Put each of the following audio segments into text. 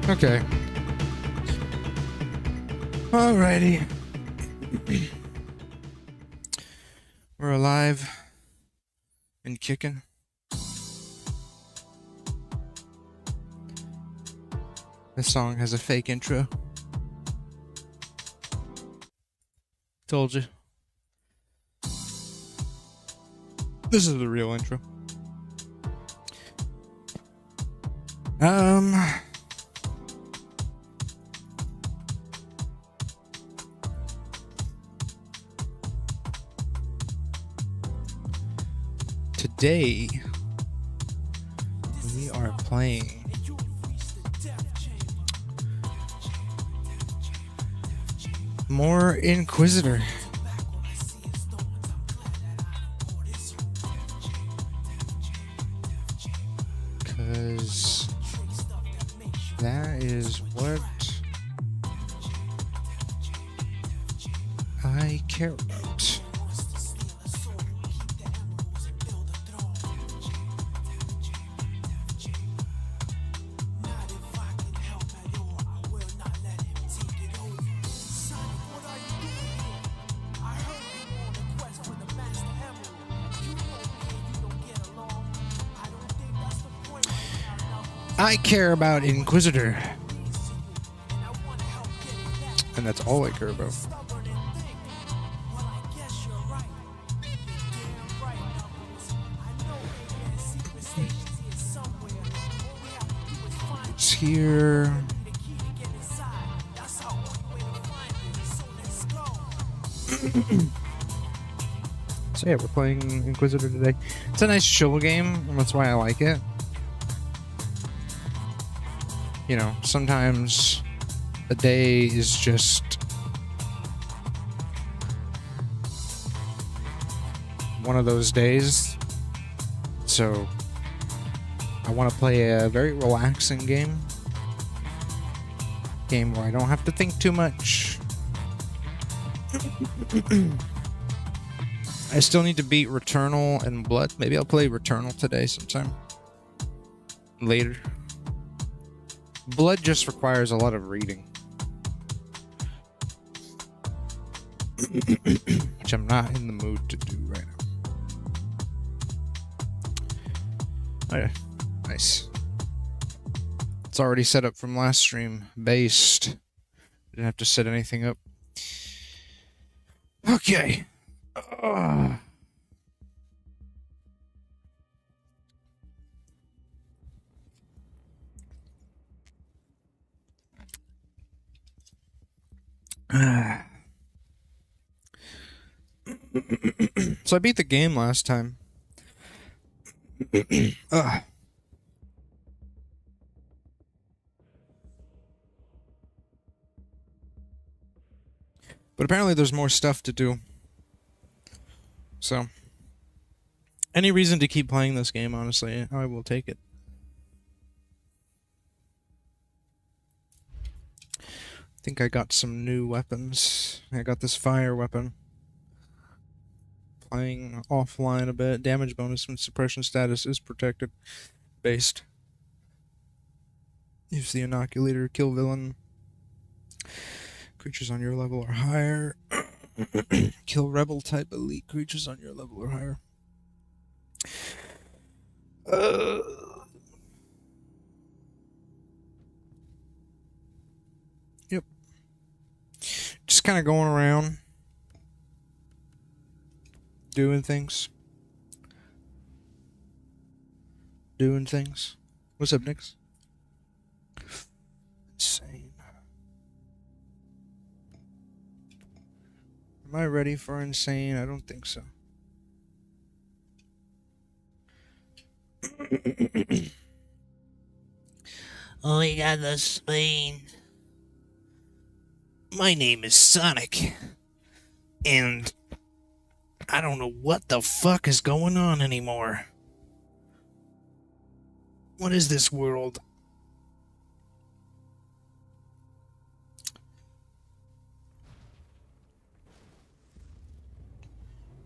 Okay. Alrighty. We're alive and kicking. This song has a fake intro. Told you. This is the real intro. Today We are playing more Inquisitor. Because that is what I care about. I care about Inquisitor. And that's all I care about. It's here. So yeah, we're playing Inquisitor today. It's a nice chill game, and that's why I like it. You know, sometimes a day is just one of those days. So I want to play a very relaxing game. Game where I don't have to think too much. I still need to beat Returnal and Blood. Maybe I'll play Returnal today sometime. Later. Blood just requires a lot of reading. Which I'm not in the mood to do right now. Oh yeah. Nice. It's already set up from last stream. Based. Didn't have to set anything up. Okay. So I beat the game last time. But apparently there's more stuff to do. So, any reason to keep playing this game, honestly, I will take it. I think I got some new weapons. I got this fire weapon. Playing offline a bit. Damage bonus when suppression status is protected. Based. Use the inoculator, kill villain. Creatures on your level or higher. Kill rebel type elite creatures on your level or higher. Yep. Just kind of going around. Doing things. What's up, Nix? Insane. Am I ready for insane? I don't think so. Oh, we got the Spain. My name is Sonic. And I don't know what the fuck is going on anymore. What is this world?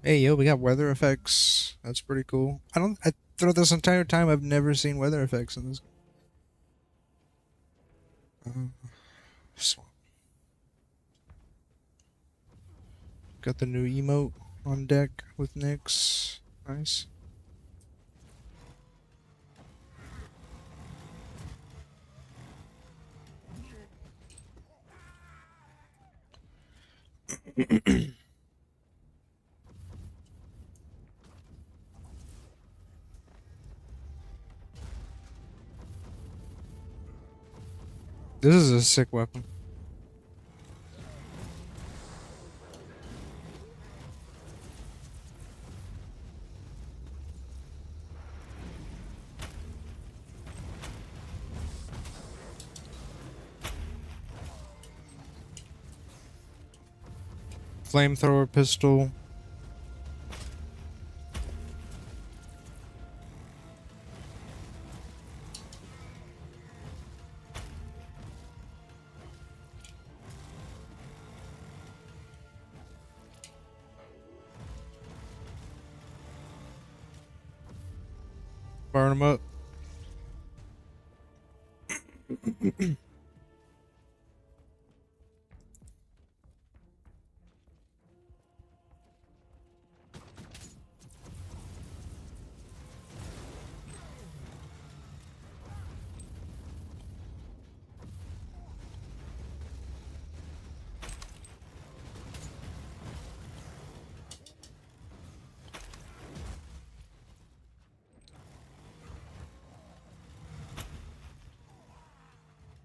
Hey, yo, we got weather effects. That's pretty cool. Throughout this entire time, I've never seen weather effects in this. Swamp. Got the new emote on deck with Nyx. Nice. This is a sick weapon. Flamethrower pistol. Burn them up.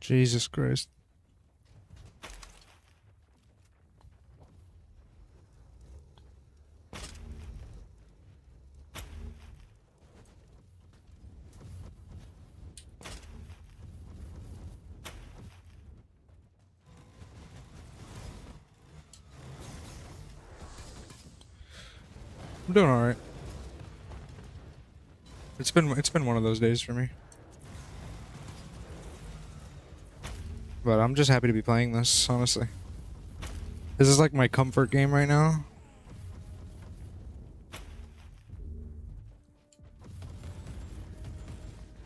Jesus Christ. I'm doing all right. It's been one of those days for me. But I'm just happy to be playing this, honestly. This is like my comfort game right now.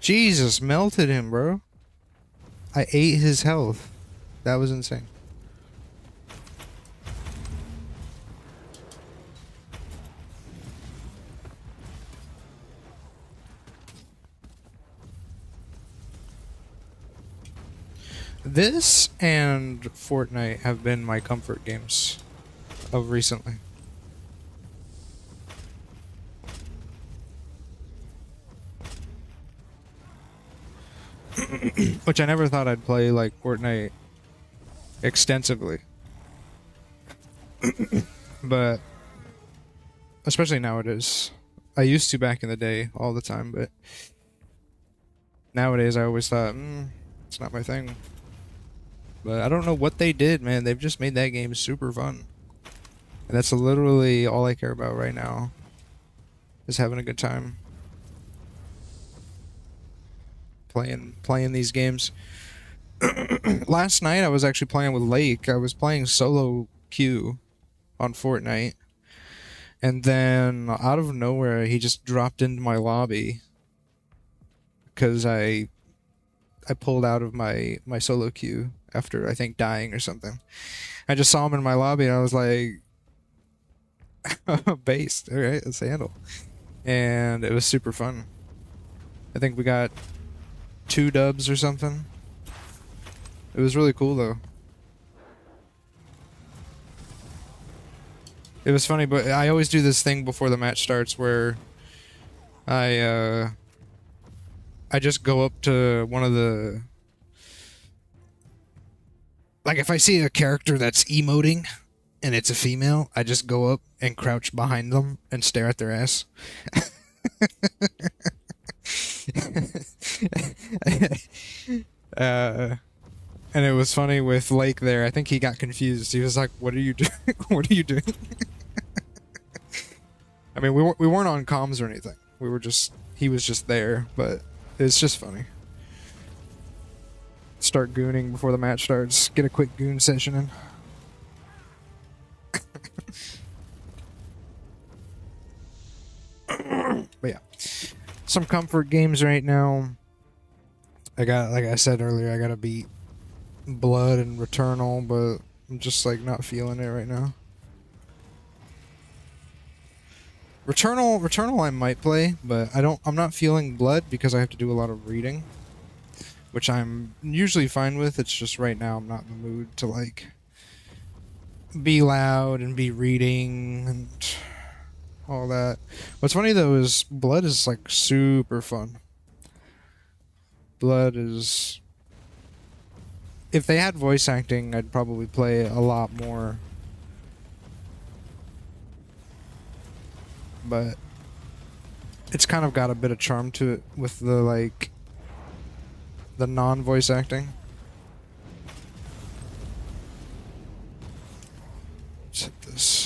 Jesus, melted him, bro. I ate his health. That was insane. This and Fortnite have been my comfort games of recently. Which I never thought I'd play like Fortnite extensively. But especially nowadays. I used to back in the day all the time, but nowadays I always thought, it's not my thing. But I don't know what they did, man. They've just made that game super fun. And that's literally all I care about right now. Is having a good time. Playing these games. Last night I was actually playing with Lake. I was playing solo queue on Fortnite. And then out of nowhere he just dropped into my lobby. Because I pulled out of my solo queue after, I think, dying or something. I just saw him in my lobby and I was like, based. All right, let's handle. And it was super fun. I think we got 2 dubs or something. It was really cool though. It was funny, but I always do this thing before the match starts where I just go up to one of the... Like, if I see a character that's emoting and it's a female, I just go up and crouch behind them and stare at their ass. And it was funny with Lake there. I think he got confused. He was like, "What are you doing? What are you doing?" I mean, we weren't on comms or anything. We were just... He was just there, but it's just funny. Start gooning before the match starts. Get a quick goon session in. But yeah, some comfort games right now. I got, like I said earlier, I gotta beat Blood and Returnal, but I'm just like not feeling it right now. Returnal I might play, but I'm not feeling Blood because I have to do a lot of reading, which I'm usually fine with. It's just right now I'm not in the mood to like be loud and be reading and all that. What's funny though is Blood is like super fun. Blood is... If they had voice acting, I'd probably play a lot more. But it's kind of got a bit of charm to it with the like the non-voice acting. Let's hit this.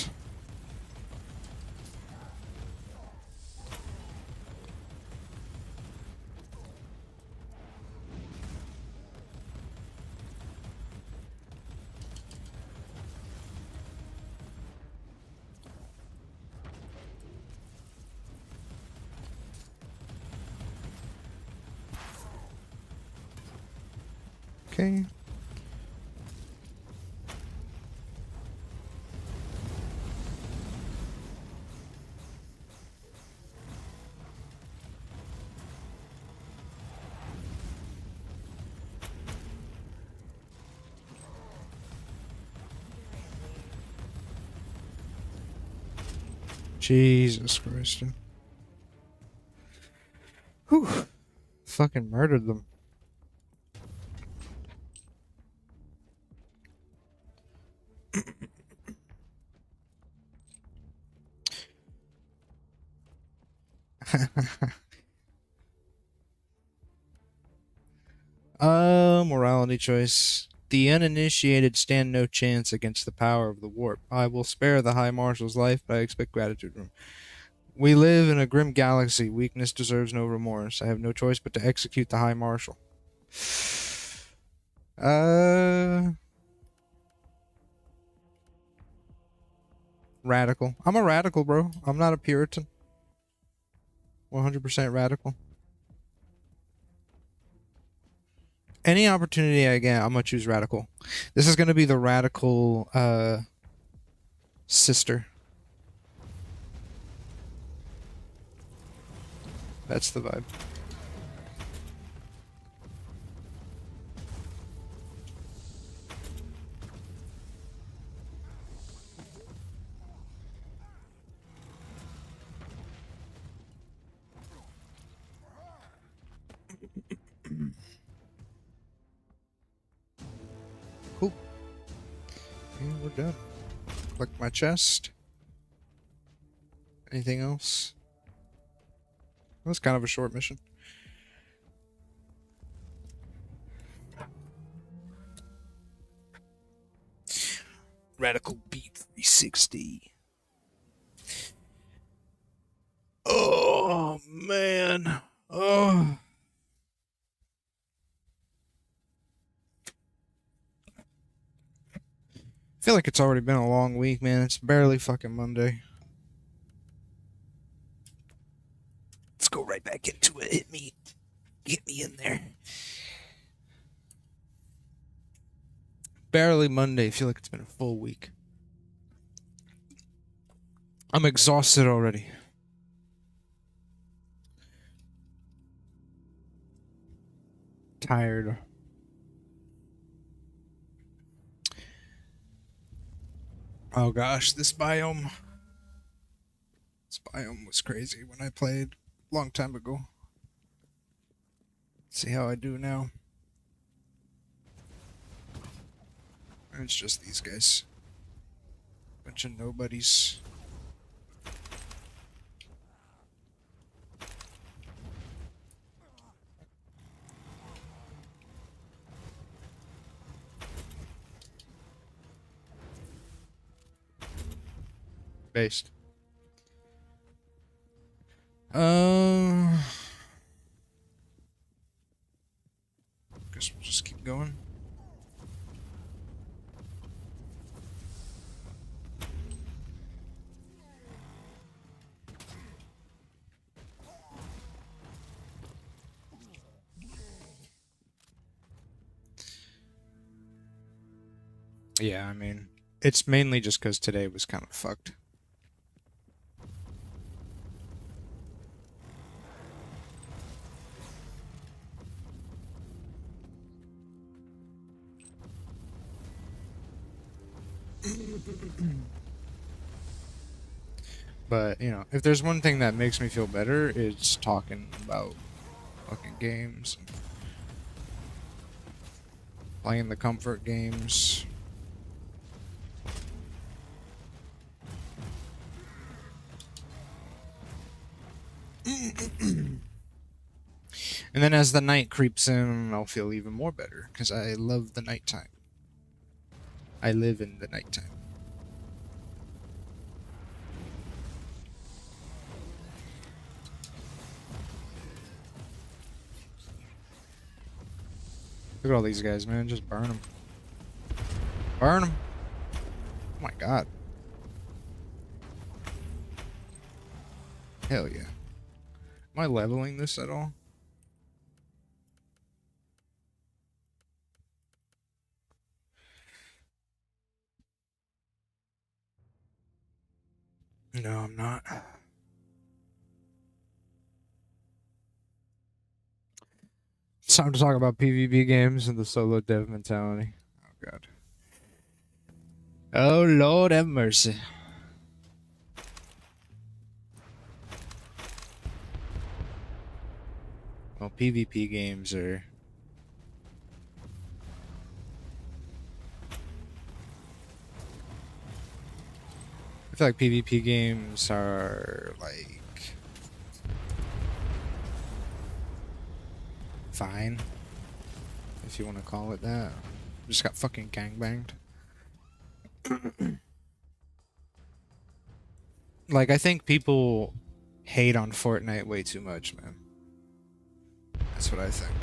Okay. Jesus Christ. Whew. Fucking murdered them. Morality choice. The uninitiated stand no chance against the power of the warp. I will spare the High Marshal's life, but I expect gratitude from him. We live in a grim galaxy. Weakness deserves no remorse. I have no choice but to execute the High Marshal. Radical. I'm a radical, bro. I'm not a Puritan. 100% radical. Any opportunity I get, I'm gonna choose radical. This is gonna be the radical sister. That's the vibe. Cool. Okay, we're done. Collect my chest. Anything else? That was kind of a short mission. Radical Beat 360. Oh, man. Oh. I feel like it's already been a long week, man. It's barely fucking Monday. Let's go right back into it. Hit me. Get me in there. Barely Monday. I feel like it's been a full week. I'm exhausted already. Tired. Oh gosh, this biome. This biome was crazy when I played a long time ago. Let's see how I do now. It's just these guys. Bunch of nobodies. Based. Guess we'll just keep going. Yeah, I mean, it's mainly just because today was kind of fucked. But, you know, if there's one thing that makes me feel better, it's talking about fucking games. Playing the comfort games. And then as the night creeps in, I'll feel even more better, because I love the nighttime. I live in the nighttime. Look at all these guys, man. Just burn them. Burn them. Oh my god. Hell yeah. Am I leveling this at all? No, I'm not. It's time to talk about PvP games and the solo dev mentality. Oh, God. Oh, Lord have mercy. Well, PvP games are... I feel like PvP games are, like... fine. If you want to call it that. Just got fucking gangbanged. Like, I think people hate on Fortnite way too much, man. That's what I think.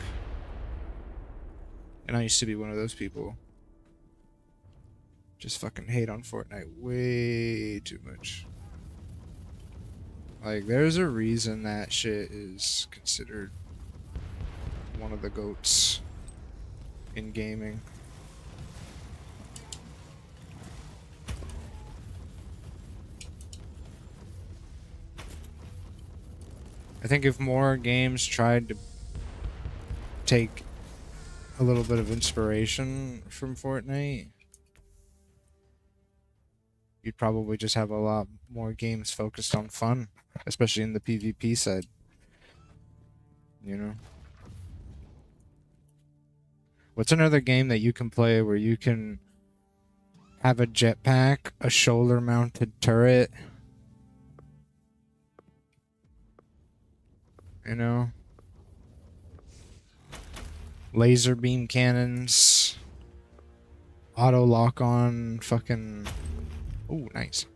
And I used to be one of those people. Just fucking hate on Fortnite way too much. Like, there's a reason that shit is considered one of the GOATs in gaming. I think if more games tried to take a little bit of inspiration from Fortnite, you'd probably just have a lot more games focused on fun, especially in the PvP side. You know? What's another game that you can play where you can have a jetpack, a shoulder-mounted turret, you know? Laser beam cannons, auto lock-on, fucking... Ooh, nice.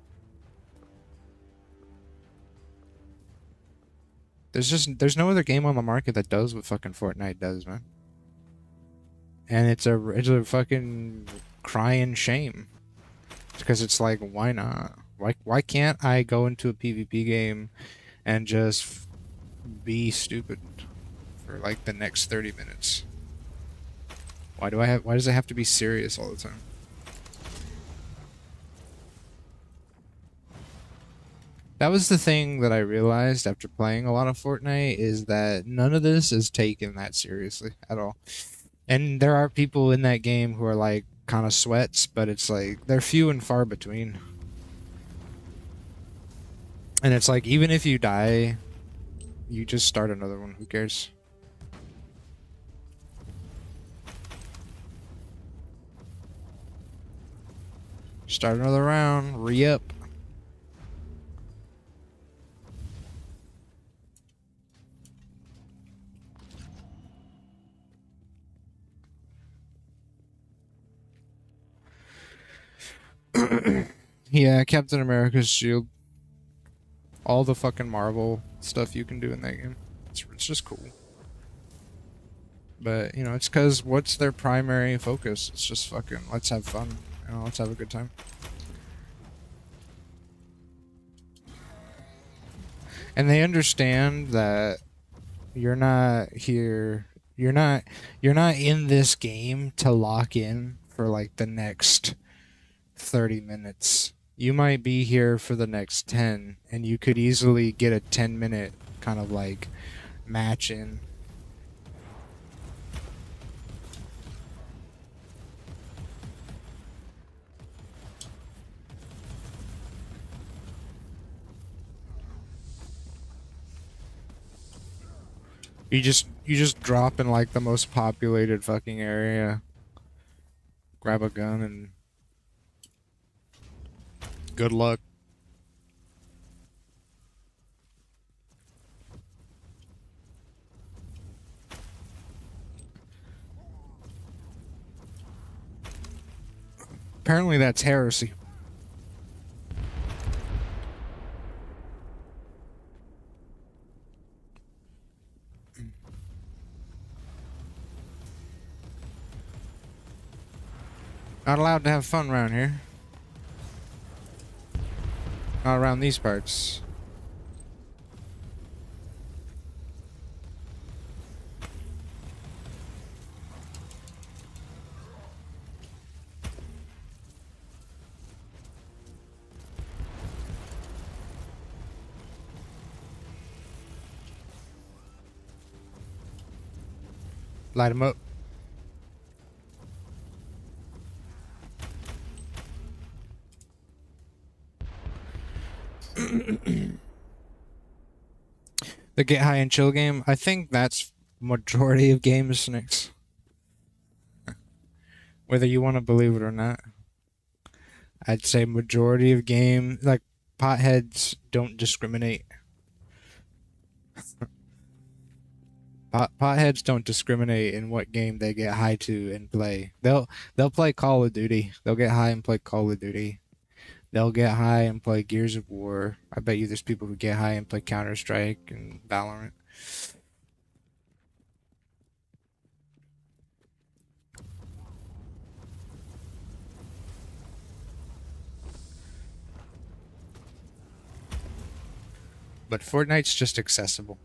There's no other game on the market that does what fucking Fortnite does, man. And it's a fucking crying shame. Because it's like, why not? Why can't I go into a PvP game and just be stupid for like the next 30 minutes? Why does it have to be serious all the time? That was the thing that I realized after playing a lot of Fortnite, is that none of this is taken that seriously at all. And there are people in that game who are like kind of sweats, but it's like they're few and far between. And it's like, even if you die, you just start another one. Who cares? Start another round, re-up. Yeah, Captain America's shield. All the fucking Marvel stuff you can do in that game. It's just cool. But, you know, it's because what's their primary focus? It's just fucking, let's have fun. You know, let's have a good time. And they understand that you're not here, you're not in this game to lock in for like the next 30 minutes. You might be here for the next 10, and you could easily get a 10-minute kind of like match in. You just drop in like the most populated fucking area, grab a gun, and good luck. Apparently that's heresy. Not allowed to have fun around here. Not around these parts. Light him up. The get high and chill game, I think that's majority of games, Nix. Whether you want to believe it or not. I'd say majority of game, like, potheads don't discriminate. Potheads don't discriminate in what game they get high to and play. They'll play Call of Duty. They'll get high and play Call of Duty. They'll get high and play Gears of War. I bet you there's people who get high and play Counter-Strike and Valorant. But Fortnite's just accessible.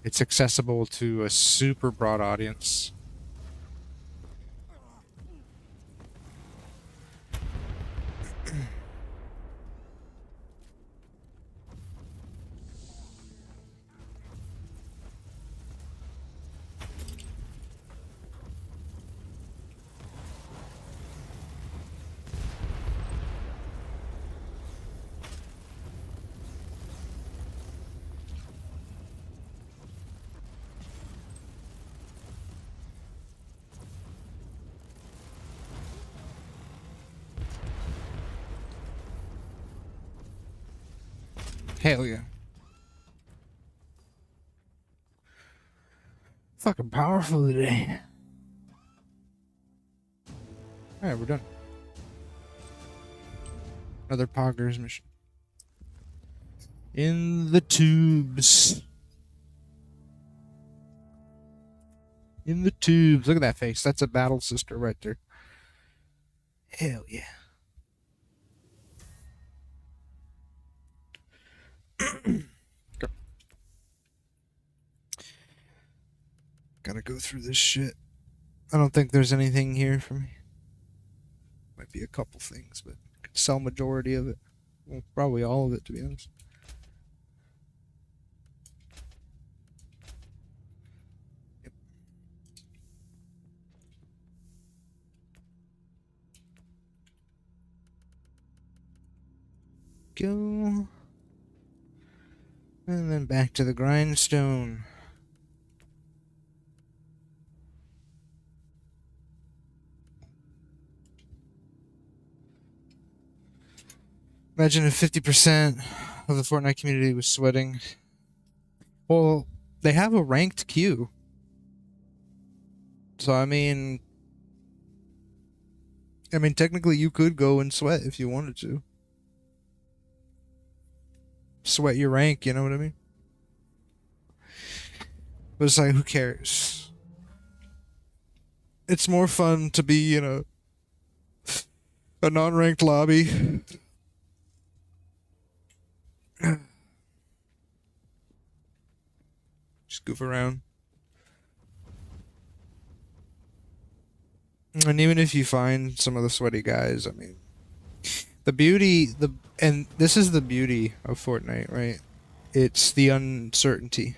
It's accessible to a super broad audience. Hell yeah. Fucking powerful today. Alright, we're done. Another Poggers mission. In the tubes. In the tubes. Look at that face. That's a battle sister right there. Hell yeah. Go. Gotta go through this shit. I don't think there's anything here for me. Might be a couple things, but I could sell majority of it. Well, probably all of it, to be honest. Yep. Go. And then back to the grindstone. Imagine if 50% of the Fortnite community was sweating. Well, they have a ranked queue. So, I mean, technically you could go and sweat if you wanted to. Sweat your rank, you know what I mean? But it's like, who cares? It's more fun to be in a non-ranked lobby. Just goof around. And even if you find some of the sweaty guys, I mean, and this is the beauty of Fortnite, right? It's the uncertainty.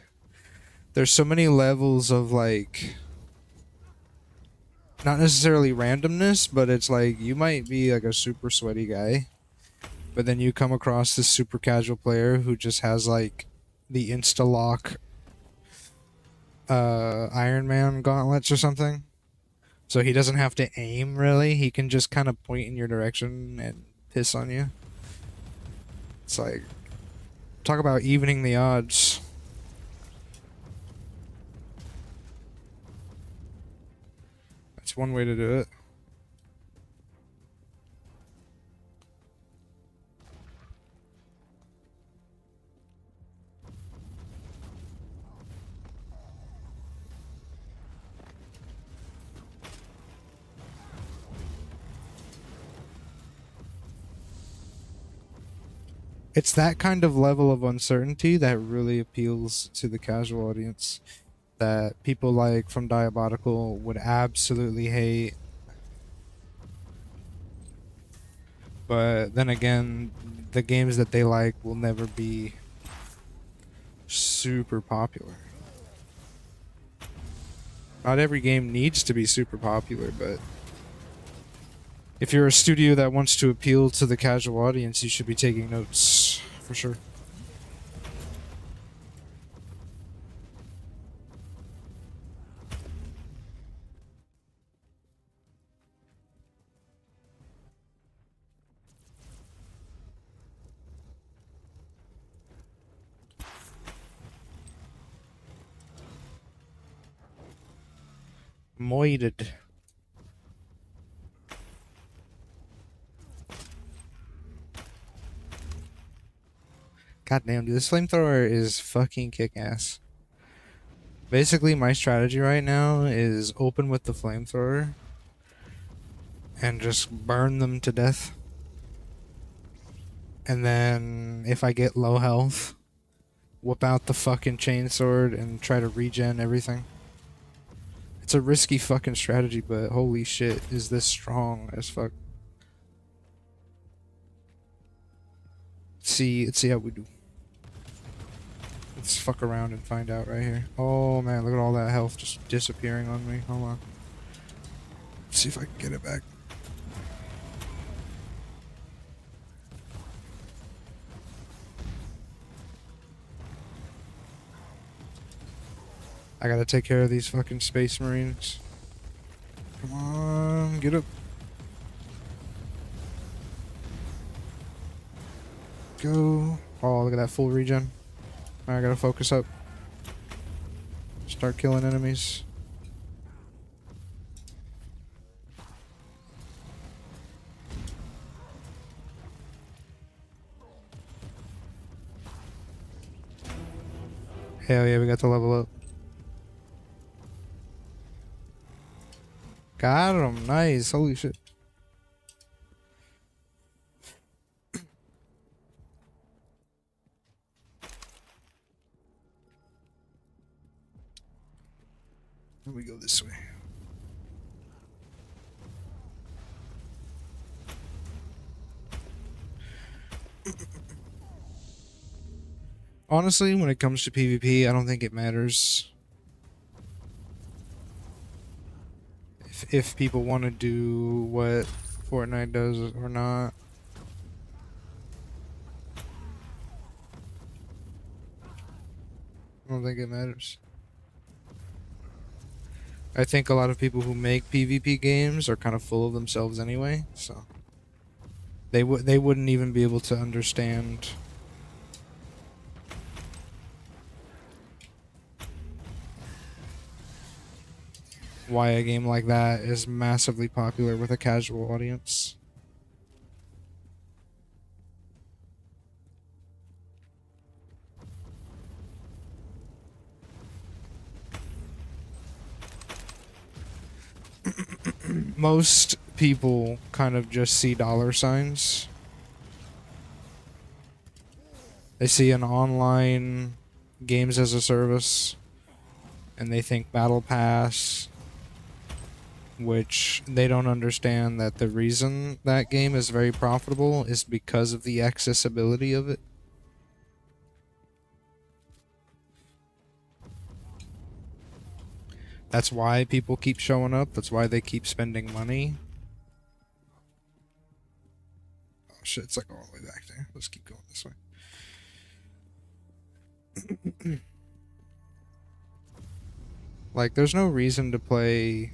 There's so many levels of, like, not necessarily randomness, but it's like you might be like a super sweaty guy, but then you come across this super casual player who just has like the insta-lock Iron Man gauntlets or something. So he doesn't have to aim, really. He can just kind of point in your direction and piss on you. It's like, talk about evening the odds. That's one way to do it. It's that kind of level of uncertainty that really appeals to the casual audience, that people like from Diabolical would absolutely hate. But then again, the games that they like will never be super popular. Not every game needs to be super popular, but if you're a studio that wants to appeal to the casual audience, you should be taking notes, for sure. Moided. Goddamn, dude, this flamethrower is fucking kick-ass. Basically, my strategy right now is open with the flamethrower and just burn them to death. And then, if I get low health, whip out the fucking chainsword and try to regen everything. It's a risky fucking strategy, but holy shit, is this strong as fuck. Let's see how we do. Let's fuck around and find out right here. Oh man, look at all that health just disappearing on me. Hold on. Let's see if I can get it back. I gotta take care of these fucking space marines. Come on, get up. Go. Oh, look at that full regen. I gotta focus up. Start killing enemies. Hell yeah, we got to level up. Got him. Nice. Holy shit. Let me go this way. Honestly, when it comes to PvP, I don't think it matters if people want to do what Fortnite does or not. I don't think it matters. I think a lot of people who make PvP games are kind of full of themselves anyway, so they wouldn't even be able to understand why a game like that is massively popular with a casual audience. Most people kind of just see dollar signs. They see an online games as a service and they think Battle Pass, which they don't understand that the reason that game is very profitable is because of the accessibility of it. That's why people keep showing up. That's why they keep spending money. Oh shit, it's like all the way back there. Let's keep going this way. Like, there's no reason to play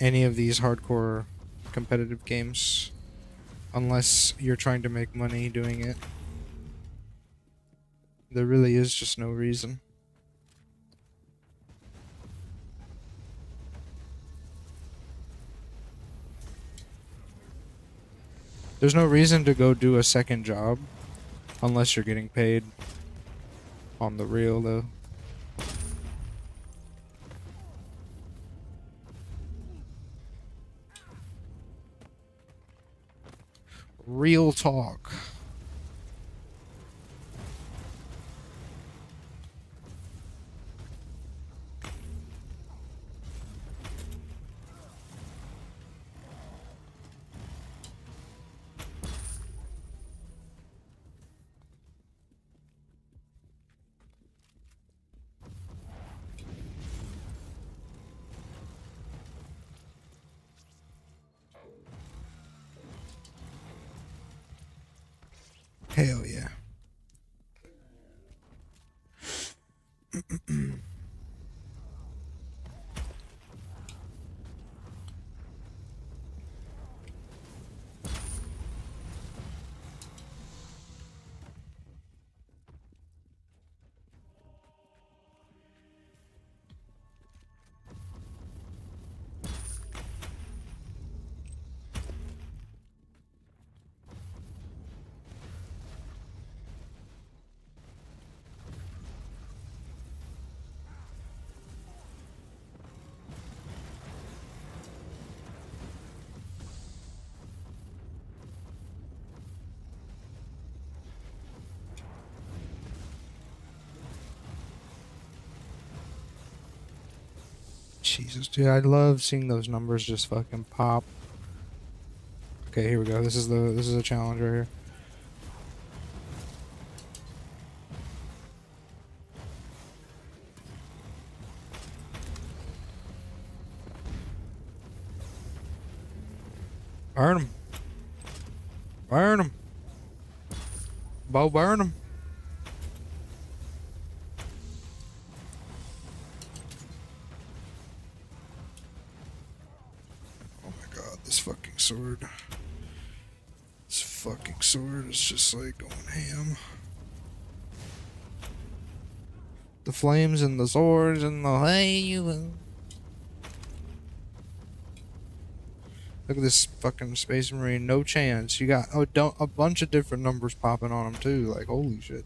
any of these hardcore competitive games unless you're trying to make money doing it. There really is just no reason. There's no reason to go do a second job unless you're getting paid on the real, though. Real talk. Hell yeah. Jesus, dude, I love seeing those numbers just fucking pop. Okay, here we go. This is a challenge right here. Burn him. Burn him. Bo, burn him. Oh my god, this fucking sword. This fucking sword is just like going ham. The flames and the swords and the hey you. Look at this fucking Space Marine, no chance. You got a bunch of different numbers popping on him too. Like holy shit,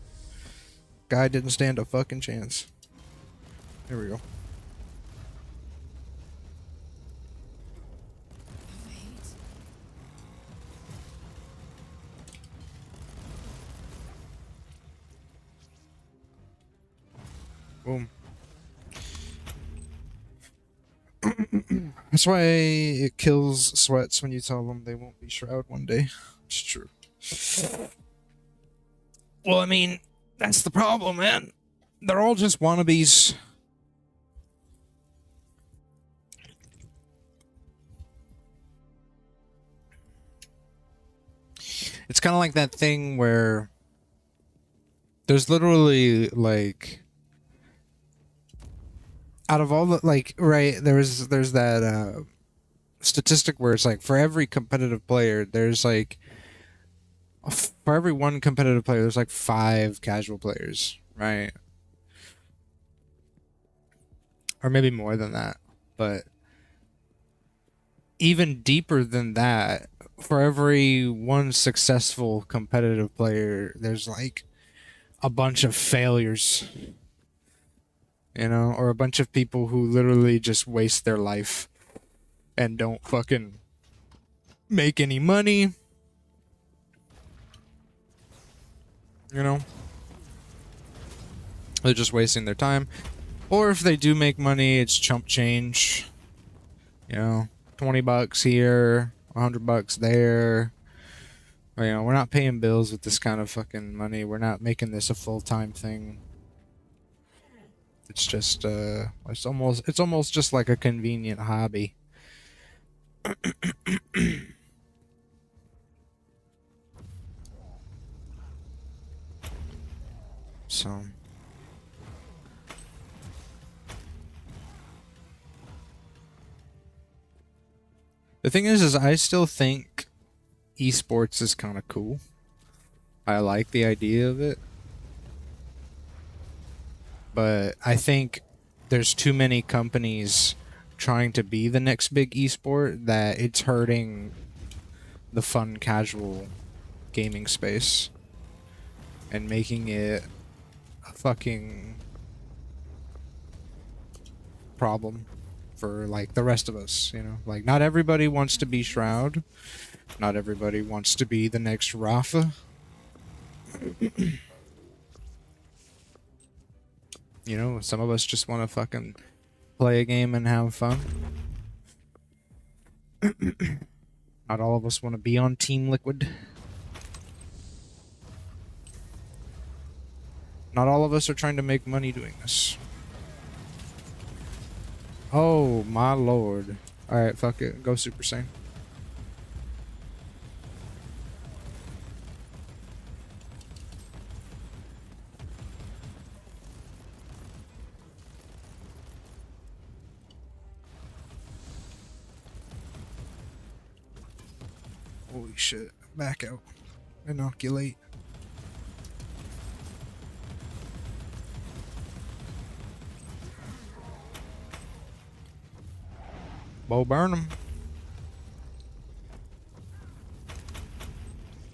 guy didn't stand a fucking chance. Here we go. Boom. That's why it kills sweats when you tell them they won't be Shroud one day. It's true. Well, I mean, that's the problem, man. They're all just wannabes. It's kind of like that thing where there's literally like out of all the like right there's that statistic where it's like for every competitive player there's like for every one competitive player there's like 5 casual players, right? Or maybe more than that. But even deeper than that, for every one successful competitive player there's like a bunch of failures, you know, or a bunch of people who literally just waste their life and don't fucking make any money, you know. They're just wasting their time. Or if they do make money, it's chump change, you know, $20 here, $100 there. Or, you know, we're not paying bills with this kind of fucking money. We're not making this a full-time thing. It's just it's almost just like a convenient hobby. So the thing is I still think esports is kind of cool. I like the idea of it. But I think there's too many companies trying to be the next big esport that it's hurting the fun casual gaming space and making it a fucking problem for like the rest of us, you know? Like not everybody wants to be Shroud. Not everybody wants to be the next Rafa. You know, some of us just want to fucking play a game and have fun. Not all of us want to be on Team Liquid. Not all of us are trying to make money doing this. Oh my lord. Alright, fuck it. Go Super Saiyan. Holy shit. Back out. Inoculate. Bo Burnham.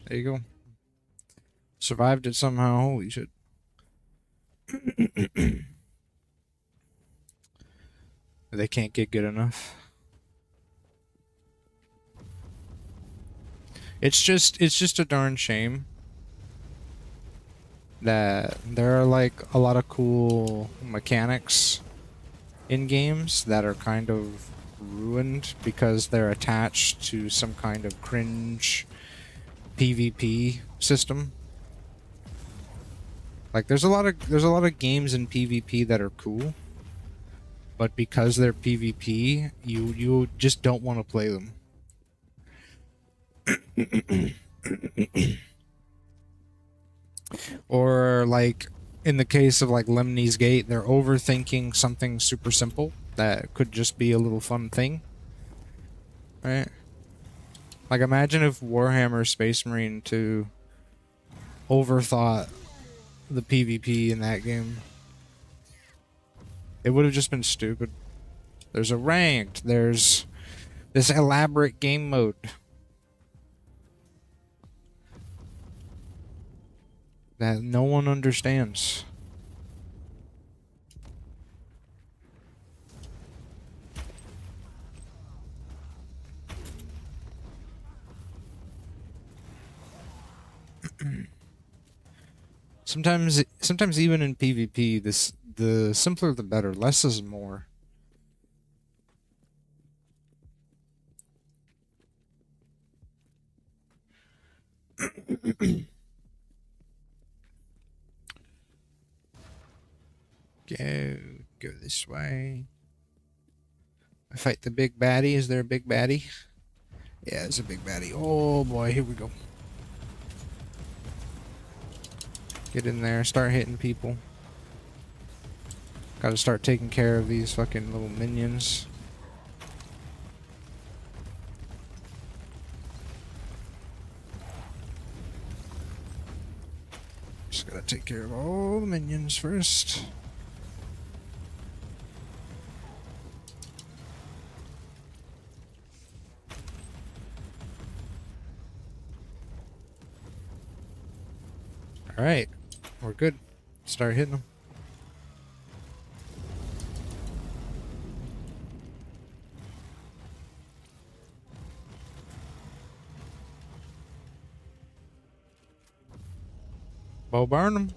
There you go. Survived it somehow. Holy shit. They can't get good enough. It's just a darn shame that there are like a lot of cool mechanics in games that are kind of ruined because they're attached to some kind of cringe PvP system. Like there's a lot of games in PvP that are cool, but because they're PvP, you just don't want to play them. Or like in the case of like Lemny's Gate, they're overthinking something super simple that could just be a little fun thing. Right? Like imagine if Warhammer Space Marine 2 overthought the PvP in that game. It would have just been stupid. There's a ranked, there's this elaborate game mode. That no one understands. Sometimes even in PvP, the simpler the better. Less is more. Go this way. I fight the big baddie. Is there a big baddie? Yeah, it's a big baddie. Oh boy, here we go. Get in there, start hitting people. Gotta start taking care of these fucking little minions. Just gotta take care of all the minions first. Alright, we're good. Start hitting them. Bo Burnham.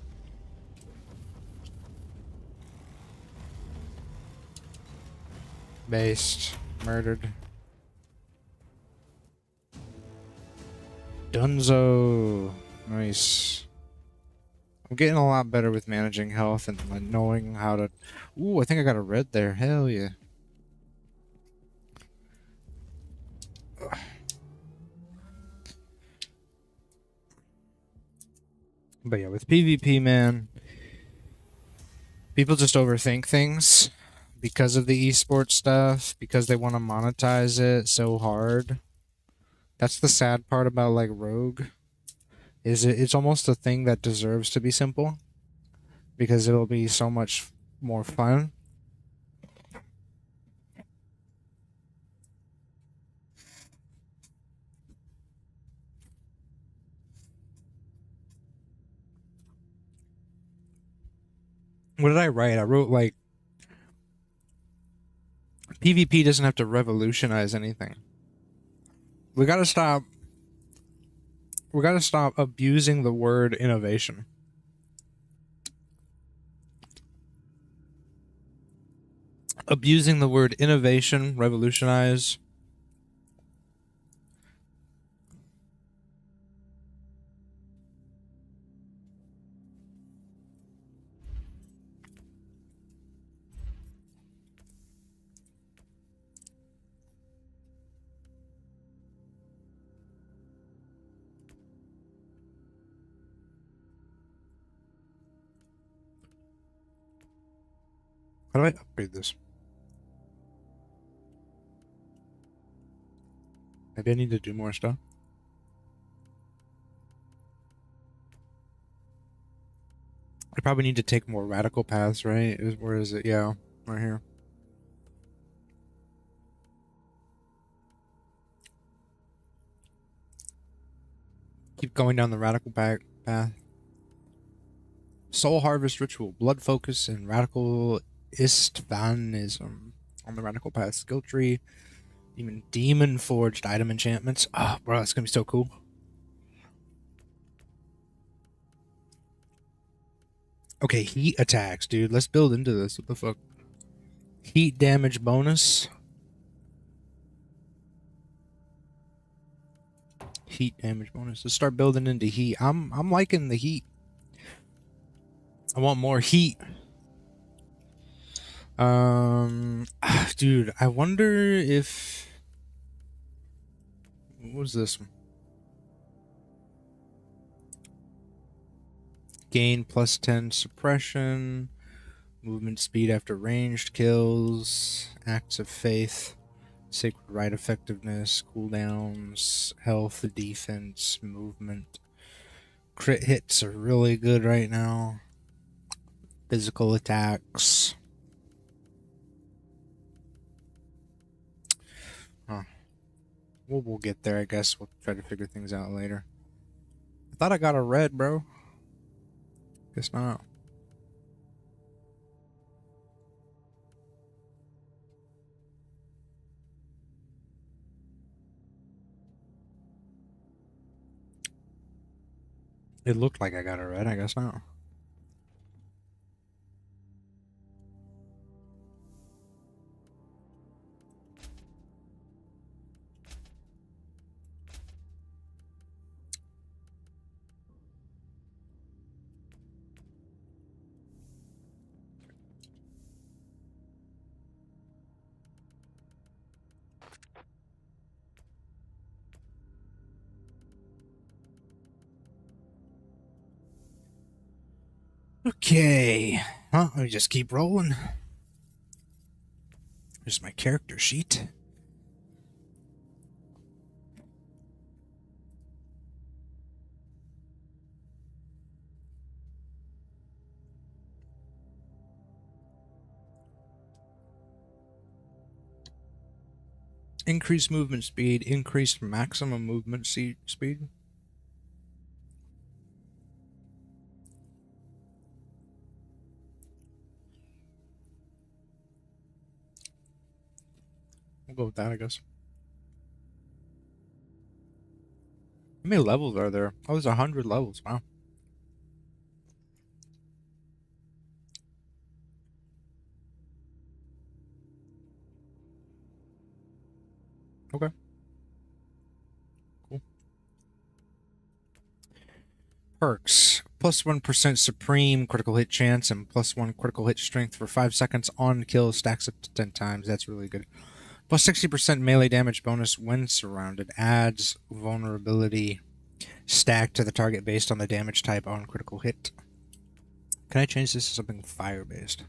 Based. Murdered. Dunzo. Nice. I'm getting a lot better with managing health and like, knowing how to... Ooh, I think I got a red there. Hell yeah. Ugh. But yeah, with PvP, man, people just overthink things because of the esports stuff, because they want to monetize it so hard. That's the sad part about like Rogue. It's almost a thing that deserves to be simple because it'll be so much more fun. What did I write? I wrote like PvP doesn't have to revolutionize anything. We gotta stop abusing the word innovation. Abusing the word innovation, revolutionize. How do I upgrade this? Maybe I need to do more stuff. I probably need to take more radical paths, right? Where is it? Yeah, right here. Keep going down the radical path. Soul Harvest Ritual, Blood Focus, and Radical Istvanism on the radical path. Skill tree, even Demon Forged item enchantments. Oh, bro, that's gonna be so cool. Okay, heat attacks, dude. Let's build into this. What the fuck? Heat damage bonus. Heat damage bonus. Let's start building into heat. I'm liking the heat. I want more heat. Dude, I wonder if what was this one? Gain plus 10 suppression, movement speed after ranged kills, acts of faith, sacred right effectiveness, cooldowns, health, defense, movement. Crit hits are really good right now. Physical attacks. Huh. We'll get there, I guess. We'll try to figure things out later. I thought I got a red, bro. Guess not. It looked like I got a red, I guess not. Okay. Well, let me just keep rolling. Here's my character sheet. Increased movement speed, increased maximum movement speed. We'll go with that, I guess. How many levels are there? Oh, there's 100 levels. Wow. Okay. Cool. Perks. Plus 1% supreme critical hit chance and plus 1 critical hit strength for 5 seconds on kill stacks up to 10 times. That's really good. Plus 60% melee damage bonus when surrounded. Adds vulnerability stacked to the target based on the damage type on critical hit. Can I change this to something fire-based?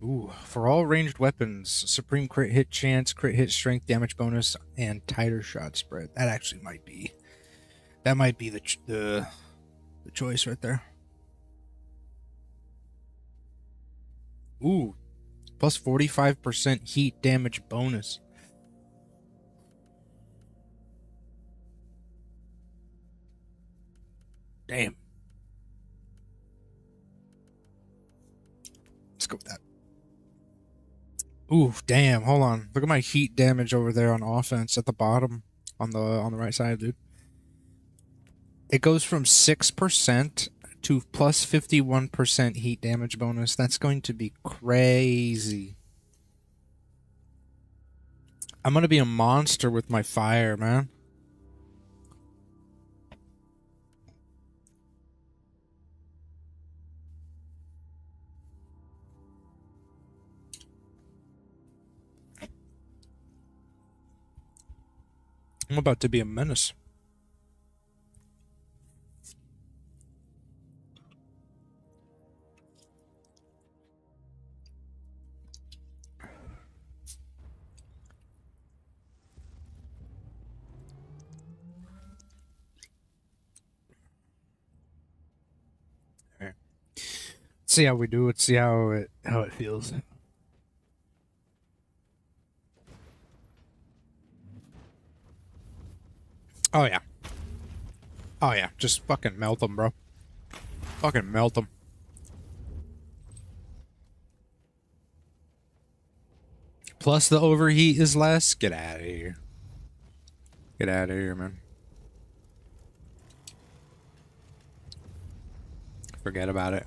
Ooh, for all ranged weapons, supreme crit hit chance, crit hit strength, damage bonus, and tighter shot spread. That actually might be the choice right there. Ooh, plus 45% heat damage bonus. Damn. Let's go with that. Ooh, damn. Hold on. Look at my heat damage over there on offense at the bottom on the right side, dude. It goes from 6% to plus 51% heat damage bonus. That's going to be crazy. I'm going to be a monster with my fire, man. I'm about to be a menace. see how we do it. See how it feels. Oh yeah. Oh yeah. Just fucking melt them, bro. Fucking melt them. Plus the overheat is less. Get out of here. Get out of here, man. Forget about it.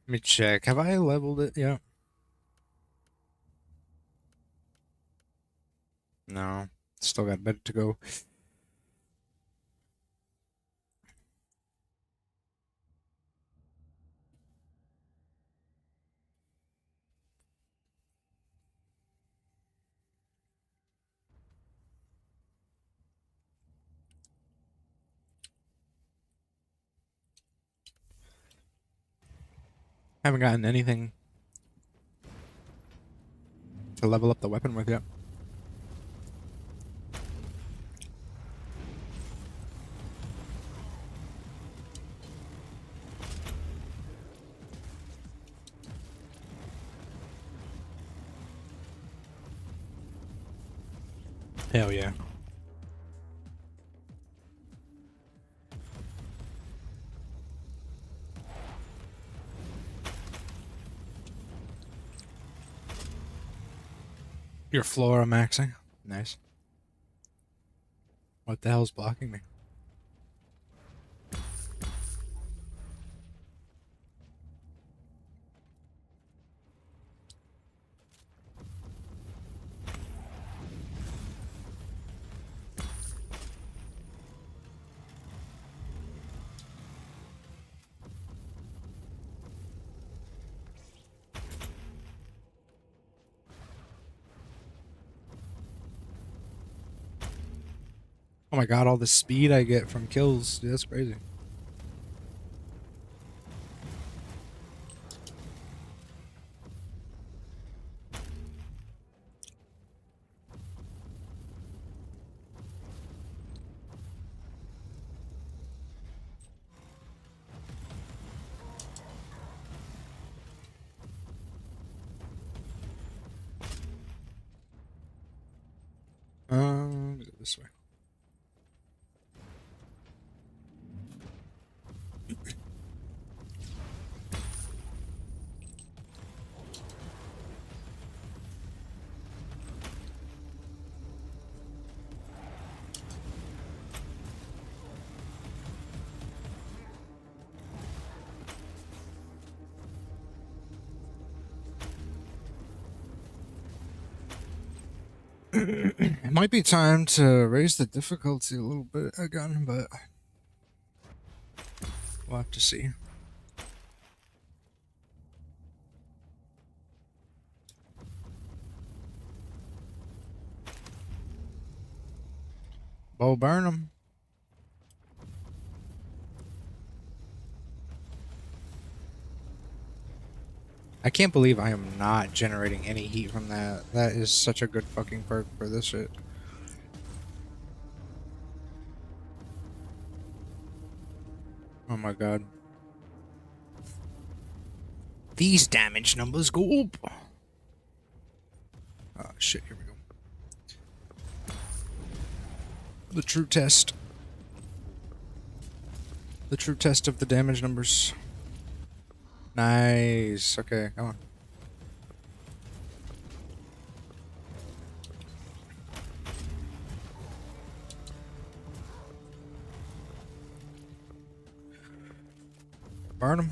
Let me check. Have I leveled it yet? No. Still got a bit to go. Haven't gotten anything to level up the weapon with yet. Hell yeah. Your flora maxing. Nice. What the hell's blocking me? Oh my god, all the speed I get from kills. Dude, that's crazy. Let me go this way. It might be time to raise the difficulty a little bit again, but we'll have to see. Bo Burnham. I can't believe I am not generating any heat from that. That is such a good fucking perk for this shit. Oh my god. These damage numbers go up. Oh shit, here we go. The true test. The true test of the damage numbers. Nice. Okay, come on. Burn him.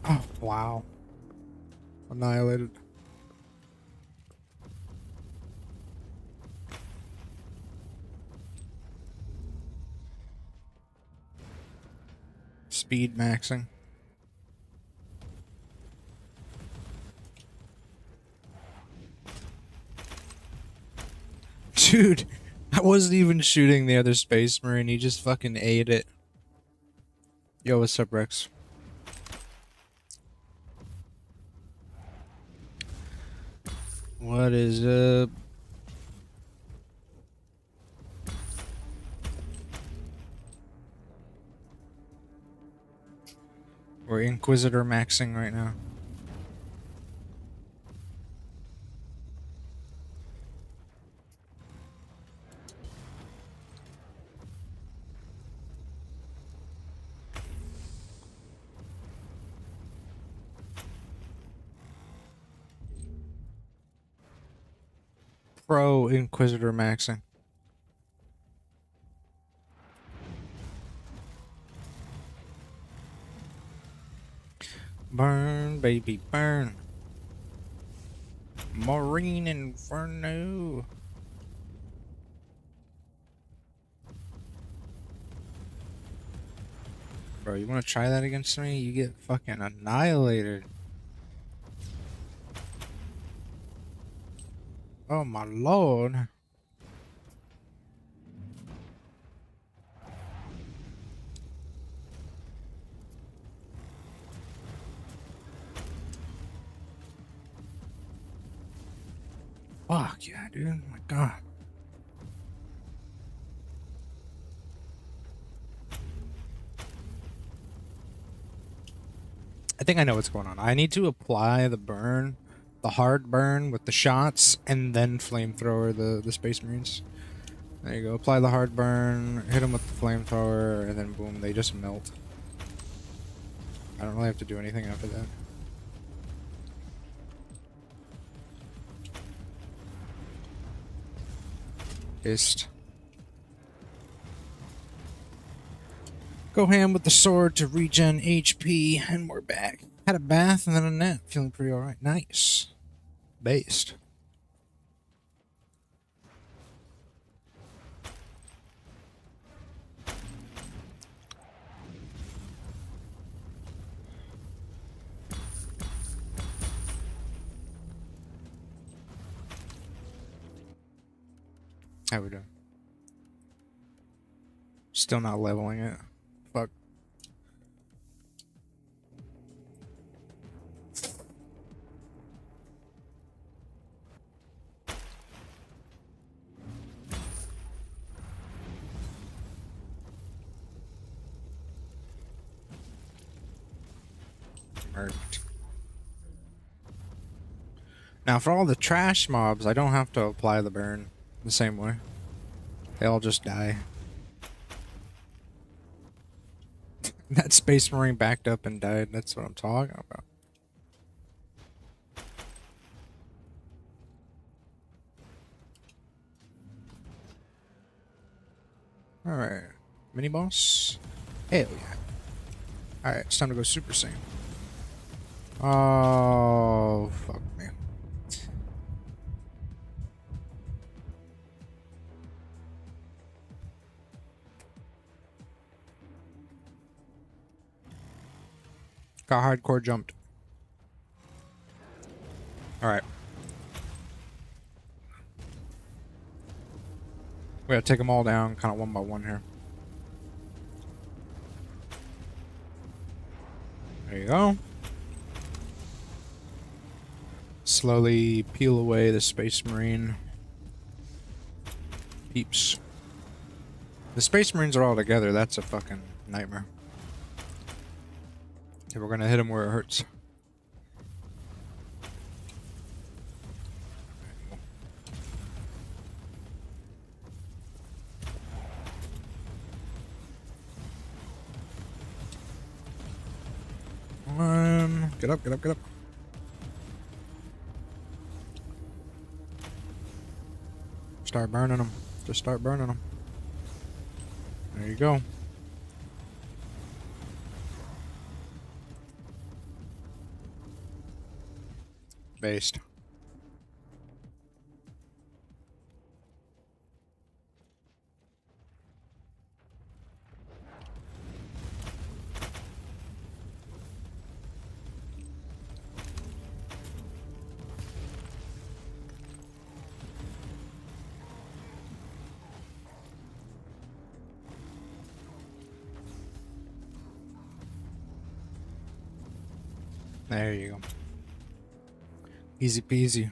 Oh, wow. Annihilated. Speed maxing. Dude, I wasn't even shooting the other Space Marine. He just fucking ate it. Yo, what's up, Rex? What is up? We're Inquisitor maxing right now. Pro Inquisitor maxing. Burn, baby, burn. Marine Inferno. Bro, you want to try that against me? You get fucking annihilated. Oh my lord. Fuck yeah, dude. Oh my god. I think I know what's going on. I need to apply the burn, the hard burn with the shots, and then flamethrower the Space Marines. There you go. Apply the hard burn, hit them with the flamethrower, and then boom, they just melt. I don't really have to do anything after that. Just go ham with the sword to regen HP, and we're back. Had a bath and then a nap. Feeling pretty alright. Nice. Based. How we doing? Still not leveling it. Fuck. Murked. Now for all the trash mobs, I don't have to apply the burn the same way. They all just die. That Space Marine backed up and died. That's what I'm talking about. Alright. Mini boss? Hell yeah. Alright, it's time to go Super Saiyan. Oh, fuck me. Got hardcore jumped. Alright. We gotta take them all down, kind of one by one here. There you go. Slowly peel away the Space Marine peeps. The Space Marines are all together. That's a fucking nightmare. Okay, we're gonna hit them where it hurts. Come on. Get up, get up, get up. Start burning them. Just start burning them. There you go. Based. There you go. Easy peasy.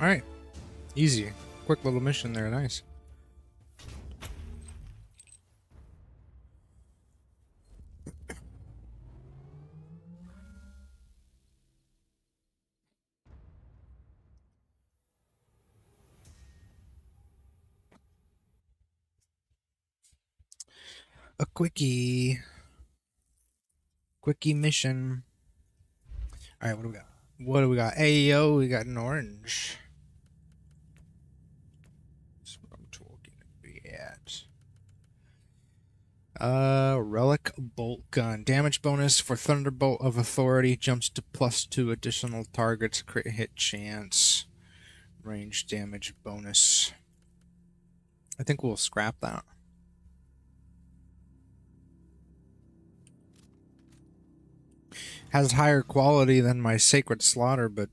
Alright. Easy. Quick little mission there, nice. A quickie. Quickie mission. Alright, what do we got? What do we got? Ayo, we got an orange. That's what I'm talking about. Relic bolt gun. Damage bonus for Thunderbolt of Authority jumps to +2 additional targets. Crit hit chance. Range damage bonus. I think we'll scrap that. Has higher quality than my Sacred Slaughter, but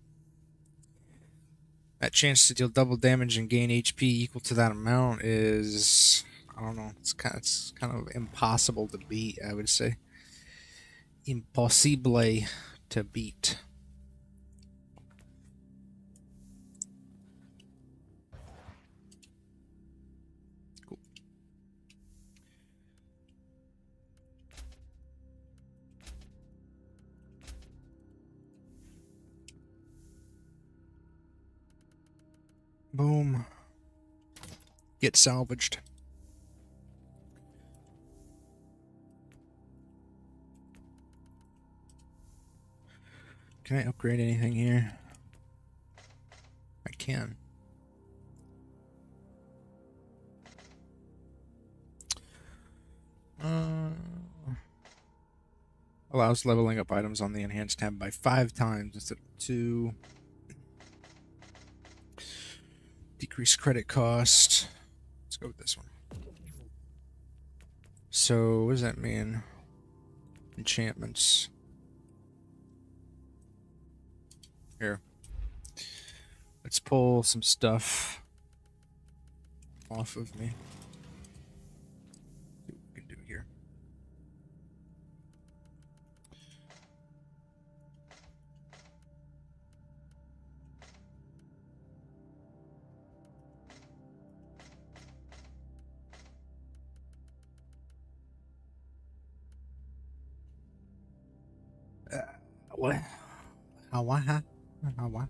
that chance to deal double damage and gain HP equal to that amount is, I don't know, it's kind of impossible to beat, I would say. Impossible to beat. Cool. Boom. Get salvaged. Can I upgrade anything here? I can. Allows leveling up items on the enhanced tab by 5 times instead of 2. Decrease credit cost. Let's go with this one. So, what does that mean? Enchantments. Here. Let's pull some stuff off of me. See what we can do here. What? How? How? How?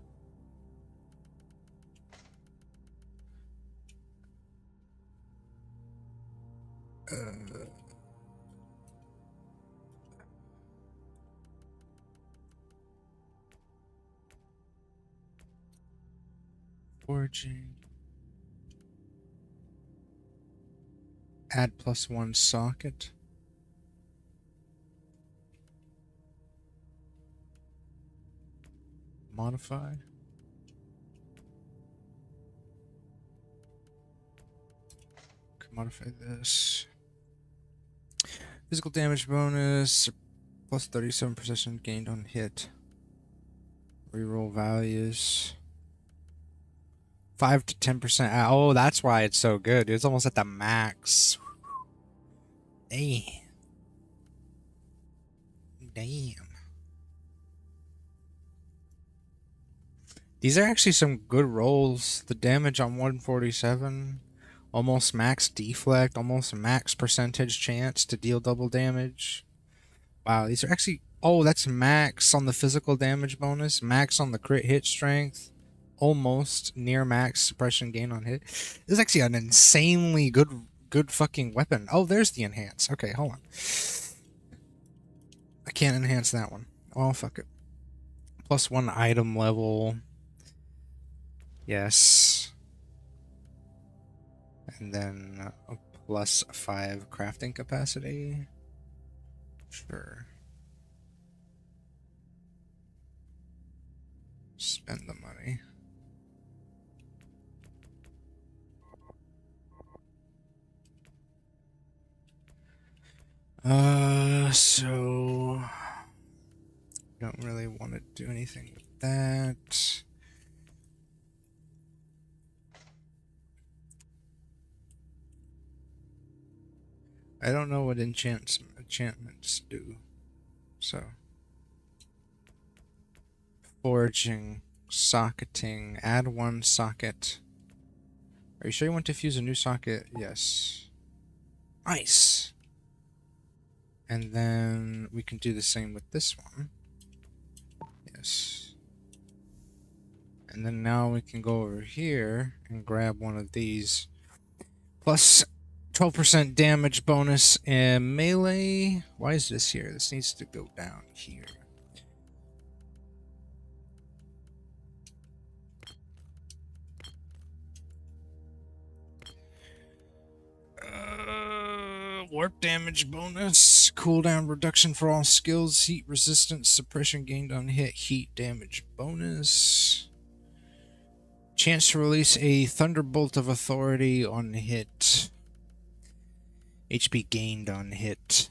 Forging. Add +1 socket. Modify. Can modify this. Physical damage bonus. +37% gained on hit. Reroll values. 5 to 10%. Oh, that's why it's so good. It's almost at the max. Damn. Damn. These are actually some good rolls. The damage on 147. Almost max deflect. Almost max percentage chance to deal double damage. Wow, these are actually... Oh, that's max on the physical damage bonus. Max on the crit hit strength. Almost near max suppression gain on hit. This is actually an insanely good fucking weapon. Oh, there's the enhance. Okay, hold on. I can't enhance that one. Oh, fuck it. +1 item level. Yes. And then a +5 crafting capacity. Sure. Spend the money. So don't really want to do anything with that. I don't know what enchantments do. So forging. Socketing. Add one socket. Are you sure you want to fuse a new socket? Yes. Nice. And then we can do the same with this one. Yes. And then now we can go over here and grab one of these. Plus 12% damage bonus and melee. Why is this here? This needs to go down here. Warp damage bonus, cooldown reduction for all skills, heat resistance, suppression gained on hit, heat damage bonus. Chance to release a thunderbolt of authority on hit. HP gained on hit.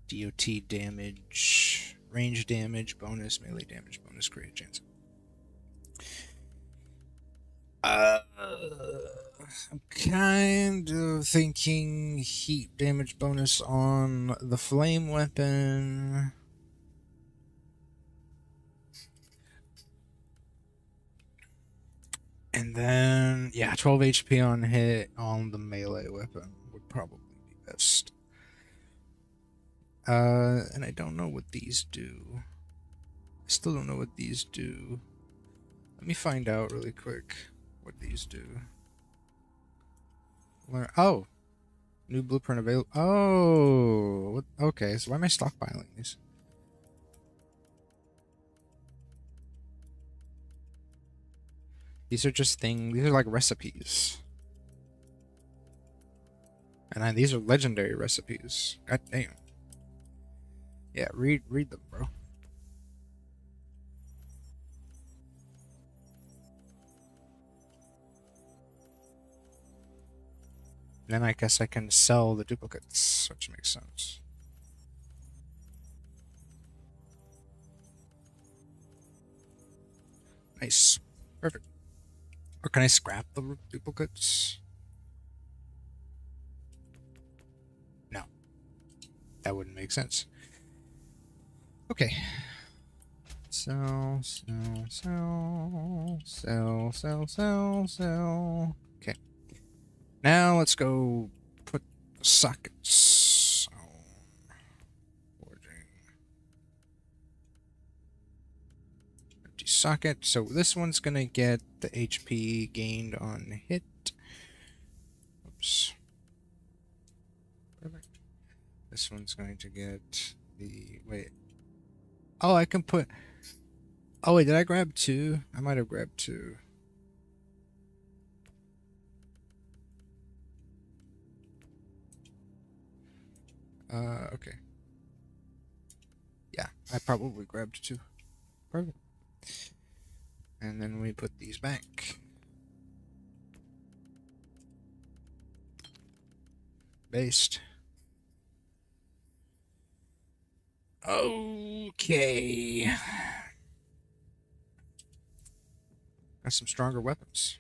DOT damage, range damage bonus, melee damage bonus, create chance. I'm kind of thinking heat damage bonus on the flame weapon. And then, yeah, 12 HP on hit on the melee weapon would probably be best. And I don't know what these do. I still don't know what these do. Let me find out really quick what these do. Oh! New blueprint available. Oh! Okay, so why am I stockpiling these? These are just things. These are like recipes. And these are legendary recipes. God damn. Yeah, read them, bro. Then I guess I can sell the duplicates, which makes sense. Nice. Perfect. Or can I scrap the duplicates? No. That wouldn't make sense. Okay. Sell. Okay. Now let's go put the sockets on. Forging. Empty socket. So this one's gonna get the HP gained on hit. Oops. Perfect. This one's going to get the... Wait. Oh, I can put... Oh, wait, did I grab two? I might have grabbed two. Okay. Yeah, I probably grabbed two. Perfect. And then we put these back. Based. Okay. Got some stronger weapons.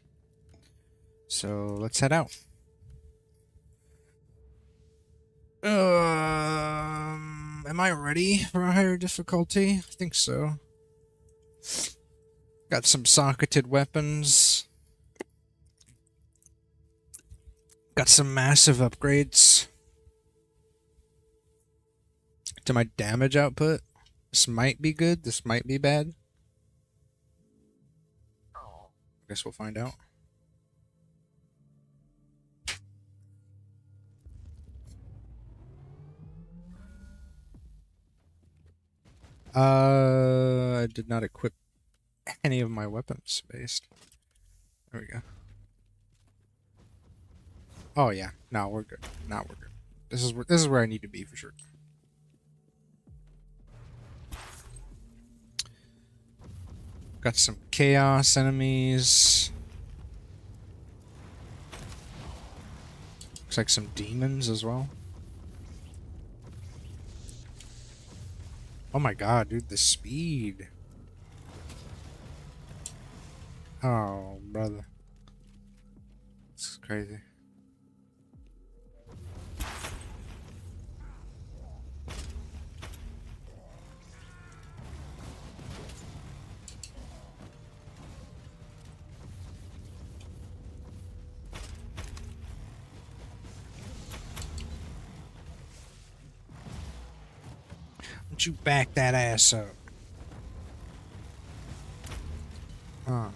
So let's head out. Am I ready for a higher difficulty? I think so. Got some socketed weapons. Got some massive upgrades to my damage output. This might be good. This might be bad. Guess we'll find out. I did not equip any of my weapons based. There we go. Oh yeah, no, we're good. Now we're good. This is where I need to be for sure. Got some chaos enemies. Looks like some demons as well. Oh my god, dude, the speed. Oh, brother. This is crazy. don't you back that ass up. Huh.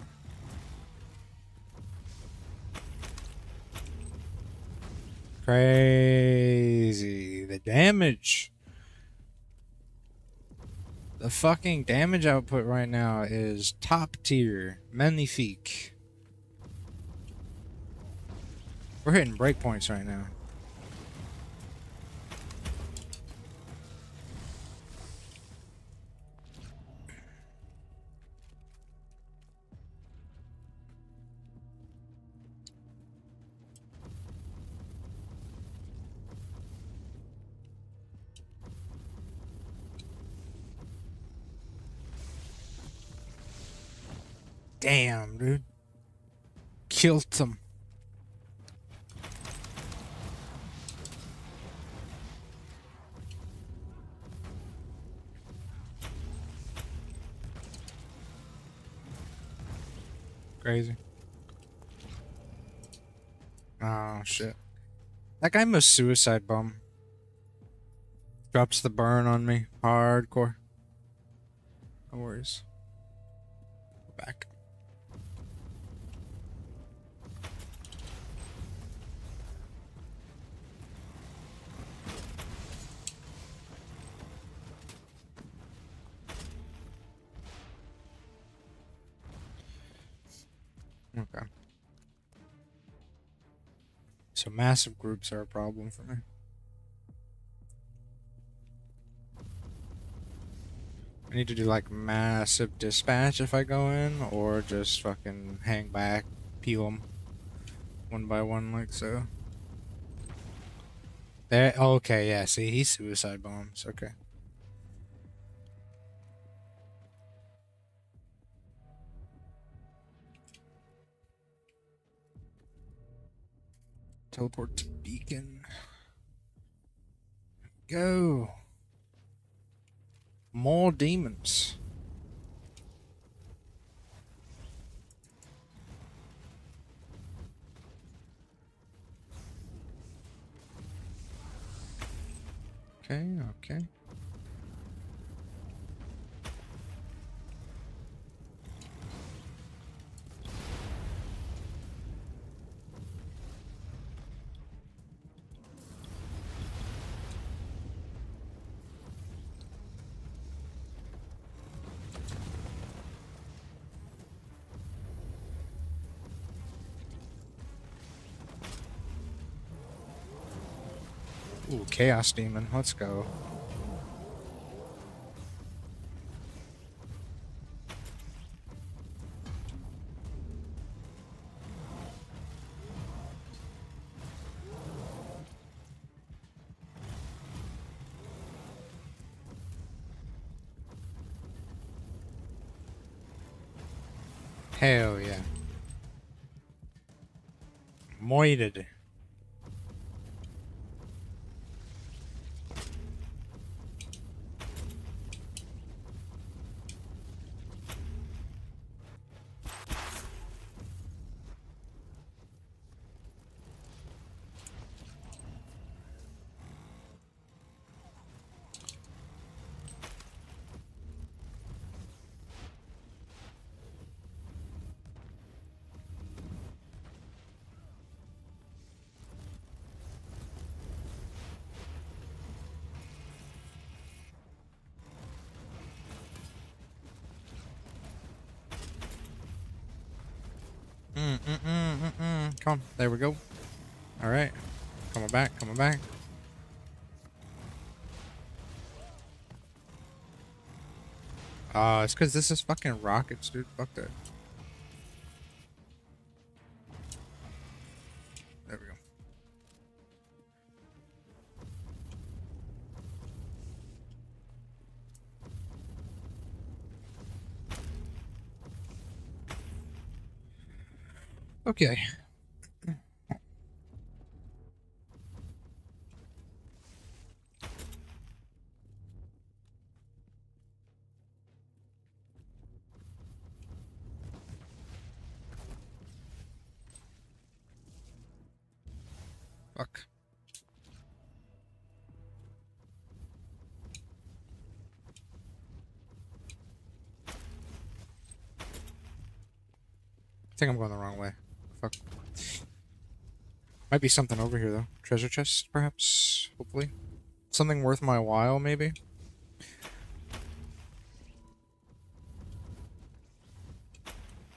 Crazy. The damage. The fucking damage output right now is top tier. Magnifique. We're hitting breakpoints right now. Damn, dude. Killed them. Crazy. Oh, shit. That guy must suicide bomb. Drops the burn on me. Hardcore. No worries. Back. Okay. So massive groups are a problem for me. I need to do like massive dispatch if I go in, or just fucking hang back, peel them one by one like so. There. Okay, yeah. See, he suicide bombs. Okay. Teleport to beacon. Go. More demons. Okay, okay. Ooh, Chaos Demon. Let's go. Hell yeah. Moited. Come on. There we go. All right. Coming back. Coming back. It's because this is fucking rockets, dude. Fuck that. There we go. Okay. Fuck. I think I'm going the wrong way. Fuck. Might be something over here though. Treasure chest, perhaps? Hopefully. Something worth my while, maybe?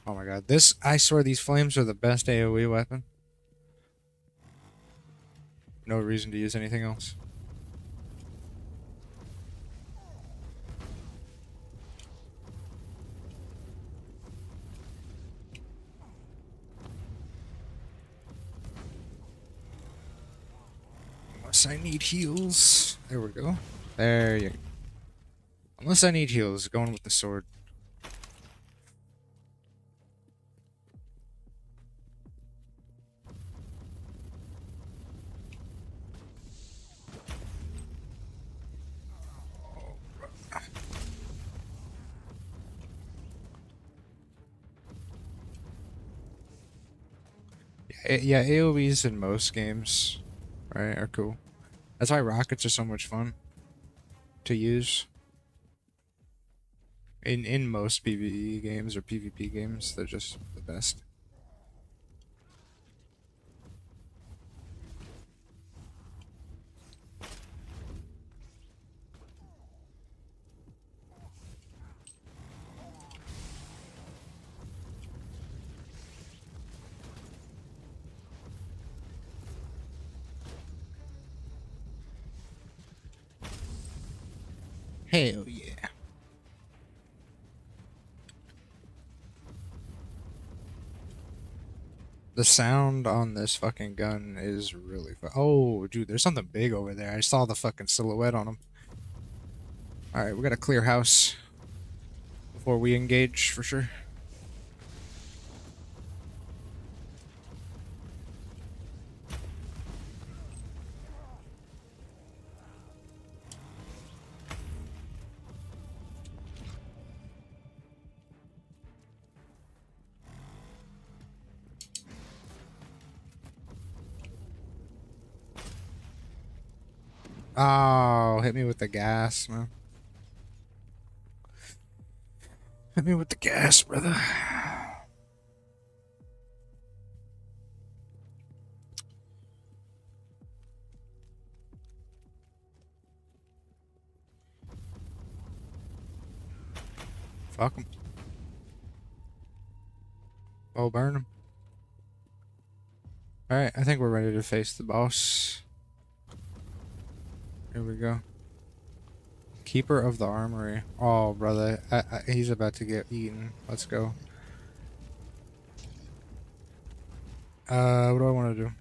Oh my god. This, I swear these flames are the best AoE weapon. No reason to use anything else. Unless I need heals. There we go. There you go. Unless I need heals, going with the sword. Yeah, AoEs in most games, right, are cool. That's why rockets are so much fun to use. In most PvE games or PvP games, they're just the best. Hell yeah. The sound on this fucking gun is really oh, dude, there's something big over there. I saw the fucking silhouette on him. Alright, we gotta clear house before we engage, for sure. Oh, hit me with the gas, man. Hit me with the gas, brother. Fuck him. Oh, burn him. Alright, I think we're ready to face the boss. Here we go. Keeper of the Armory. Oh, brother. He's about to get eaten. Let's go. What do I want to do?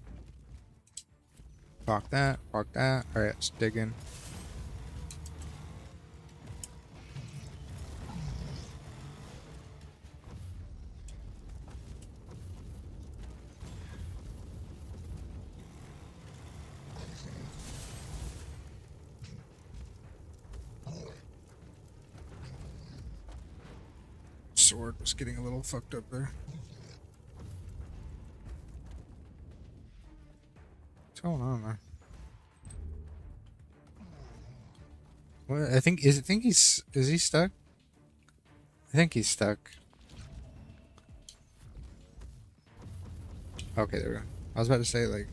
Fuck that. Fuck that. Alright, let's dig in. Sword was getting a little fucked up there. What's going on there? What? I think he's is he stuck? I think he's stuck. Okay, there we go. I was about to say like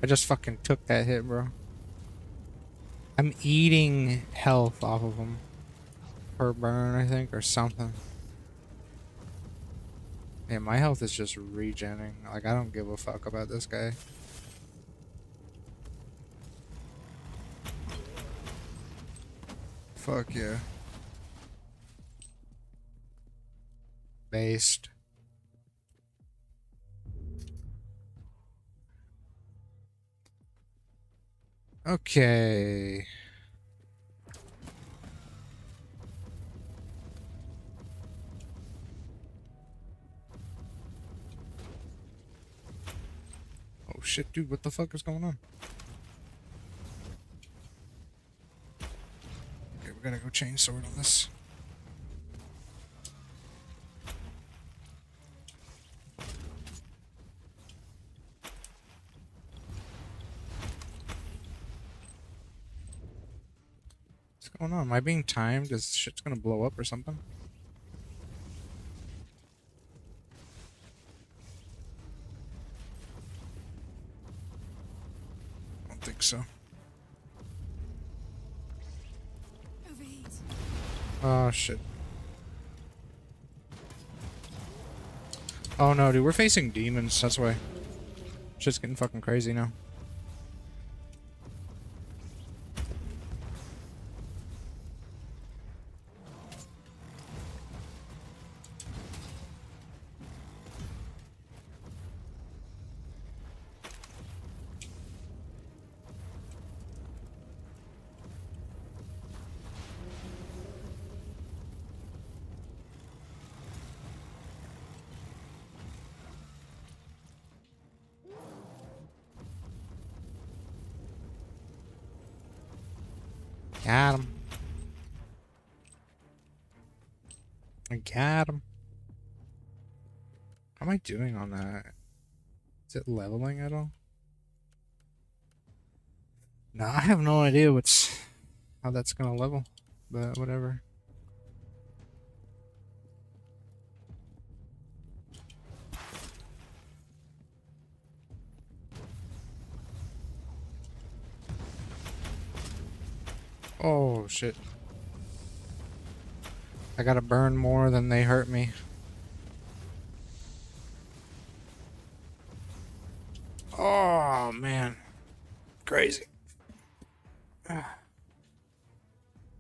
I just fucking took that hit, bro. I'm eating health off of him. Per burn, I think, or something. Yeah, my health is just regenning. Like, I don't give a fuck about this guy. Fuck yeah. Based. Okay. Oh shit, dude, what the fuck is going on? Okay, we gotta go chainsword on this. What's going on? Am I being timed? Is shit's gonna blow up or something? I don't think so. Overheat. Oh shit. Oh no, dude, we're facing demons, that's why. Shit's getting fucking crazy now. Got him. I got him. How am I doing on that? Is it leveling at all? No, I have no idea how that's gonna level, but whatever. Oh shit. I gotta burn more than they hurt me. Oh man. Crazy.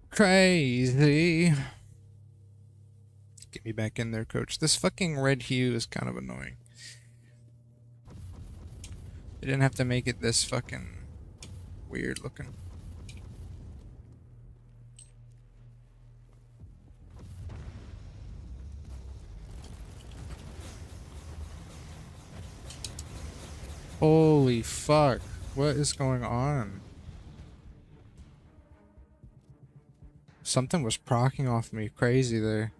Crazy. Get me back in there, coach. This fucking red hue is kind of annoying. They didn't have to make it this fucking weird looking. Holy fuck. What is going on? Something was procking off me crazy there.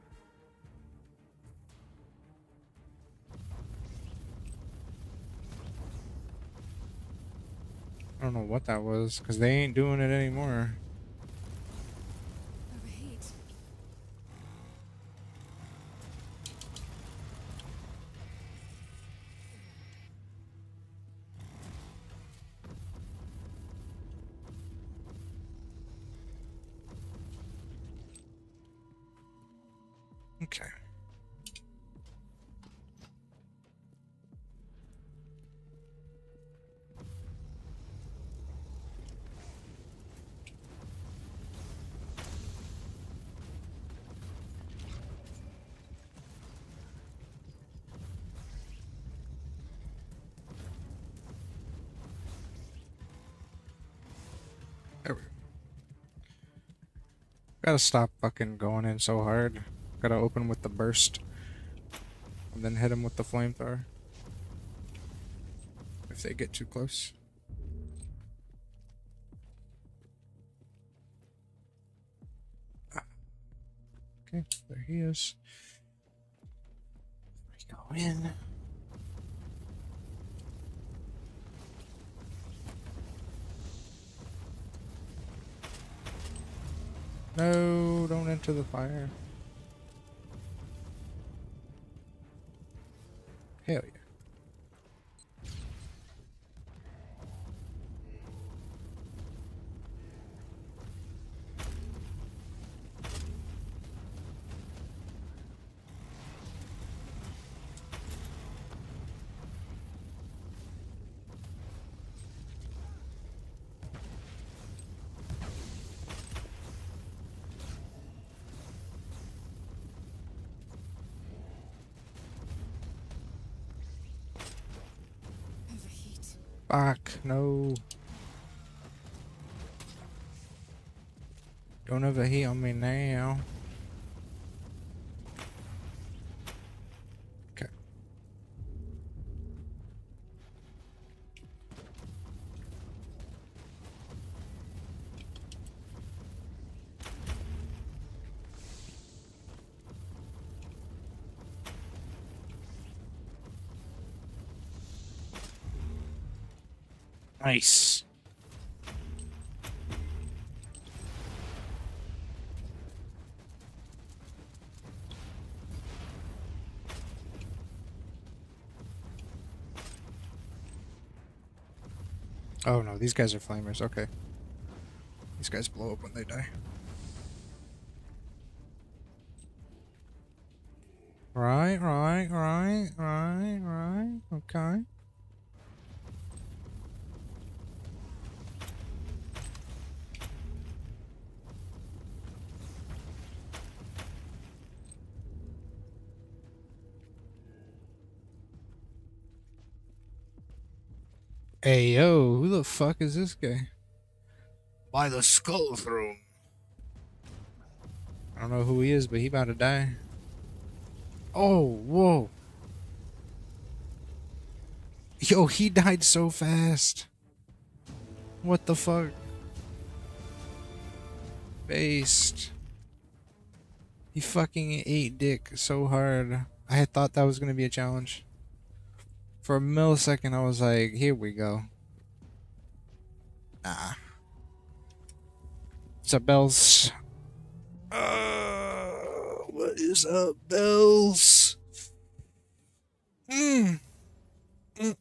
I don't know what that was, because they ain't doing it anymore. Overheat. Okay. There we go. Gotta stop fucking going in so hard. Gotta open with the burst. And then hit them with the flamethrower. If they get too close. Ah. Okay, there he is. We go in. No, don't enter the fire. Hell yeah. Overheat. Fuck, no. Don't overheat on me now. Okay. Nice. Oh no, these guys are flamers. Okay. These guys blow up when they die. Right. Okay. Hey yo, who the fuck is this guy? By the Skull Throne. I don't know who he is, but he about to die. Oh, whoa. Yo, he died so fast. What the fuck? Based. He fucking ate dick so hard. I had thought that was gonna be a challenge. For a millisecond, I was like, here we go. Nah. What's up, Bells? What is up, Bells? Mm. Mm.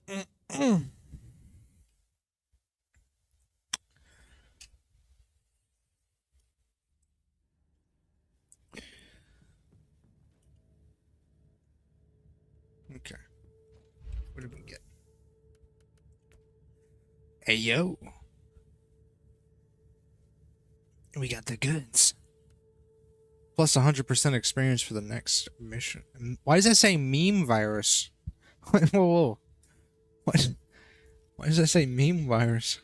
Okay. What did we get? Hey, yo. We got the goods. Plus 100% experience for the next mission. Why does that say meme virus? Whoa. What? Why does that say meme virus?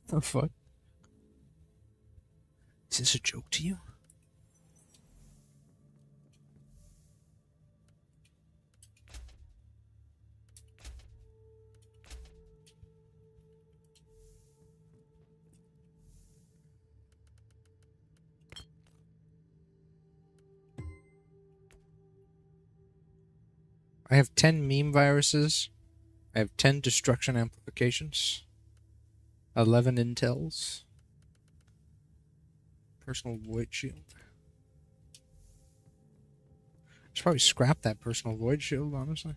The fuck? Is this a joke to you? I have 10 meme viruses. I have 10 destruction amplifications. 11 intels. Personal void shield. I should probably scrap that personal void shield, honestly.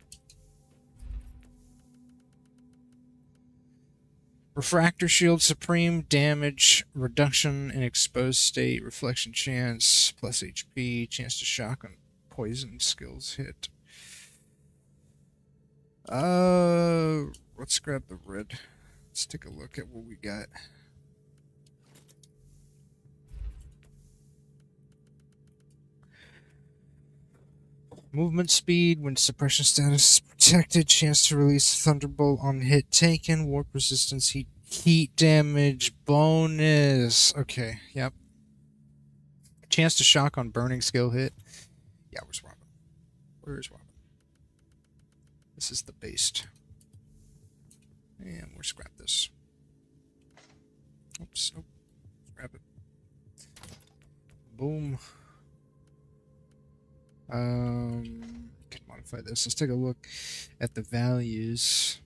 Refractor shield, supreme damage, reduction in exposed state, reflection chance, plus HP, chance to shock on poison skills hit. Let's grab the red. Let's take a look at what we got. Movement speed when suppression status is protected. Chance to release Thunderbolt on hit taken. Warp resistance, heat damage bonus. Okay, yep. Chance to shock on burning skill hit. Yeah, we're swapping. We're swapping. This is the based. And we'll scrap this. Oops, nope. Scrap it. Boom. Can modify this. Let's take a look at the values.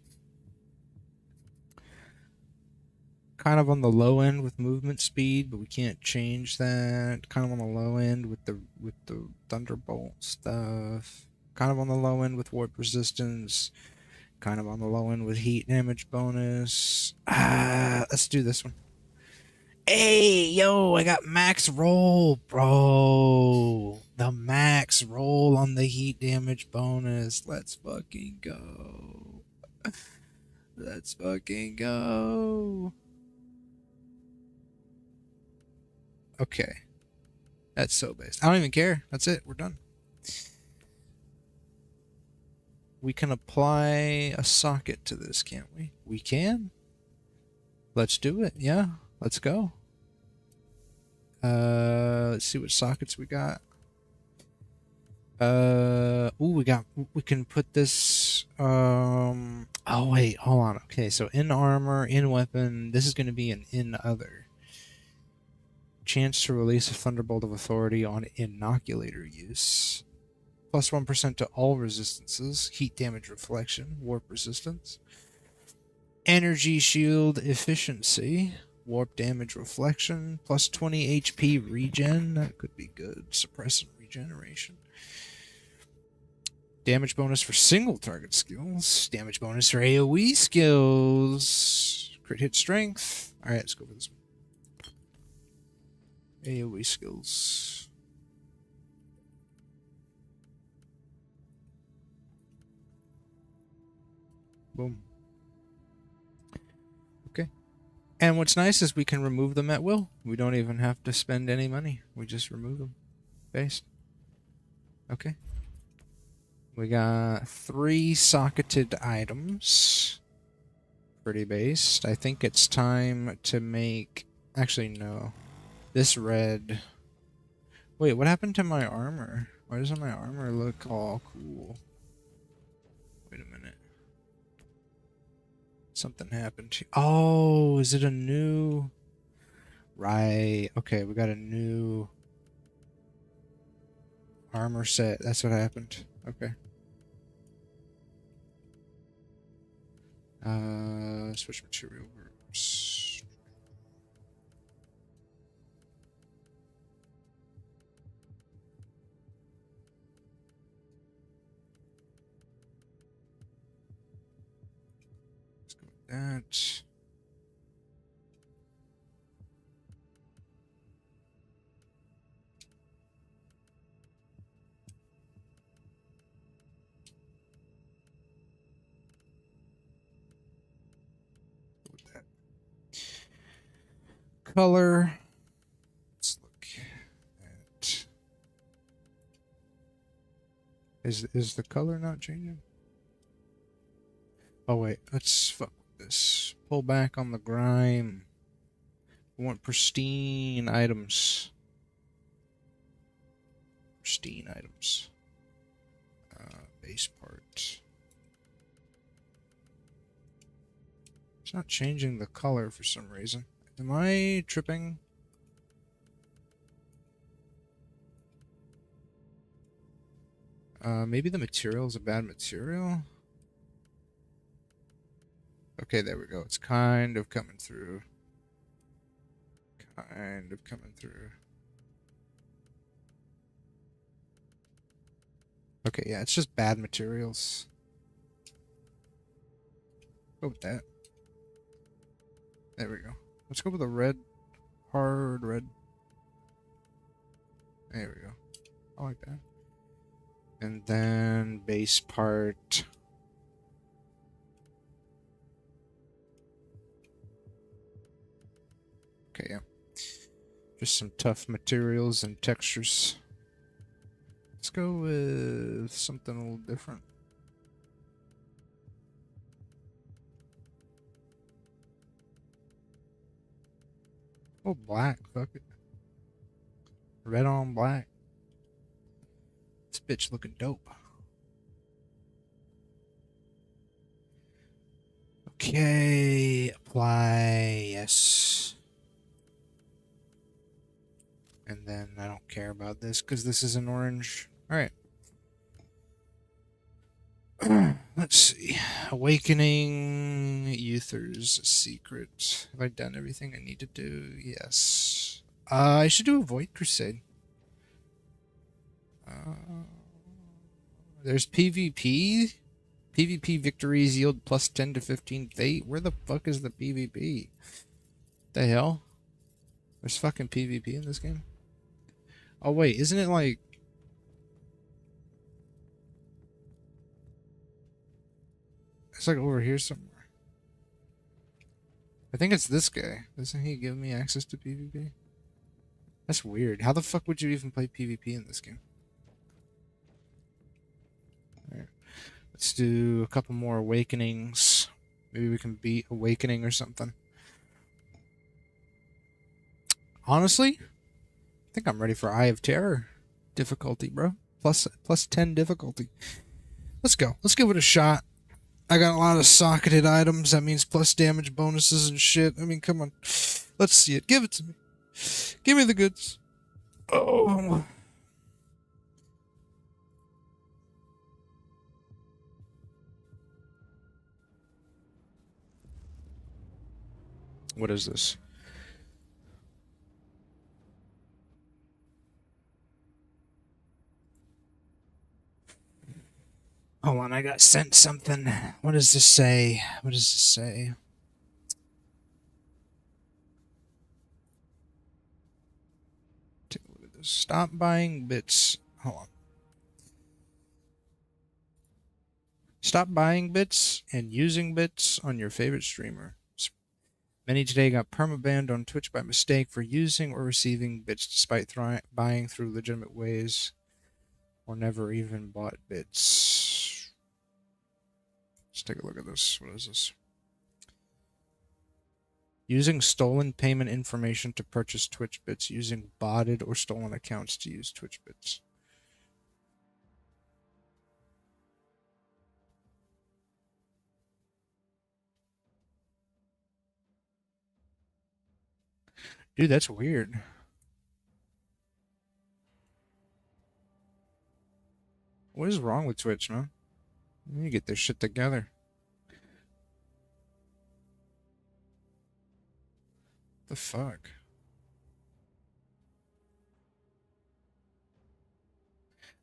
Kind of on the low end with movement speed, but we can't change that. Kind of on the low end with the Thunderbolt stuff. Kind of on the low end with warp resistance. Kind of on the low end with heat damage bonus. Let's do this one. Hey, yo, I got max roll, bro. The max roll on the heat damage bonus. Let's fucking go. Let's fucking go. Okay. That's so based. I don't even care. That's it. We're done. We can apply a socket to this, can't we? We can. Let's do it. Yeah. Let's go. Let's see what sockets we got. We can put this, oh wait, hold on. Okay, so in armor, in weapon, this is going to be an in other. Chance to release a Thunderbolt of Authority on inoculator use. Plus 1% to all resistances. Heat damage reflection. Warp resistance. Energy shield efficiency. Warp damage reflection. Plus 20 HP regen. That could be good. Suppressant regeneration. Damage bonus for single target skills. Damage bonus for AoE skills. Crit hit strength. Alright, let's go for this one. AoE skills. Boom. Okay. And what's nice is we can remove them at will. We don't even have to spend any money. We just remove them. Based. Okay. We got 3 socketed items. Pretty based. I think it's time to make... Actually, no. This red... Wait, what happened to my armor? Why doesn't my armor look all cool? Wait a minute. Something happened to... Oh, is it a new... Right. Okay, we got a new... armor set. That's what happened. Okay. Switch material groups. Let's go with that. Color. Let's look at... Is the color not changing? Oh wait, let's fuck with this. Pull back on the grime. We want pristine items. Pristine items. Base part. It's not changing the color for some reason. Am I tripping? Maybe the material is a bad material? Okay, there we go. It's kind of coming through. Kind of coming through. Okay, yeah, it's just bad materials. Go with that. There we go. Let's go with a red. Hard red. There we go. I like that. And then base part. Okay, yeah. Just some tough materials and textures. Let's go with something a little different. Oh, black. Fuck it. Red on black. This bitch looking dope. Okay. Apply. Yes. And then I don't care about this because this is an orange. Alright. Let's see. Awakening Uther's Secret. Have I done everything I need to do? Yes. I should do a Void Crusade. There's PvP. PvP victories yield plus 10 to 15 fate. Where the fuck is the PvP? The hell? There's fucking PvP in this game? Oh wait, isn't it like... It's like over here somewhere. I think it's this guy. Doesn't he give me access to PvP? That's weird. How the fuck would you even play PvP in this game? Alright. Let's do a couple more awakenings. Maybe we can beat Awakening or something. Honestly, I think I'm ready for Eye of Terror difficulty, bro. Plus 10 difficulty. Let's go. Let's give it a shot. I got a lot of socketed items. That means plus damage bonuses and shit. I mean, come on. Let's see it. Give it to me. Give me the goods. Oh. What is this? Hold on, I got sent something. What does this say? What does this say? Take a look at this. Stop buying bits. Hold on. Stop buying bits and using bits on your favorite streamer. Many today got permabanned on Twitch by mistake for using or receiving bits despite buying through legitimate ways or never even bought bits. Let's take a look at this. What is this? Using stolen payment information to purchase Twitch bits. Using botted or stolen accounts to use Twitch bits. Dude, that's weird. What is wrong with Twitch, man? You need to get this shit together. The fuck?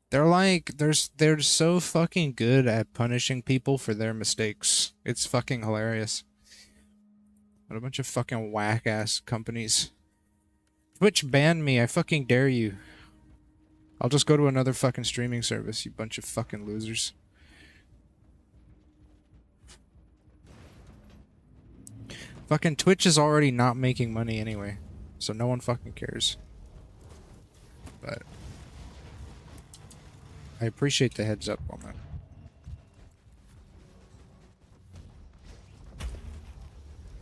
They're like, they're so fucking good at punishing people for their mistakes. It's fucking hilarious. What a bunch of fucking whack-ass companies. Twitch banned me, I fucking dare you. I'll just go to another fucking streaming service, you bunch of fucking losers. Fucking Twitch is already not making money anyway, so no one fucking cares. But I appreciate the heads up on that.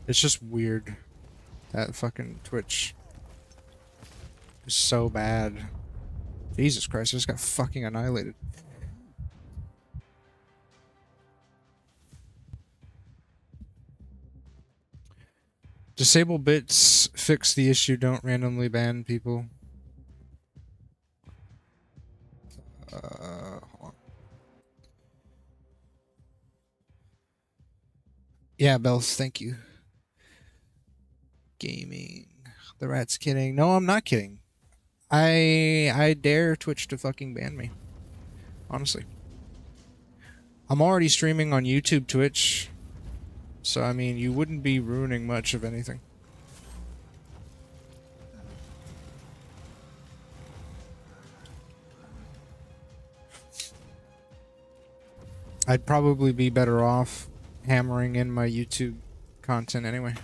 It's just weird that fucking Twitch is so bad. Jesus Christ, I just got fucking annihilated. Disable bits, fix the issue, don't randomly ban people. Hold on. Yeah, Bells, thank you. Gaming. The rat's kidding. No, I'm not kidding. I dare Twitch to fucking ban me. Honestly. I'm already streaming on YouTube, Twitch. So, I mean, you wouldn't be ruining much of anything. I'd probably be better off hammering in my YouTube content anyway.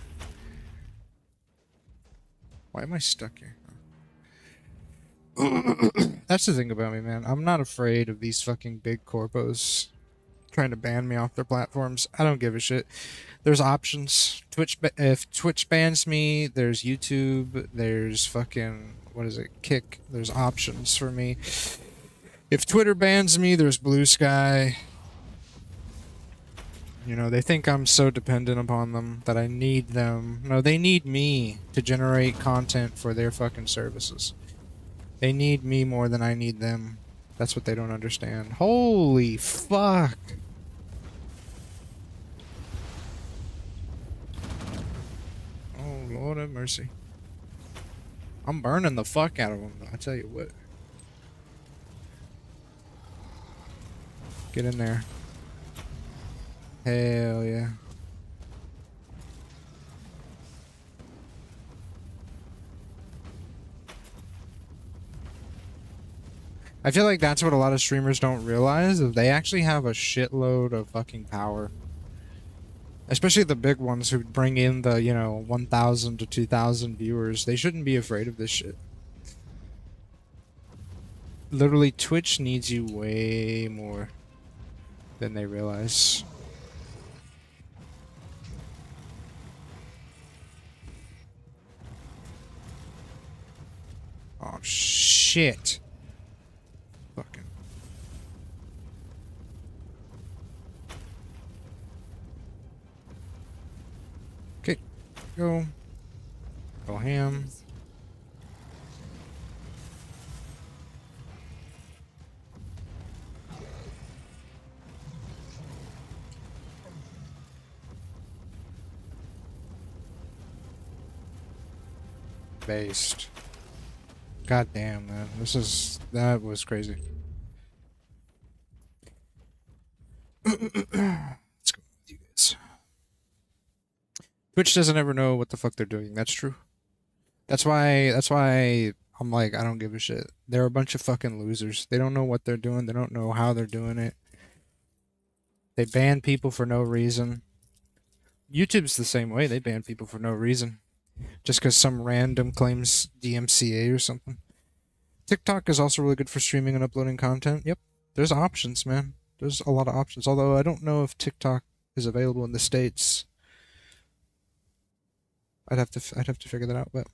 Why am I stuck here? That's the thing about me, man. I'm not afraid of these fucking big corpos trying to ban me off their platforms. I don't give a shit. There's options. If Twitch bans me, there's YouTube, there's fucking, what is it, Kick. There's options for me. If Twitter bans me, there's Blue Sky. You know, they think I'm so dependent upon them that I need them. No, they need me to generate content for their fucking services. They need me more than I need them. That's what they don't understand. Holy fuck. Oh, Lord have mercy. I'm burning the fuck out of them, though, I tell you what. Get in there. Hell yeah. I feel like that's what a lot of streamers don't realize, is they actually have a shitload of fucking power. Especially the big ones who bring in the, you know, 1,000 to 2,000 viewers. They shouldn't be afraid of this shit. Literally, Twitch needs you way more than they realize. Oh, shit. Fucking. Okay. Go. Go ham. Based. God damn, man. That was crazy. Let's go with you guys. Twitch doesn't ever know what the fuck they're doing. That's true. That's why I'm like, I don't give a shit. They're a bunch of fucking losers. They don't know what they're doing. They don't know how they're doing it. They ban people for no reason. YouTube's the same way. They ban people for no reason. Just because some random claims DMCA or something. TikTok is also really good for streaming and uploading content. Yep. There's options, man. There's a lot of options. Although I don't know if TikTok is available in the States. I'd have to figure that out, but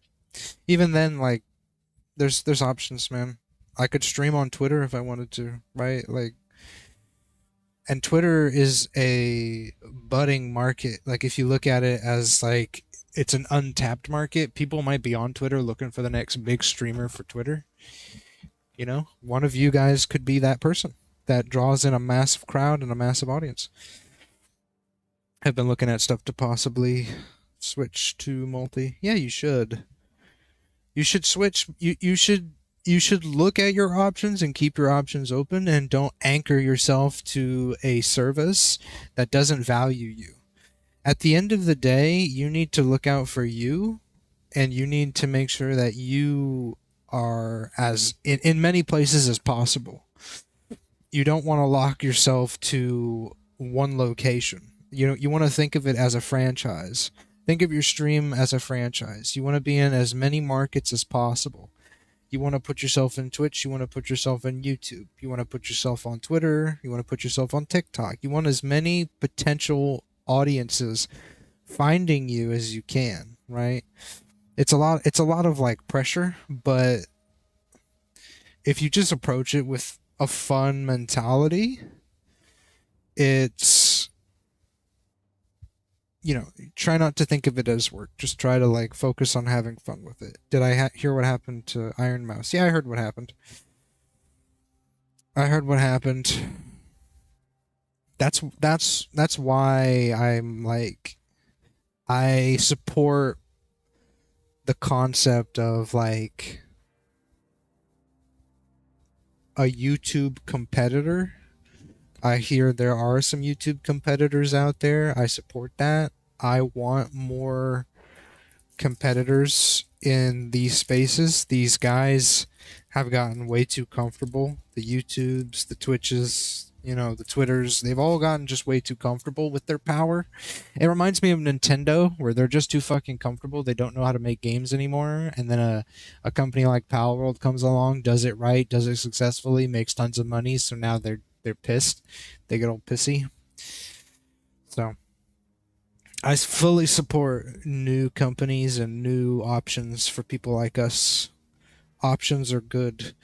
even then, like, there's options, man. I could stream on Twitter if I wanted to, right? Like, and Twitter is a budding market. Like, if you look at it as like it's an untapped market, people might be on Twitter looking for the next big streamer for Twitter. You know, one of you guys could be that person that draws in a massive crowd and a massive audience. I've been looking at stuff to possibly switch to multi. Yeah, you should. You should switch. You should look at your options and keep your options open, and don't anchor yourself to a service that doesn't value you. At the end of the day, you need to look out for you, and you need to make sure that you are as in many places as possible. You don't want to lock yourself to one location. You want to think of it as a franchise. Think of your stream as a franchise. You want to be in as many markets as possible. You want to put yourself in Twitch. You want to put yourself in YouTube. You want to put yourself on Twitter. You want to put yourself on TikTok. You want as many potential audiences finding you as you can, right? It's a lot of like pressure, but if you just approach it with a fun mentality, it's, you know, try not to think of it as work. Just try to like focus on having fun with it. Did I hear what happened to Iron Mouse? Yeah, I heard what happened. That's why I'm like, I support the concept of like a YouTube competitor. I hear there are some YouTube competitors out there. I support that. I want more competitors in these spaces. These guys have gotten way too comfortable. The YouTubes, the Twitches, you know, the Twitters, they've all gotten just way too comfortable with their power. It reminds me of Nintendo, where they're just too fucking comfortable. They don't know how to make games anymore. And then a company like Palworld comes along, does it right, does it successfully, makes tons of money. So now they're pissed. They get all pissy. So I fully support new companies and new options for people like us. Options are good.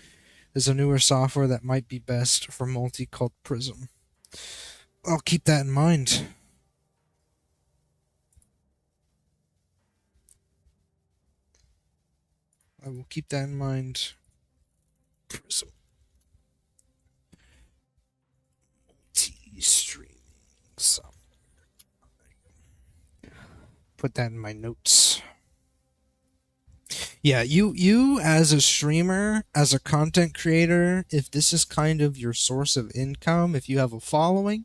There's a newer software that might be best for multi called Prism. I'll keep that in mind. I will keep that in mind. Prism. Streaming software. Put that in my notes. Yeah, you as a streamer, as a content creator, if this is kind of your source of income, if you have a following,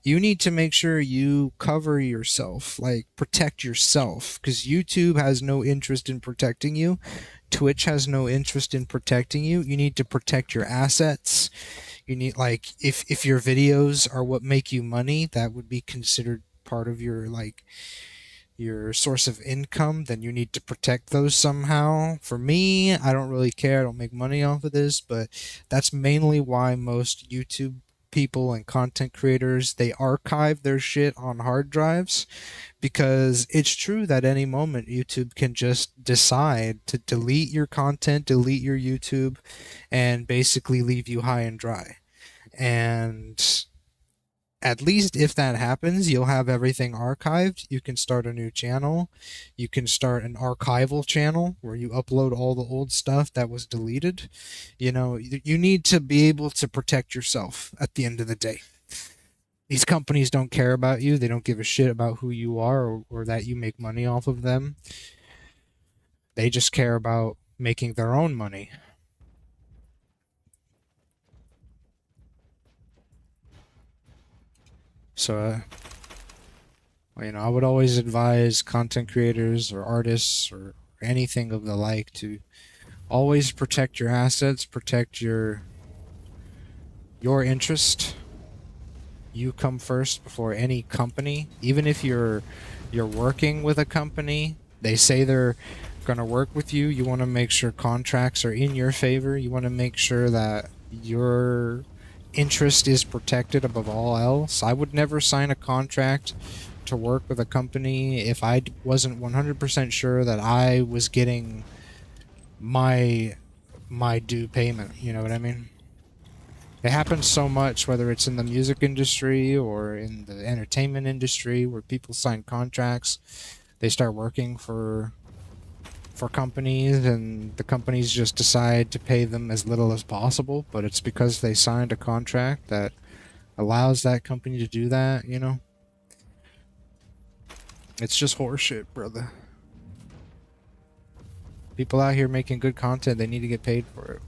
you need to make sure you cover yourself, like protect yourself, because YouTube has no interest in protecting you. Twitch has no interest in protecting you. You need to protect your assets. You need, like, if your videos are what make you money, that would be considered part of your, like, your source of income, then you need to protect those somehow. For me, I don't really care. I don't make money off of this, but that's mainly why most YouTube people and content creators, they archive their shit on hard drives, because it's true that any moment YouTube can just decide to delete your content, delete your YouTube, and basically leave you high and dry. And at least if that happens, you'll have everything archived. You can start a new channel. You can start an archival channel where you upload all the old stuff that was deleted. You know, you need to be able to protect yourself at the end of the day. These companies don't care about you. They don't give a shit about who you are, or that you make money off of them. They just care about making their own money. So, I would always advise content creators or artists or anything of the like to always protect your assets, protect your interest. You come first before any company. Even if you're working with a company, they say they're going to work with you. You want to make sure contracts are in your favor. You want to make sure that your interest is protected above all else. I would never sign a contract to work with a company if I wasn't 100% sure that I was getting my due payment. You know what I mean? It happens so much, whether it's in the music industry or in the entertainment industry, where people sign contracts, they start working for companies, and the companies just decide to pay them as little as possible, but it's because they signed a contract that allows that company to do that, you know? It's just horseshit, brother. People out here making good content, they need to get paid for it.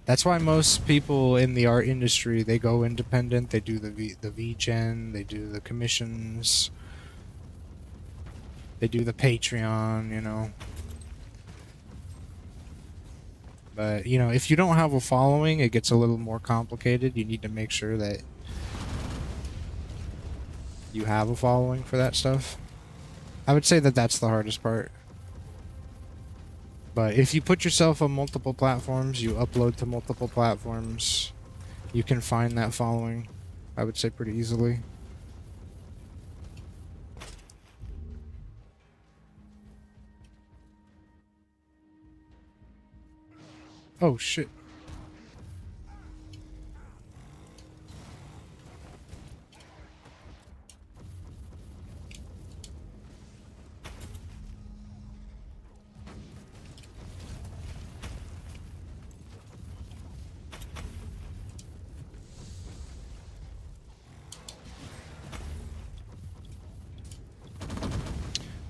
That's why most people in the art industry, they go independent. They do the VGen, they do the commissions, they do the Patreon, you know. But, if you don't have a following, it gets a little more complicated. You need to make sure that you have a following for that stuff. I would say that that's the hardest part. But if you put yourself on multiple platforms, you upload to multiple platforms, you can find that following, I would say, pretty easily. Oh, shit.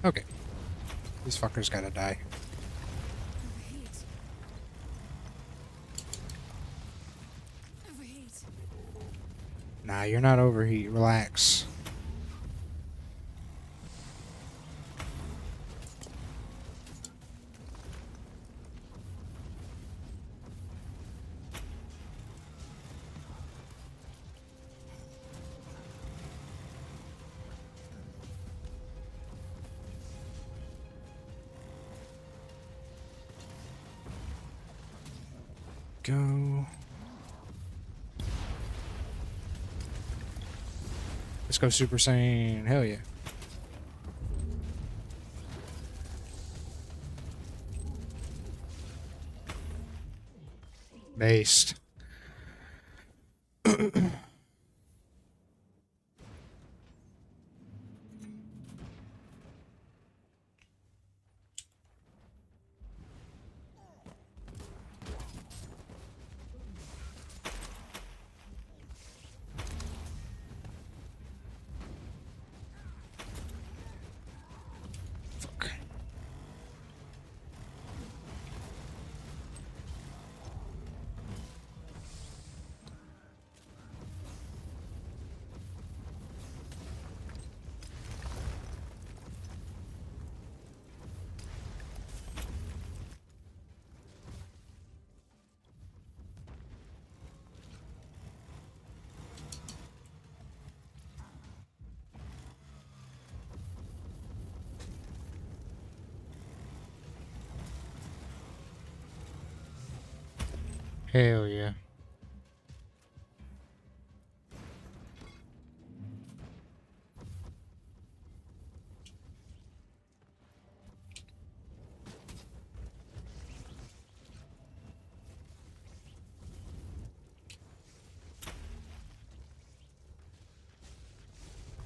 Okay. These fuckers gotta die. Overheat. Overheat. Nah, you're not overheat. Relax. Go. Let's go Super Saiyan. Hell yeah. Based. Fuck. Hell yeah.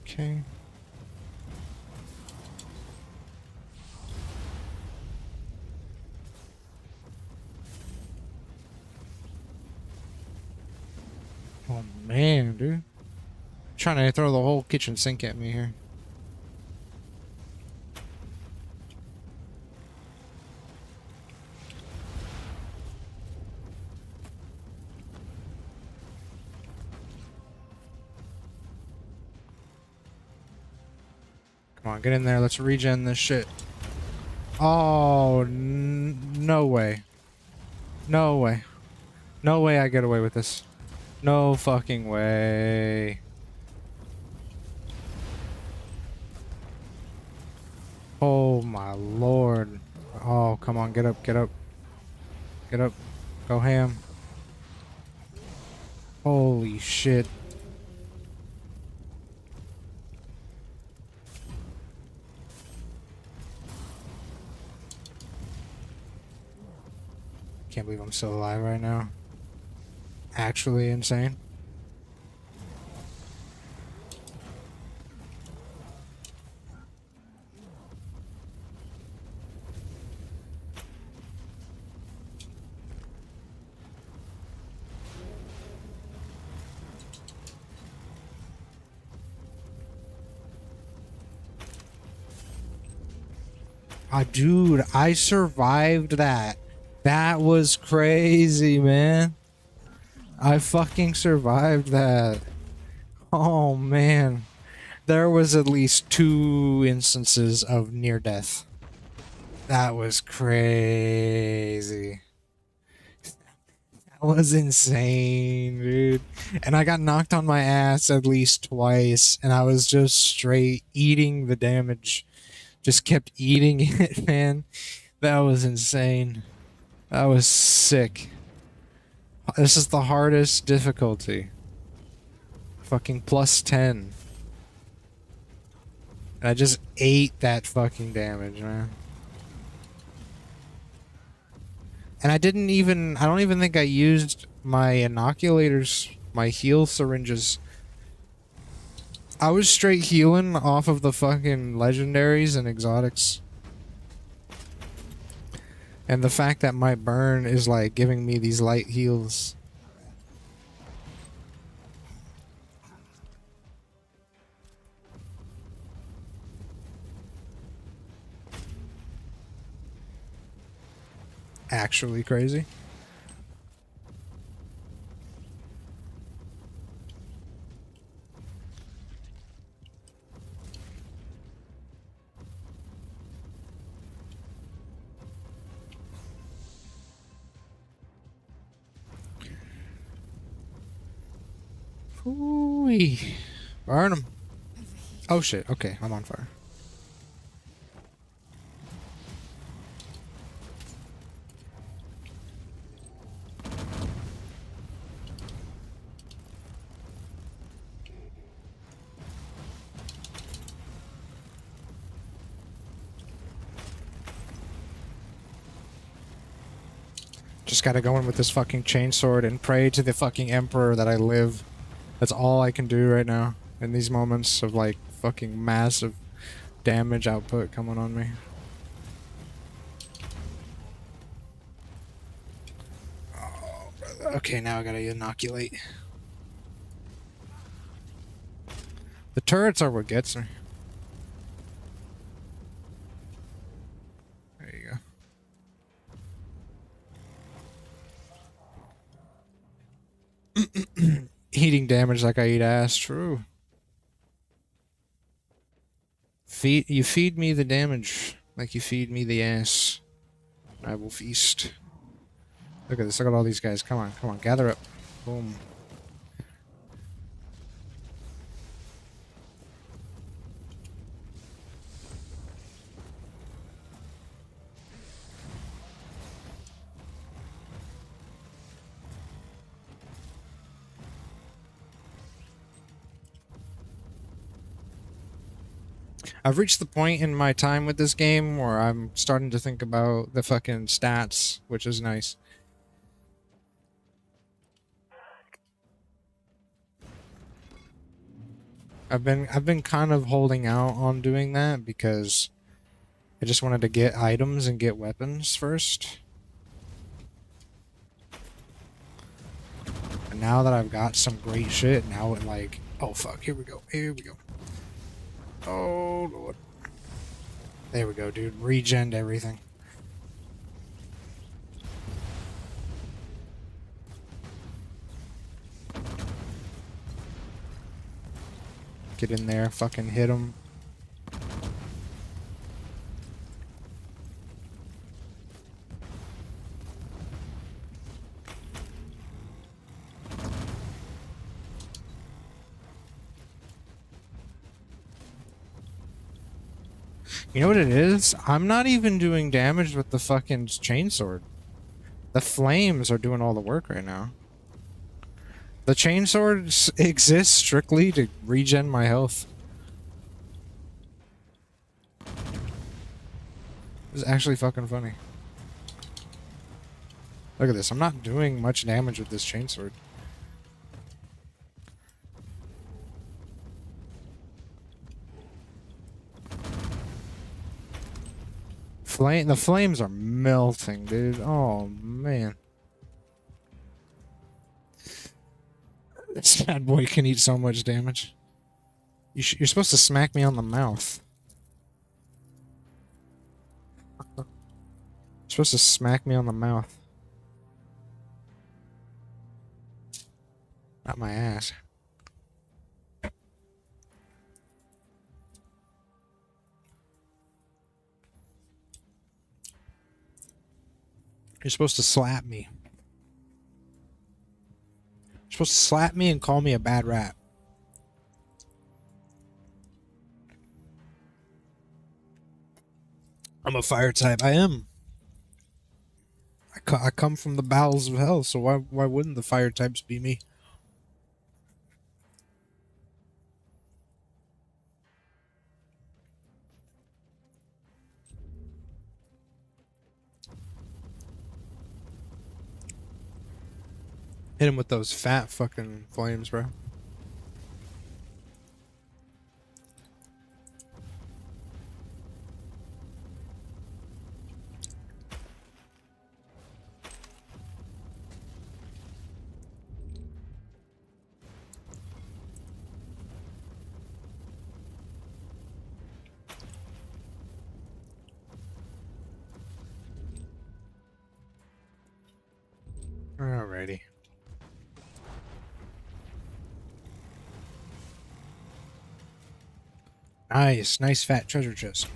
Okay. Oh man, dude. Trying to throw the whole kitchen sink at me here. Come on, get in there. Let's regen this shit. Oh, no way. No way. No way I get away with this. No fucking way. Oh my lord. Oh, come on, get up, get up. Get up. Go ham. Holy shit. Can't believe I'm still alive right now. Actually insane. Dude, I survived that. That was crazy, man. I fucking survived that. Oh, man. There was at least 2 instances of near death. That was crazy. That was insane, dude. And I got knocked on my ass at least twice, and I was just straight eating the damage. Just kept eating it, man. That was insane. That was sick. This is the hardest difficulty. Fucking plus 10. And I just ate that fucking damage, man. And I don't even think I used my inoculators, my heal syringes. I was straight healing off of the fucking legendaries and exotics. And the fact that my burn is like giving me these light heals. Actually crazy. Ooh-wee. Burn him. Oh shit, okay, I'm on fire. Just gotta go in with this fucking chainsword and pray to the fucking emperor that I live. That's all I can do right now in these moments of like fucking massive damage output coming on me. Oh, brother. Okay, now I gotta inoculate. The turrets are what gets me. There you go. Eating damage like I eat ass, true. You feed me the damage like you feed me the ass. I will feast. Look at this, look at all these guys. Come on, gather up. Boom. I've reached the point in my time with this game where I'm starting to think about the fucking stats, which is nice. I've been kind of holding out on doing that because I just wanted to get items and get weapons first. And now that I've got some great shit, now it like, oh fuck, here we go. Oh lord. There we go, dude. Regened everything. Get in there, fucking hit him. You know what it is? I'm not even doing damage with the fucking chainsword. The flames are doing all the work right now. The chainsword exists strictly to regen my health. It's actually fucking funny. Look at this. I'm not doing much damage with this chainsword. The flames are melting, dude. Oh, man. This bad boy can eat so much damage. You're supposed to smack me on the mouth. You're supposed to smack me on the mouth. Not my ass. You're supposed to slap me. You're supposed to slap me and call me a bad rat. I'm a fire type. I am. I come from the bowels of hell, so why wouldn't the fire types be me? Hit him with those fat fucking flames, bro. Alrighty. Nice fat treasure chest.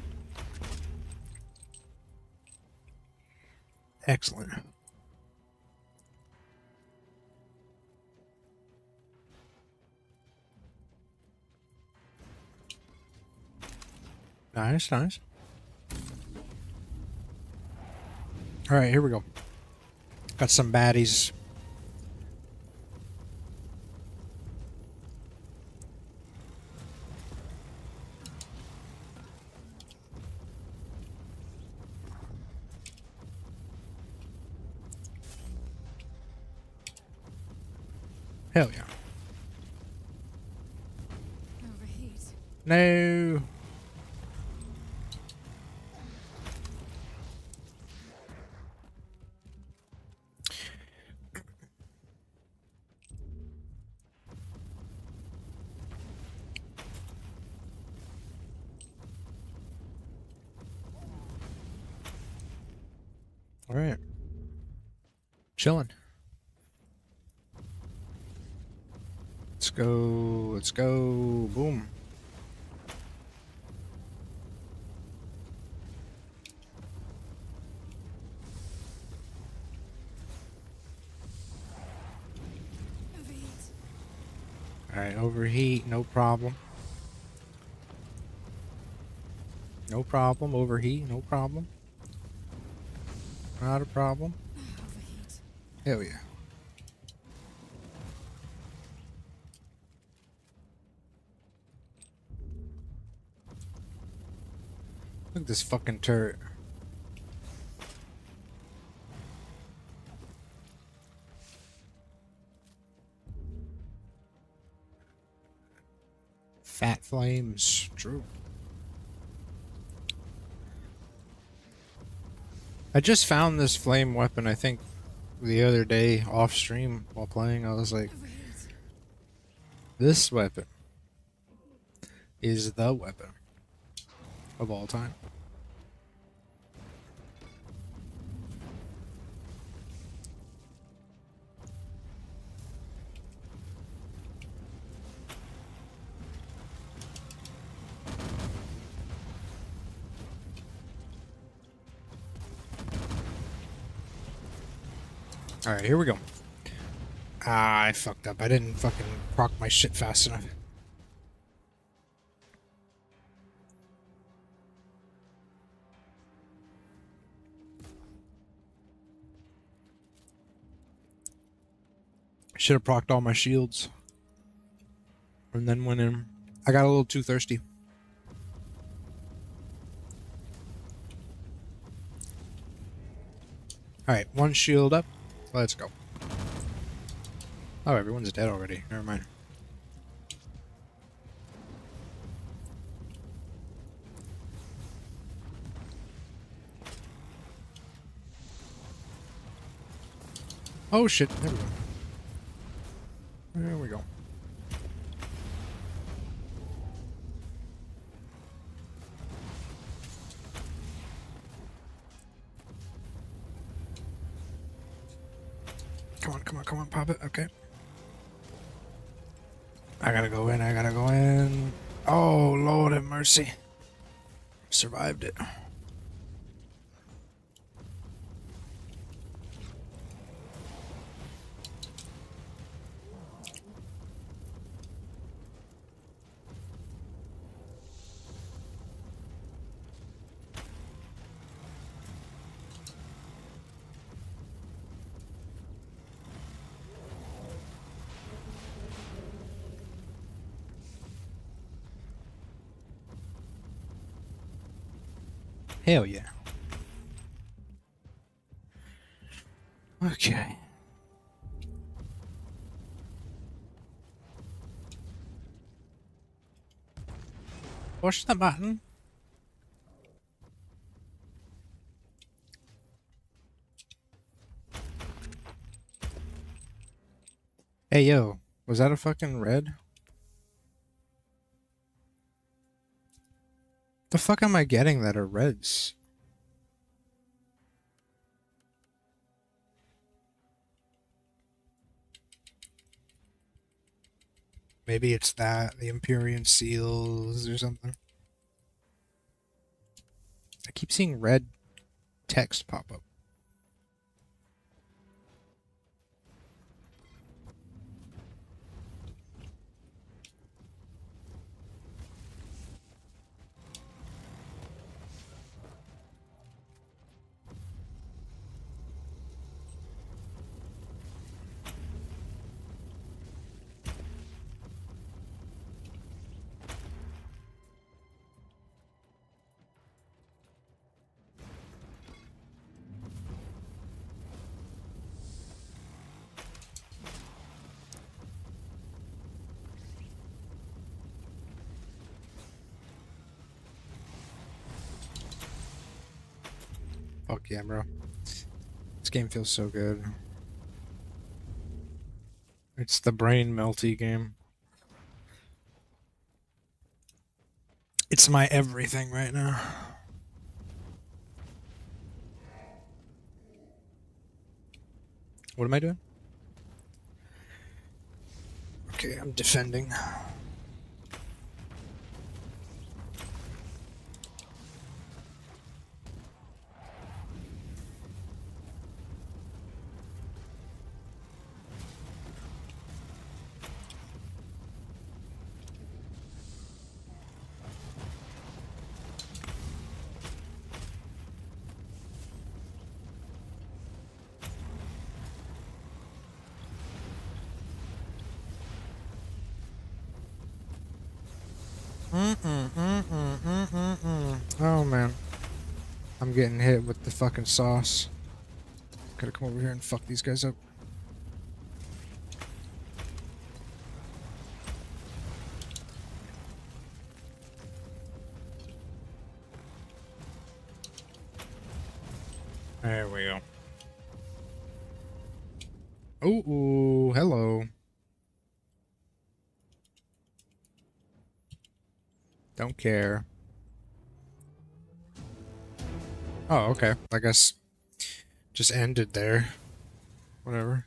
Excellent. Nice. Alright, here we go. Got some baddies. Hell yeah. Overheat. No. All right. Chilling. Let's go. Let's go. Boom. Overheat. All right, overheat, no problem. No problem. Overheat, no problem. Not a problem. Overheat. Hell yeah. Look at this fucking turret. Fat flames. True. I just found this flame weapon, I think, the other day off stream while playing. I was like, Overheat. this weapon is the weapon of all time. Alright, here we go. Ah, I fucked up. I didn't fucking proc my shit fast enough. Should have procced all my shields. And then went in. I got a little too thirsty. Alright, one shield up. Let's go. Oh, everyone's dead already. Never mind. Oh shit, there we go. There we go. Come on, come on, come on, pop it. Okay. I gotta go in, I gotta go in. Oh, Lord have mercy. Survived it. Hell yeah. Okay. Push the button. Hey yo, was that a fucking red? The fuck am I getting that are reds? Maybe it's that, the Empyrean seals or something. I keep seeing red text pop up. Fuck yeah, bro. This game feels so good. It's the brain melty game. It's my everything right now. What am I doing? Okay, I'm defending. Oh man, I'm getting hit with the fucking sauce. Gotta come over here and fuck these guys up. There we go. Ooh, hello. Don't care. Oh, okay. I guess just ended there. Whatever.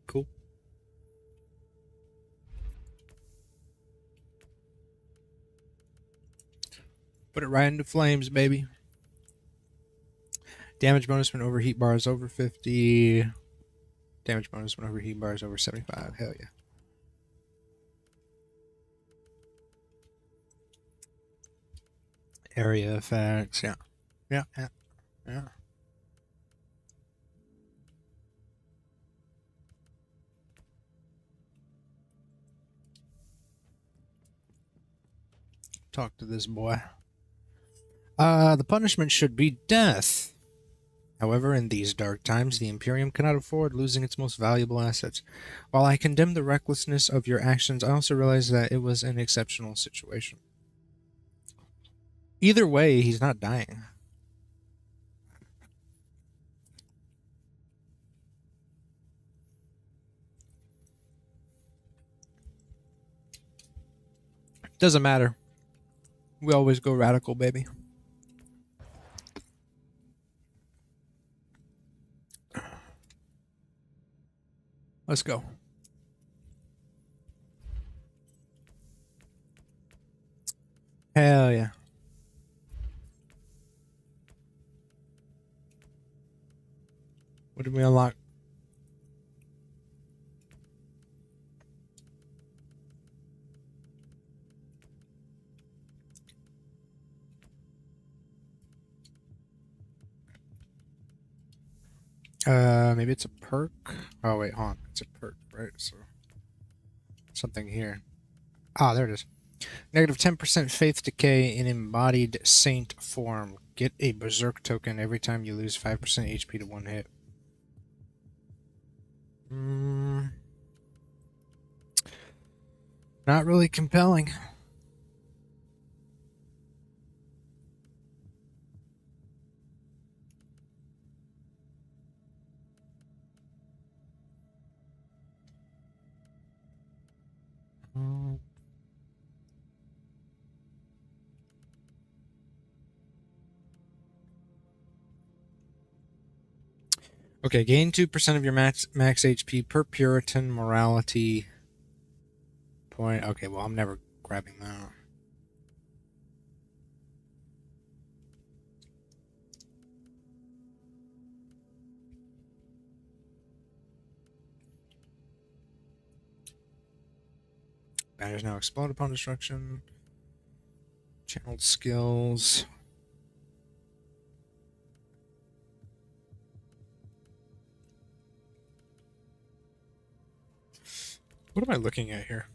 Cool. Put it right into flames, baby. Damage bonus when overheat bars over 50. Damage bonus when overheat bars over 75. Hell yeah. area effects. Yeah. Yeah. Yeah. Yeah. Talk to this boy. The punishment should be death. However, in these dark times, the Imperium cannot afford losing its most valuable assets. While I condemn the recklessness of your actions, I also realize that it was an exceptional situation. Either way, he's not dying. Doesn't matter. We always go radical, baby. Let's go. Hell yeah. What did we unlock? Maybe it's a perk. Oh wait, hold on. It's a perk, right? So something here. Ah, there it is. Negative 10% faith decay in embodied saint form. Get a berserk token every time you lose 5% HP to one hit. Not really compelling. Okay, gain 2% of your max HP per Puritan morality point. Okay, well, I'm never grabbing that. Banners now explode upon destruction. Channeled skills. What am I looking at here?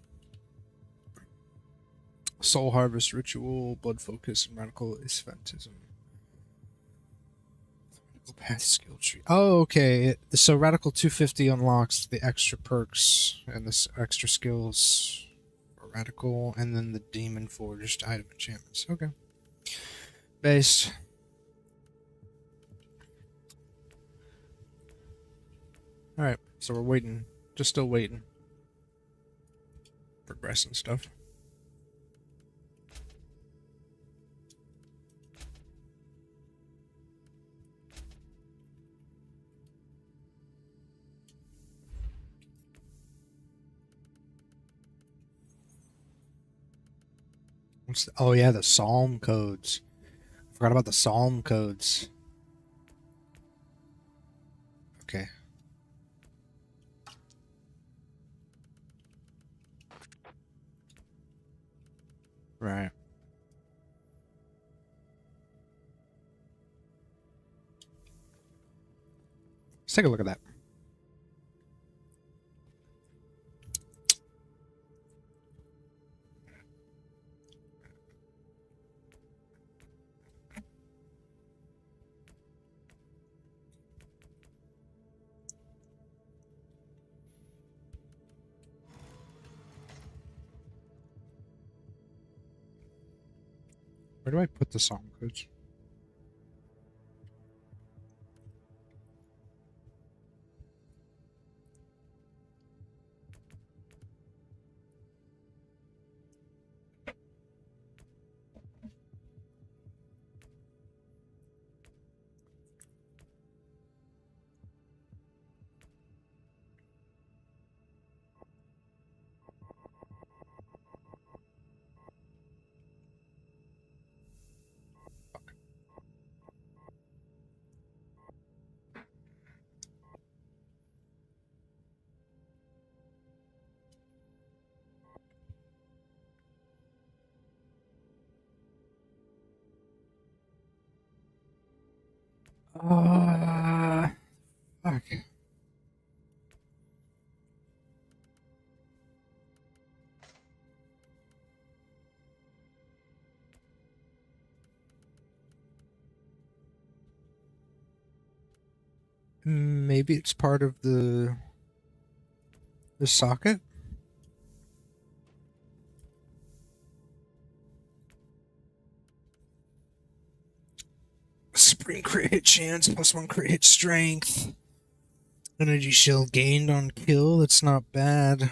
Soul Harvest Ritual, Blood Focus, and Radical Isphantism. Radical Path Skill Tree. Oh, okay. So Radical 250 unlocks the extra perks and the extra skills for Radical, and then the Demon Forged item enchantments. Okay. Based. Alright, so we're waiting. Just still waiting. Progressing stuff. Oh yeah, the Psalm codes. Forgot about the Psalm codes. Okay. Right. Let's take a look at that. Where do I put the Psalm codes? Fuck. Fuck. Maybe it's part of the socket. Spring crit hit chance, +1 crit hit strength. Energy shield gained on kill, that's not bad.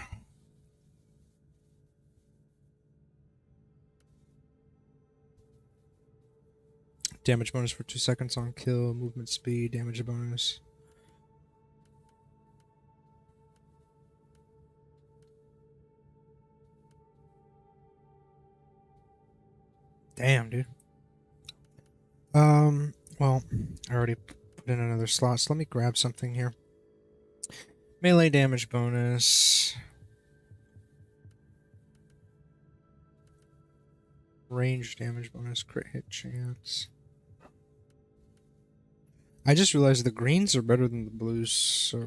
Damage bonus for 2 seconds on kill, movement speed, damage bonus. Damn, dude. Well, I already put in another slot, so let me grab something here. Melee damage bonus. Range damage bonus, crit hit chance. I just realized the greens are better than the blues, so...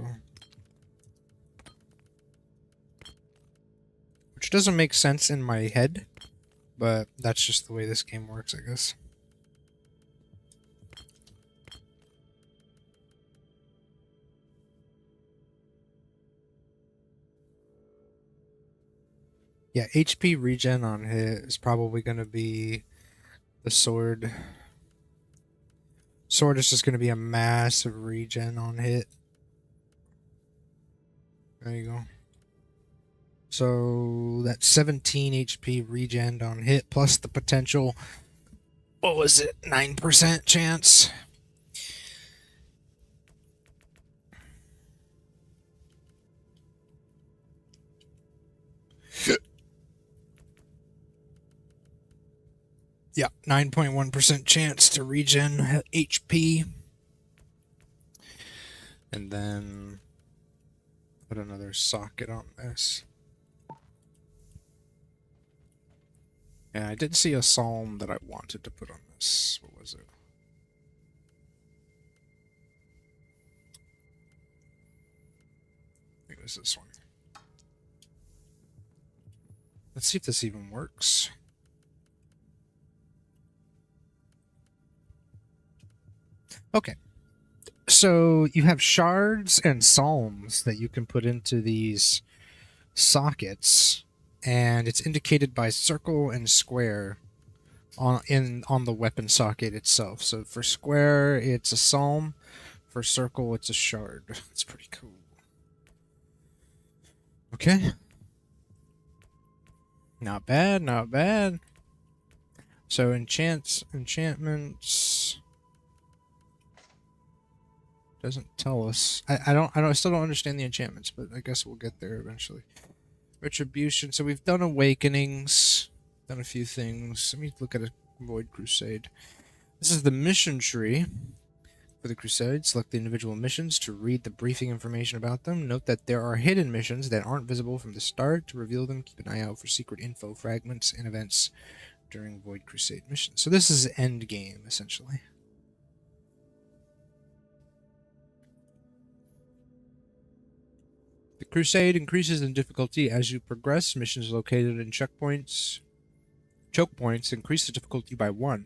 Which doesn't make sense in my head, but that's just the way this game works, I guess. Yeah, HP regen on hit is probably going to be the sword. Sword is just going to be a massive regen on hit. There you go. So that's 17 HP regen on hit, plus the potential, what was it, 9% chance? Yeah, 9.1% chance to regen HP. And then put another socket on this. Yeah, I did see a psalm that I wanted to put on this. What was it? I think it was this one. Let's see if this even works. Okay. So you have shards and psalms that you can put into these sockets, and it's indicated by circle and square on the weapon socket itself. So for square, it's a psalm. For circle, it's a shard. It's pretty cool. Okay. Not bad, not bad. So enchantments doesn't tell us. I still don't understand the enchantments, but I guess we'll get there eventually. Retribution. So we've done awakenings, done a few things. Let me look at a Void Crusade. This is the mission tree for the Crusade. Select the individual missions to read the briefing information about them. Note that there are hidden missions that aren't visible from the start. To reveal them, keep an eye out for secret info, fragments, and events during Void Crusade missions. So this is end game, essentially. The Crusade increases in difficulty as you progress. Missions located in choke points increase the difficulty by 1.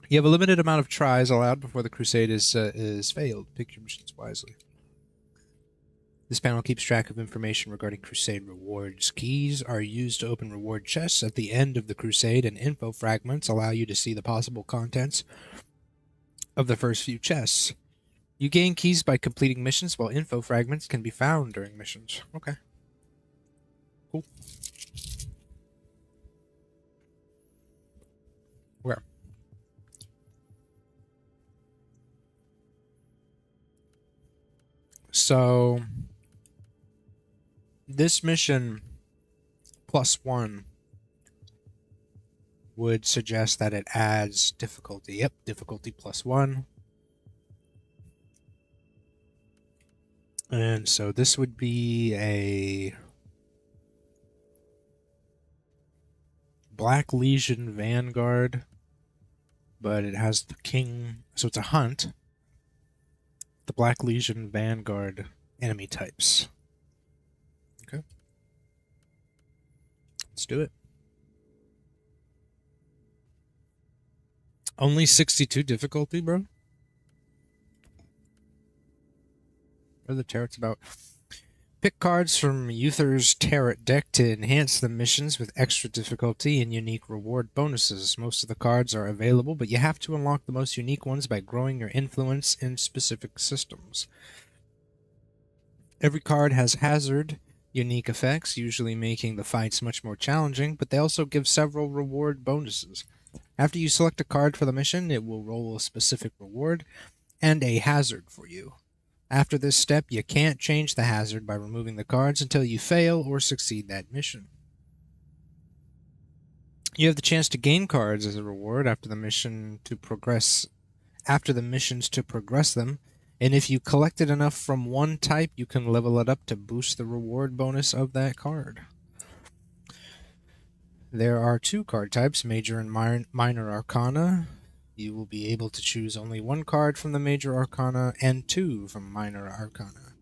You have a limited amount of tries allowed before the Crusade is failed. Pick your missions wisely. This panel keeps track of information regarding Crusade rewards. Keys are used to open reward chests at the end of the Crusade, and info fragments allow you to see the possible contents of the first few chests. You gain keys by completing missions, while info fragments can be found during missions. Okay. Cool. Where? So, this mission +1 would suggest that it adds difficulty. Yep, difficulty +1. And so this would be a Black Legion Vanguard. but it has the king, so it's a hunt. The Black Legion Vanguard enemy types. Okay. Let's do it. Only 62 difficulty, bro? What are the tarot's about? Pick cards from Uther's Tarot deck to enhance the missions with extra difficulty and unique reward bonuses. Most of the cards are available, but you have to unlock the most unique ones by growing your influence in specific systems. Every card has hazard, unique effects, usually making the fights much more challenging, but they also give several reward bonuses. After you select a card for the mission, it will roll a specific reward and a hazard for you. After this step, you can't change the hazard by removing the cards until you fail or succeed that mission. You have the chance to gain cards as a reward after the missions to progress them, and if you collected enough from one type, you can level it up to boost the reward bonus of that card. There are 2 card types, Major and Minor Arcana. You will be able to choose only 1 card from the Major Arcana and 2 from Minor Arcana.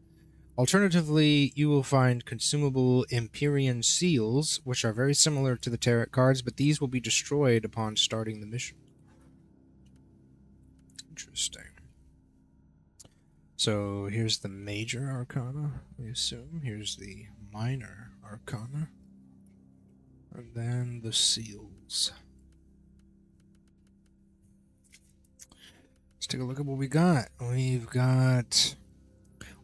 Alternatively, you will find consumable Empyrean Seals, which are very similar to the Tarot cards, but these will be destroyed upon starting the mission. Interesting. So here's the Major Arcana, I assume. Here's the Minor Arcana. And then the Seals. Let's take a look at what we got. We've got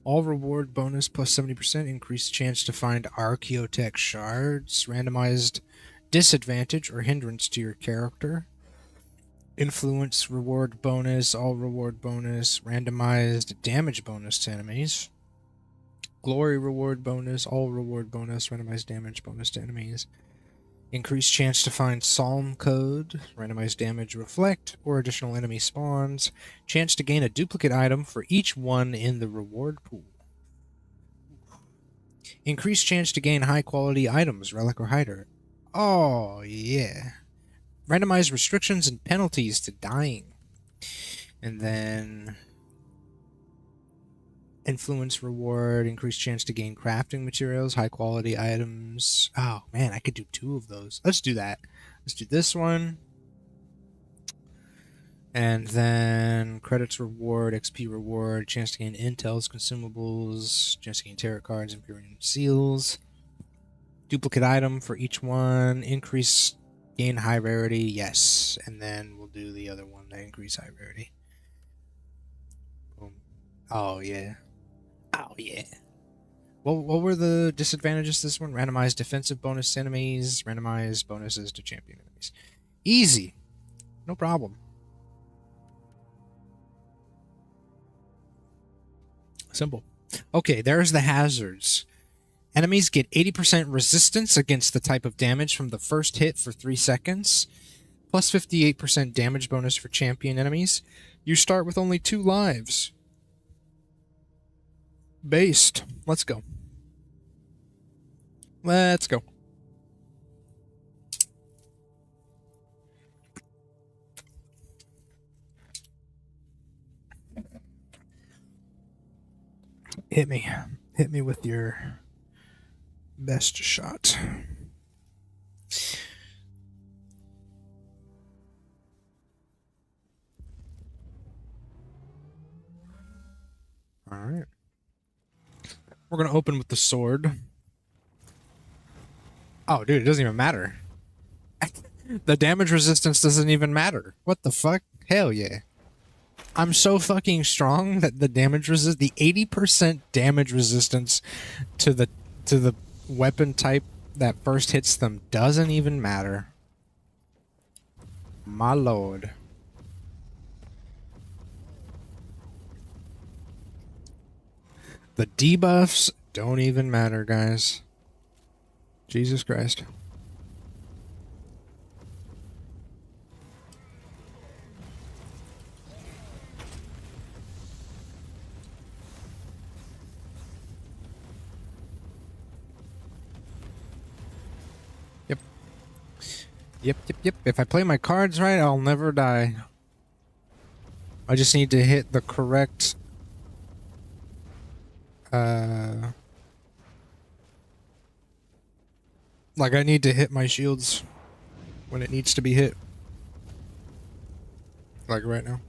all reward bonus plus 70%, increased chance to find Archaeotech shards, randomized disadvantage or hindrance to your character, influence reward bonus, all reward bonus, randomized damage bonus to enemies, glory reward bonus, all reward bonus, randomized damage bonus to enemies, increased chance to find Psalm Code, randomized damage reflect, or additional enemy spawns. Chance to gain a duplicate item for each one in the reward pool. Increased chance to gain high quality items, relic or hider. Oh, yeah. Randomized restrictions and penalties to dying. And then influence reward, increased chance to gain crafting materials, high quality items. Oh man, I could do 2 of those. Let's do that. Let's do this one. And then credits reward, XP reward, chance to gain intels, consumables, chance to gain tarot cards, Empyrean Seals. Duplicate item for each one. Increase gain high rarity, yes. And then we'll do the other one that increase high rarity. Boom. Oh yeah. Oh, yeah. What were the disadvantages to this one? Randomized defensive bonus to enemies, randomized bonuses to champion enemies. Easy. No problem. Simple. Okay, there's the hazards. Enemies get 80% resistance against the type of damage from the first hit for 3 seconds, plus 58% damage bonus for champion enemies. You start with only 2 lives. Based. Let's go. Let's go. Hit me. Hit me with your best shot. All right. We're going to open with the sword. Oh, dude, it doesn't even matter. The damage resistance doesn't even matter. What the fuck? Hell yeah. I'm so fucking strong that the 80% damage resistance to the weapon type that first hits them doesn't even matter. My lord. The debuffs don't even matter, guys. Jesus Christ. Yep. Yep. If I play my cards right, I'll never die. I just need to hit the correct like I need to hit my shields when it needs to be hit. Like right now.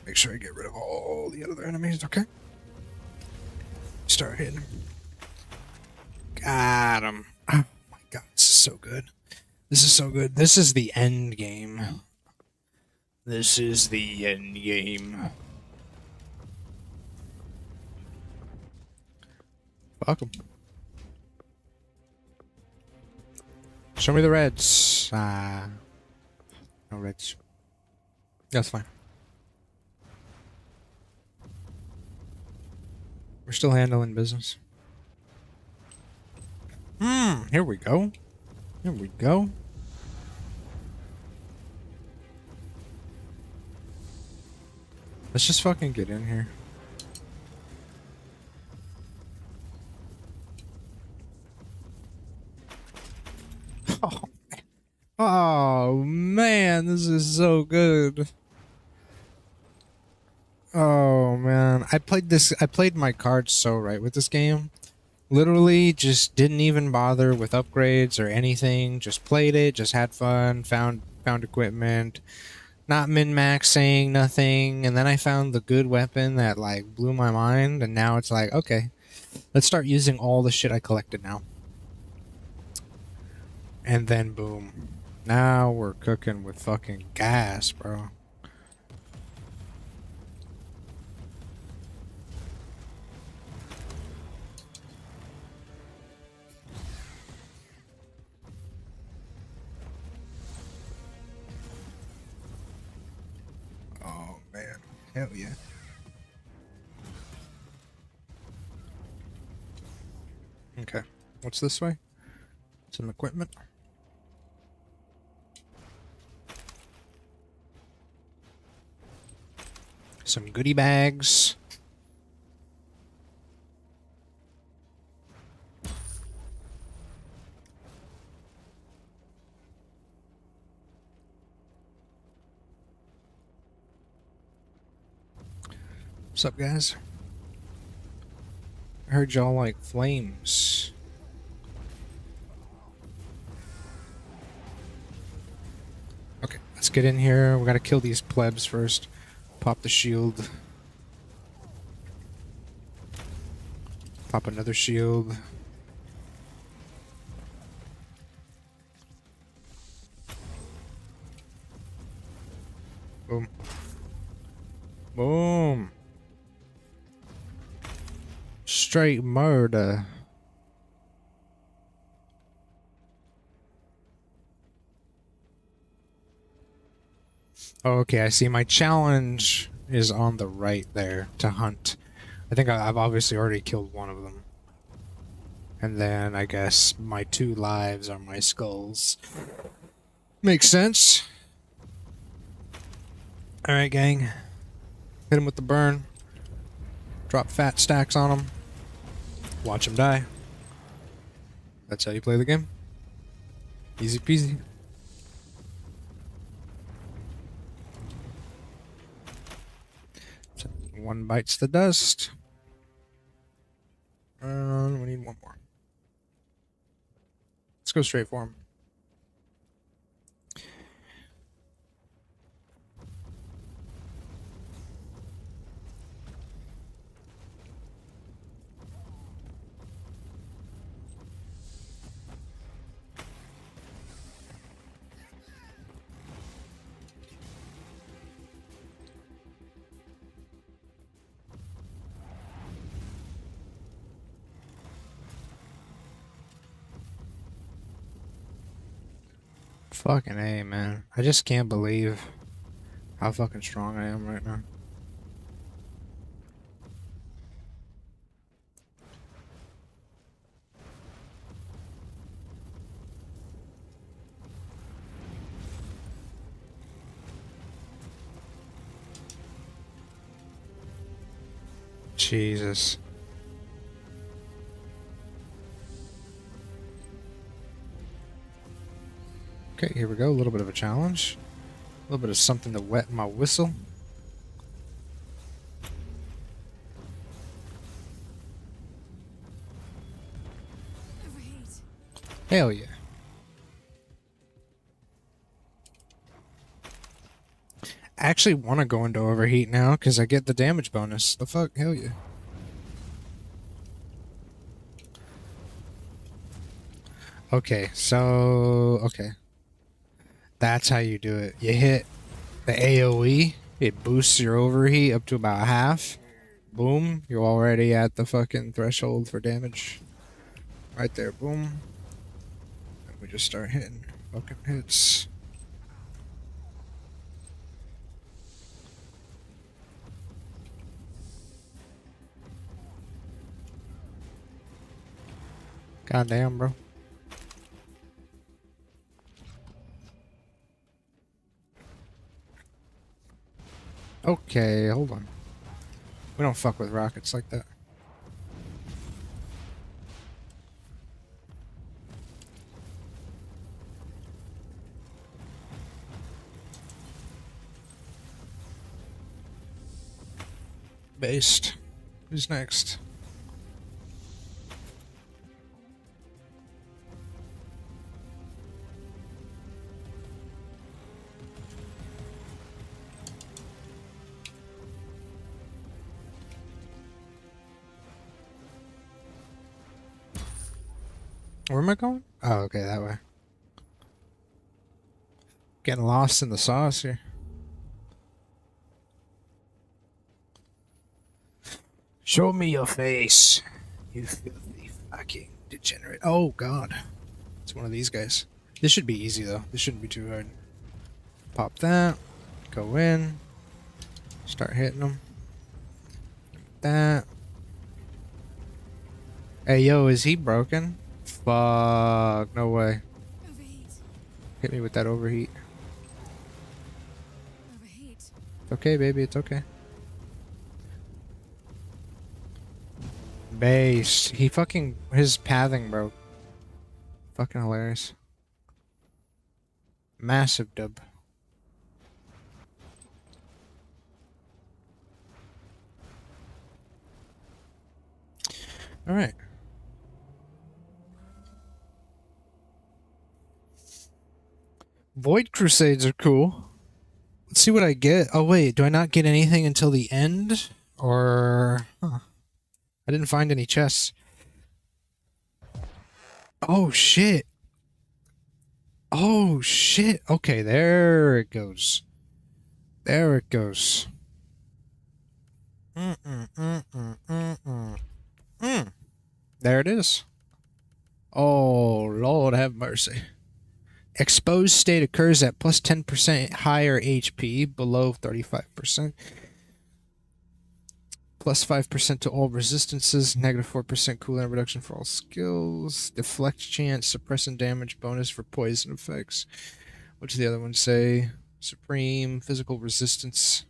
Make sure I get rid of all the other enemies, okay? Start hitting him. Got him. Oh my god, this is so good. This is so good. This is the end game. This is the end game. Fuck 'em. Show me the reds. No reds. That's fine. We're still handling business. Here we go. Here we go. Let's just fucking get in here. Oh man, this is so good. Oh man, I played my cards so right with this game. Literally just didn't even bother with upgrades or anything. Just played it, just had fun, found equipment, not min-maxing, nothing, and then I found the good weapon that like blew my mind, and now it's like, okay, let's start using all the shit I collected now. And then boom. Now we're cooking with fucking gas, bro. Oh man, hell yeah. Okay, what's this way? Some equipment. Some goodie bags. What's up, guys? I heard y'all like flames. Okay, let's get in here. We gotta kill these plebs first. Pop the shield. Pop another shield. Boom. Boom. Straight murder. Oh, okay, I see. My challenge is on the right there to hunt. I think I've obviously already killed one of them. And then I guess my 2 lives are my skulls. Makes sense. Alright, gang. Hit him with the burn. Drop fat stacks on him. Watch him die. That's how you play the game. Easy peasy. So 1 bites the dust. And we need 1 more. Let's go straight for him. Fucking A, man. I just can't believe how fucking strong I am right now. Jesus. Okay, here we go. A little bit of a challenge. A little bit of something to wet my whistle. Overheat. Hell yeah. I actually want to go into overheat now because I get the damage bonus. The fuck? Hell yeah. Okay, so... Okay. That's how you do it. You hit the AoE, it boosts your overheat up to about half. Boom, you're already at the fucking threshold for damage. Right there, boom. And we just start hitting fucking hits. Goddamn, bro. Okay, hold on. We don't fuck with rockets like that. Based. Who's next? Where am I going? Oh, okay, that way. Getting lost in the sauce here. Show me your face, you filthy fucking degenerate. Oh, God. It's one of these guys. This should be easy, though. This shouldn't be too hard. Pop that. Go in. Start hitting them. That. Hey, yo, is he broken? Fuck. No way. Overheat. Hit me with that overheat. Overheat. It's okay, baby. It's okay. Base. He fucking... His pathing broke. Fucking hilarious. Massive dub. Alright. Void Crusades are cool. Let's see what I get. Oh, wait. Do I not get anything until the end? Or... Huh. I didn't find any chests. Oh, shit. Oh, shit. Okay, there it goes. There it goes. There it is. Oh, Lord have mercy. Exposed state occurs at plus 10% higher HP, below 35%. Plus 5% to all resistances, negative 4% cooldown reduction for all skills, deflect chance, suppressing damage bonus for poison effects. What does the other one say? Supreme, physical resistance.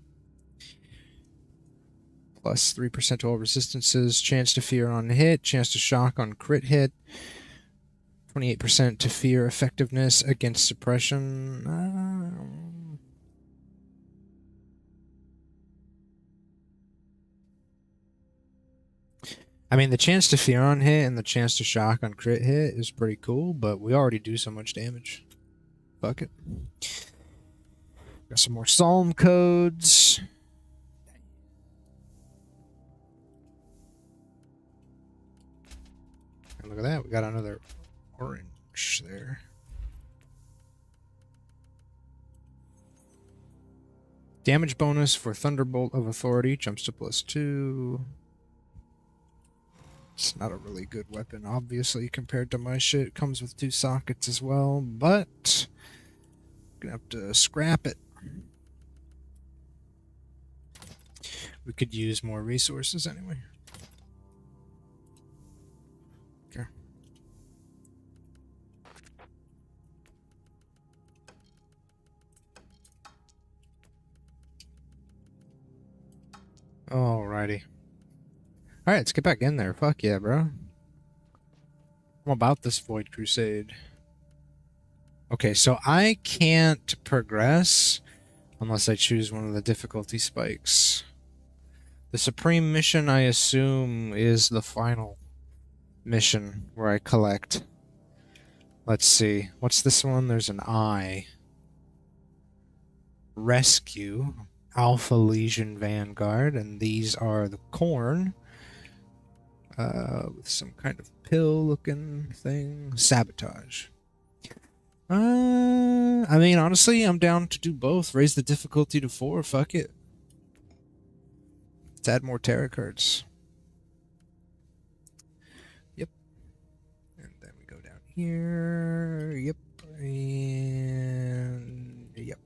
Plus 3% to all resistances, chance to fear on hit, chance to shock on crit hit. 28% to fear effectiveness against suppression. I mean, the chance to fear on hit and the chance to shock on crit hit is pretty cool, but we already do so much damage. Fuck it. Got some more psalm codes. And look at that, we got another orange there. Damage bonus for Thunderbolt of Authority jumps to +2. It's not a really good weapon, obviously, compared to my shit. It comes with 2 sockets as well, but gonna have to scrap it. We could use more resources anyway. Okay. Alrighty. Alright, let's get back in there. Fuck yeah, bro. I'm about this Void Crusade. Okay, so I can't progress unless I choose one of the difficulty spikes. The Supreme mission, I assume, is the final mission where I collect. Let's see. What's this one? There's an I. Rescue. Alpha Legion Vanguard. And these are the corn. With some kind of pill-looking thing. Sabotage. I mean, honestly, I'm down to do both. Raise the difficulty to 4. Fuck it. Let's add more tarot cards. Yep. And then we go down here. Yep. And yep.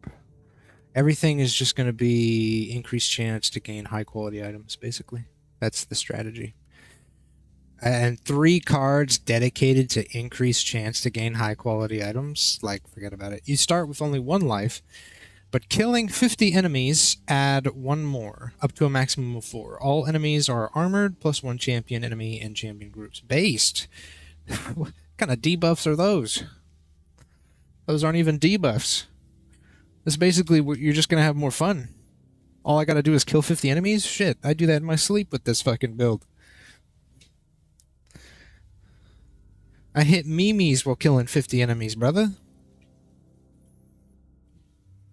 Everything is just going to be increased chance to gain high quality items, basically. That's the strategy. And 3 cards dedicated to increased chance to gain high quality items. Like, forget about it. You start with only 1 life, but killing 50 enemies add 1 more, up to a maximum of 4. All enemies are armored, plus 1 champion enemy and champion groups. Based. What kind of debuffs are those? Those aren't even debuffs. This is basically you're just going to have more fun. All I got to do is kill 50 enemies? Shit, I do that in my sleep with this fucking build. I hit memes while killing 50 enemies, brother.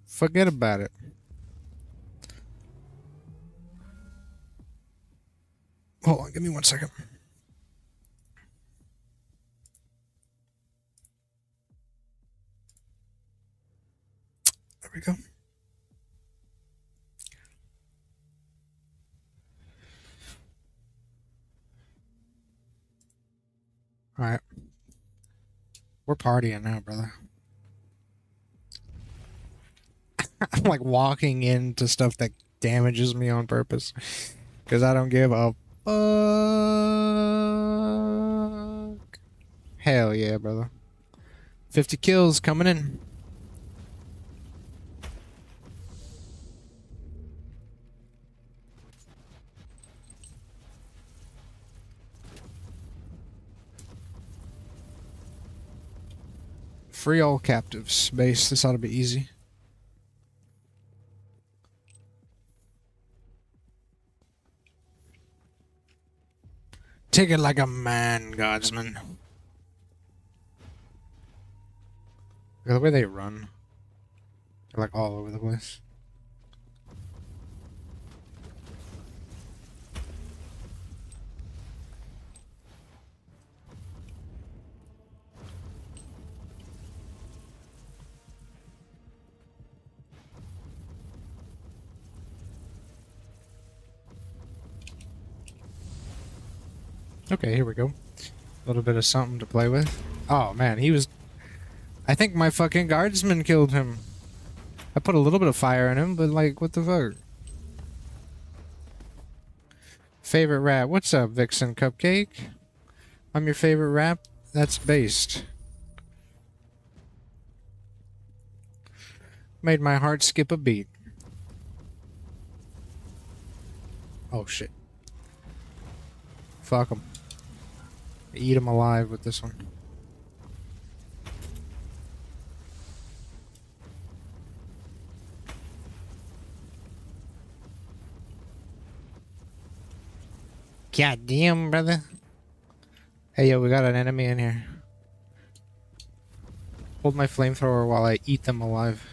Forget about it. Hold on, give me 1 second. There we go. Alright. We're partying now, brother. I'm like walking into stuff that damages me on purpose. Because I don't give a fuck. Hell yeah, brother. 50 kills coming in. Free all captives. Base. This ought to be easy. Take it like a man, Guardsman. Look at the way they run. They're like all over the place. Okay, here we go. A little bit of something to play with. Oh man, he was... I think my fucking guardsman killed him. I put a little bit of fire in him, but like, what the fuck? Favorite rat. What's up, Vixen Cupcake? I'm your favorite rat. That's based. Made my heart skip a beat. Oh shit. Fuck him. Eat him alive with this one. God damn, brother. Hey, yo, we got an enemy in here. Hold my flamethrower while I eat them alive.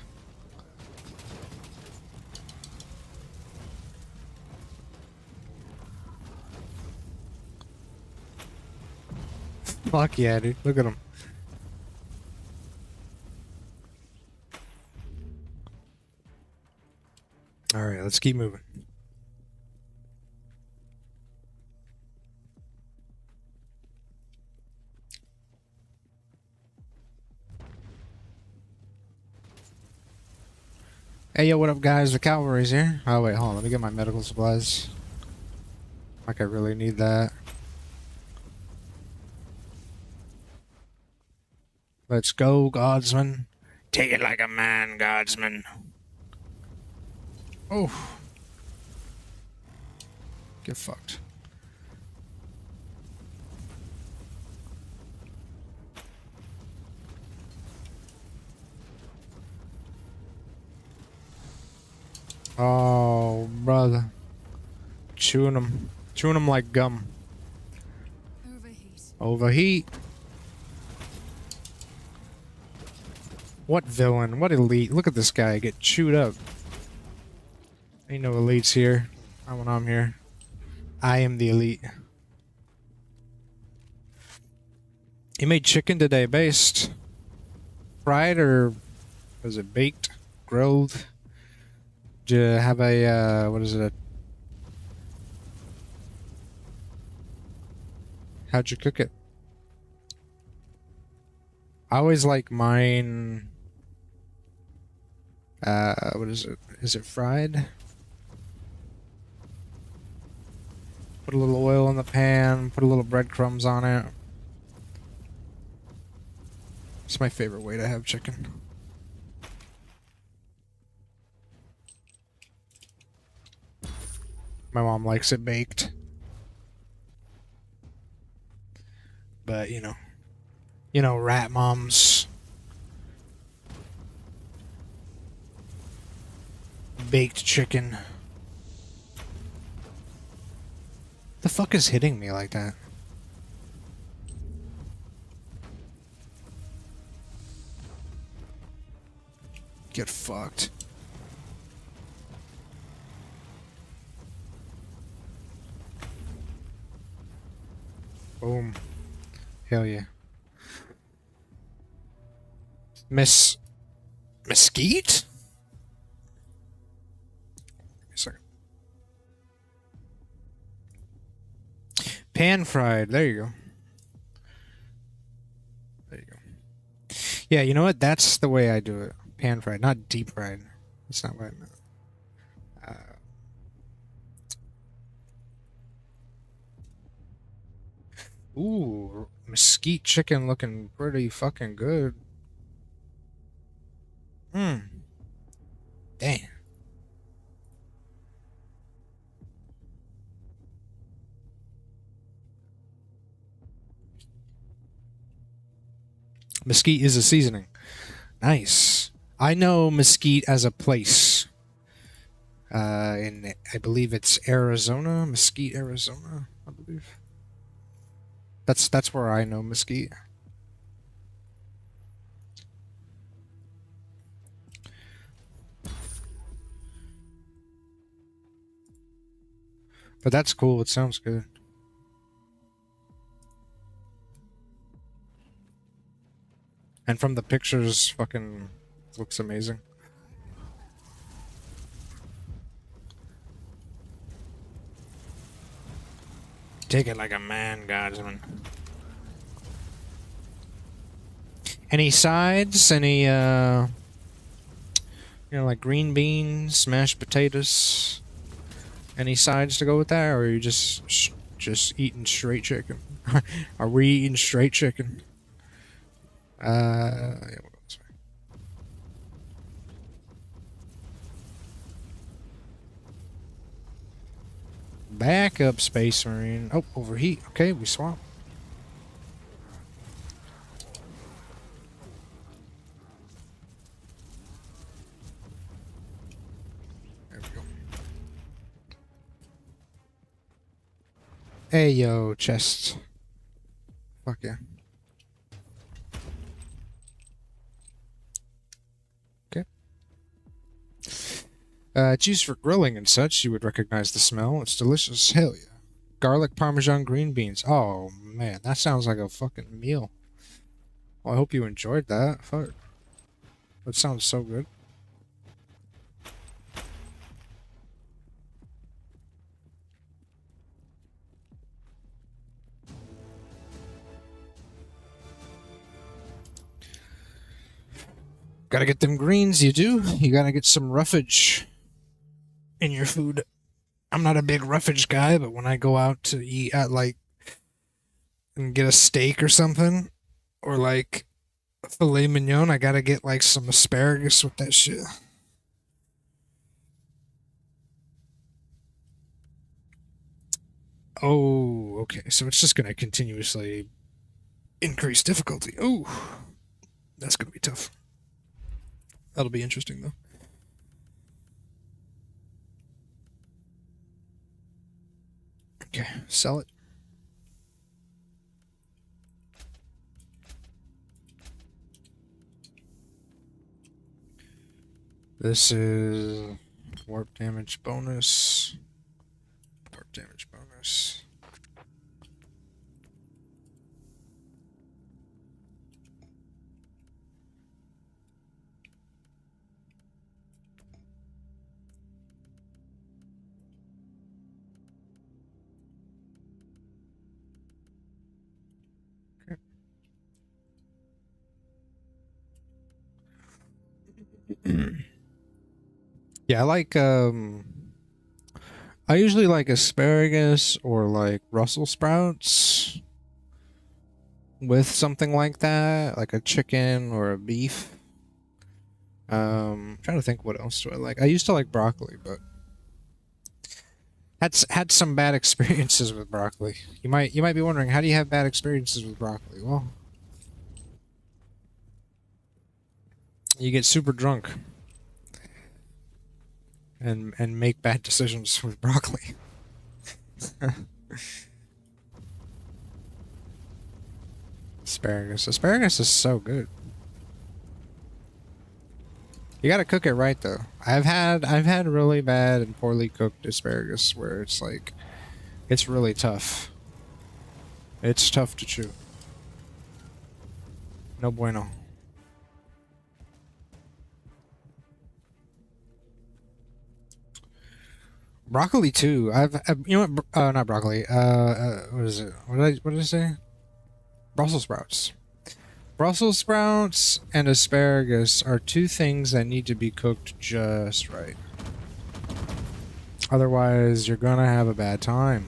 Fuck yeah, dude. Look at him. Alright, let's keep moving. Hey, yo, what up, guys? The cavalry's here. Oh, wait, hold on. Let me get my medical supplies. Like, I really need that. Let's go, Guardsman. Take it like a man, Guardsman. Oh. Get fucked. Oh, brother. Chewing them. Chewing them like gum. Overheat. Overheat. What villain? What elite? Look at this guy get chewed up. Ain't no elites here. Not when I'm here. I am the elite. You made chicken today, based. Fried or was it baked? Grilled? Did you have a, what is it? How'd you cook it? I always like mine, what is it? Is it fried? Put a little oil in the pan, put a little breadcrumbs on it. It's my favorite way to have chicken. My mom likes it baked. But, you know, rat moms. Baked chicken. The fuck is hitting me like that? Get fucked. Boom. Hell yeah. Mesquite? Sorry. Pan fried. There you go. There you go. Yeah, you know what? That's the way I do it. Pan fried, not deep fried. That's not what I meant. Ooh, mesquite chicken looking pretty fucking good. Mmm. Damn. Mesquite is a seasoning. Nice. I know mesquite as a place. In I believe it's Arizona, Mesquite, Arizona, I believe. That's where I know mesquite. But that's cool. It sounds good. And from the pictures, fucking looks amazing. Take it like a man, guardsman. Any sides? Any, like green beans, mashed potatoes? Any sides to go with that, or are you just eating straight chicken? Are we eating straight chicken? Yeah, we'll go this way. Back up, Space Marine. Oh, overheat. Okay, we swap. There we go. Hey, yo, chest. Fuck yeah. Okay. It's used for grilling and such. You would recognize the smell. It's delicious. Hell yeah. Garlic, Parmesan, green beans. Oh, man. That sounds like a fucking meal. Well, I hope you enjoyed that. Fuck. That sounds so good. Gotta get them greens, you do. You gotta get some roughage in your food. I'm not a big roughage guy, but when I go out to eat at, like, and get a steak or something, or, like, a filet mignon, I gotta get, like, some asparagus with that shit. Oh, okay. So it's just gonna continuously increase difficulty. Oh, that's gonna be tough. That'll be interesting, though. Sell it. This is warp damage bonus. Warp damage bonus. Yeah, I like I usually like asparagus or like Brussels sprouts with something like that, like a chicken or a beef. Trying to think what else do I like. I used to like broccoli, but had some bad experiences with broccoli. You might be wondering, how do you have bad experiences with broccoli? Well, you get super drunk and make bad decisions with broccoli. Asparagus is so good. You gotta cook it right though. I've had really bad and poorly cooked asparagus where it's like it's really tough. It's tough to chew. No bueno. Broccoli too. You know what? Not broccoli. What is it? What did I say? Brussels sprouts. Brussels sprouts and asparagus are two things that need to be cooked just right. Otherwise, you're gonna have a bad time.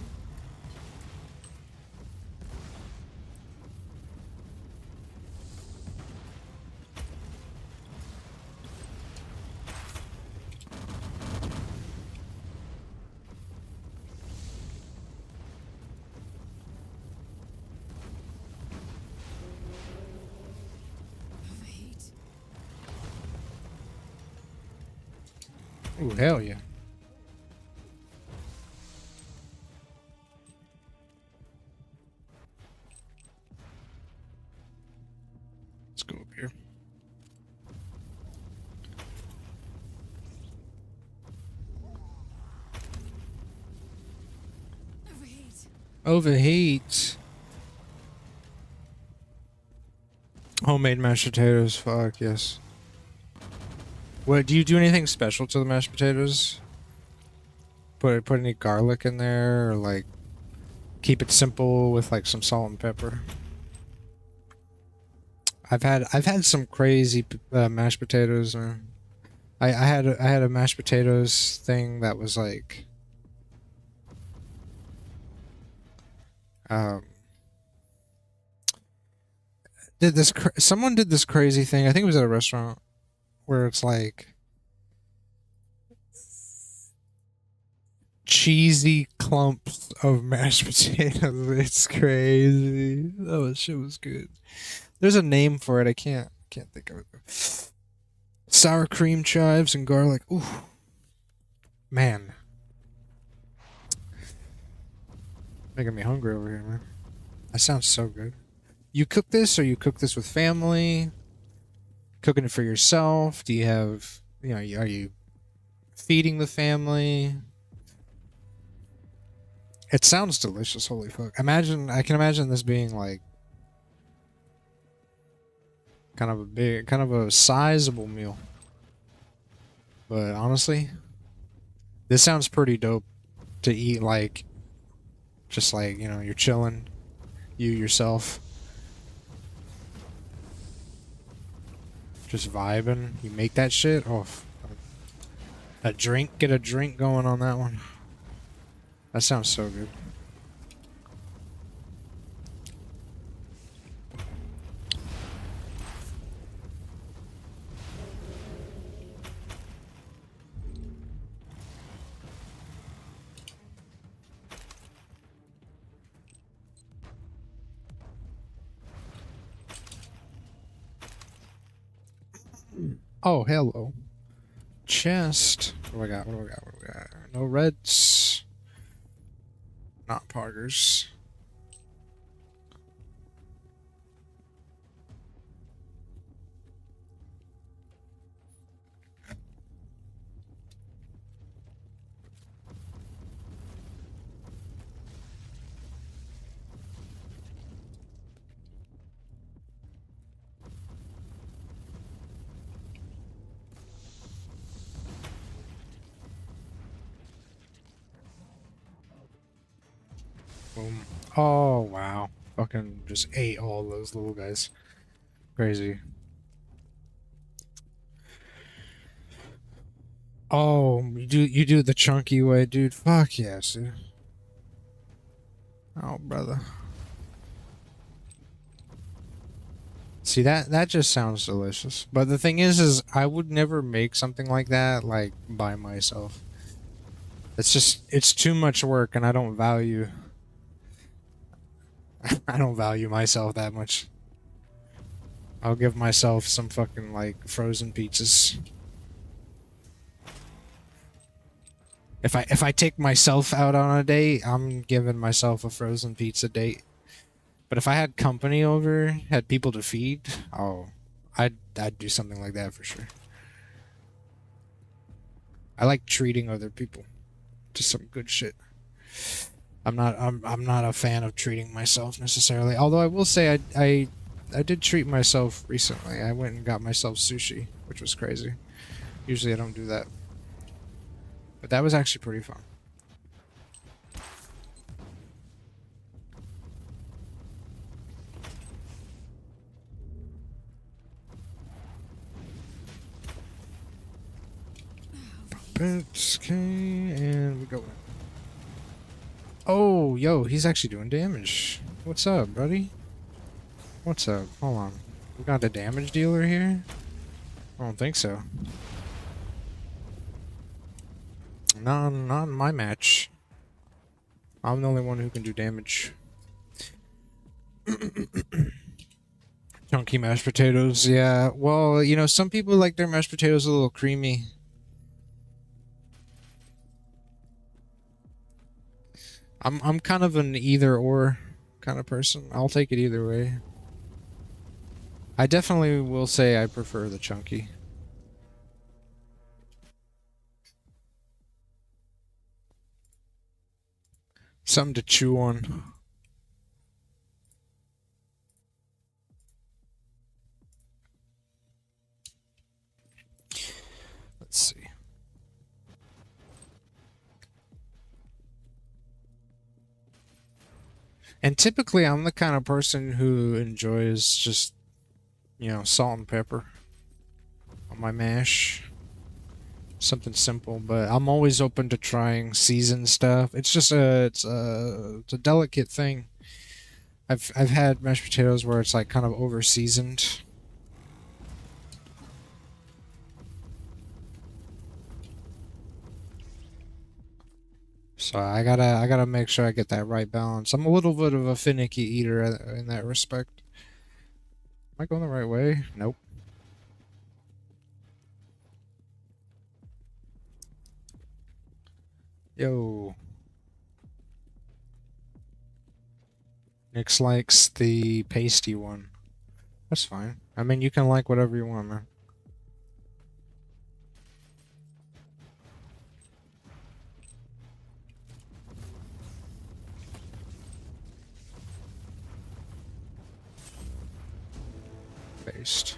Overheat. Ooh, hell yeah. Let's go up here. Overheat. Overheat. Homemade mashed potatoes. Fuck yes. What, do you do anything special to the mashed potatoes? Put any garlic in there, or like keep it simple with like some salt and pepper? I've had some crazy mashed potatoes, man. I had a mashed potatoes thing that was like um someone did this crazy thing. I think it was at a restaurant where it's like cheesy clumps of mashed potatoes. It's crazy. That shit was good. There's a name for it. I can't think of it. Sour cream, chives, and garlic. Ooh, man, making me hungry over here, man. That sounds so good. You cook this, or you cook this with family? Cooking it for yourself? Do you have, are you feeding the family? It sounds delicious. Holy fuck! I can imagine this being like kind of a sizable meal. But honestly, this sounds pretty dope to eat, like just like, you're chilling, you yourself, just vibing. You make that shit. Oh, get a drink going on that one. That sounds so good. Oh, hello. Chest. What do I got? No reds. Not poggers. Boom. Oh, wow. Fucking just ate all those little guys. Crazy. Oh, you do it the chunky way, dude. Fuck yes, dude. Oh, brother. See, that just sounds delicious. But the thing is I would never make something like that, like, by myself. It's too much work, and I don't value... I don't value myself that much. I'll give myself some fucking, like, frozen pizzas. If I take myself out on a date, I'm giving myself a frozen pizza date. But if I had company over, had people to feed, oh, I'd do something like that for sure. I like treating other people to some good shit. I'm not a fan of treating myself necessarily. Although I will say I did treat myself recently. I went and got myself sushi, which was crazy. Usually I don't do that. But that was actually pretty fun. Okay, and we go. Oh, yo, he's actually doing damage. What's up, buddy? What's up? Hold on. We got a damage dealer here? I don't think so. Not in my match. I'm the only one who can do damage. Chunky mashed potatoes, yeah. Well, you know, some people like their mashed potatoes a little creamy. I'm kind of an either or kind of person. I'll take it either way. I definitely will say I prefer the chunky. Something to chew on. Let's see. And typically I'm the kind of person who enjoys just, you know, salt and pepper on my mash. Something simple, but I'm always open to trying seasoned stuff. It's just it's a delicate thing. I've had mashed potatoes where it's like kind of over seasoned. So I gotta make sure I get that right balance. I'm a little bit of a finicky eater in that respect. Am I going the right way? Nope. Yo. Nix likes the pasty one. That's fine. I mean, you can like whatever you want, man. Based.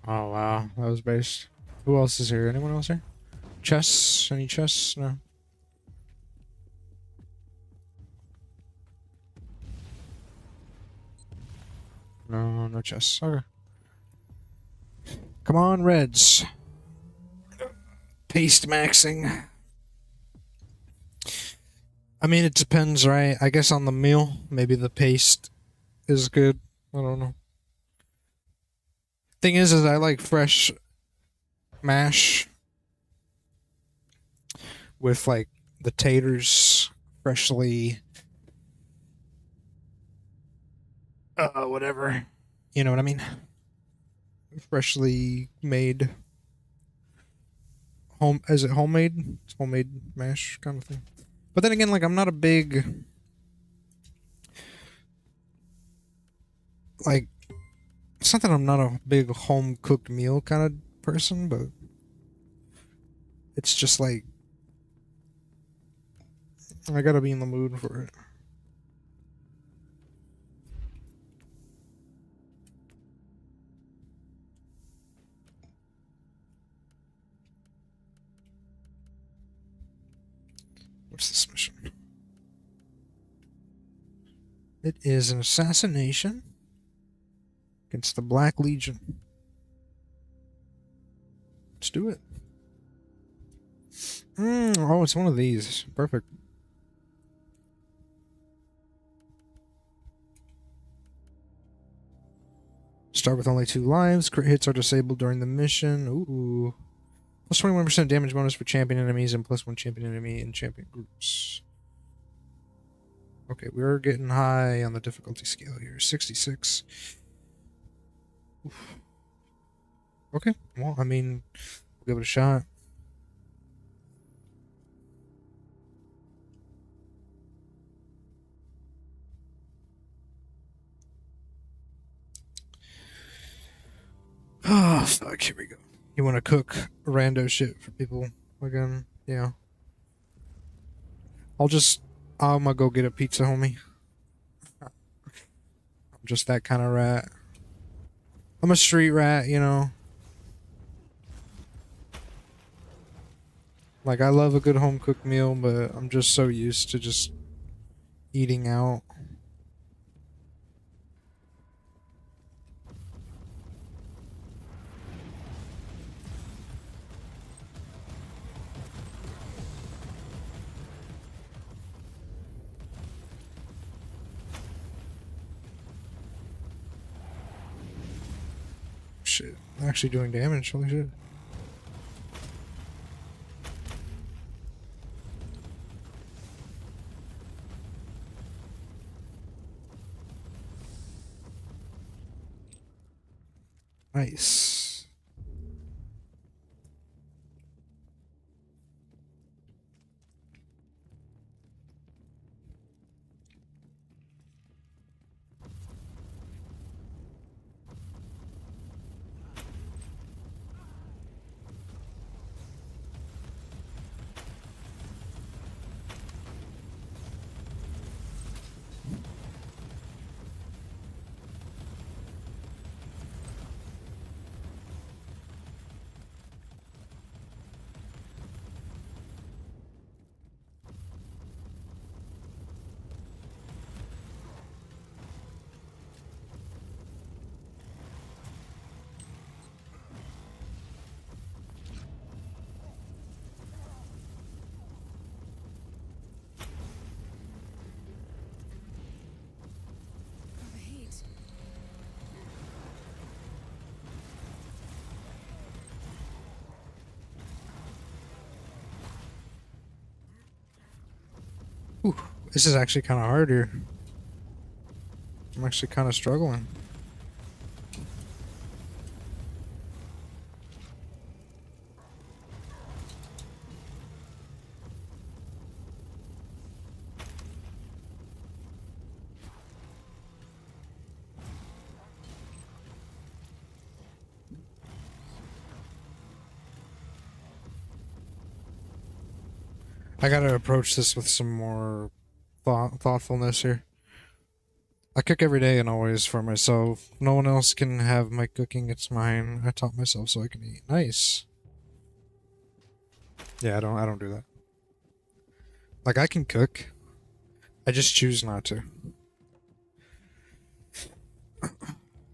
Oh wow, that was based. Who else is here? Anyone else here? Chess? Any chess? No. No, no chess. Okay. Come on, Reds. Paste maxing. I mean, it depends, right? I guess on the meal, maybe the paste is good. I don't know. Thing is I like fresh mash with like the taters freshly, whatever. You know what I mean? Freshly made. Is it homemade? It's homemade mash kind of thing. But then again, like I'm not a big like it's not that I'm not a big home cooked meal kind of person, but it's just like I gotta be in the mood for it. What's this mission? It is an assassination against the Black Legion. Let's do it. Oh, it's one of these. Perfect. Start with only 2 lives. Crit hits are disabled during the mission. Ooh. Plus 21% damage bonus for champion enemies and plus 1 champion enemy in champion groups. Okay, we're getting high on the difficulty scale here. 66. Oof. Okay, well, I mean, we'll give it a shot. Oh, fuck, here we go. You want to cook rando shit for people again? Yeah. I'm gonna go get a pizza, homie. I'm just that kind of rat. I'm a street rat, you know. Like, I love a good home cooked meal, but I'm just so used to just eating out. Shit, I'm actually doing damage. Holy shit. Nice. Overheat. Ooh, this is actually kind of hard here. I'm actually kind of struggling. I gotta approach this with some more thoughtfulness here. I cook every day and always for myself. No one else can have my cooking, it's mine. I taught myself so I can eat. Nice. Yeah, I don't do that. Like, I can cook. I just choose not to.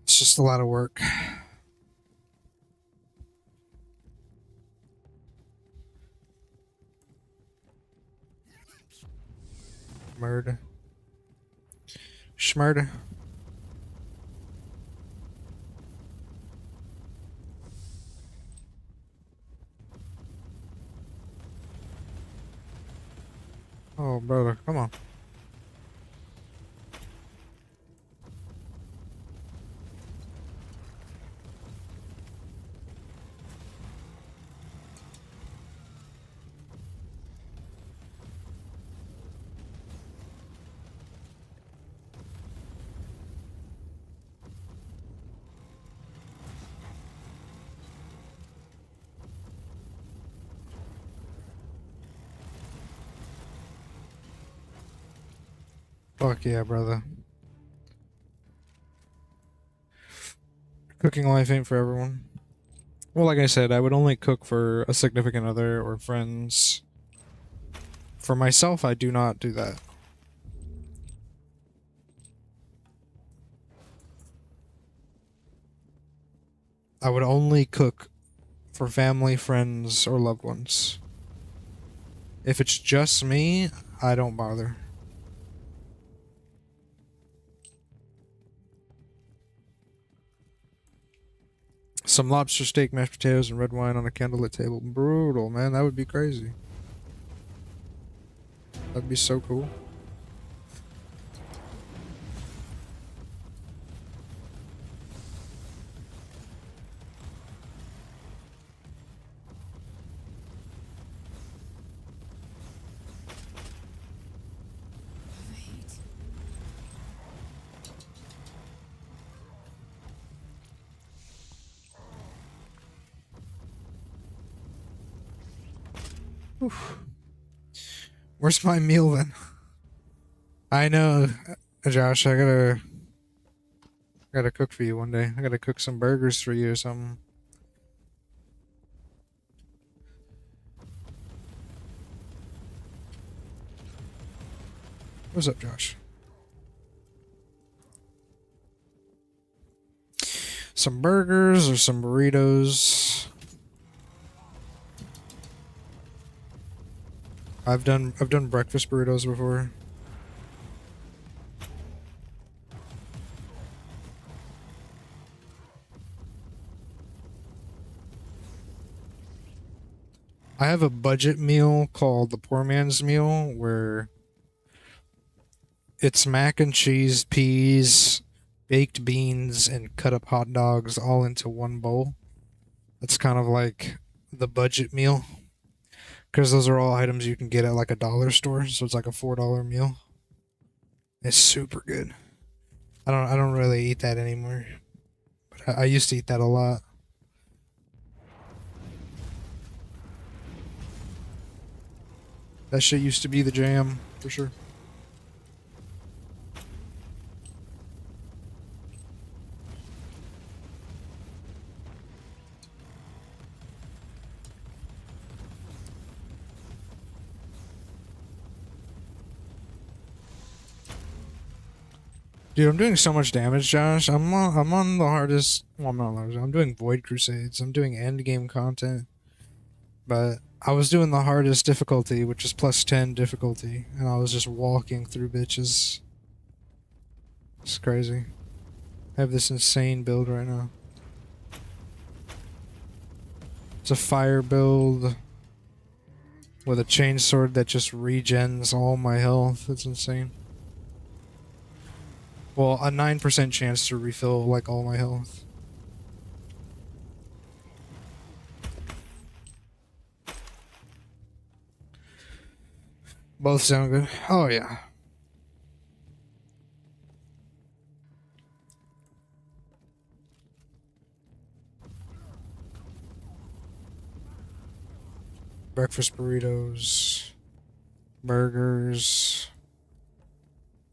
It's just a lot of work. Murder. Schmurder. Oh, brother, come on. Fuck yeah, brother. Cooking life ain't for everyone. Well, like I said, I would only cook for a significant other or friends. For myself, I do not do that. I would only cook for family, friends, or loved ones. If it's just me, I don't bother. Some lobster steak, mashed potatoes, and red wine on a candlelit table. Brutal, man. That would be crazy. That'd be so cool. Overheat. Where's my meal then? I know, Josh. I gotta cook for you one day. I gotta cook some burgers for you or something. What's up, Josh? Some burgers or some burritos. I've done breakfast burritos before. I have a budget meal called the poor man's meal where it's mac and cheese, peas, baked beans, and cut up hot dogs all into one bowl. It's kind of like the budget meal because those are all items you can get at like a dollar store, so it's like a $4 meal. It's super good. I don't really eat that anymore, but I used to eat that a lot. That shit used to be the jam for sure. Dude, I'm doing so much damage, Josh. I'm on the hardest. Well, I'm not on the hardest. I'm doing Void Crusades. I'm doing end game content, but I was doing the hardest difficulty, which is +10 difficulty, and I was just walking through bitches. It's crazy. I have this insane build right now. It's a fire build with a chainsword that just regens all my health. It's insane. Well, a 9% chance to refill like all my health. Both sound good. Oh yeah. Breakfast burritos, burgers.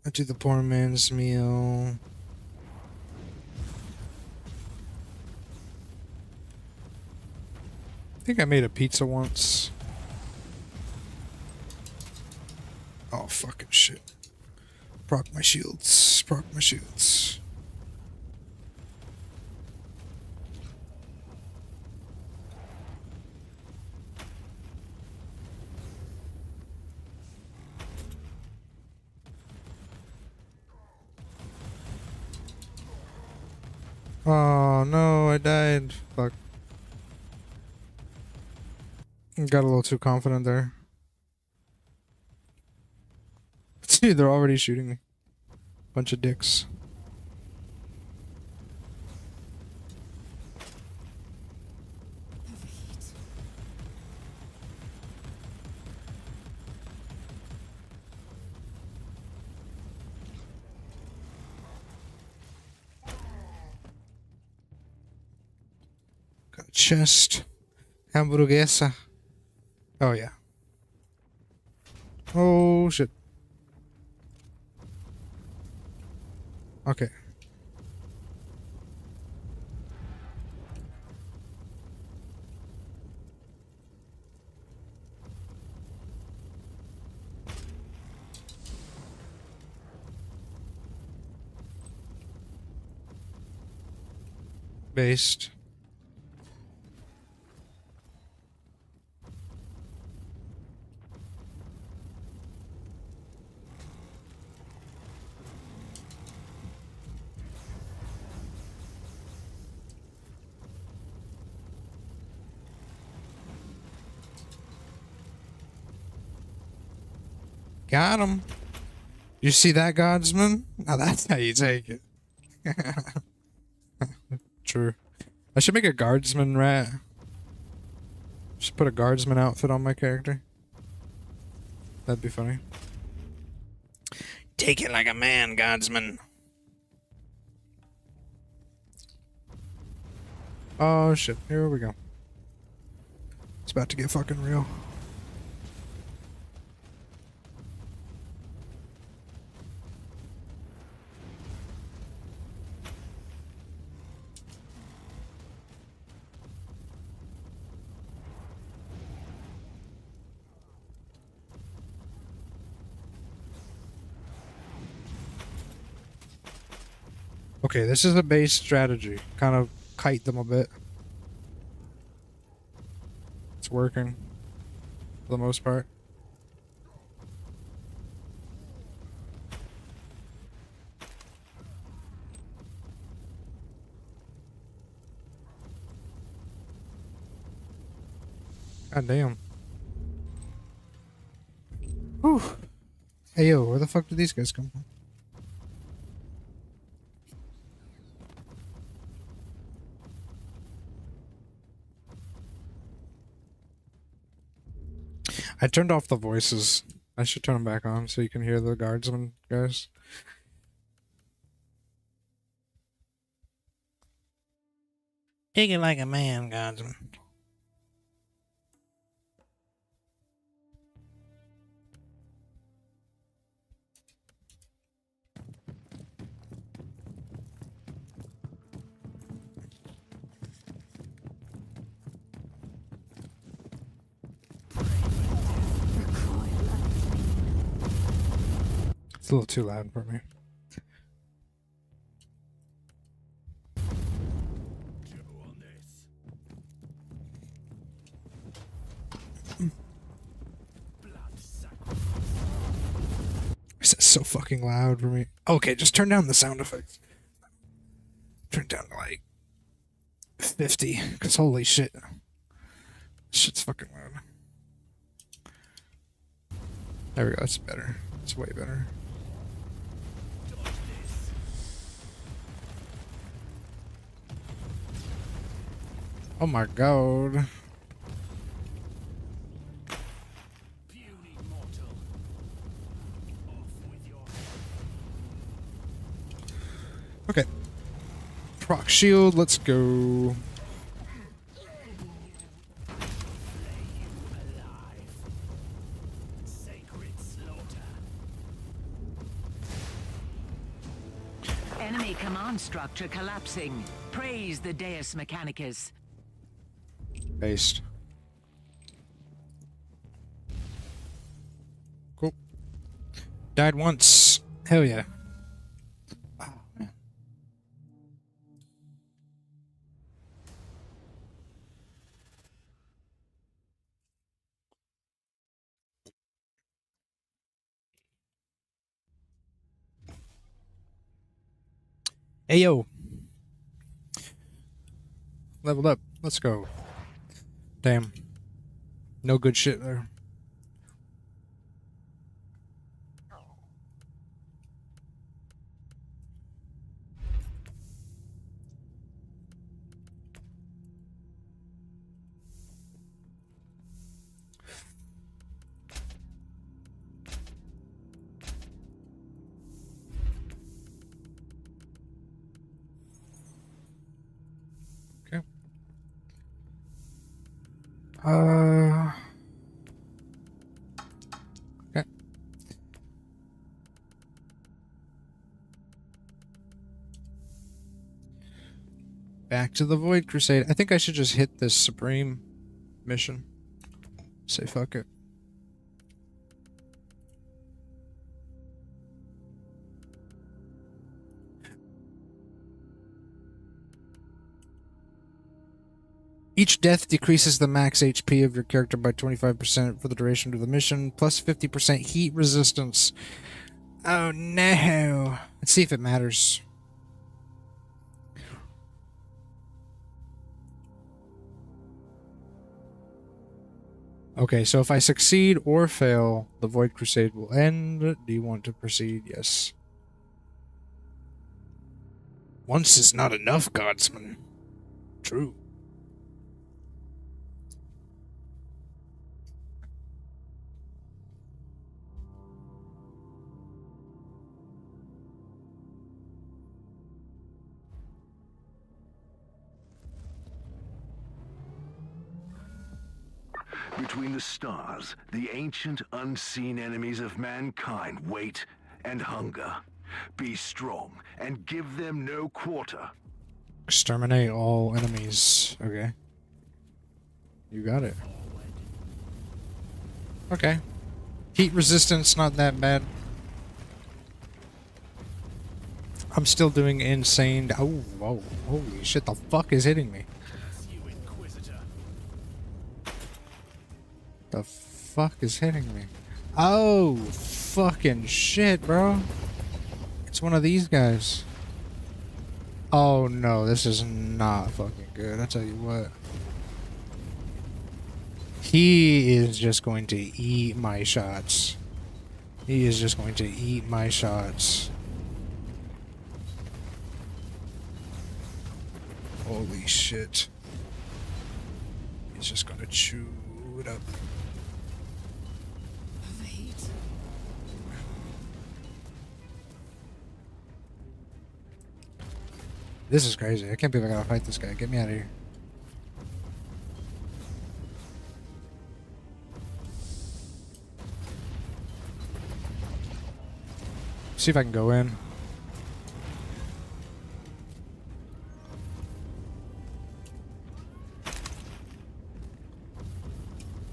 I do the poor man's meal. I think I made a pizza once. Oh, fucking shit. Proc my shields. Proc my shields. Oh no, I died. Fuck. Got a little too confident there. Dude, they're already shooting me. Bunch of dicks. Overheat. Got a chest. Hamburguesa. Oh yeah. Oh shit. Okay. Based. Got him. You see that, Godsman? Now that's how you take it. True. I should make a guardsman rat. Should put a guardsman outfit on my character. That'd be funny. Take it like a man, Godsman. Oh shit, here we go. It's about to get fucking real. Okay, this is a base strategy. Kind of kite them a bit. It's working. For the most part. God damn. Whew. Hey yo, where the fuck did these guys come from? I turned off the voices. I should turn them back on so you can hear the guardsmen guys. Take it like a man, Godsman. It's a little too loud for me. This is so fucking loud for me. Okay, just turn down the sound effects. Turn it down to like 50, because holy shit. Shit's fucking loud. There we go, that's better. It's way better. Oh my god. Okay. Proc shield, let's go. Enemy command structure collapsing. Praise the Deus Mechanicus. Based. Cool. Died once. Hell yeah. Oh, man. Hey yo. Leveled up. Let's go. Damn. No good shit there. Okay. Okay. Back to the Void Crusade. I think I should just hit this Supreme mission. Say fuck it. Each death decreases the max HP of your character by 25% for the duration of the mission, plus 50% heat resistance. Oh no. Let's see if it matters. Okay, so if I succeed or fail, the Void Crusade will end. Do you want to proceed? Yes. Once is not enough, Godsman. True. Between the stars, the ancient, unseen enemies of mankind wait and hunger. Be strong and give them no quarter. Exterminate all enemies. Okay. You got it. Okay. Heat resistance, not that bad. I'm still doing insane. Oh, whoa. Holy shit, the fuck is hitting me? You Inquisitor. The fuck is hitting me? Oh, fucking shit, bro. It's one of these guys. Oh no, this is not fucking good. I tell you what. He is just going to eat my shots. He is just going to eat my shots. Holy shit. He's just gonna chew it up. Overheat. This is crazy. I can't believe I gotta fight this guy. Get me out of here. See if I can go in.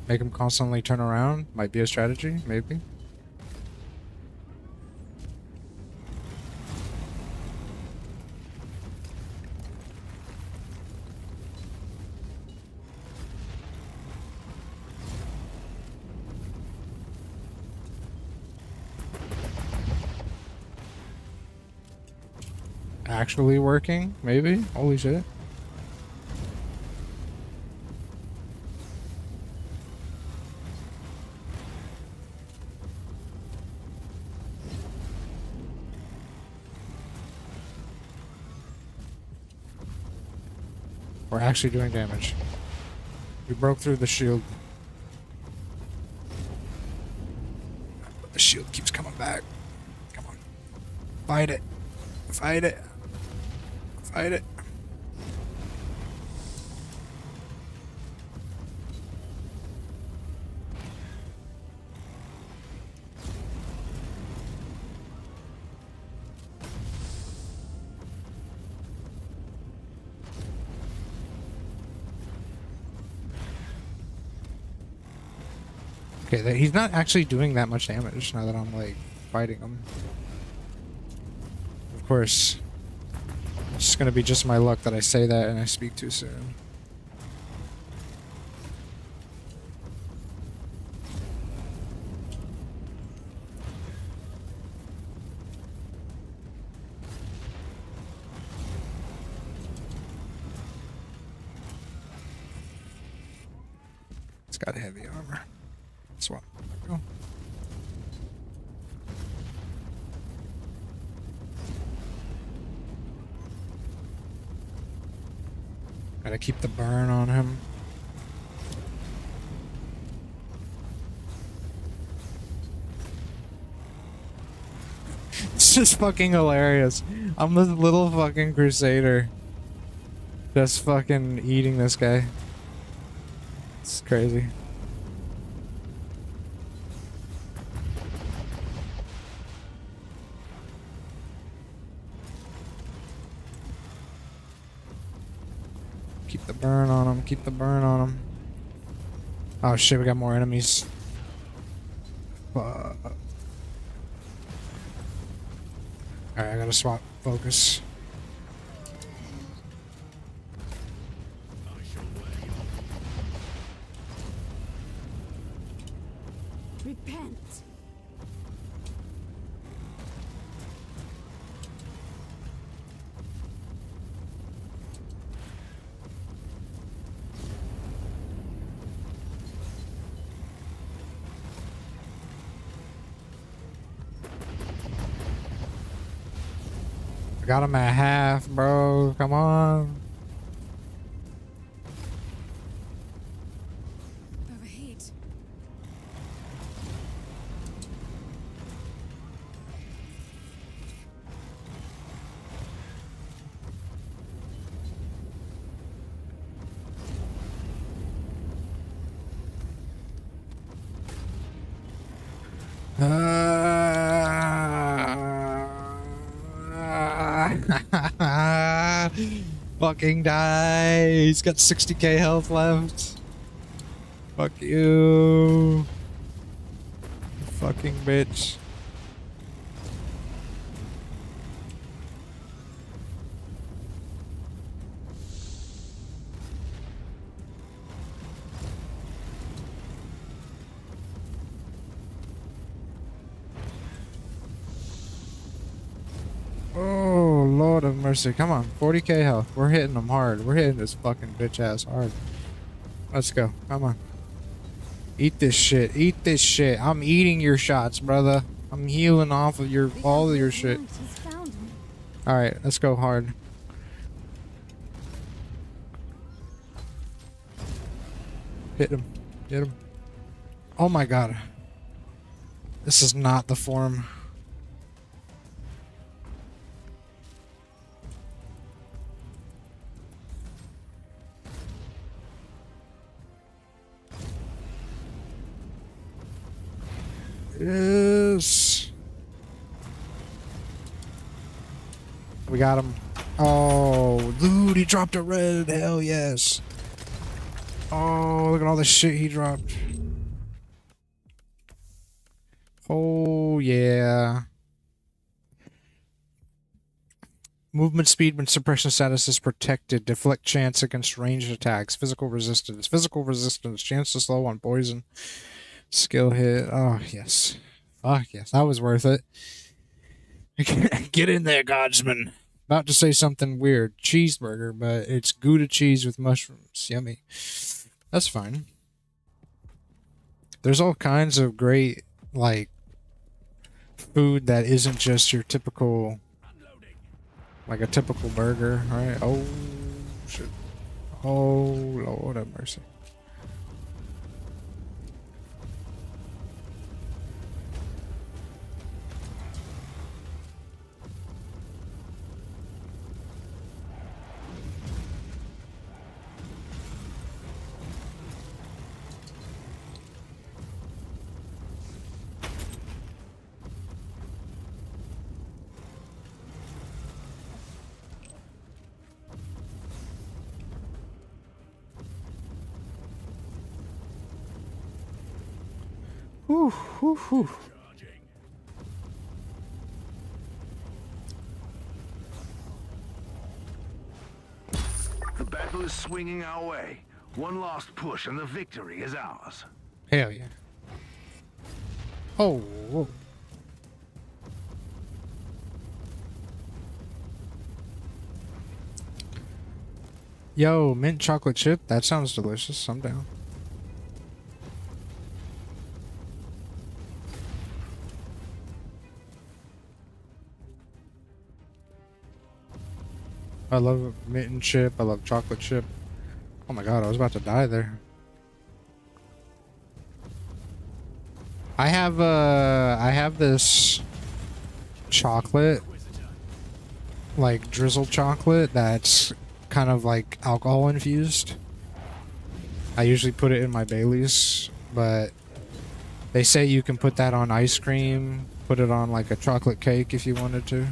Make him constantly turn around. Might be a strategy, maybe. Actually working, maybe? Holy shit. We're actually doing damage. We broke through the shield. But the shield keeps coming back. Come on. Fight it. Fight it. Fight it. Okay, he's not actually doing that much damage now that I'm like fighting him. Of course. It's just gonna be just my luck that I say that and I speak too soon. It's got heavy armor. Swap. Go. Gotta keep the burn on him. It's just fucking hilarious. I'm this little fucking crusader. Just fucking eating this guy. It's crazy. Keep the burn on him. Keep the burn on him. Oh shit, we got more enemies. Fuck. Alright, I gotta swap focus. Repent. I got him at half, bro. Come on. Overheat. Fucking die. He's got 60k health left. Fuck you. Fucking bitch. Oh, Lord of mercy. Come on. 40k health. We're hitting them hard. We're hitting this fucking bitch ass hard. Let's go. Come on. Eat this shit. Eat this shit. I'm eating your shots, brother. I'm healing off of your all of your shit. Light has found me. Alright, let's go hard. Hit him. Get him. Oh my god. This is not the form. Yes. We got him. Oh, dude, he dropped a red. Hell yes. Oh, look at all the shit he dropped. Oh, yeah. Movement speed when suppression status is protected. Deflect chance against ranged attacks. Physical resistance. Physical resistance. Chance to slow on poison. Skill hit. Oh, yes. Fuck yes. That was worth it. Get in there, Godsman. About to say something weird. Cheeseburger, but it's Gouda cheese with mushrooms. Yummy. That's fine. There's all kinds of great, like, food that isn't just your typical, like a typical burger, right? Oh, shit. Oh, Lord have mercy. Whew, whew, whew. The battle is swinging our way. One last push and the victory is ours. Hell yeah. Oh, whoa. Yo, mint chocolate chip. That sounds delicious. I'm down. I love mitten chip. I love chocolate chip. Oh my god, I was about to die there. I have this chocolate, like drizzle chocolate that's kind of like alcohol infused. I usually put it in my Baileys, but they say you can put that on ice cream, put it on like a chocolate cake if you wanted to.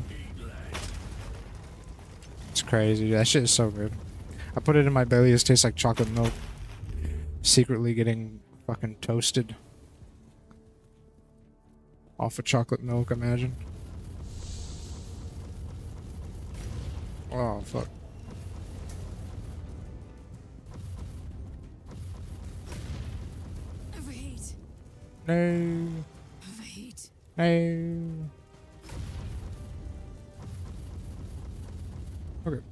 It's crazy. That shit is so good. I put it in my Baileys, it tastes like chocolate milk. Secretly getting fucking toasted. Off of chocolate milk, imagine. Oh, fuck. Overheat. No. Overheat. No. Okay.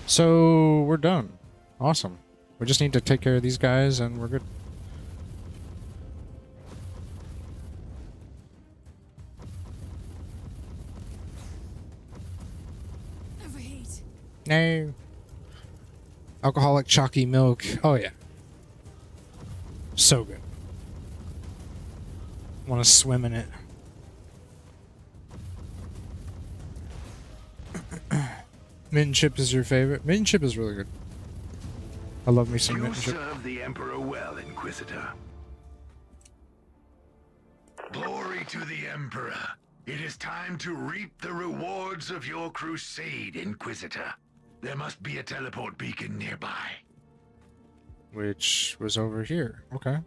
So we're done. Awesome. We just need to take care of these guys and we're good. Overheat. No. Alcoholic chalky milk. Oh yeah. So good. Want to swim in it. Mint chip is your favorite? Mint chip is really good. I love me some You mint chip. serve the Emperor well, Inquisitor. Glory to the Emperor. It is time to reap the rewards of your crusade, Inquisitor. There must be a teleport beacon nearby. Which was over here. Okay.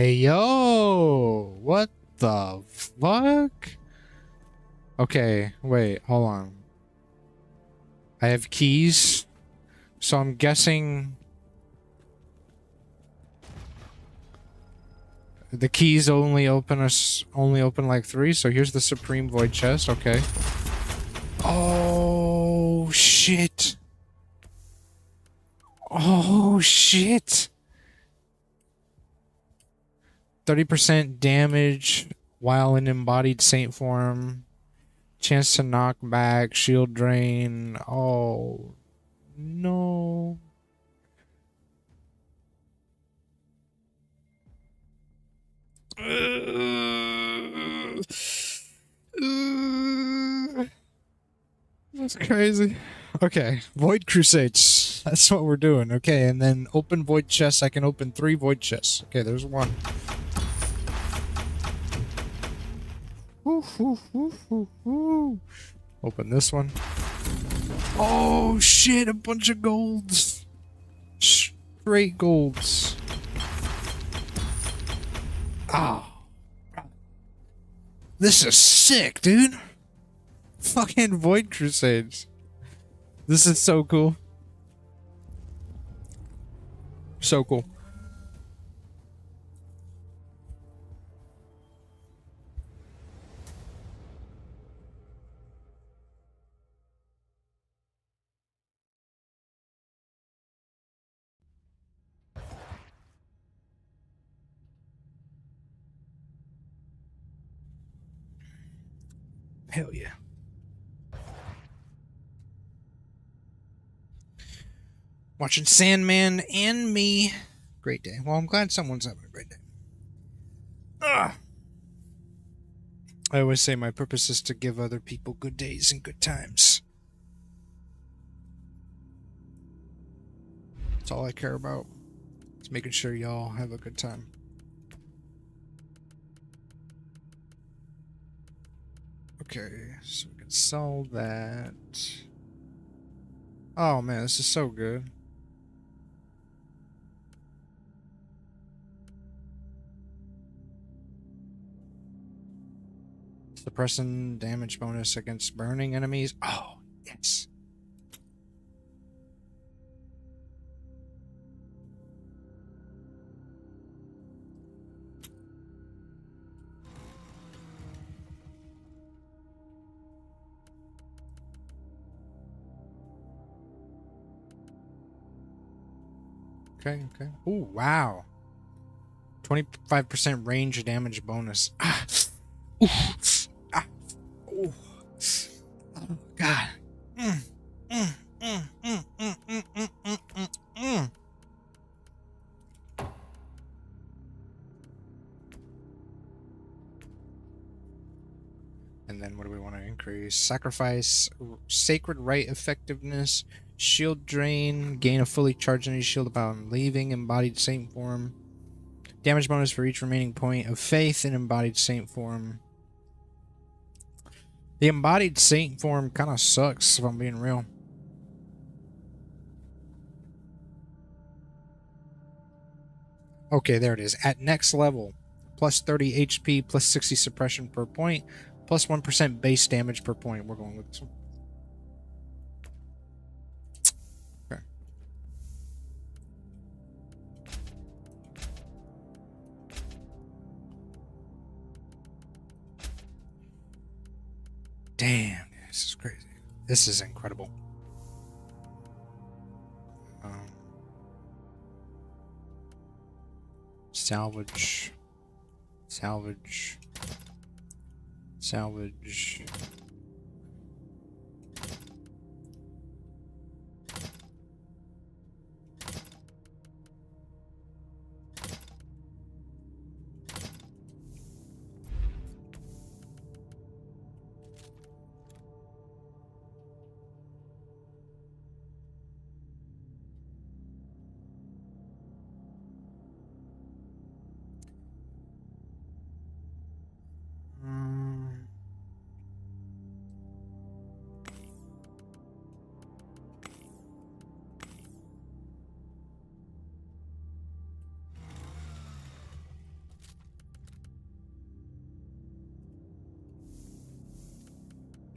Yo, what the fuck? Okay, wait, hold on. I have keys, so I'm guessing the keys only open like 3. So here's the Supreme Void Chest. Okay. Oh shit. Oh shit. 30% damage while in embodied saint form. Chance to knock back, shield drain. Oh no. That's crazy. Okay, Void Crusades. That's what we're doing. Okay, and then open Void chests. I can open 3 Void chests. Okay, there's 1. Woo, woo, woo, woo, woo. Open this one. Oh shit, a bunch of golds. Straight golds. Oh. This is sick, dude. Fucking Void Crusades. This is so cool. So cool. Hell yeah. Watching Sandman and me. Great day. Well, I'm glad someone's having a great day. I always say my purpose is to give other people good days and good times. That's all I care about. It's making sure y'all have a good time. Okay, so we can sell that. Oh man, this is so good. Suppressing damage bonus against burning enemies. Oh, Yes. Okay, okay. Oh, wow. 25% range damage bonus. Ah. Ooh. Ah. Ooh. Oh, God. Mm. Mm. Mm. Mm. Mm. Mm. Mm. Mm. Mm. Mm. And then what do we want to increase? Sacrifice, sacred rite effectiveness, shield drain, gain a fully charged energy shield upon leaving embodied saint form. Damage bonus for each remaining point of faith in embodied saint form. The embodied saint form kind of sucks, if I'm being real. Okay, there it is. At next level, plus 30 HP, plus 60 suppression per point, plus 1% base damage per point. We're going with this one. Okay. Damn, this is crazy. This is incredible. Salvage. Salvage. Salvage.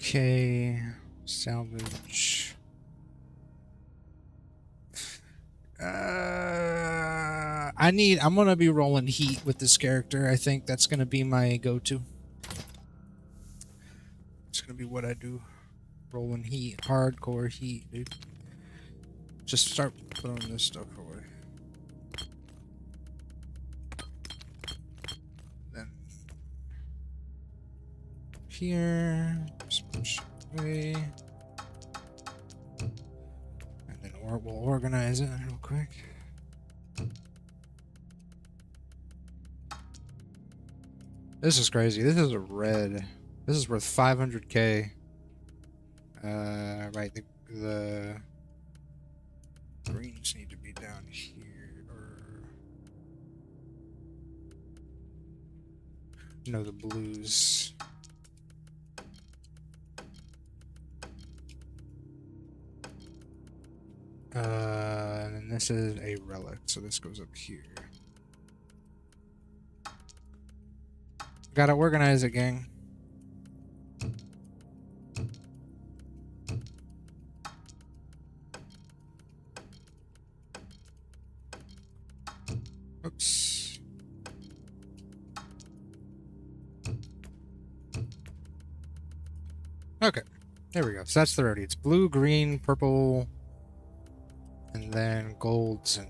Okay, salvage. I'm gonna be rolling heat with this character. I think that's gonna be my go-to. It's gonna be what I do. Rolling heat, hardcore heat, dude. Just start throwing this stuff away. Then here, just push away. And then we'll organize it real quick. This is crazy. This is a red. This is worth 500k. Right, the greens need to be down here. No, the blues. And then this is a relic, so this goes up here. Gotta organize it, gang. Oops. Okay, there we go. So that's the rarity. It's blue, green, purple, and then golds and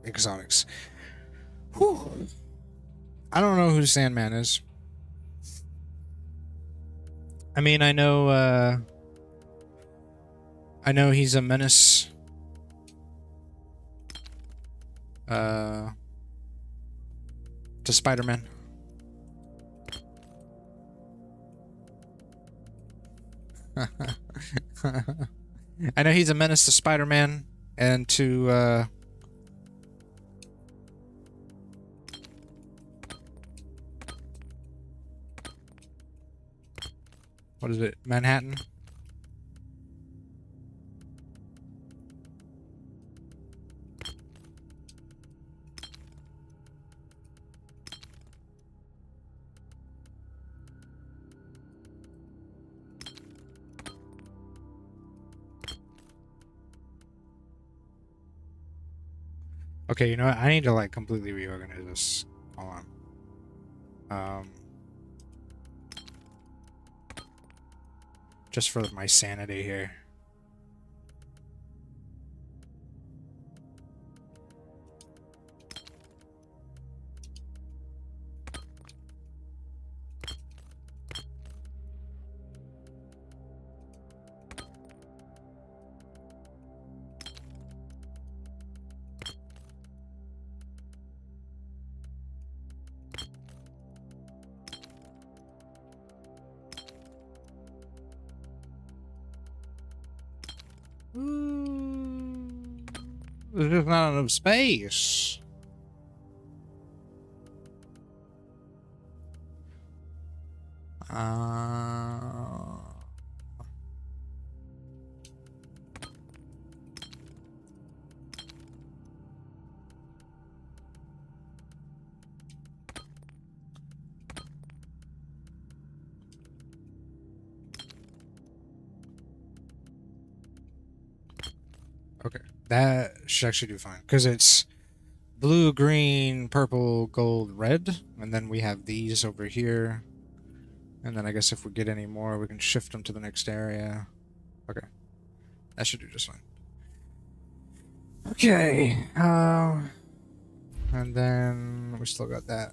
exotics. Whew. I don't know who Sandman is. I mean, I know he's a menace. To Spider-Man. I know he's a menace to Spider-Man and to what is it? Manhattan? Okay, you know what? I need to like completely reorganize this. Hold on. Just for my sanity here. There's just not enough space. Okay, that should actually do fine because it's blue, green, purple, gold, red, and then we have these over here. And then I guess if we get any more, we can shift them to the next area. Okay, that should do just fine. Okay, and then we still got that.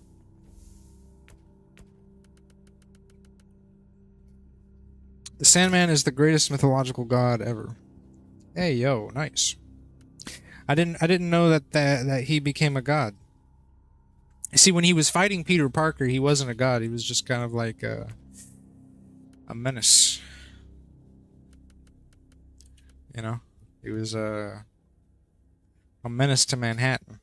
The Sandman is the greatest mythological god ever. Hey, yo, nice. I didn't know that he became a god. See, when he was fighting Peter Parker, he wasn't a god. He was just kind of like a menace. You know, he was a menace to Manhattan.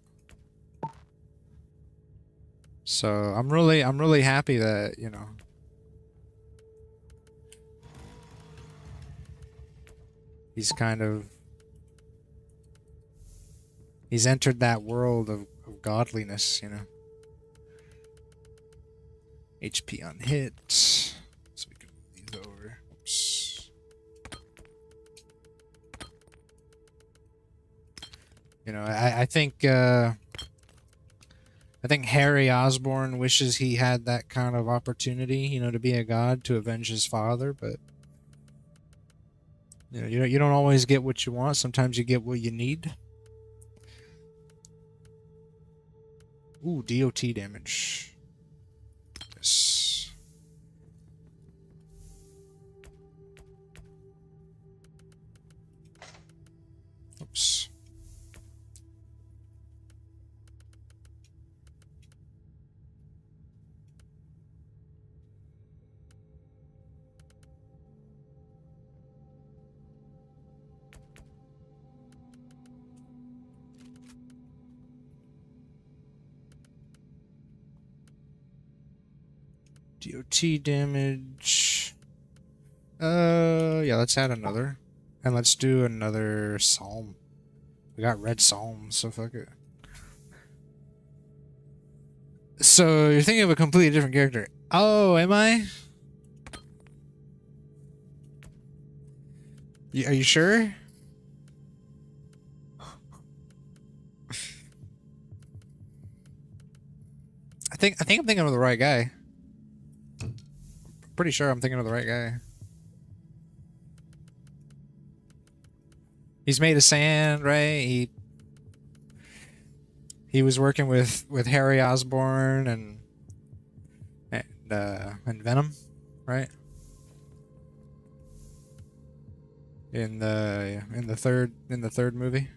So I'm really happy that, you know, he's entered that world of godliness, you know. HP on hit. So we can move these over. Oops. You know, I think Harry Osborn wishes he had that kind of opportunity, you know, to be a god, to avenge his father, but you know, you don't always get what you want. Sometimes you get what you need. Ooh, DOT damage. Yes. Oops. DOT damage. Yeah, let's add another. And let's do another psalm. We got red psalms, so fuck it. So you're thinking of a completely different character. Oh, am I? Are you sure? I think I'm thinking of the right guy. Pretty sure I'm thinking of the right guy. He's made of sand, right? He was working with Harry Osborn and Venom, right? In the third movie.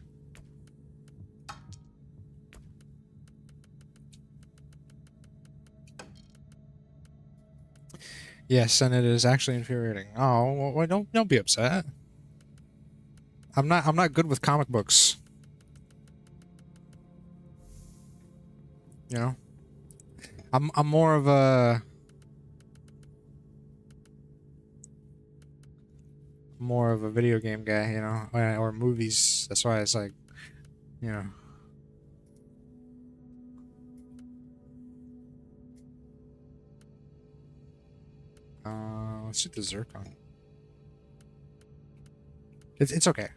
Yes, and it is actually infuriating. Oh, well, don't be upset. I'm not good with comic books. You know, I'm more of a video game guy, you know, or movies. That's why it's like, you know. Let's do the Zircon. It's okay.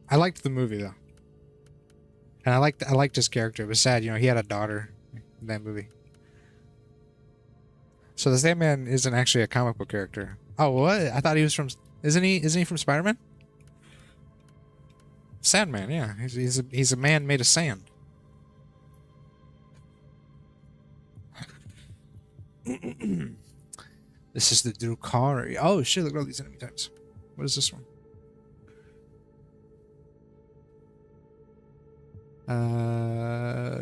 I liked the movie though. And I liked his character. It was sad, you know, he had a daughter in that movie. So the Sandman isn't actually a comic book character. Oh, what? I thought he was from... Isn't he from Spider-Man? Sandman, yeah. He's a man made of sand. This is the Drukhari. Oh shit, look at all these enemy types. What is this one?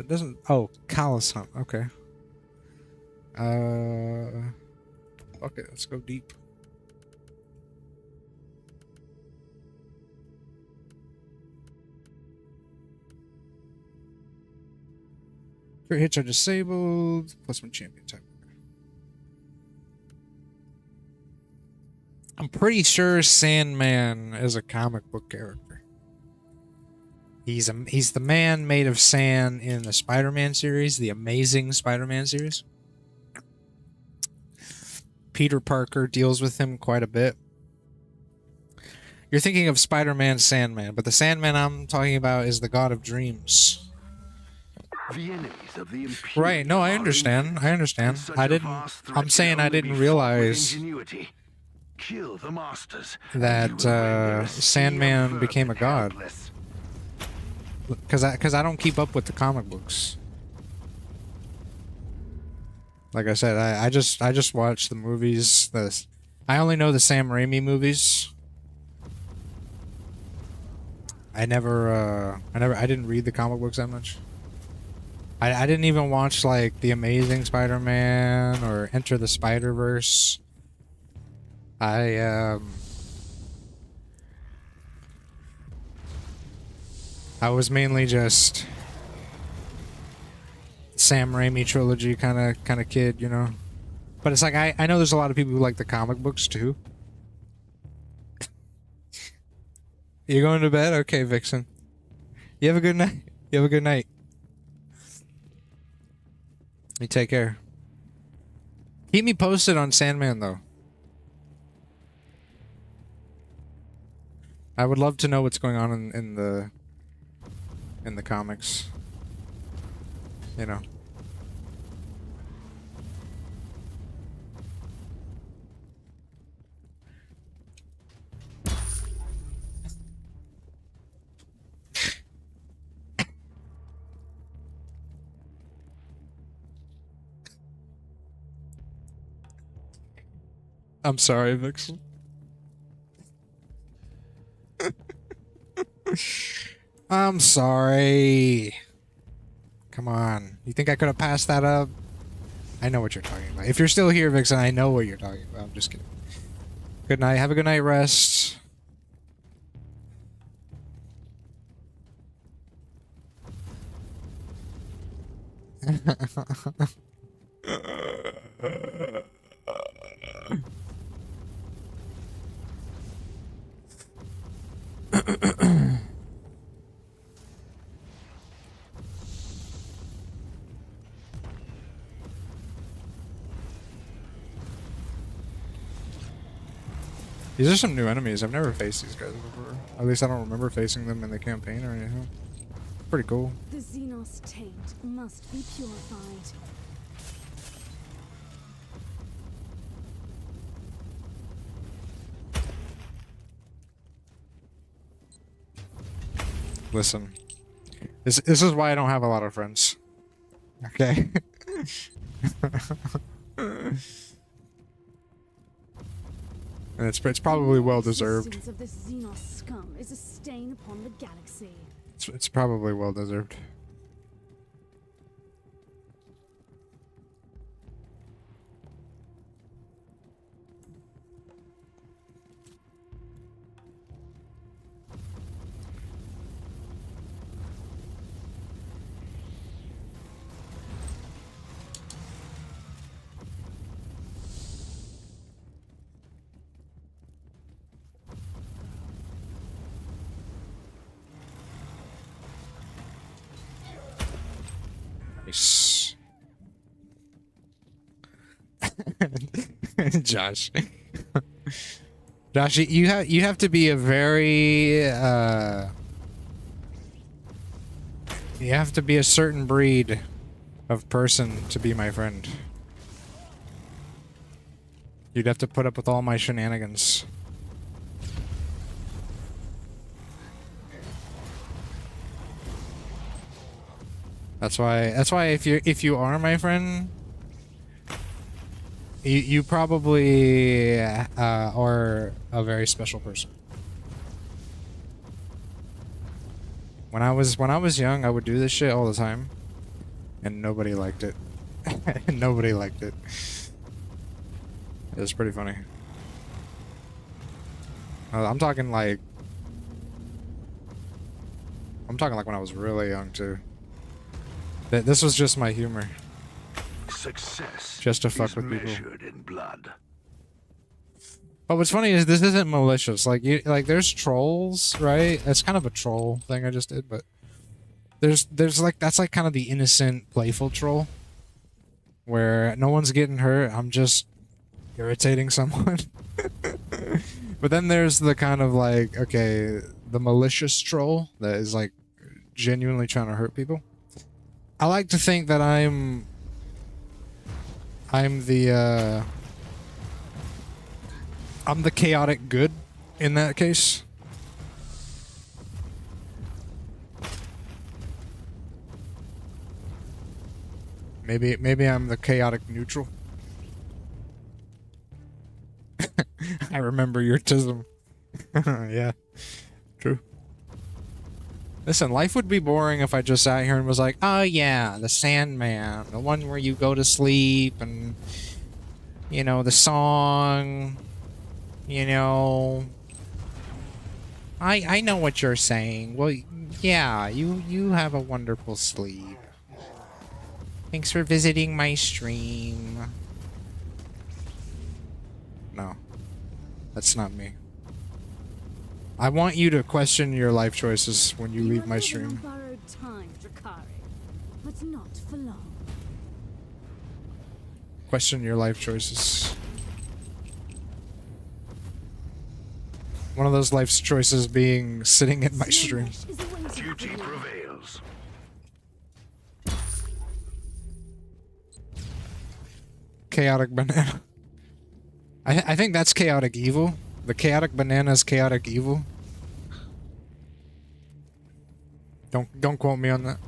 Doesn't... Oh, Callus Hunt. Okay. Okay, let's go deep. Crit hits are disabled. Plus one champion type. I'm pretty sure Sandman is a comic book character. He's the man made of sand in the Spider-Man series, the Amazing Spider-Man series. Peter Parker deals with him quite a bit. You're thinking of Spider-Man Sandman, but the Sandman I'm talking about is the God of Dreams. The enemies of the Imperium Right, no, I understand. I understand. I'm saying I didn't realize Kill the masters, that Sandman became a god. Because I don't keep up with the comic books. Like I said, I just watch the movies. I only know the Sam Raimi movies. I didn't read the comic books that much. I didn't even watch like The Amazing Spider-Man or Enter the Spider-Verse. I was mainly just Sam Raimi trilogy kind of kid, you know. But it's like I know there's a lot of people who like the comic books too. You going to bed? Okay, Vixen. You have a good night. You have a good night. You take care. Keep me posted on Sandman though. I would love to know what's going on in the comics. You know. I'm sorry, Vixen. I'm sorry. Come on. You think I could have passed that up? I know what you're talking about. If you're still here, Vixen, I know what you're talking about. I'm just kidding. Good night. Have a good night rest. These are some new enemies. I've never faced these guys before. At least I don't remember facing them in the campaign or anything. Pretty cool. The Xenos taint must be purified. Listen. This is why I don't have a lot of friends. Okay? And it's probably well deserved. The existence of this Xenos scum is a stain upon the galaxy. It's probably well deserved. Nice. Josh. Josh, you have to be a very You have to be a certain breed of person to be my friend. You'd have to put up with all my shenanigans. That's why if you are my friend, you probably are a very special person. When I was young, I would do this shit all the time, and nobody liked it. Nobody liked it. It was pretty funny. I'm talking like when I was really young too. This was just my humor. Success Just to fuck is with people. measured in blood. But what's funny is this isn't malicious. Like there's trolls, right? That's kind of a troll thing I just did, but there's like that's like kind of the innocent, playful troll, where no one's getting hurt. I'm just irritating someone. But then there's the kind of like, okay, the malicious troll that is like genuinely trying to hurt people. I like to think that I'm the chaotic good in that case. Maybe I'm the chaotic neutral. I remember your tism. Yeah, true. Listen, life would be boring if I just sat here and was like, oh yeah, the Sandman, the one where you go to sleep and, you know, the song, you know. I know what you're saying. Well, yeah, you have a wonderful sleep. Thanks for visiting my stream. No, that's not me. I want you to question your life choices when you leave my stream. On borrowed time, Drakari, but not for long. Question your life choices. One of those life choices being sitting in my stream. Slaanesh is awaiting for Duty you. prevails. Chaotic banana. I think that's chaotic evil. The chaotic banana is chaotic evil. Don't quote me on that.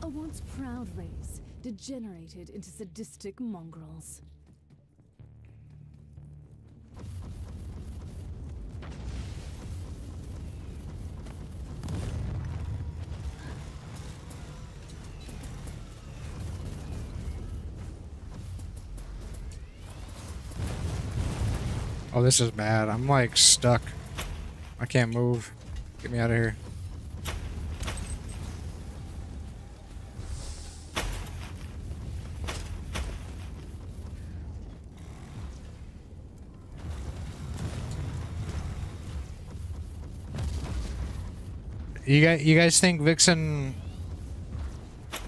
A once proud race degenerated into sadistic mongrels. Oh, this is bad. I'm like stuck. I can't move. Get me out of here. You guys think Vixen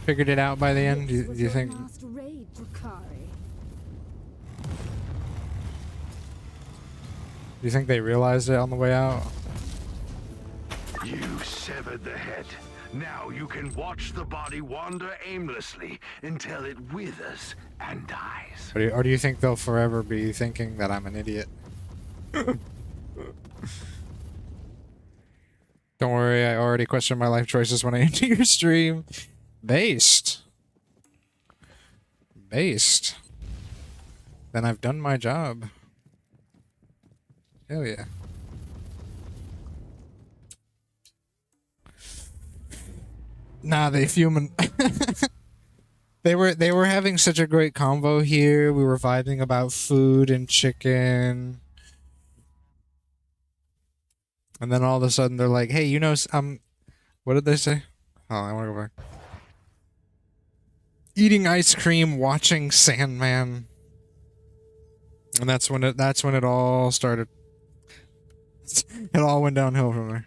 figured it out by the end? Do This you was think? your last raid, Drakari. Do you think they realized it on the way out? You severed the head. Now you can watch the body wander aimlessly until it withers and dies. Or do you think they'll forever be thinking that I'm an idiot? Don't worry, I already questioned my life choices when I enter your stream. Based. Then I've done my job. Hell yeah. Nah, they human. They were having such a great convo here. We were vibing about food and chicken. And then all of a sudden they're like, "Hey, you know, what did they say?" Oh, I want to go back. Eating ice cream, watching Sandman. And that's when it all started. It all went downhill from there.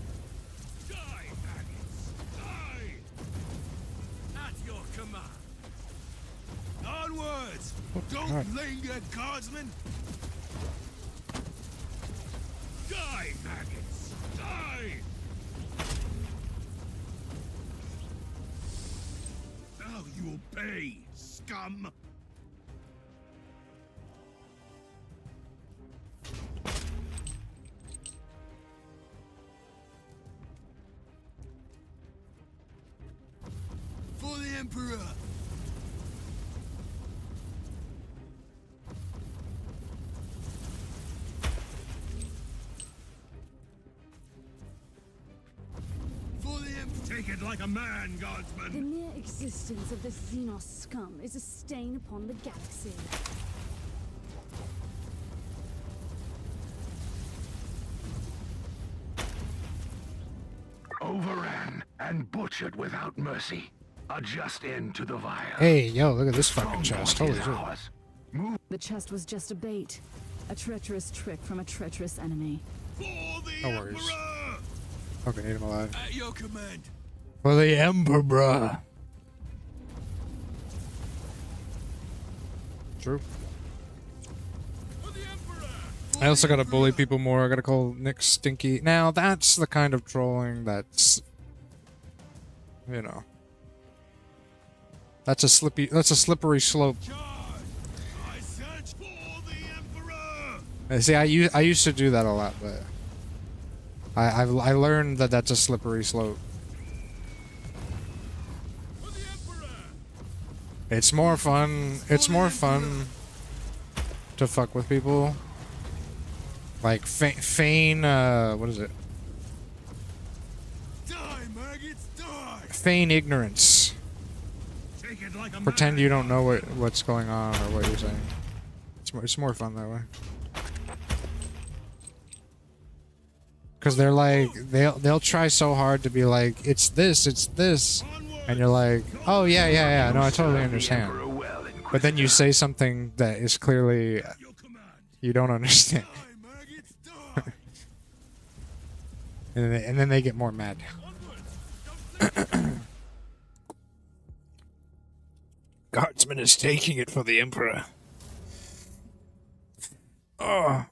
command. Onwards! Don't God. linger, guardsmen! Die, maggots! Die! Now you will pay, scum! For the Emperor! For the Emperor! Take it like a man, The guardsman! mere existence of the Xenos scum is a stain upon the galaxy. Overran and butchered without mercy. A just end to the vial. Hey, yo, look at this fucking chest. Stronghold Holy is shit. ours. Move. The chest was just a bait. A treacherous trick from a treacherous enemy. For the No worries. Emperor! Fucking need him alive. At your command! For the Emperor, bruh. True. For the Emperor! I also gotta bully people more. I gotta call Nick stinky. Now, that's the kind of trolling that's... You know. That's a slippery slope. Charge! I search for the Emperor! See, I used to do that a lot, but I learned that that's a slippery slope. For the Emperor! It's more fun. It's more fun to fuck with people. Like feign. What is it? Die, maggots, die! Feign ignorance. Take it like a Pretend man. you don't know what's going on or what you're saying. It's more fun that way. Cause they're like they'll try so hard to be like it's this, and you're like, oh yeah, no, I totally The understand. Emperor well, But then you Inquisitor. say something that is clearly Your command! you don't understand, Die, maggots, die! and then they get more mad. Onwards! Don't think Guardsman is taking it for the Emperor. Oh.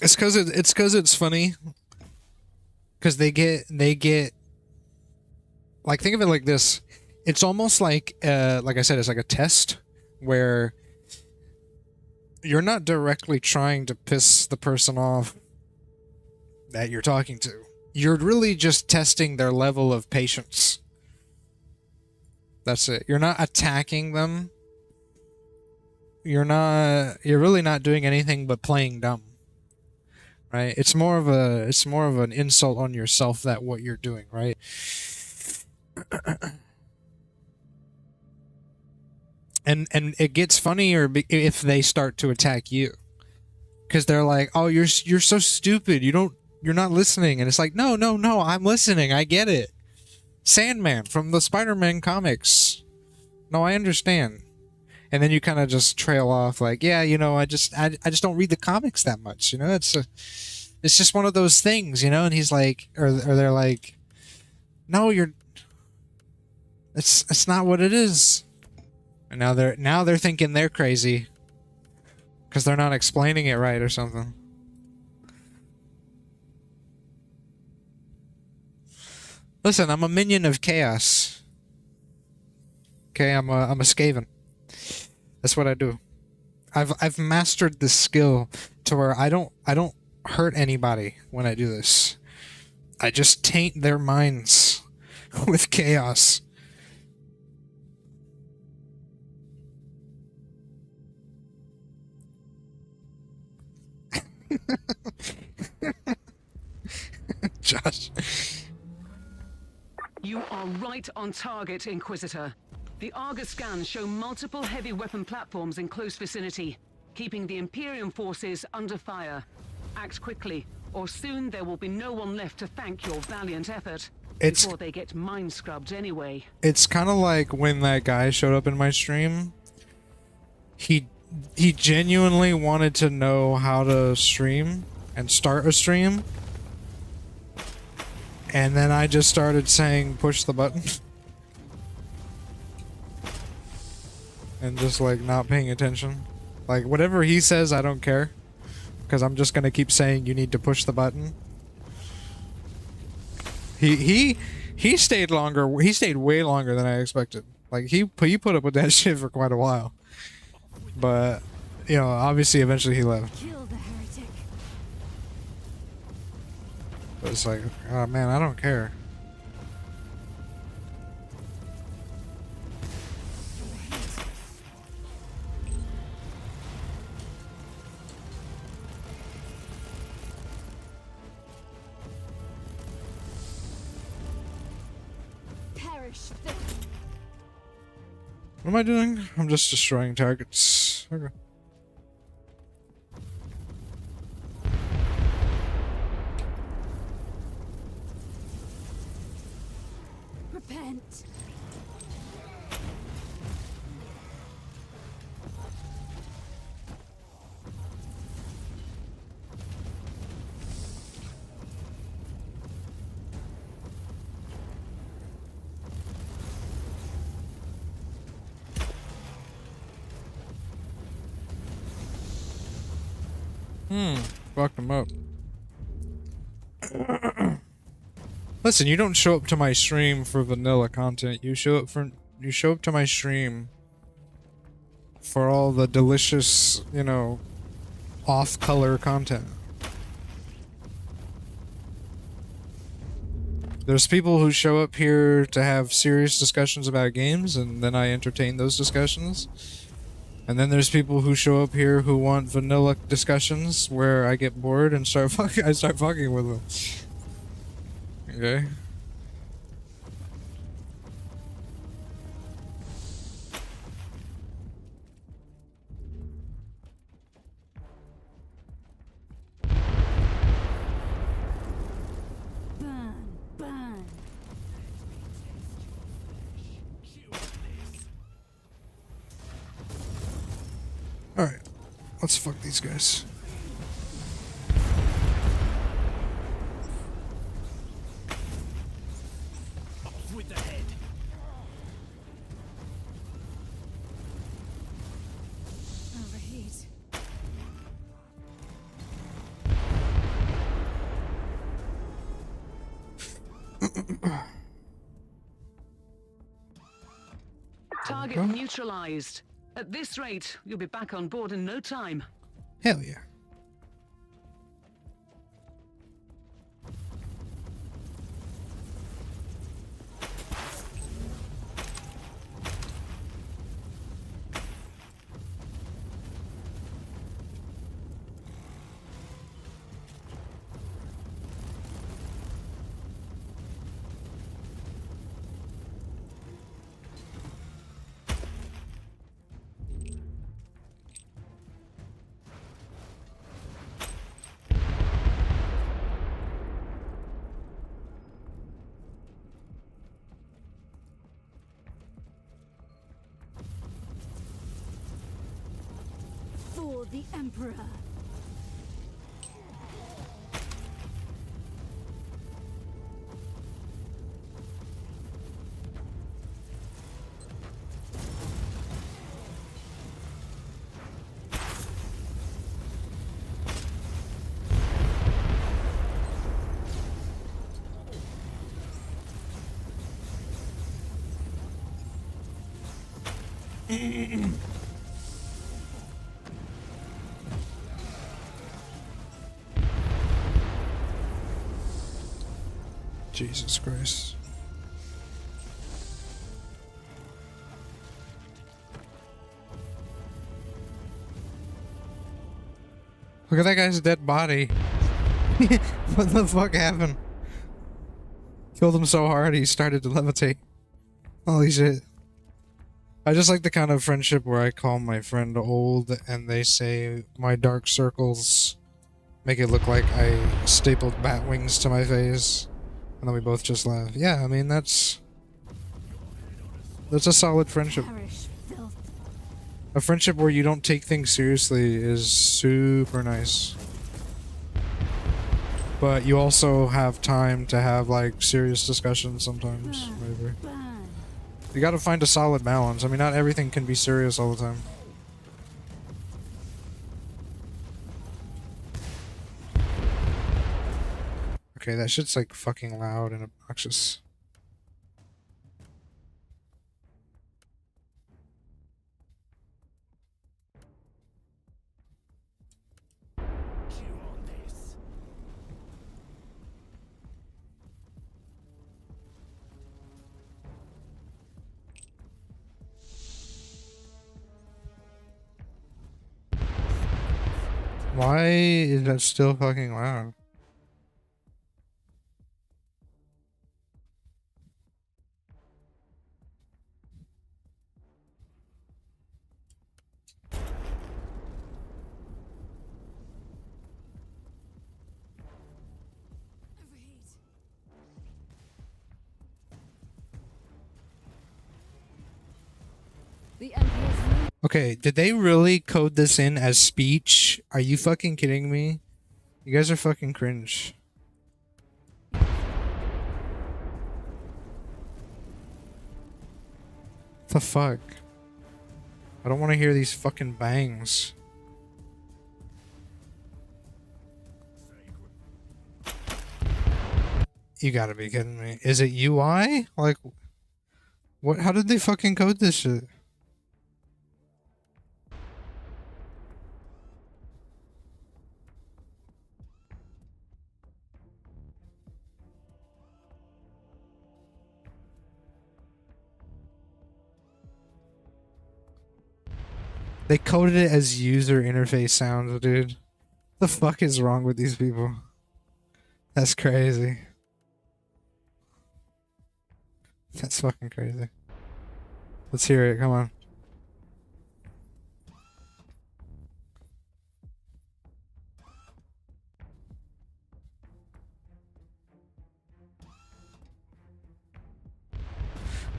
It's cause it's funny. Cause they get like, think of it like this. It's almost like I said, it's like a test where you're not directly trying to piss the person off that you're talking to. You're really just testing their level of patience. That's it. You're not attacking them. You're really not doing anything but playing dumb. Right? It's more of an insult on yourself that what you're doing, right? And it gets funnier if they start to attack you. Cuz they're like, "Oh, you're so stupid. You're not listening." And it's like, "No, I'm listening. I get it." Sandman from the Spider-Man comics. No, I understand. And then you kind of just trail off like, yeah, I just don't read the comics that much, it's just one of those things, and he's like, or they're like, no, it's not what it is. And now they're thinking they're crazy because they're not explaining it right or something. Listen, I'm a minion of chaos. Okay, I'm a Skaven. That's what I do. I've mastered this skill to where I don't hurt anybody when I do this. I just taint their minds with chaos. Josh. You are right on target, Inquisitor. The Argus scans show multiple heavy weapon platforms in close vicinity, keeping the Imperium forces under fire. Act quickly, or soon there will be no one left to thank your valiant effort. Before they get mind-scrubbed anyway. It's kind of like when that guy showed up in my stream. He genuinely wanted to know how to stream and start a stream. And then I just started saying push the button. And just like not paying attention. Like whatever he says, I don't care. Because I'm just gonna keep saying you need to push the button. He stayed longer. He stayed way longer than I expected. Like he put up with that shit for quite a while. But you know, obviously, eventually he left. Kill the heretic. But it's like, oh man, I don't care. Perish. What am I doing? I'm just destroying targets. Okay. Repent. Fucked him up. Listen, you don't show up to my stream for vanilla content. You show up to my stream for all the delicious, you know, off-color content. There's people who show up here to have serious discussions about games, and then I entertain those discussions. And then there's people who show up here who want vanilla discussions where I get bored and start fucking with them. Okay. Burn. Burn. Alright. Let's fuck these guys. Off with the head. Overheat. Target neutralized. At this rate, you'll be back on board in no time. Hell yeah. For the Emperor. Jesus Christ. Look at that guy's dead body. What the fuck happened? Killed him so hard he started to levitate. Holy shit. I just like the kind of friendship where I call my friend old and they say my dark circles make it look like I stapled bat wings to my face. And then we both just laugh. Yeah, I mean, that's a solid friendship. Perish, filth. A friendship where you don't take things seriously is super nice. but you also have time to have like serious discussions sometimes. Maybe Burn. you got to find a solid balance. I mean, not everything can be serious all the time. Okay, that shit's like fucking loud and obnoxious. Why is that still fucking loud? The Emperor's Okay, did they really code this in as speech? Are you fucking kidding me? You guys are fucking cringe. The fuck? I don't want to hear these fucking bangs. You gotta be kidding me. Is it UI? Like, what? How did they fucking code this shit? They coded it as user interface sounds, dude. The fuck is wrong with these people? That's crazy. That's fucking crazy. Let's hear it, come on.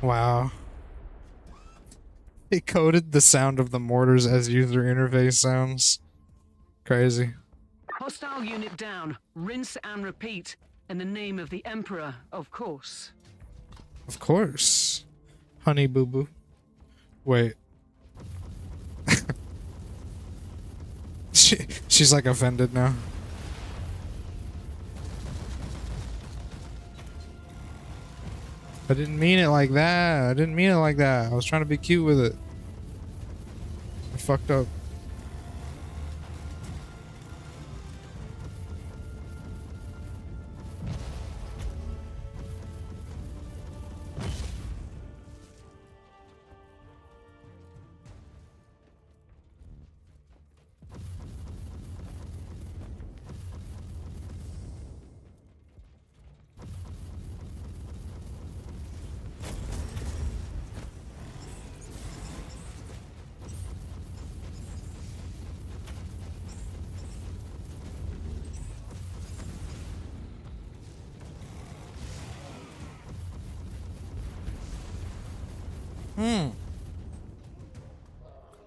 Wow. They coded the sound of the mortars as user interface sounds. Crazy. Hostile unit down. Rinse and repeat. In the name of the Emperor, of course. Of course. Honey boo boo. Wait. She's like offended now. I didn't mean it like that. I didn't mean it like that. I was trying to be cute with it. I fucked up.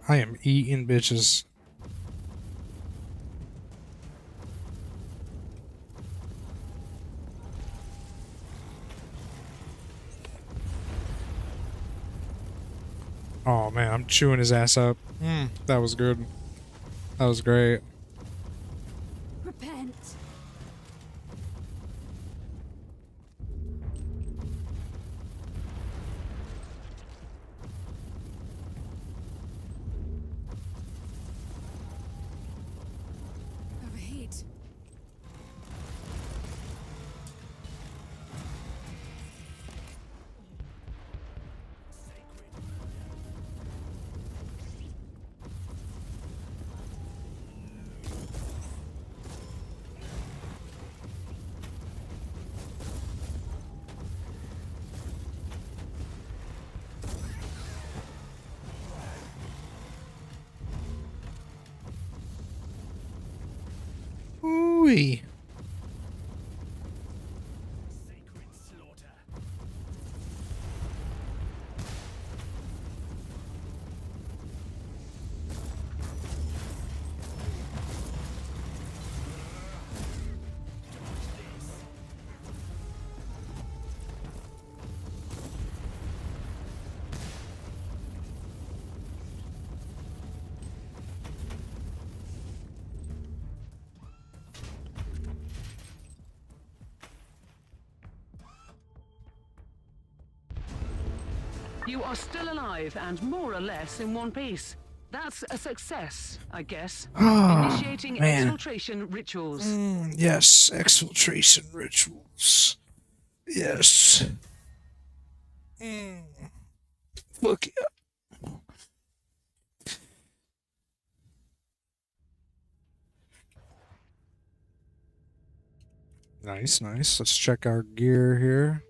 I am eating bitches. Oh man, I'm chewing his ass up. That was good. That was great. repent. Overheat. Ooh-wee. You are still alive and more or less in one piece. That's a success, I guess. Initiating man. exfiltration rituals. Yes, exfiltration rituals. Yes. Fuck yeah. Nice, nice. Let's check our gear here.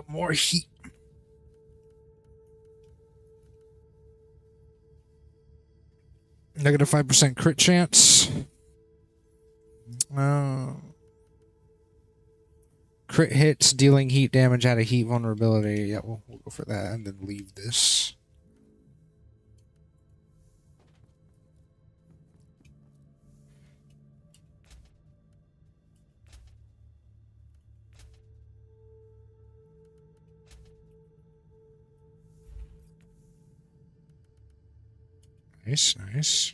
More heat. Negative 5% crit chance. Crit hits dealing heat damage at a heat vulnerability. Yeah, we'll go for that and then leave this. Nice, nice.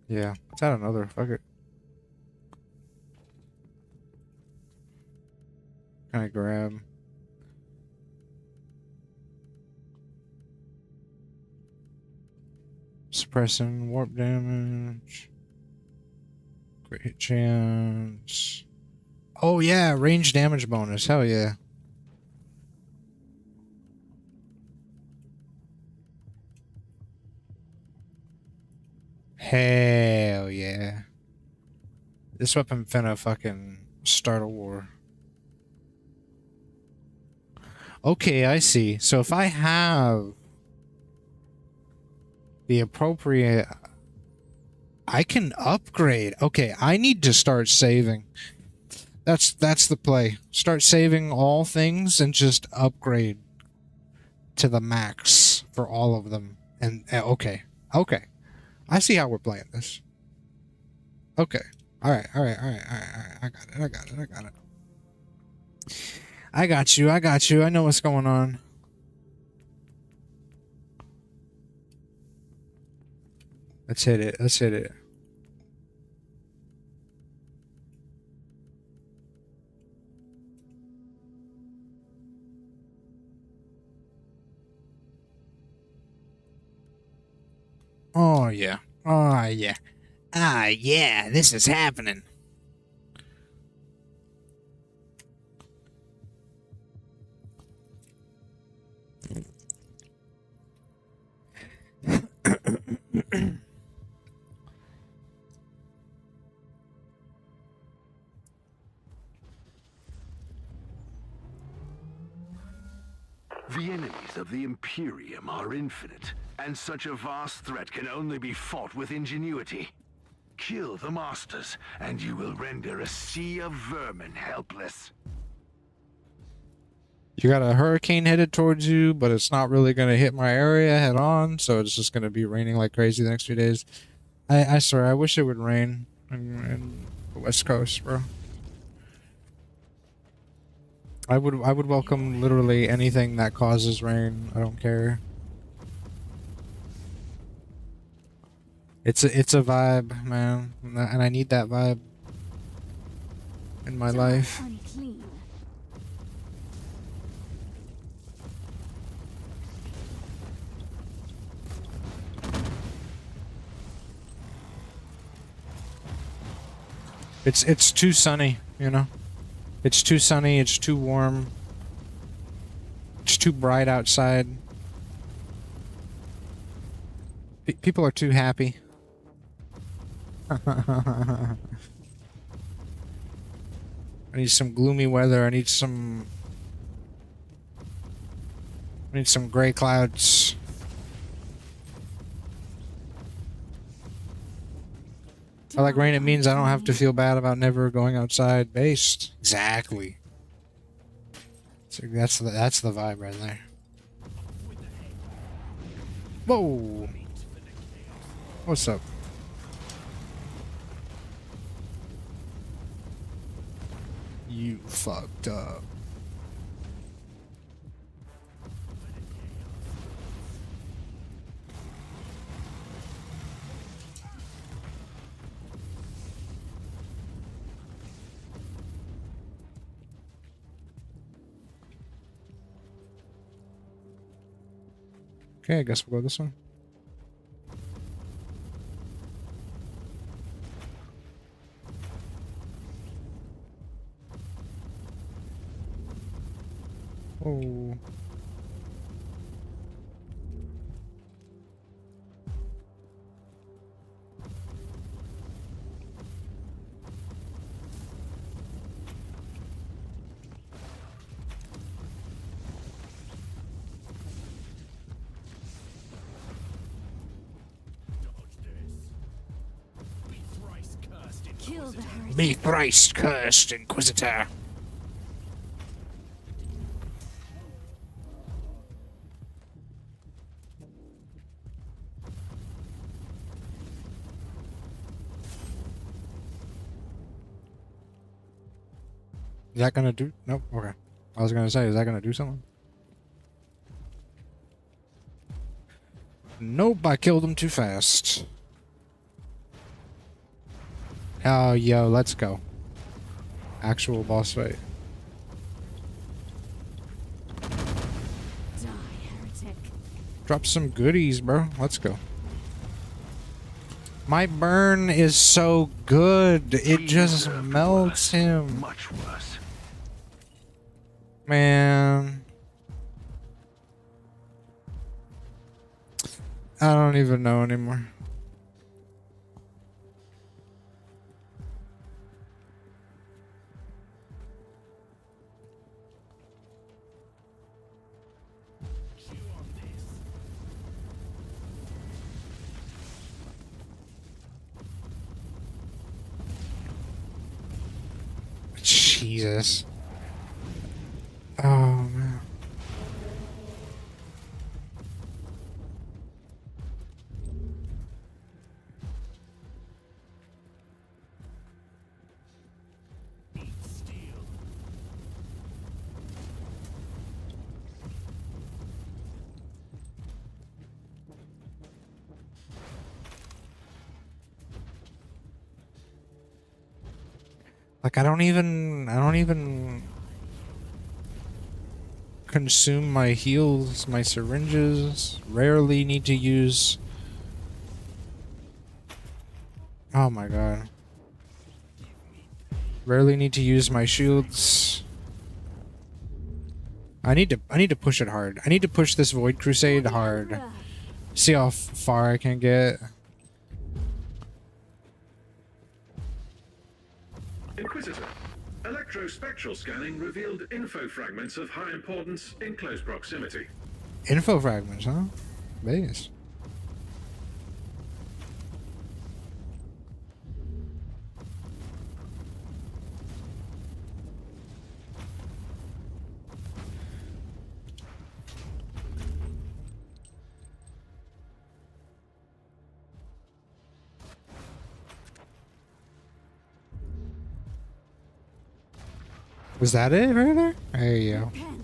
Yeah, let's add another. Fuck it. Can I grab? Suppressing warp damage. Crit hit chance. Oh yeah, range damage bonus. Hell yeah. Hell yeah. This weapon finna fucking start a war. Okay, I see. So if I have the appropriate... I can upgrade. Okay, I need to start saving. That's the play. Start saving all things and just upgrade to the max for all of them. And okay. Okay. I see how we're playing this. Okay. Alright. I got it. I got you. I know what's going on. Let's hit it. Oh, yeah. Oh, yeah. Ah, yeah, this is happening. The enemies of the Imperium are infinite, and such a vast threat can only be fought with ingenuity. Kill the Masters, and you will render a sea of vermin helpless. You got a hurricane headed towards you, but it's not really going to hit my area head on, so it's just going to be raining like crazy the next few days. I swear, I wish it would rain in the West Coast, bro. I would welcome literally anything that causes rain. I don't care. It's a vibe, man, and I need that vibe in my life. Unclean. It's too sunny, you know. It's too sunny. It's too warm. It's too bright outside. People are too happy. I need some gloomy weather. I need some gray clouds. I like rain. It means I don't have to feel bad about never going outside. Based. Exactly. So that's the vibe right there. Whoa. What's up? You fucked up. Okay, I guess we'll go this one. Oh. Kill the heretic. Be thrice cursed, Inquisitor. Is that gonna do? Nope. Okay. I was gonna say, is that gonna do something? Nope. I killed him too fast. Oh, yo, let's go. Actual boss fight. Die, heretic. Drop some goodies, bro. Let's go. My burn is so good. It We just deserve melts worse. him. Much worse. Man. I don't even know anymore. Jesus. Oh, man. Like, I don't even consume my heals, my syringes. Rarely need to use. Oh my god. Rarely need to use my shields. I need to push it hard. I need to push this Void Crusade hard. See how far I can get. Inquisitor, electrospectral scanning revealed info fragments of high importance in close proximity. Info fragments, huh? Base. Was that it right there? There you go. Repent.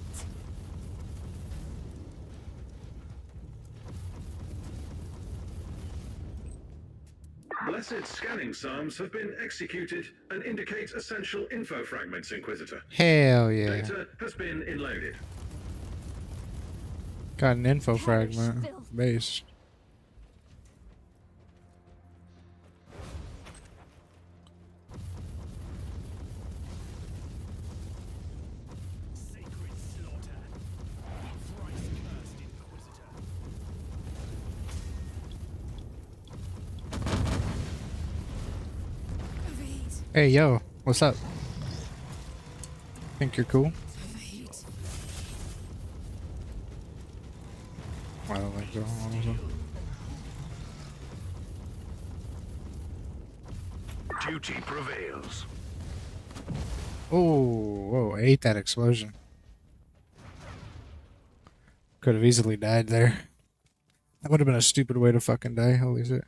Blessed scanning psalms have been executed and indicate essential info fragments, Inquisitor. Hell yeah. Data has been enloaded. Got an info Hellish fragment. filth. Base. Hey, yo, what's up? Think you're cool? I don't think so, honestly. Duty prevails. Oh, whoa, I ate that explosion. Could have easily died there. That would have been a stupid way to fucking die. Holy shit.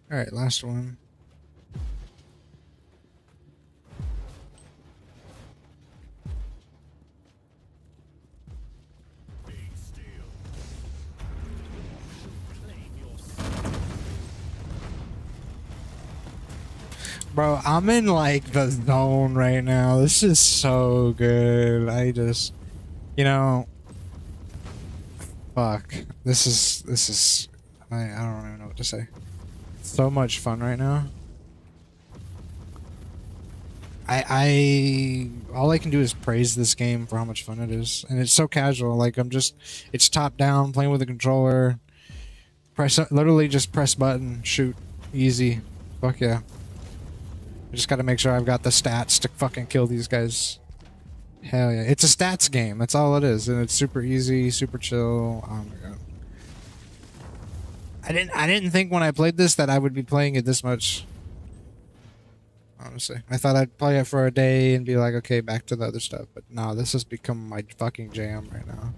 Alright, last one. Bro, I'm in like the zone right now. This is so good. I just, you know, fuck. This is, I don't even know what to say. So much fun right now. All I can do is praise this game for how much fun it is. And it's so casual. Like, it's top down, playing with a controller. Literally just press button, shoot. Easy. Fuck yeah. I just gotta make sure I've got the stats to fucking kill these guys. Hell yeah. It's a stats game. That's all it is. And it's super easy, super chill. Oh my god. I didn't think when I played this that I would be playing it this much. Honestly. I thought I'd play it for a day and be like, okay, back to the other stuff. But no, this has become my fucking jam right now.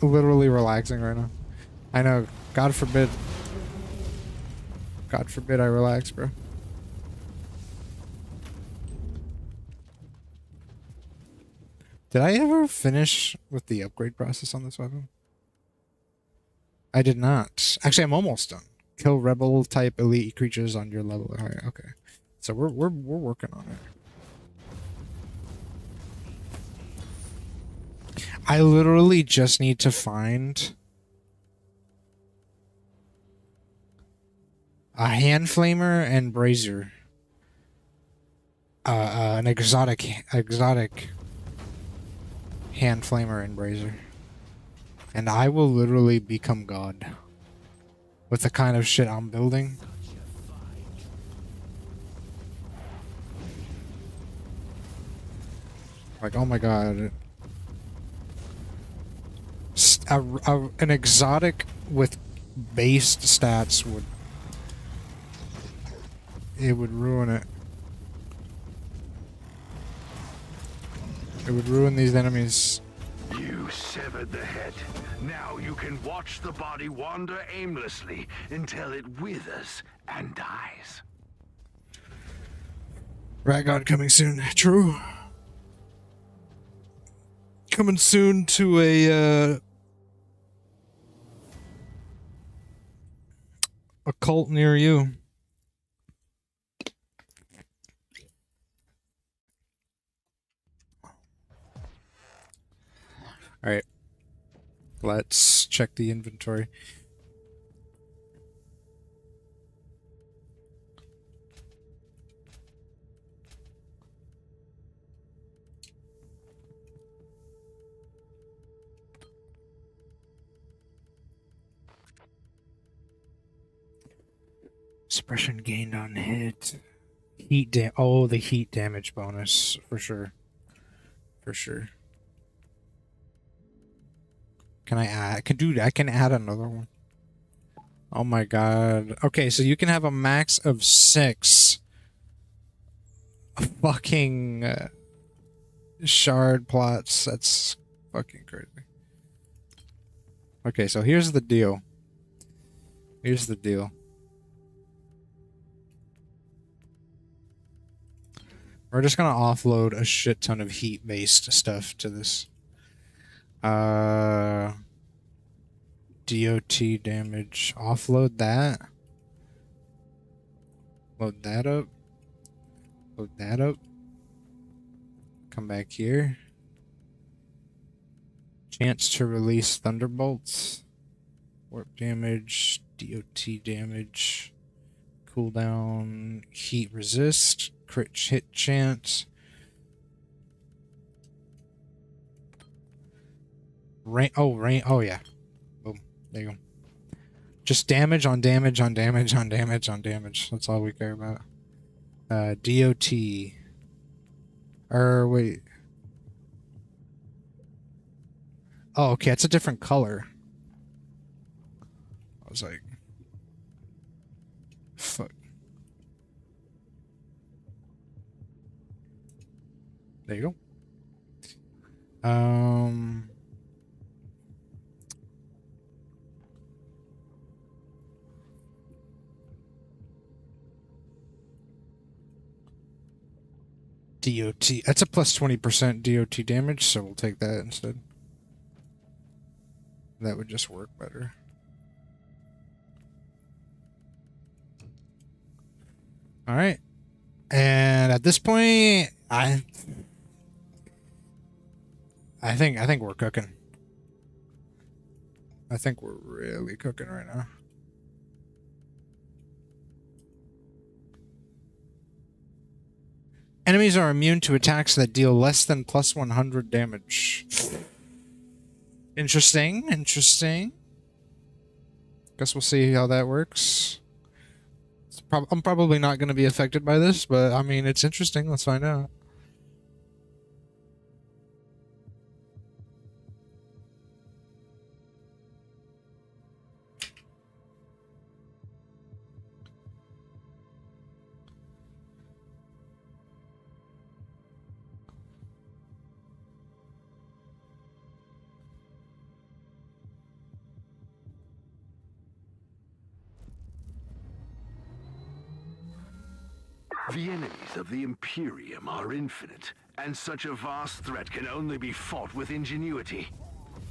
Literally relaxing right now. I know. God forbid. God forbid I relax, bro. Did I ever finish with the upgrade process on this weapon? I did not. Actually, I'm almost done. Kill rebel type elite creatures on your level. Alright, okay. So we're working on it. I literally just need to find a hand flamer and brazier. An exotic hand flamer and brazier. And I will literally become God. With the kind of shit I'm building. Like, oh my god. An exotic with based stats would ruin it. It would ruin these enemies. You severed the head. Now you can watch the body wander aimlessly until it withers and dies. Rat God coming soon. True. Coming soon to a cult near you. All right. Let's check the inventory. Suppression gained on hit. Oh, the heat damage bonus for sure. For sure. Can I add? I can add another one. Oh my god. Okay, so you can have a max of 6 fucking shard plots. That's fucking crazy. Okay, so here's the deal. Here's the deal. We're just gonna offload a shit ton of heat-based stuff to this. DOT damage. Offload that. Load that up. Load that up. Come back here. Chance to release thunderbolts. Warp damage. DOT damage. Cooldown. Heat resist. Crit hit chance. Rain. Oh, yeah. Boom. There you go. Just damage on damage on damage on damage on damage. That's all we care about. DOT. Wait. Oh, okay, it's a different color. I was like, fuck. There you go. DOT. That's a plus 20% DOT damage, so we'll take that instead. That would just work better. All right. And at this point, I think we're cooking. I think we're really cooking right now. Enemies are immune to attacks that deal less than plus 100 damage. Interesting, interesting. Guess we'll see how that works. I'm probably not going to be affected by this, but I mean, it's interesting. Let's find out. The enemies of the Imperium are infinite, and such a vast threat can only be fought with ingenuity.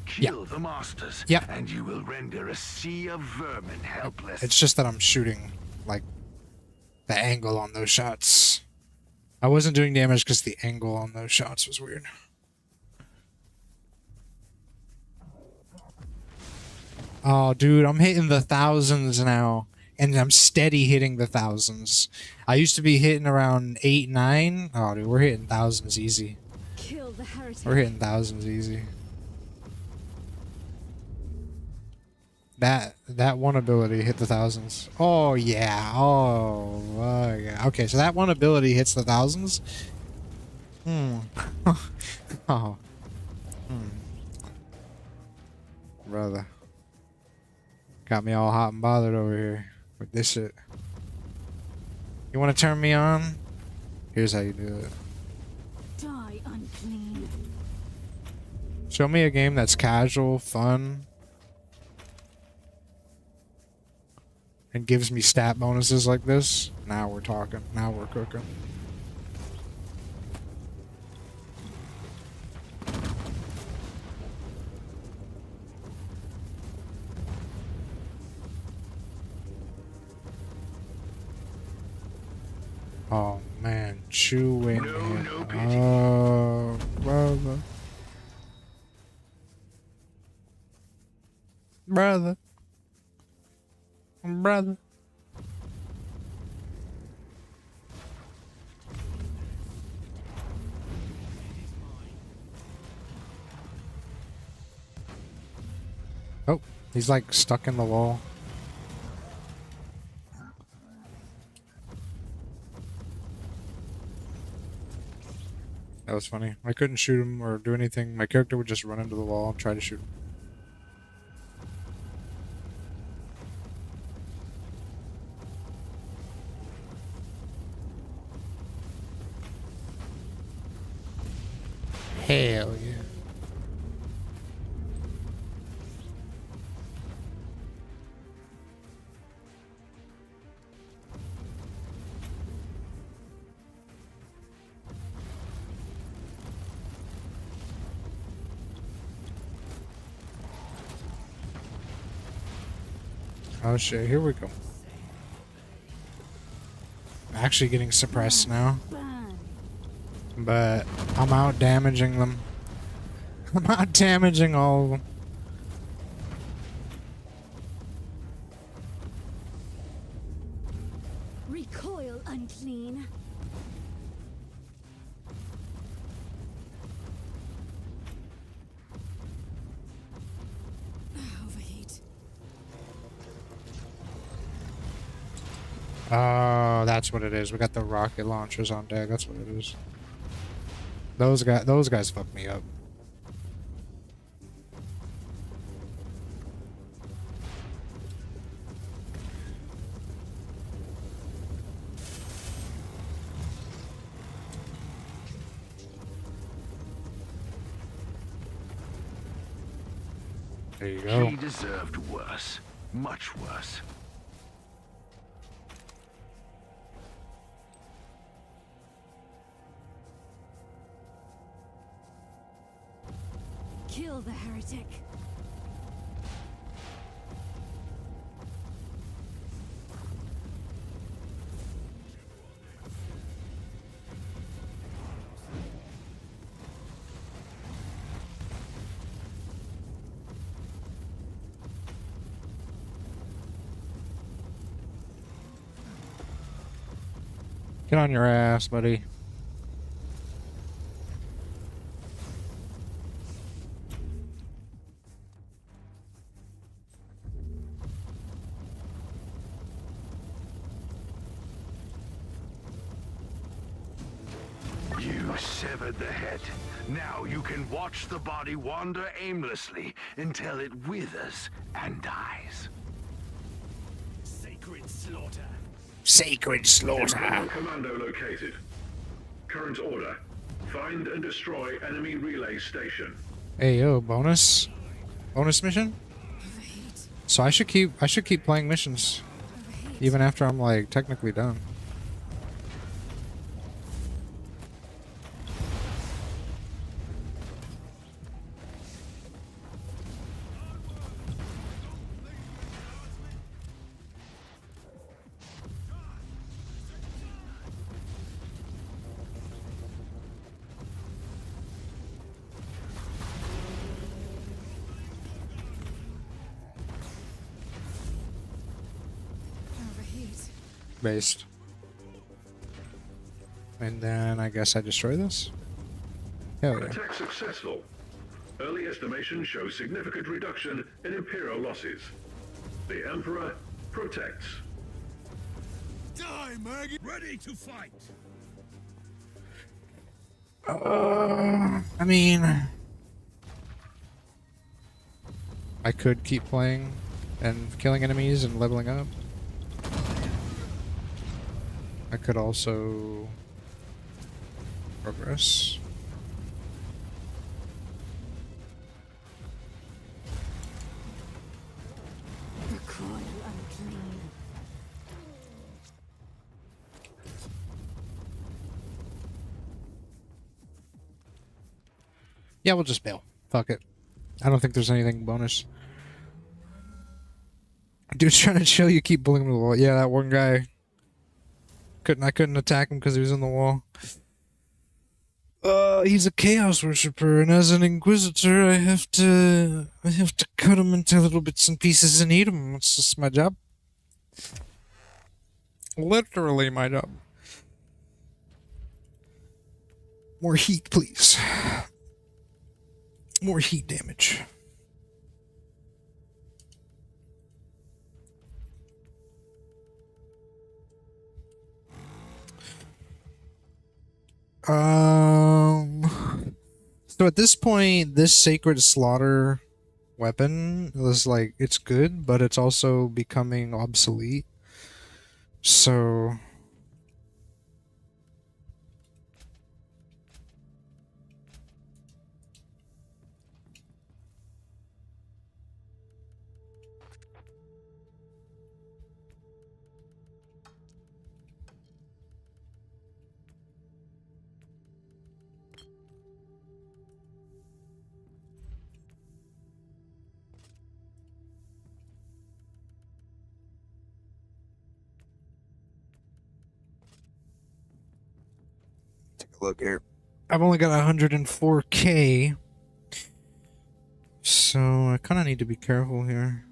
Kill the masters, and you will render a sea of vermin helpless. It's just that I'm shooting, like, the angle on those shots. I wasn't doing damage because the angle on those shots was weird. Oh, dude, I'm hitting the thousands now. And I'm steady hitting the thousands. I used to be hitting around 8, 9. Oh, dude, we're hitting thousands easy. Kill the heretic. We're hitting thousands easy. That one ability hit the thousands. Oh, yeah. Oh, yeah. Okay, so that one ability hits the thousands. Oh. Brother. Got me all hot and bothered over here with this shit. You want to turn me on? Here's how you do it. Die unclean. Show me a game that's casual, fun, and gives me stat bonuses like this. Now we're talking. Now we're cooking. Oh man, chewing it. Oh, brother. Brother. Brother. Oh, he's like stuck in the wall. That was funny. I couldn't shoot him or do anything. My character would just run into the wall and try to shoot him. Hell yeah. Oh shit, here we go. I'm actually getting suppressed now. But I'm out damaging them. I'm out damaging all of them. Recoil unclean. Overheat. Oh, that's what it is. We got the rocket launchers on deck. That's what it is. Those guys fucked me up. There you go. She deserved worse. Much worse. Kill the heretic. Get on your ass, buddy. You severed the head. Now you can watch the body wander aimlessly until it withers and dies. Sacred slaughter. Sacred slaughter. Commando located. Current order. Find and destroy enemy relay station. Hey yo, bonus mission. So I should keep playing missions, even after I'm like technically done. Based. And then I guess I destroy this? Hell yeah. Attack successful. Early estimations show significant reduction in Imperial losses. The Emperor protects. Die, Maggie! Ready to fight! I mean, I could keep playing and killing enemies and leveling up. I could also progress. Recoil unclean. Yeah, we'll just bail. Fuck it. I don't think there's anything bonus. Dude's trying to chill, you keep bullying him to the wall. Yeah, that one guy. I couldn't attack him because he was in the wall. He's a chaos worshipper, and as an Inquisitor, I have to cut him into little bits and pieces and eat him. It's just my job. Literally my job. More heat, please. More heat damage. So at this point, this Sacred Slaughter weapon is like, it's good, but it's also becoming obsolete. So take a look here. I've only got 104k, so I kind of need to be careful here.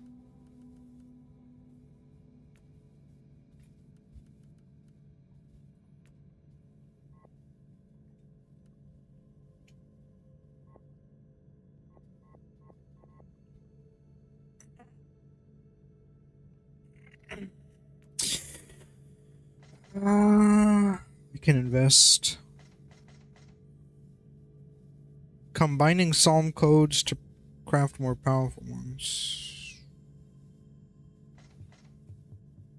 You can invest. Combining psalm codes to craft more powerful ones.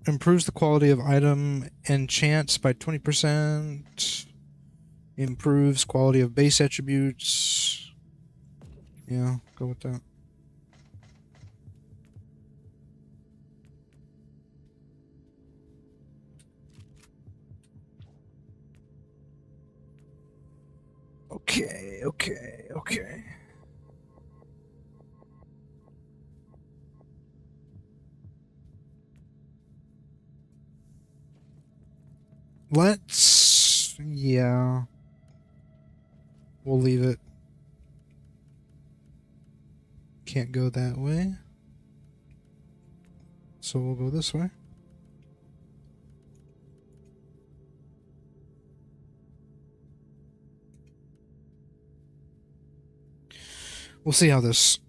Improves the quality of item enchants by 20%. Improves quality of base attributes. Yeah, go with that. Okay. Let's... yeah. We'll leave it. Can't go that way. So we'll go this way. We'll see how this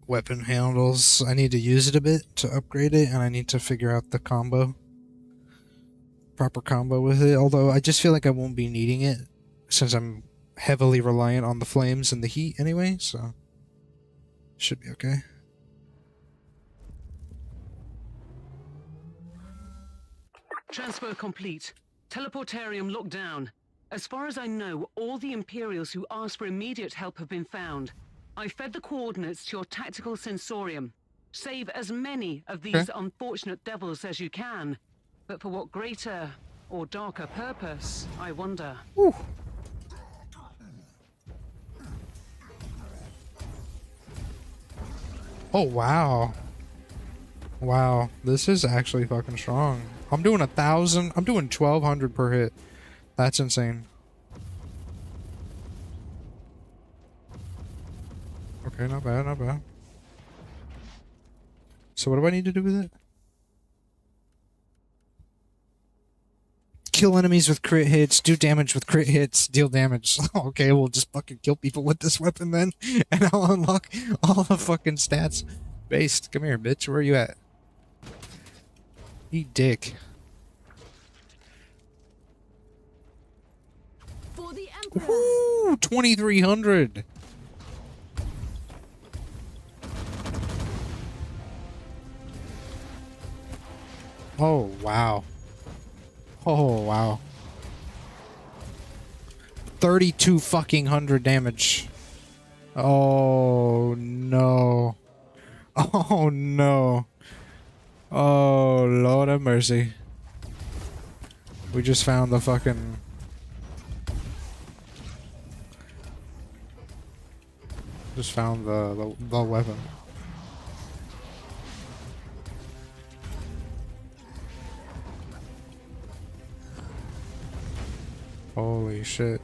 weapon handles. I need to use it a bit to upgrade it, and I need to figure out the combo. Proper combo with it, although I just feel like I won't be needing it since I'm heavily reliant on the flames and the heat anyway, so should be okay. Transfer complete. Teleportarium locked down. As far as I know, all the Imperials who asked for immediate help have been found. I fed the coordinates to your tactical sensorium. Save as many of these unfortunate devils as you can. But for what greater or darker purpose, I wonder. Whew. Oh, wow. Wow, this is actually fucking strong. I'm doing 1,000. I'm doing 1,200 per hit. That's insane. Okay, not bad, not bad. So what do I need to do with it? Kill enemies with crit hits, do damage with crit hits, deal damage. Okay, we'll just fucking kill people with this weapon then, and I'll unlock all the fucking stats. Based, come here, bitch. Where are you at? Eat dick. For the Emperor. Ooh, 2,300. Oh, wow. Oh, wow. 32 fucking hundred damage. Oh, no. Oh, no. Oh, Lord have mercy. We just found the fucking... Just found the weapon. Holy shit.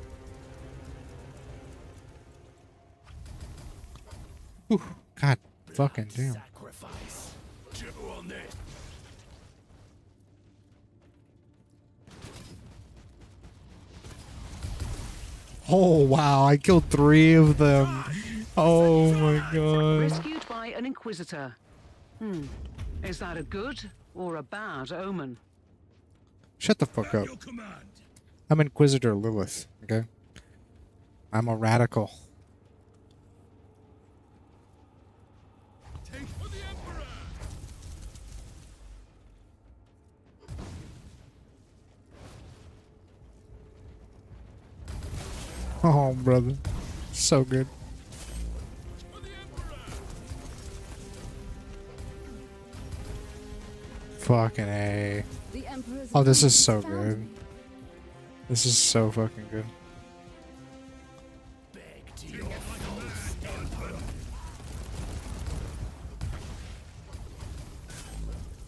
Whew. God fucking damn. Oh wow, I killed 3 of them. Oh my god. Rescued by an Inquisitor. Is that a good or a bad omen? Shut the fuck up. I'm Inquisitor Lilith, okay? I'm a radical. Oh, brother. So good. Fucking A. The Emperor's Oh, this is apprentice so found good. me. This is so fucking good.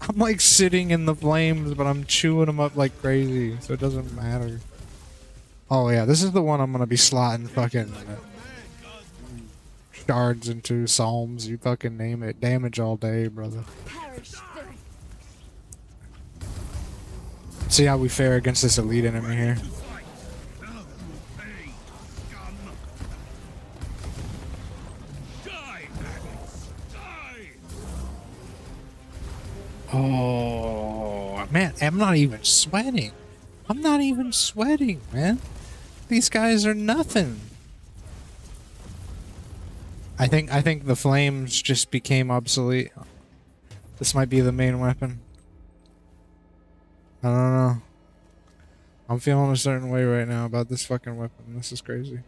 I'm like sitting in the flames, but I'm chewing them up like crazy, so it doesn't matter. Oh yeah, this is the one I'm gonna be slotting fucking shards into psalms, you fucking name it. Damage all day, brother. Perish there. See how we fare against this elite enemy here. Oh, Man, I'm not even sweating. I'm not even sweating, man. These guys are nothing. I think the flames just became obsolete. This might be the main weapon. I don't know. I'm feeling a certain way right now about this fucking weapon. This is crazy.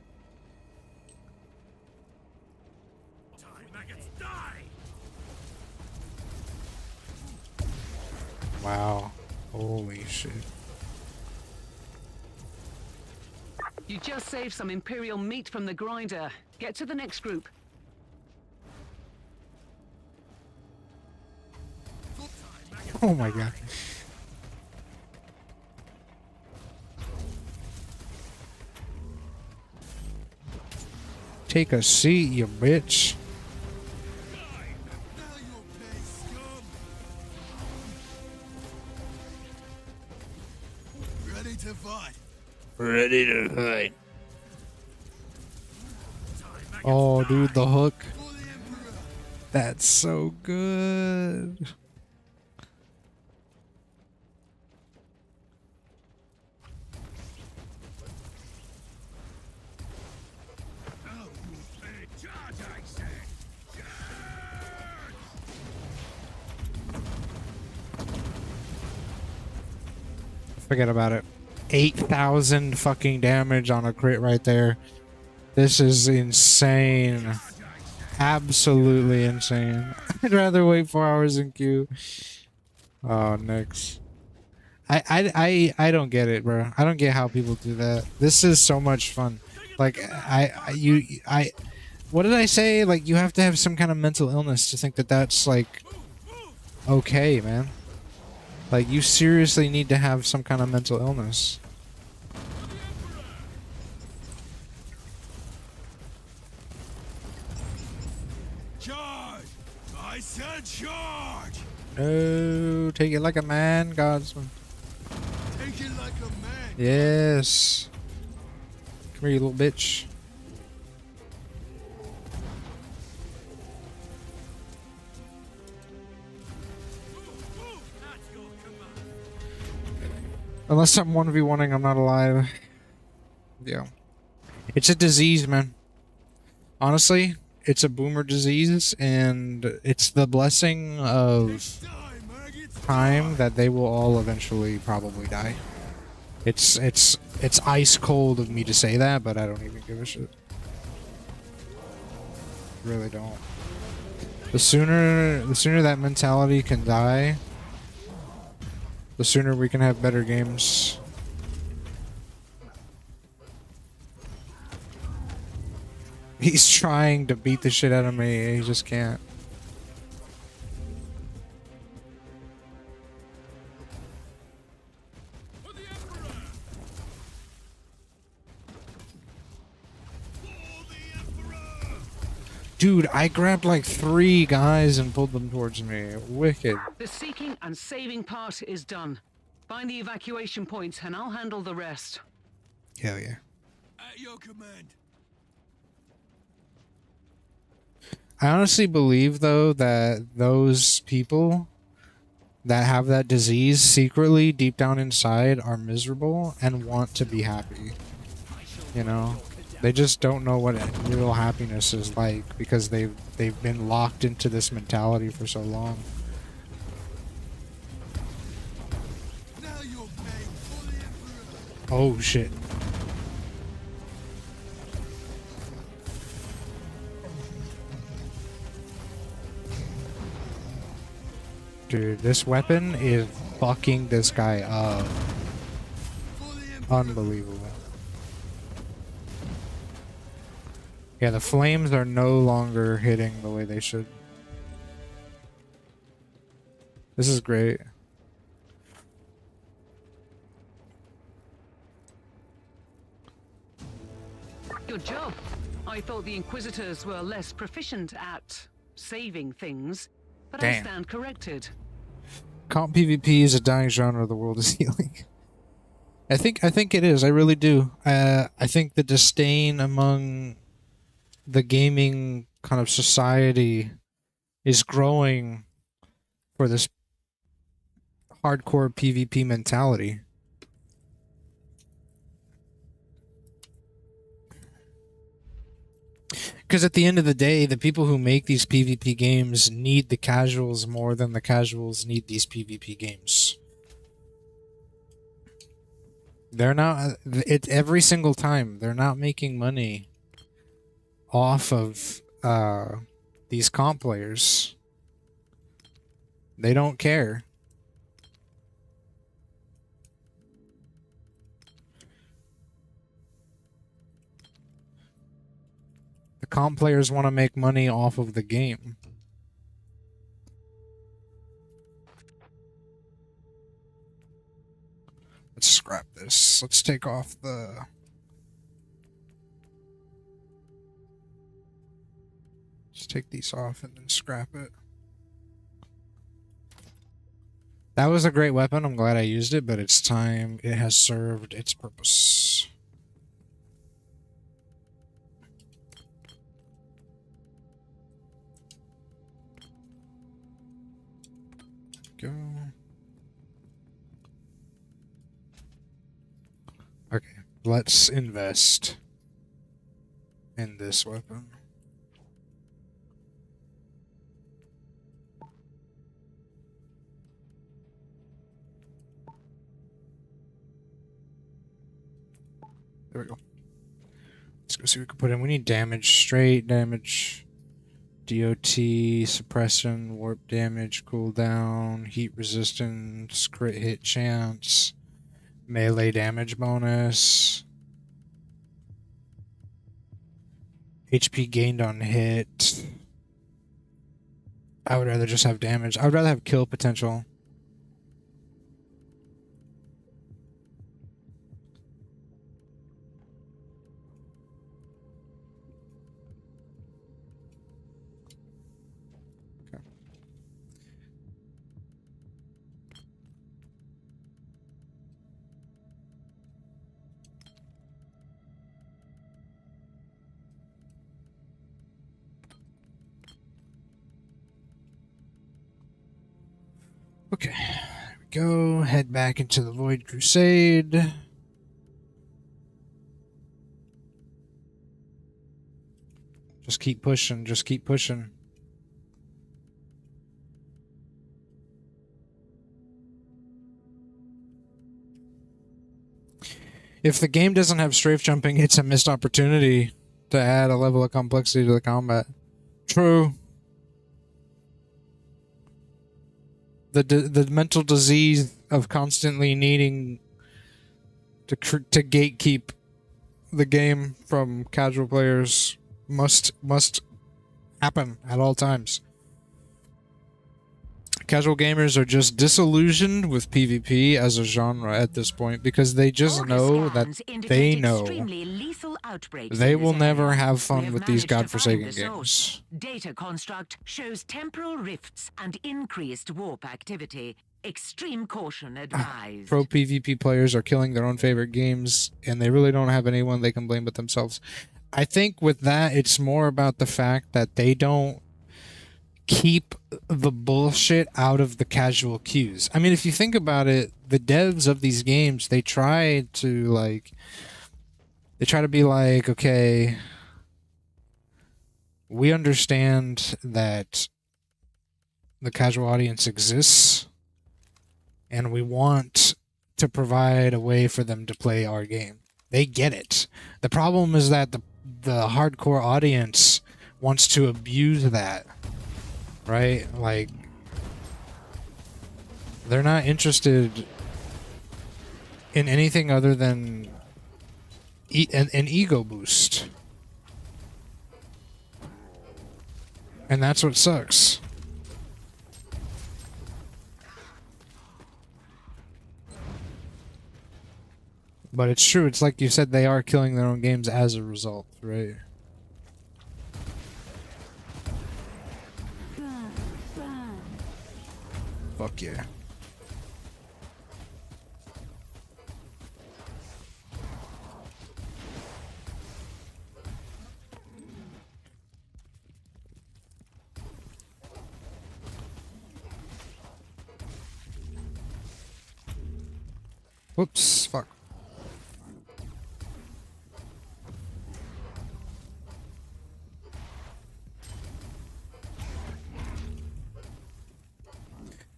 Wow. Holy shit. You just saved some Imperial meat from the grinder. Get to the next group. Oh my god. Take a seat, you bitch. Ready to fight. Ready to fight. Oh, dude, the hook. That's so good. Forget about it. 8,000 fucking damage on a crit right there. This is insane. Absolutely insane. I'd rather wait 4 hours in queue. Oh, Nix. I don't get it, bro. I don't get how people do that. This is so much fun. Like what did I say? Like, you have to have some kind of mental illness to think that that's like okay, man. Like, you seriously need to have some kind of mental illness. Charge! I said charge! No, take it like a man, Godsman. Take it like a man. Yes. Come here, you little bitch. Unless I'm 1v1ing, I'm not alive. Yeah. It's a disease, man. Honestly, it's a boomer disease, and it's the blessing of time that they will all eventually probably die. It's ice cold of me to say that, but I don't even give a shit. Really don't. The sooner that mentality can die, the sooner we can have better games. He's trying to beat the shit out of me, he just can't. Dude, I grabbed like 3 guys and pulled them towards me. Wicked. The seeking and saving part is done. Find the evacuation points and I'll handle the rest. Hell yeah. At your command. I honestly believe, though, that those people that have that disease secretly, deep down inside, are miserable and want to be happy. You know? They just don't know what real happiness is like because they've been locked into this mentality for so long. Now you're paying for the Emperor. Oh shit. Dude, this weapon is fucking this guy up. Unbelievable. Yeah, the flames are no longer hitting the way they should. This is great. Good job. I thought the Inquisitors were less proficient at saving things, but I Damn. stand corrected. Comp PvP is a dying genre the world is healing. I think it is. I really do. I think the disdain among the gaming kind of society is growing for this hardcore PvP mentality. Because at the end of the day, the people who make these PvP games need the casuals more than the casuals need these PvP games. They're not, it every single time, they're not making money off of these comp players. They don't care. The comp players want to make money off of the game. Let's scrap this. Let's take off the... Let's take these off and then scrap it. That was a great weapon. I'm glad I used it, but it's time. It has served its purpose. Go. Okay, let's invest in this weapon. There we go. Let's go see what we can put in. We need damage, straight damage, DOT, suppression, warp damage, cooldown, heat resistance, crit hit chance, melee damage bonus, HP gained on hit. I would rather just have damage. I would rather have kill potential. Okay, there we go. Head back into the Void Crusade. Just keep pushing, just keep pushing. If the game doesn't have strafe jumping, it's a missed opportunity to add a level of complexity to the combat. True. The mental disease of constantly needing to gatekeep the game from casual players must happen at all times. Casual gamers are just disillusioned with PvP as a genre at this point because they just know that they know they will never have fun with these godforsaken games. Data construct shows temporal rifts and increased warp activity. Extreme caution advised. Pro PvP players are killing their own favorite games, and they really don't have anyone they can blame but themselves. I think with that, it's more about the fact that they don't keep the bullshit out of the casual queues. I mean, if you think about it, the devs of these games, they try to be like, okay, we understand that the casual audience exists, and we want to provide a way for them to play our game. They get it. The problem is that the hardcore audience wants to abuse that. Right? Like, they're not interested in anything other than an ego boost. And that's what sucks. But it's true. It's like you said, they are killing their own games as a result, right? Fuck yeah. Whoops, fuck.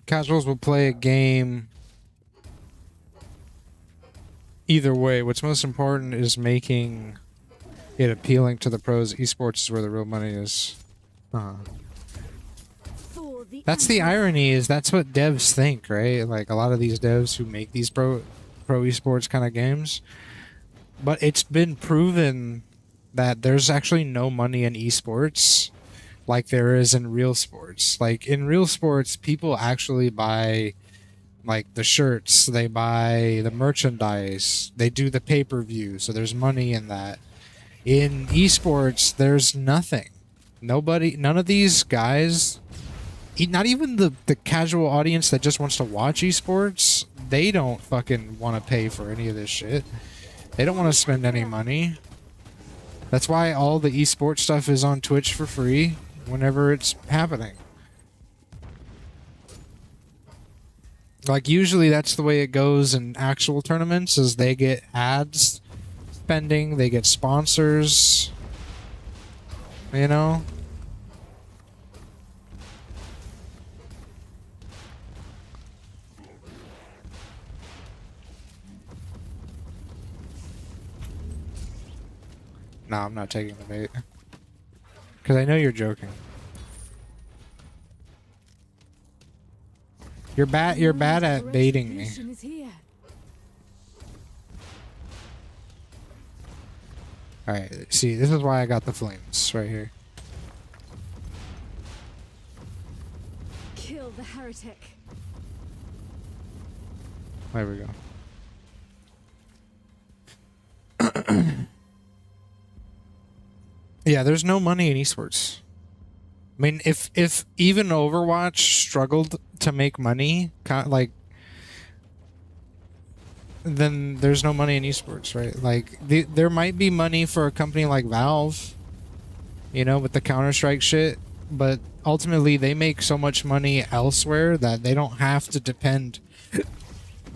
Casuals will play a game either way. What's most important is making it appealing to the pros. Esports is where the real money is. For the That's the irony, is that's what devs think, right? Like a lot of these devs who make these pro esports kind of games. But it's been proven that there's actually no money in esports like there is in real sports. Like in real sports, people actually buy like the shirts, they buy the merchandise, they do the pay-per-view, so there's money in that. In esports, there's nothing. None of these guys, not even the casual audience that just wants to watch esports, they don't fucking want to pay for any of this shit. They don't want to spend any money. That's why all the esports stuff is on Twitch for free whenever it's happening. Like usually that's the way it goes in actual tournaments, is they get ads spending, they get sponsors, you know? No, I'm not taking the bait. Because I know you're joking. You're bad at baiting me. retribution is here. Alright, see, this is why I got the flames right here. Kill the heretic. There we go. Yeah, there's no money in esports. I mean, if even Overwatch struggled to make money, like, then there's no money in esports, right? Like, there might be money for a company like Valve, you know, with the Counter-Strike shit, but ultimately they make so much money elsewhere that they don't have to depend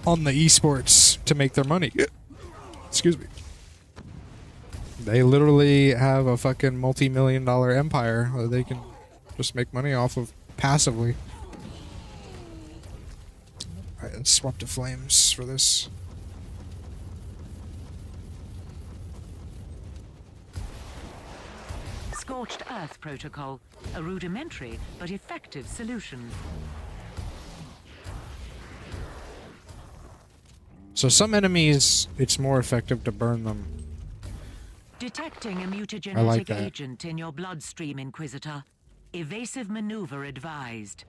on the esports to make their money. Excuse me. They literally have a fucking multi-million-dollar empire that they can just make money off of passively. Alright, let's swap to flames for this. Scorched Earth Protocol, a rudimentary but effective solution. So some enemies, it's more effective to burn them. Detecting a I like mutagenetic that. agent in your bloodstream, Inquisitor. Evasive maneuver advised.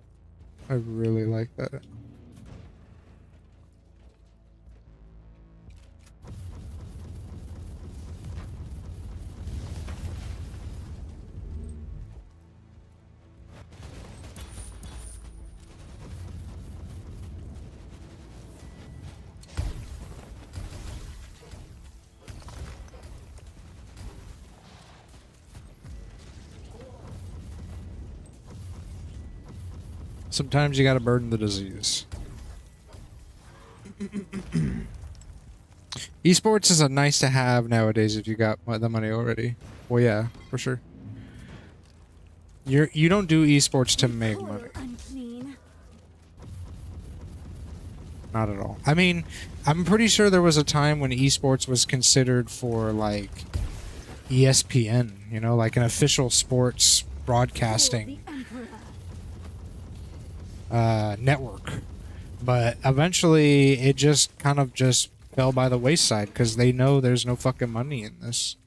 I really like that. Sometimes you gotta burden the disease. Esports is a nice to have nowadays if you got the money already. Well, yeah, for sure. You don't do esports to make Toil money. unclean. Not at all. I mean, I'm pretty sure there was a time when esports was considered for like ESPN, you know, like an official sports broadcasting For the Emperor. network. But eventually it just kind of just fell by the wayside because they know there's no fucking money in this.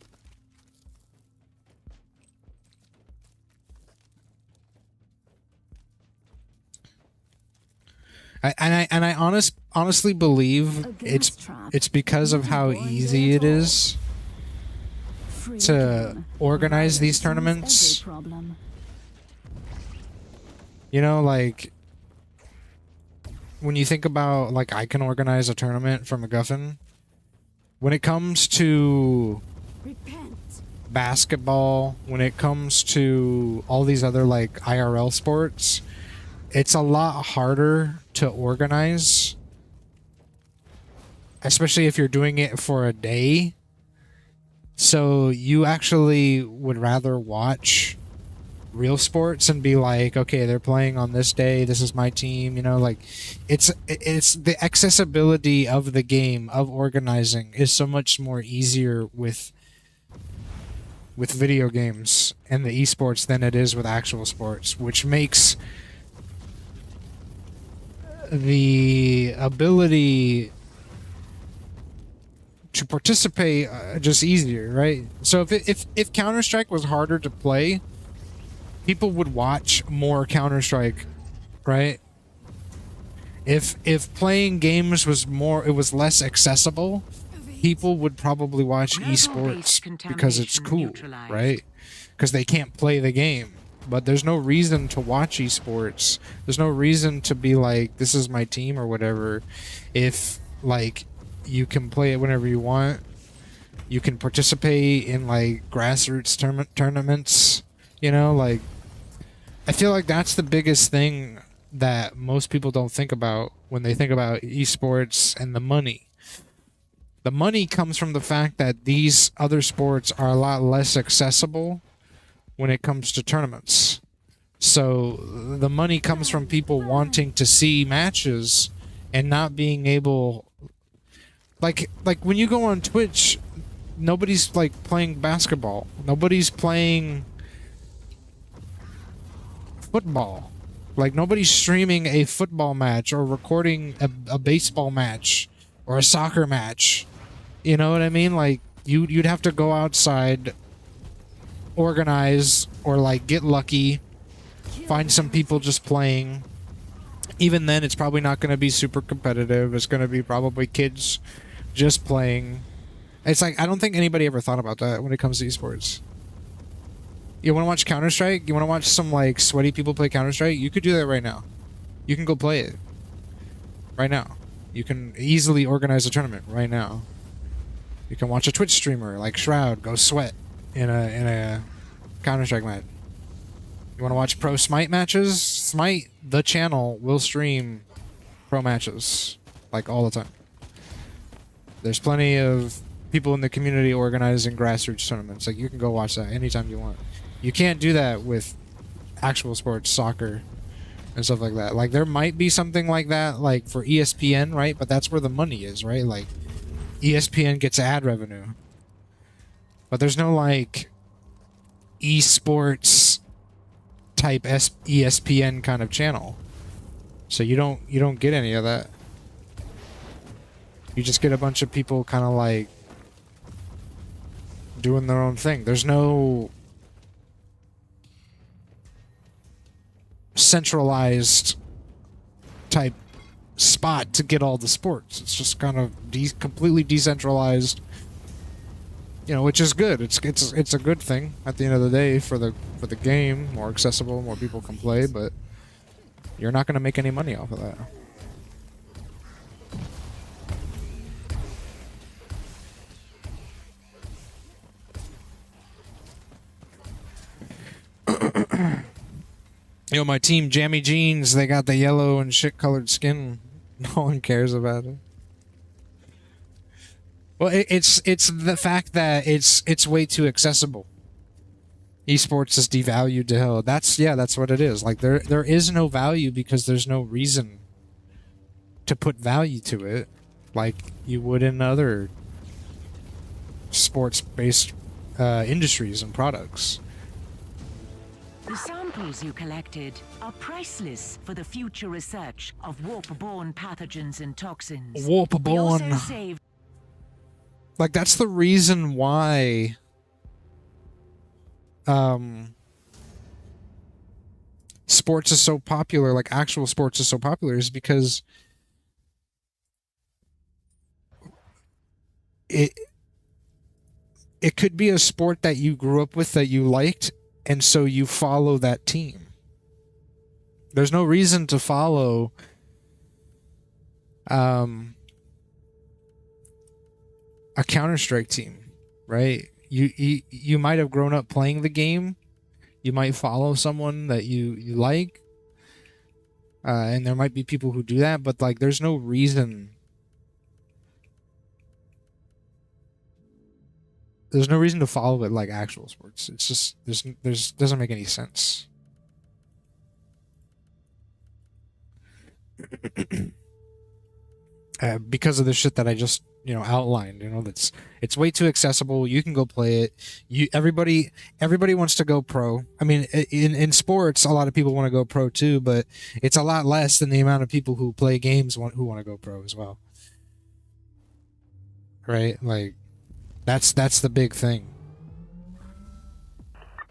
I honestly believe A it's gas trap. because of how Not easy it at all. is Free to game. organize these Violence tournaments. solves every problem. You know, like when you think about like I can organize a tournament for MacGuffin, when it comes to Repent. basketball, when it comes to all these other like IRL sports, it's a lot harder to organize especially if you're doing it for a day. So you actually would rather watch real sports and be like, okay, they're playing on this day, this is my team, you know, like it's the accessibility of the game, of organizing, is so much more easier with video games and the esports than it is with actual sports, which makes the ability to participate just easier, right? So if Counter-Strike was harder to play, people would watch more Counter-Strike, right? If playing games was less accessible, people would probably watch esports because it's cool, right? Because they can't play the game. But there's no reason to watch esports. There's no reason to be like, this is my team or whatever, if like you can play it whenever you want. You can participate in like grassroots tournaments, you know, like I feel like that's the biggest thing that most people don't think about when they think about esports and the money. The money comes from the fact that these other sports are a lot less accessible when it comes to tournaments. So the money comes from people wanting to see matches and not being able, like when you go on Twitch, nobody's like playing basketball. Nobody's playing football. Like nobody's streaming a football match or recording a baseball match or a soccer match. You know what I mean? Like you'd have to go outside, organize, or like get lucky, find some people just playing. Even then, it's probably not going to be super competitive. It's going to be probably kids just playing. It's like, I don't think anybody ever thought about that when it comes to esports. You want to watch Counter-Strike? You want to watch some like sweaty people play Counter-Strike? You could do that right now. You can go play it right now. You can easily organize a tournament right now. You can watch a Twitch streamer like Shroud go sweat in a Counter-Strike match. You want to watch pro Smite matches? Smite, the channel, will stream pro matches like all the time. There's plenty of people in the community organizing grassroots tournaments. Like you can go watch that anytime you want. You can't do that with actual sports, soccer, and stuff like that. Like there might be something like that, like for ESPN, right? But that's where the money is, right? Like ESPN gets ad revenue, but there's no like esports type ESPN kind of channel. So you don't get any of that. You just get a bunch of people kind of like doing their own thing. There's no centralized type spot to get all the sports. It's just kind of completely decentralized, you know, which is good. It's a good thing at the end of the day for the game. More accessible, more people can play, but you're not going to make any money off of that. Yo, my team, Jammy Jeans, they got the yellow and shit-colored skin. No one cares about it. Well, it's the fact that it's way too accessible. Esports is devalued to hell. That's what it is. Like there is no value because there's no reason to put value to it, like you would in other sports-based industries and products. The samples you collected are priceless for the future research of warp-borne pathogens and toxins. Warp-borne. We also saved... Like that's the reason why sports is so popular, like actual sports is so popular, is because it could be a sport that you grew up with that you liked, and so you follow that team. There's no reason to follow a Counter-Strike team, right? You might have grown up playing the game. You might follow someone that you like, and there might be people who do that, but like there's no reason there's no reason to follow it like actual sports. It's just there's doesn't make any sense. Because of the shit that I just outlined, that's it's way too accessible. You can go play it. Everybody wants to go pro. I mean, in sports, a lot of people want to go pro too, but it's a lot less than the amount of people who play games who want to go pro as well. Right? Like, that's the big thing.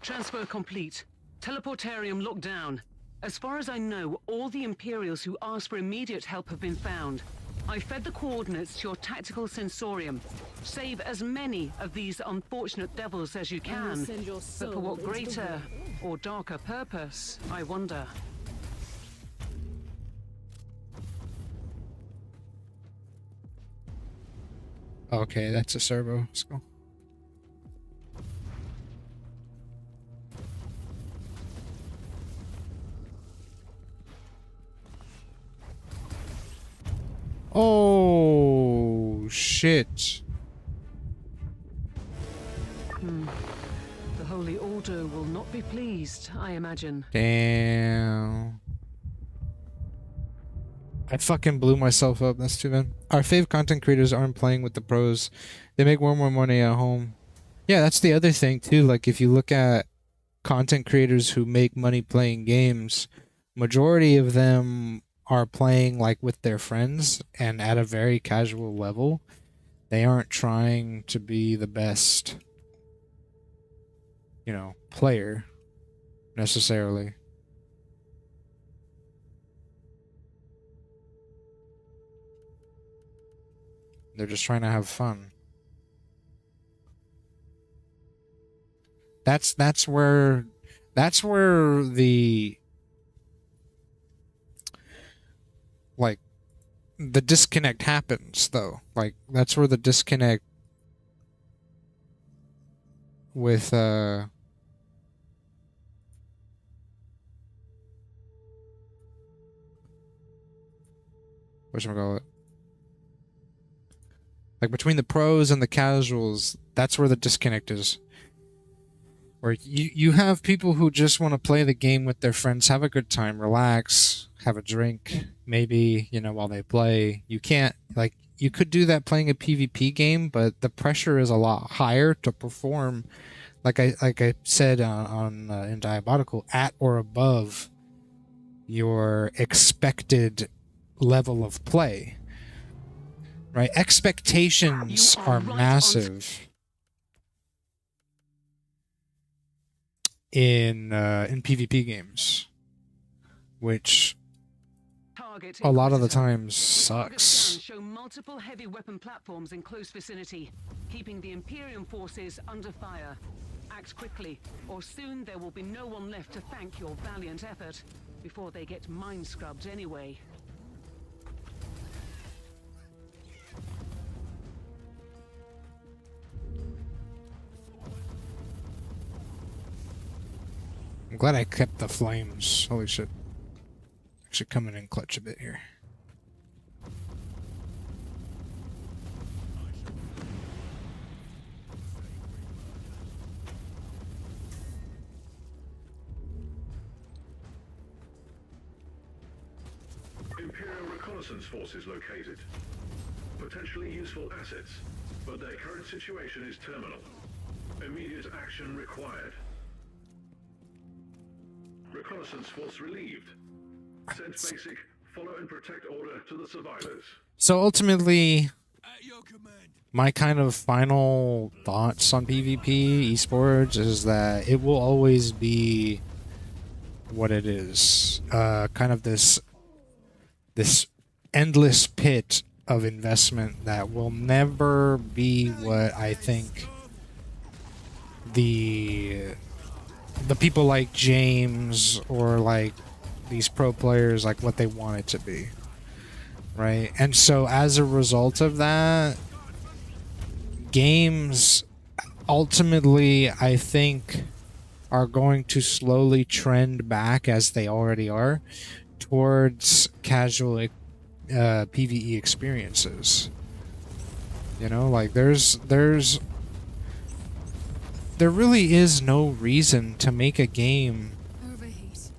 Transfer complete. Teleportarium locked down. As far as I know, all the Imperials who asked for immediate help have been found. I fed the coordinates to your tactical sensorium. Save as many of these unfortunate devils as you I will can. send your But soul for what into the greater void. or darker purpose, I wonder. Okay, that's a servo. Let's go. Oh shit. The Holy Order will not be pleased, I imagine. Damn. I fucking blew myself up. That's too bad. Our fave content creators aren't playing with the pros. They make more money at home. Yeah, that's the other thing too. Like, if you look at content creators who make money playing games, majority of them are playing like with their friends and at a very casual level. They aren't trying to be the best, player necessarily. They're just trying to have fun. That's where the the disconnect happens, though. Like, that's where the disconnect with whatchamacallit, like between the pros and the casuals, that's where the disconnect is. Where you have people who just want to play the game with their friends, have a good time, relax, have a drink, maybe, while they play. You can't, like, you could do that playing a PvP game, but the pressure is a lot higher to perform, like I said in Diabolical, at or above your expected level of play. Right? Expectations You are are right on massive in PvP games, which Target a lot of the Inquisitor. times August sucks. scans show multiple heavy weapon platforms in close vicinity, keeping the Imperium forces under fire. Act quickly, or soon there will be no one left to thank your valiant effort, before they get mind scrubbed anyway. I'm glad I kept the flames. Holy shit. Actually coming in clutch a bit here. Imperial reconnaissance forces located. Potentially useful assets, but their current situation is terminal. Immediate action required. Reconnaissance force relieved. Send basic, follow and protect order to the survivors. So ultimately, At your command. my kind of final thoughts on PvP esports is that it will always be what it is. Kind of this endless pit of investment that will never be what I think the people like James or like these pro players, like what they want it to be, right? And so as a result of that, games ultimately, I think, are going to slowly trend back, as they already are, towards casual PvE experiences. Like there's there really is no reason to make a game Overheat.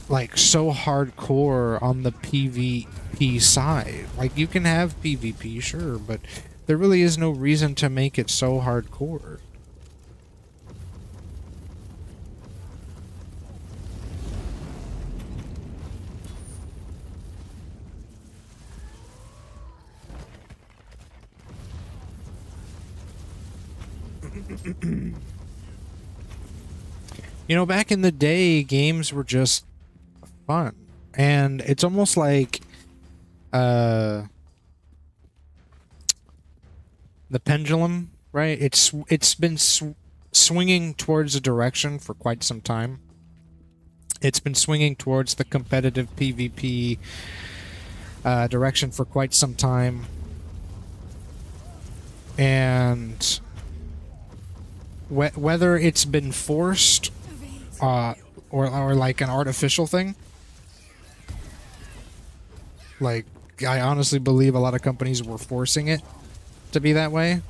like so hardcore on the PvP side. Like, you can have PvP, sure, but there really is no reason to make it so hardcore. You know, back in the day, games were just fun. And it's almost like the pendulum, right? It's been swinging towards a direction for quite some time. It's been swinging towards the competitive PvP direction for quite some time. And whether it's been forced or like an artificial thing, like, I honestly believe a lot of companies were forcing it to be that way,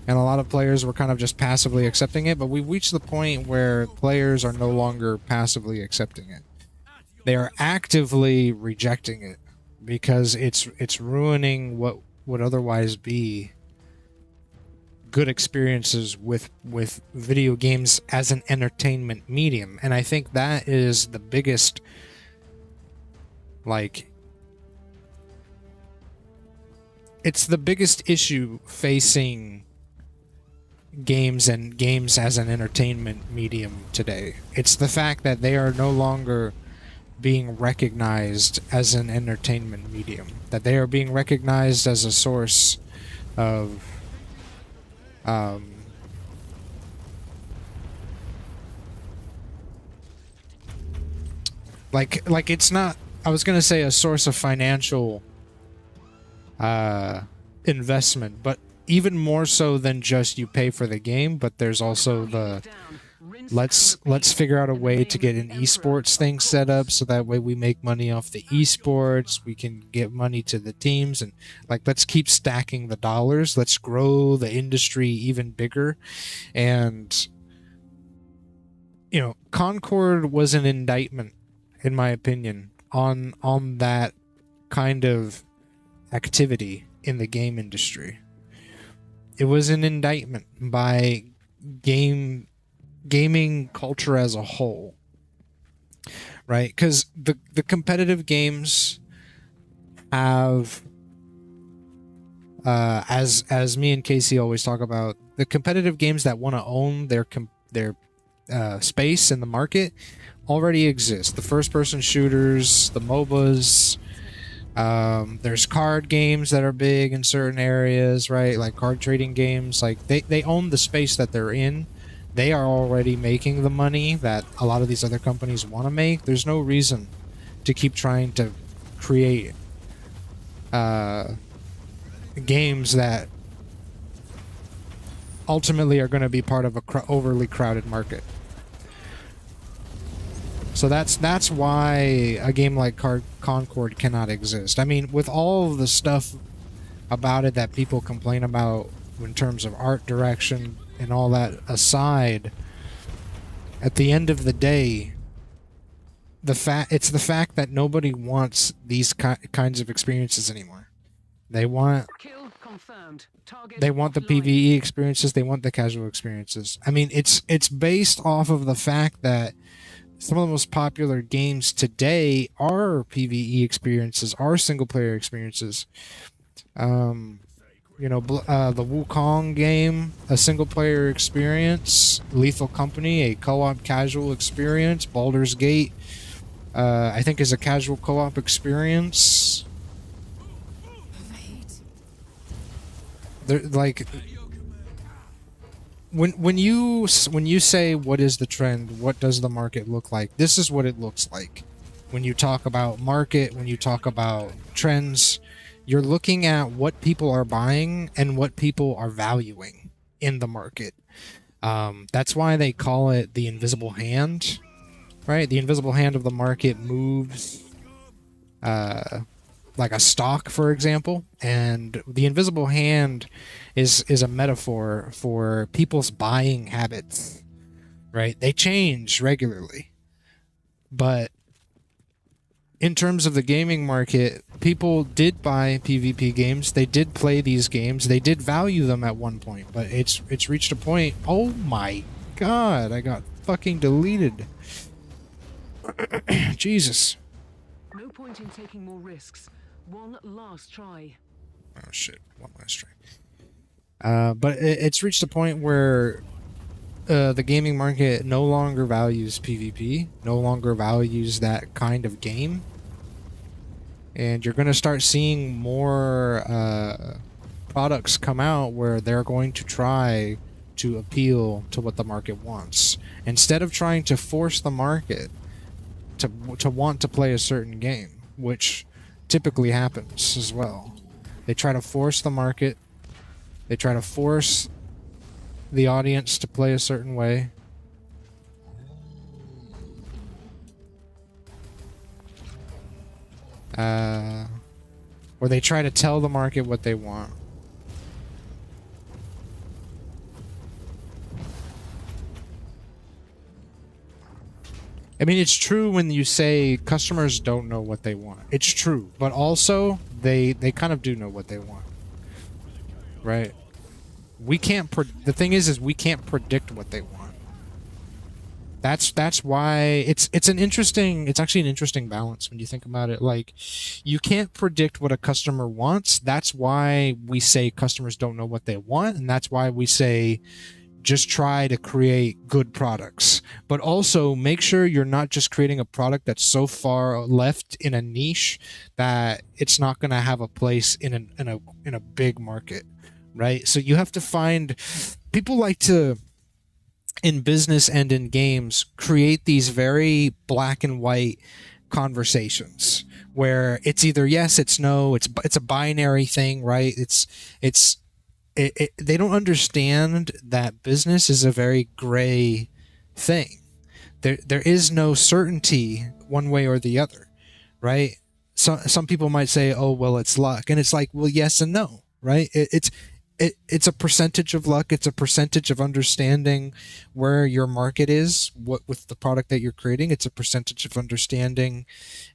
and a lot of players were kind of just passively accepting it, but we've reached the point where players are no longer passively accepting it. They are actively rejecting it because it's ruining what would otherwise be good experiences with video games as an entertainment medium. And I think that is the biggest, like, it's the biggest issue facing games and games as an entertainment medium today. It's the fact that they are no longer being recognized as an entertainment medium, that they are being recognized as a source of like it's not, I was gonna say a source of financial investment, but even more so than just you pay for the game, but there's also the let's figure out a way to get an esports thing set up so that way we make money off the esports, we can get money to the teams, and like, let's keep stacking the dollars, let's grow the industry even bigger. And you know, Concord was an indictment, in my opinion, on that kind of activity in the game industry. It was an indictment by gaming culture as a whole, right? Because the competitive games have, as me and Casey always talk about, the competitive games that want to own their space in the market already exist. The first-person shooters, the MOBAs. There's card games that are big in certain areas, right? Like card trading games. Like, they own the space that they're in. They are already making the money that a lot of these other companies want to make. There's no reason to keep trying to create games that ultimately are going to be part of a overly crowded market. So that's why a game like Concord cannot exist. I mean, with all of the stuff about it that people complain about in terms of art direction and all that aside, at the end of the day, it's the fact that nobody wants these kinds of experiences anymore. They want the PvE experiences, they want the casual experiences. I mean, it's based off of the fact that some of the most popular games today are PvE experiences, are single-player experiences. You know, the Wukong game, a single-player experience. Lethal Company, a co-op casual experience. Baldur's Gate, I think, is a casual co-op experience. They're like, when you say what is the trend, what does the market look like, this is what it looks like. When you talk about market, when you talk about trends, you're looking at what people are buying and what people are valuing in the market. That's why they call it the invisible hand, right? The invisible hand of the market moves like a stock, for example, and the invisible hand is a metaphor for people's buying habits, right? They change regularly, but in terms of the gaming market, people did buy PvP games. They did play these games. They did value them at one point, but it's reached a point. Oh my god, I got fucking deleted. Jesus. No point in taking more risks. One last try. Oh shit, one last try. But it's reached a point where the gaming market no longer values PvP, no longer values that kind of game. And you're going to start seeing more products come out where they're going to try to appeal to what the market wants. Instead of trying to force the market to want to play a certain game, which typically happens as well. They try to force the market. They try to force the audience to play a certain way. Or they try to tell the market what they want. I mean, it's true when you say customers don't know what they want. It's true, but also they kind of do know what they want, right? We can't. The thing is we can't predict what they want. That's why it's actually an interesting balance when you think about it. Like, you can't predict what a customer wants. That's why we say customers don't know what they want, and that's why we say just try to create good products. But also make sure you're not just creating a product that's so far left in a niche that it's not going to have a place in a big market, right? So you have to find people like to, in business and in games, create these very black and white conversations where it's either yes, it's no, it's a binary thing, right? They don't understand that business is a very gray thing. There is no certainty one way or the other, right? So some people might say, oh, well, it's luck. And it's like, well, yes and no, right? It's a percentage of luck. It's a percentage of understanding where your market is, what with the product that you're creating. It's a percentage of understanding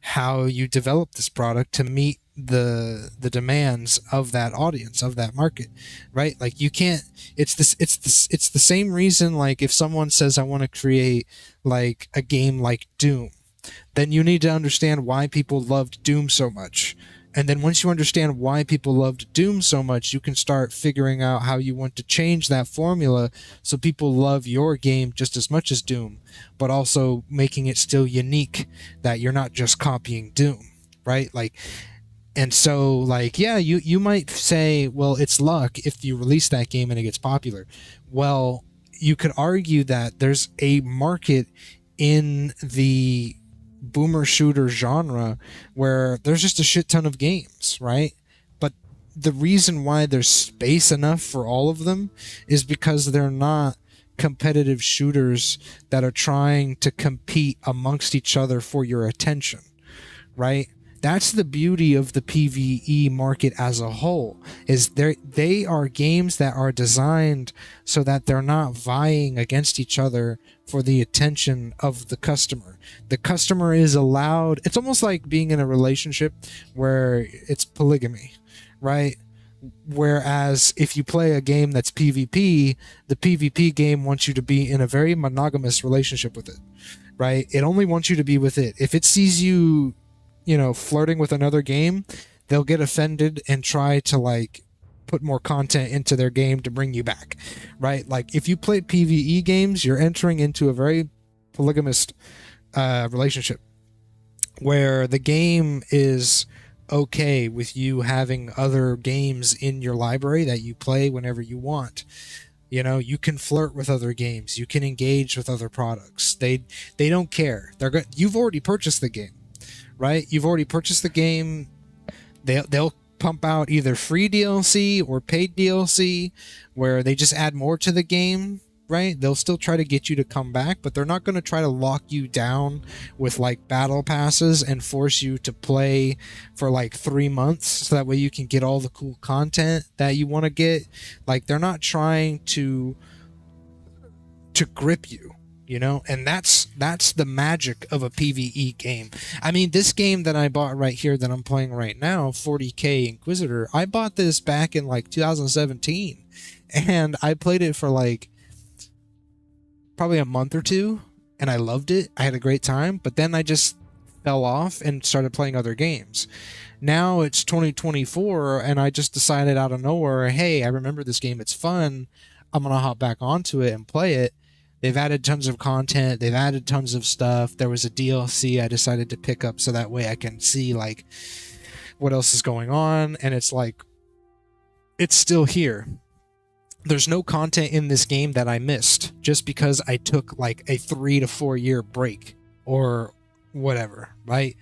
how you develop this product to meet the demands of that audience, of that market, right? Like, you can't. It's the same reason. Like, if someone says, I want to create like a game like Doom, then you need to understand why people loved Doom so much. And then once you understand why people loved Doom so much, you can start figuring out how you want to change that formula so people love your game just as much as Doom, but also making it still unique, that you're not just copying Doom, right? Like, and so, like, yeah, you might say, well, it's luck if you release that game and it gets popular. Well, you could argue that there's a market in the boomer shooter genre where there's just a shit ton of games, right? But the reason why there's space enough for all of them is because they're not competitive shooters that are trying to compete amongst each other for your attention, right? That's the beauty of the PvE market as a whole, is they are games that are designed so that they're not vying against each other for the attention of the customer. The customer is allowed. It's almost like being in a relationship where it's polygamy, right? Whereas if you play a game that's PvP, the PvP game wants you to be in a very monogamous relationship with it, right? It only wants you to be with it. If it sees you, flirting with another game, they'll get offended and try to, like, put more content into their game to bring you back, right? Like, if you play PvE games, you're entering into a very polygamous relationship where the game is okay with you having other games in your library that you play whenever you want. You can flirt with other games. You can engage with other products. They don't care. You've already purchased the game, right? You've already purchased the game. They'll pump out either free DLC or paid DLC where they just add more to the game, right? They'll still try to get you to come back, but they're not going to try to lock you down with like battle passes and force you to play for like 3 months so that way you can get all the cool content that you want to get. Like, they're not trying to grip you, you know, and that's the magic of a PvE game. I mean, this game that I bought right here that I'm playing right now, 40K Inquisitor, I bought this back in like 2017, and I played it for like probably a month or two, and I loved it. I had a great time, but then I just fell off and started playing other games. Now it's 2024, and I just decided out of nowhere, hey, I remember this game, it's fun, I'm gonna hop back onto it and play it. They've added tons of content. They've added tons of stuff. There was a DLC I decided to pick up so that way I can see like what else is going on. And it's like, it's still here. There's no content in this game that I missed just because I took like a 3 to 4 year break or whatever, right?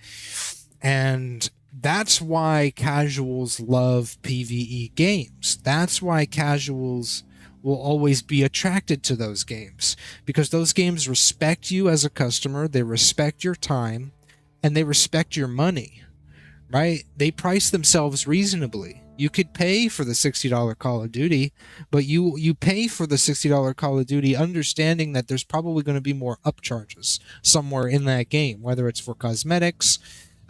And that's why casuals love PvE games. That's why casuals will always be attracted to those games, because those games respect you as a customer, they respect your time, and they respect your money, right? They price themselves reasonably. You could pay for the $60 Call of Duty, but you pay for the $60 Call of Duty understanding that there's probably going to be more upcharges somewhere in that game, whether it's for cosmetics,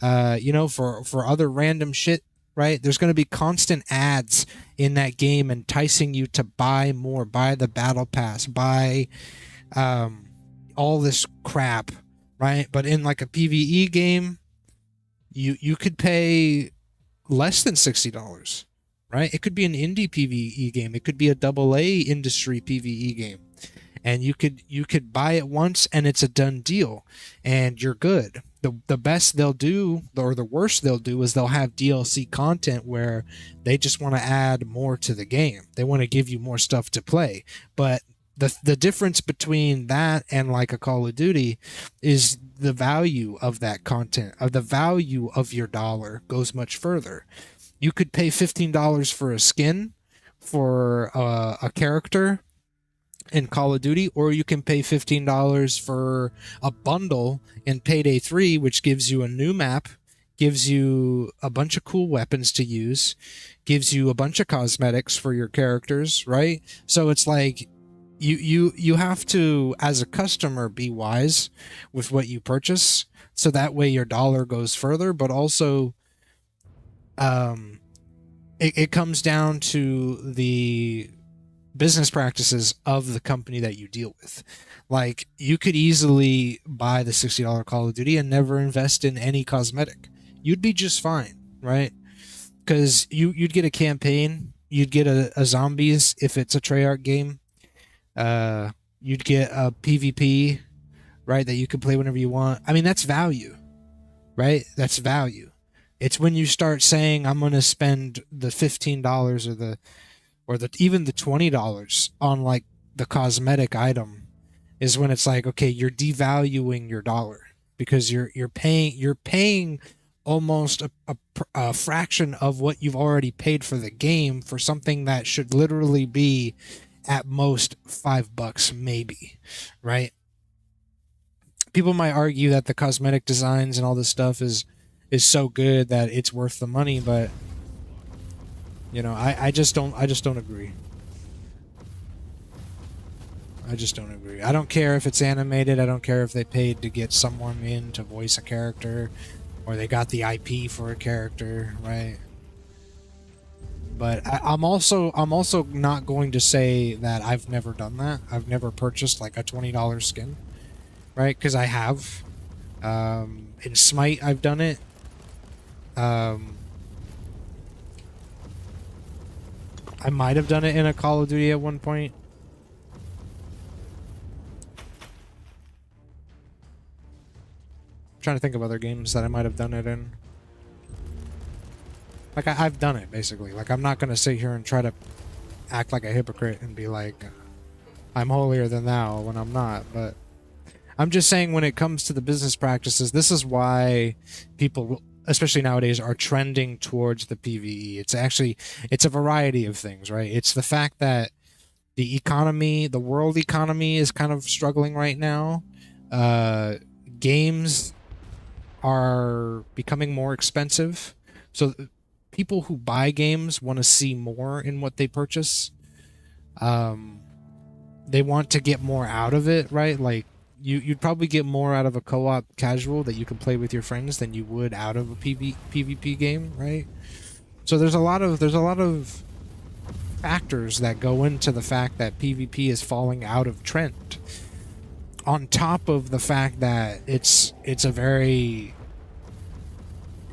you know, for other random shit, right? There's going to be constant ads in that game enticing you to buy more, buy the battle pass, buy all this crap, right? But in like a PvE game, you could pay less than $60, right? It could be an indie PvE game. It could be a AA industry PvE game. And you could buy it once and it's a done deal and you're good. The best they'll do, or the worst they'll do, is they'll have DLC content where they just want to add more to the game. They want to give you more stuff to play. But the difference between that and like a Call of Duty is the value of that content, or the value of your dollar goes much further. You could pay $15 for a skin for a character in Call of Duty, or you can pay $15 for a bundle in Payday 3, which gives you a new map, gives you a bunch of cool weapons to use, gives you a bunch of cosmetics for your characters, right? So it's like you have to, as a customer, be wise with what you purchase, so that way your dollar goes further, but also it comes down to the business practices of the company that you deal with. Like, you could easily buy the $60 Call of Duty and never invest in any cosmetic. You'd be just fine, right? Because you'd get a campaign, you'd get a zombies if it's a Treyarch game, you'd get a PvP, right, that you can play whenever you want. I mean, that's value, right? That's value. It's when you start saying, I'm going to spend the $15 or even the $20 on like the cosmetic item, is when it's like, okay, you're devaluing your dollar, because you're paying almost a fraction of what you've already paid for the game for something that should literally be at most $5 maybe, right? People might argue that the cosmetic designs and all this stuff is so good that it's worth the money, but you know, I just don't agree. I just don't agree. I don't care if it's animated. I don't care if they paid to get someone in to voice a character, or they got the IP for a character, right? But I'm also not going to say that I've never done that. I've never purchased like a $20 skin, right? Because I have. In Smite, I've done it. I might have done it in a Call of Duty at one point. I'm trying to think of other games that I might have done it in. Like, I've done it, basically. Like, I'm not going to sit here and try to act like a hypocrite and be like, I'm holier than thou, when I'm not. But I'm just saying, when it comes to the business practices, this is why people, especially nowadays, are trending towards the PvE. It's a variety of things, right? It's the fact that the economy, the world economy is kind of struggling right now. Games are becoming more expensive. So people who buy games want to see more in what they purchase. They want to get more out of it, right? Like you'd probably get more out of a co-op casual that you can play with your friends than you would out of a PvP game, right? So there's a lot of factors that go into the fact that PvP is falling out of trend. On top of the fact that it's a very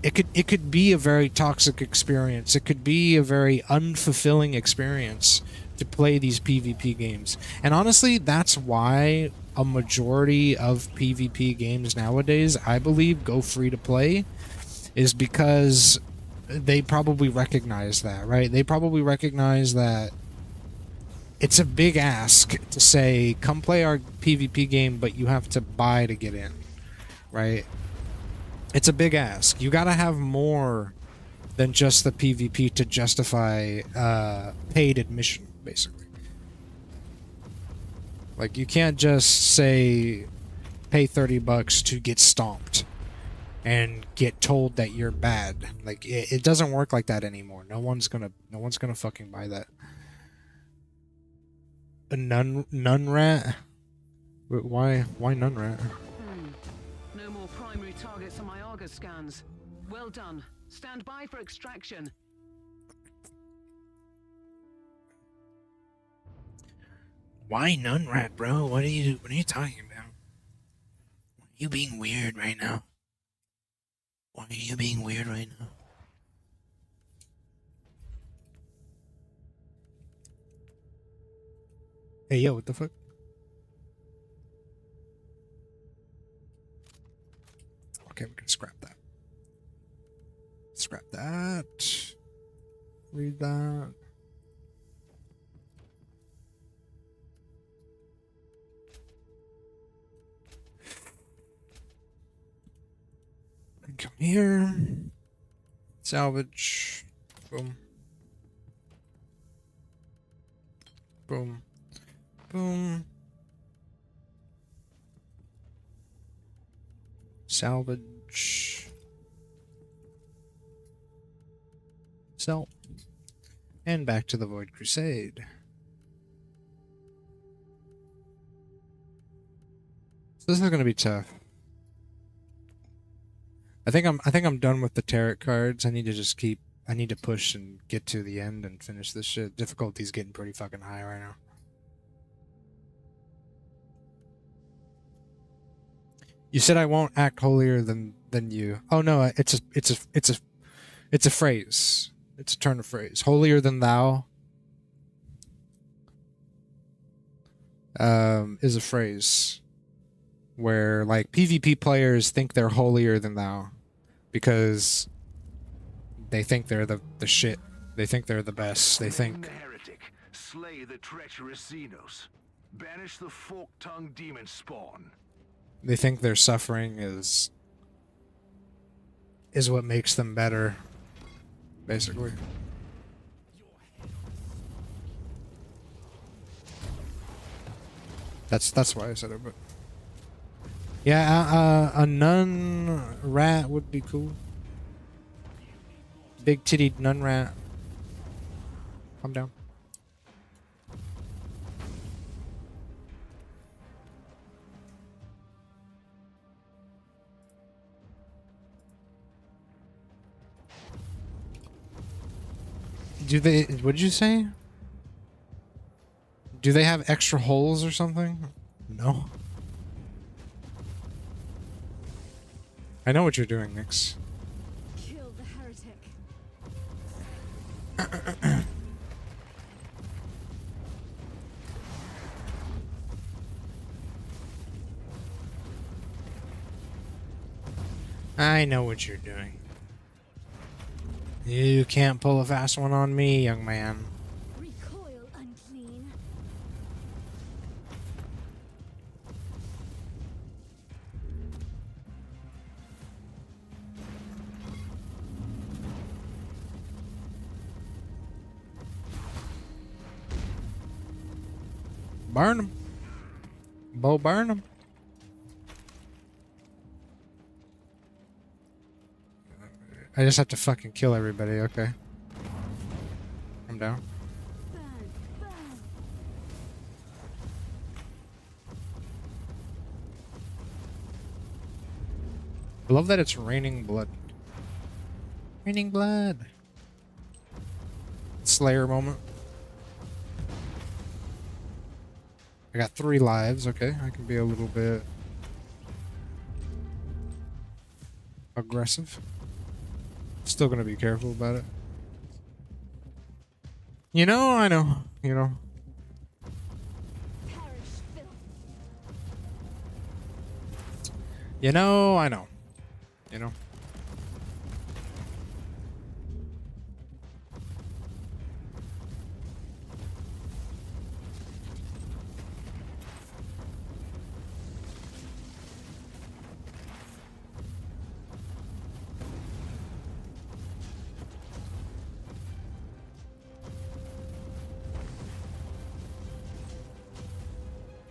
it could be a very toxic experience. It could be a very unfulfilling experience to play these PvP games. And honestly, that's why a majority of PvP games nowadays, I believe, go free to play, is because they probably recognize that, right? They probably recognize that it's a big ask to say, come play our PvP game, but you have to buy to get in, right? It's a big ask. You gotta have more than just the PvP to justify paid admission, basically. Like, you can't just say, pay $30 to get stomped and get told that you're bad. Like, it doesn't work like that anymore. No one's gonna fucking buy that. A nun rat? Why nun rat? No more primary targets on my Argus scans. Well done. Stand by for extraction. Why none rat, bro? What are you talking about? Are you being weird right now? Why are you being weird right now? Hey, yo, what the fuck? Okay, we can scrap that. Scrap that. Read that. And come here. Salvage. Boom. Boom. Boom. Salvage. Sell. And back to the Void Crusade. So this is going to be tough. I think I'm done with the tarot cards. I need to push and get to the end and finish this shit. Difficulty's getting pretty fucking high right now. You said I won't act holier than you. Oh no, it's a phrase. It's a turn of phrase. Holier than thou is a phrase where, like, PvP players think they're holier than thou because they think they're the shit. They think they're the best. They think The heretic, slay the treacherous Xenos, banish the fork-tongued demon spawn. they think their suffering is what makes them better, basically. That's why I said it, but yeah, a nun rat would be cool. Big tittied nun rat. Calm down. Do they, what did you say? Do they have extra holes or something? No. I know what you're doing, Nix. Kill the heretic. I know what you're doing. You can't pull a fast one on me, young man. Recoil, unclean. Burn them. Bo, burn them. I just have to fucking kill everybody, okay. I'm down. I love that it's raining blood. Raining blood. Slayer moment. I got 3 lives, okay. I can be a little bit aggressive. Still gonna be careful about it. You know, I know. You know. You know, I know. You know.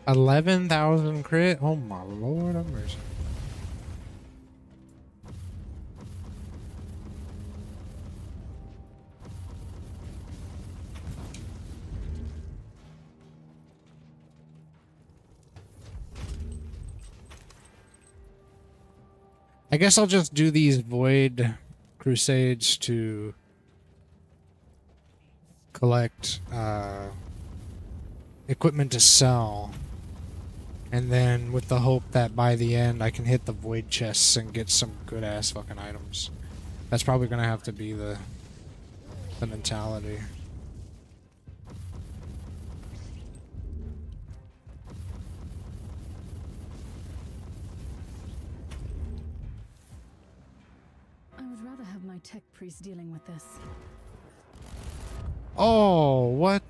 $11,000 crit? Oh my lord of mercy. I guess I'll just do these Void Crusades to collect equipment to sell. And then with the hope that by the end I can hit the void chests and get some good ass fucking items. That's probably gonna have to be the mentality. I would rather have my tech priest dealing with this. Oh, what?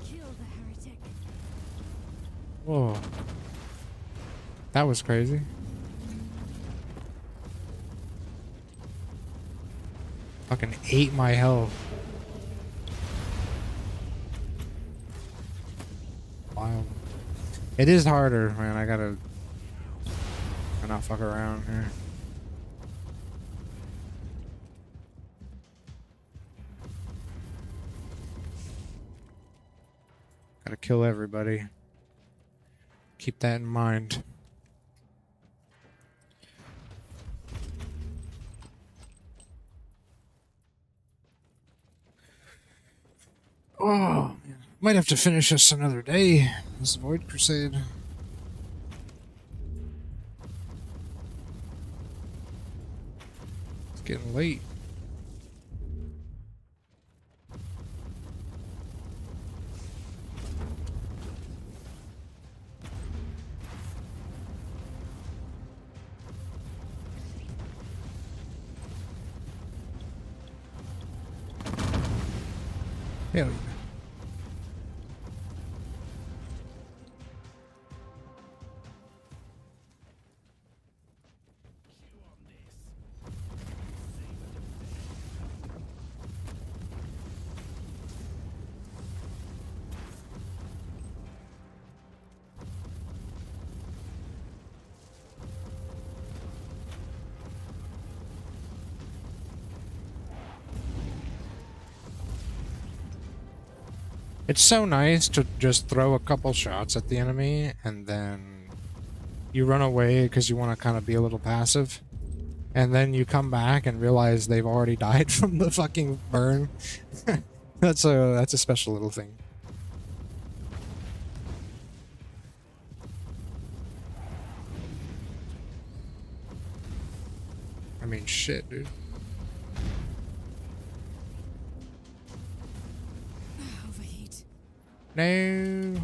Kill the heretic. Whoa. That was crazy. Fucking ate my health. Wild. It is harder, man. I gotta not fuck around here. Gotta kill everybody. Keep that in mind. Oh, man. Might have to finish this another day. This Void Crusade. It's getting late. Hell yeah. It's so nice to just throw a couple shots at the enemy and then you run away because you want to kind of be a little passive. And then you come back and realize they've already died from the fucking burn. That's a special little thing. I mean, shit, dude. Overheat. No.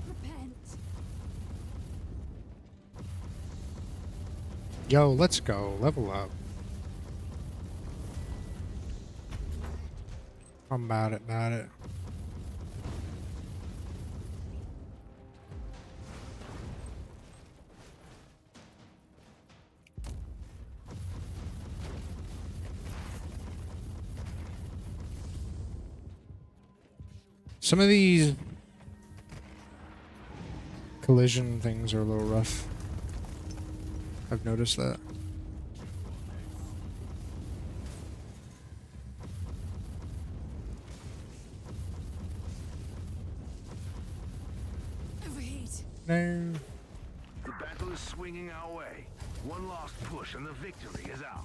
Repent. Yo, let's go. Level up. I'm about it, about it. Some of these collision things are a little rough. I've noticed that. Overheat. No. The battle is swinging our way. One last push and the victory is ours.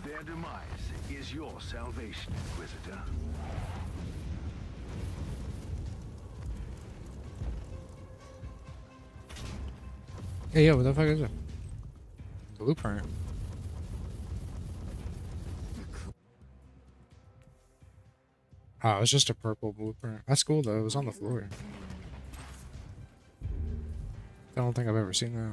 Their demise is your salvation, Inquisitor. Hey, yo, what the fuck is it? Blueprint. Oh, it's just a purple blueprint. That's cool though. It was on the floor. I don't think I've ever seen that.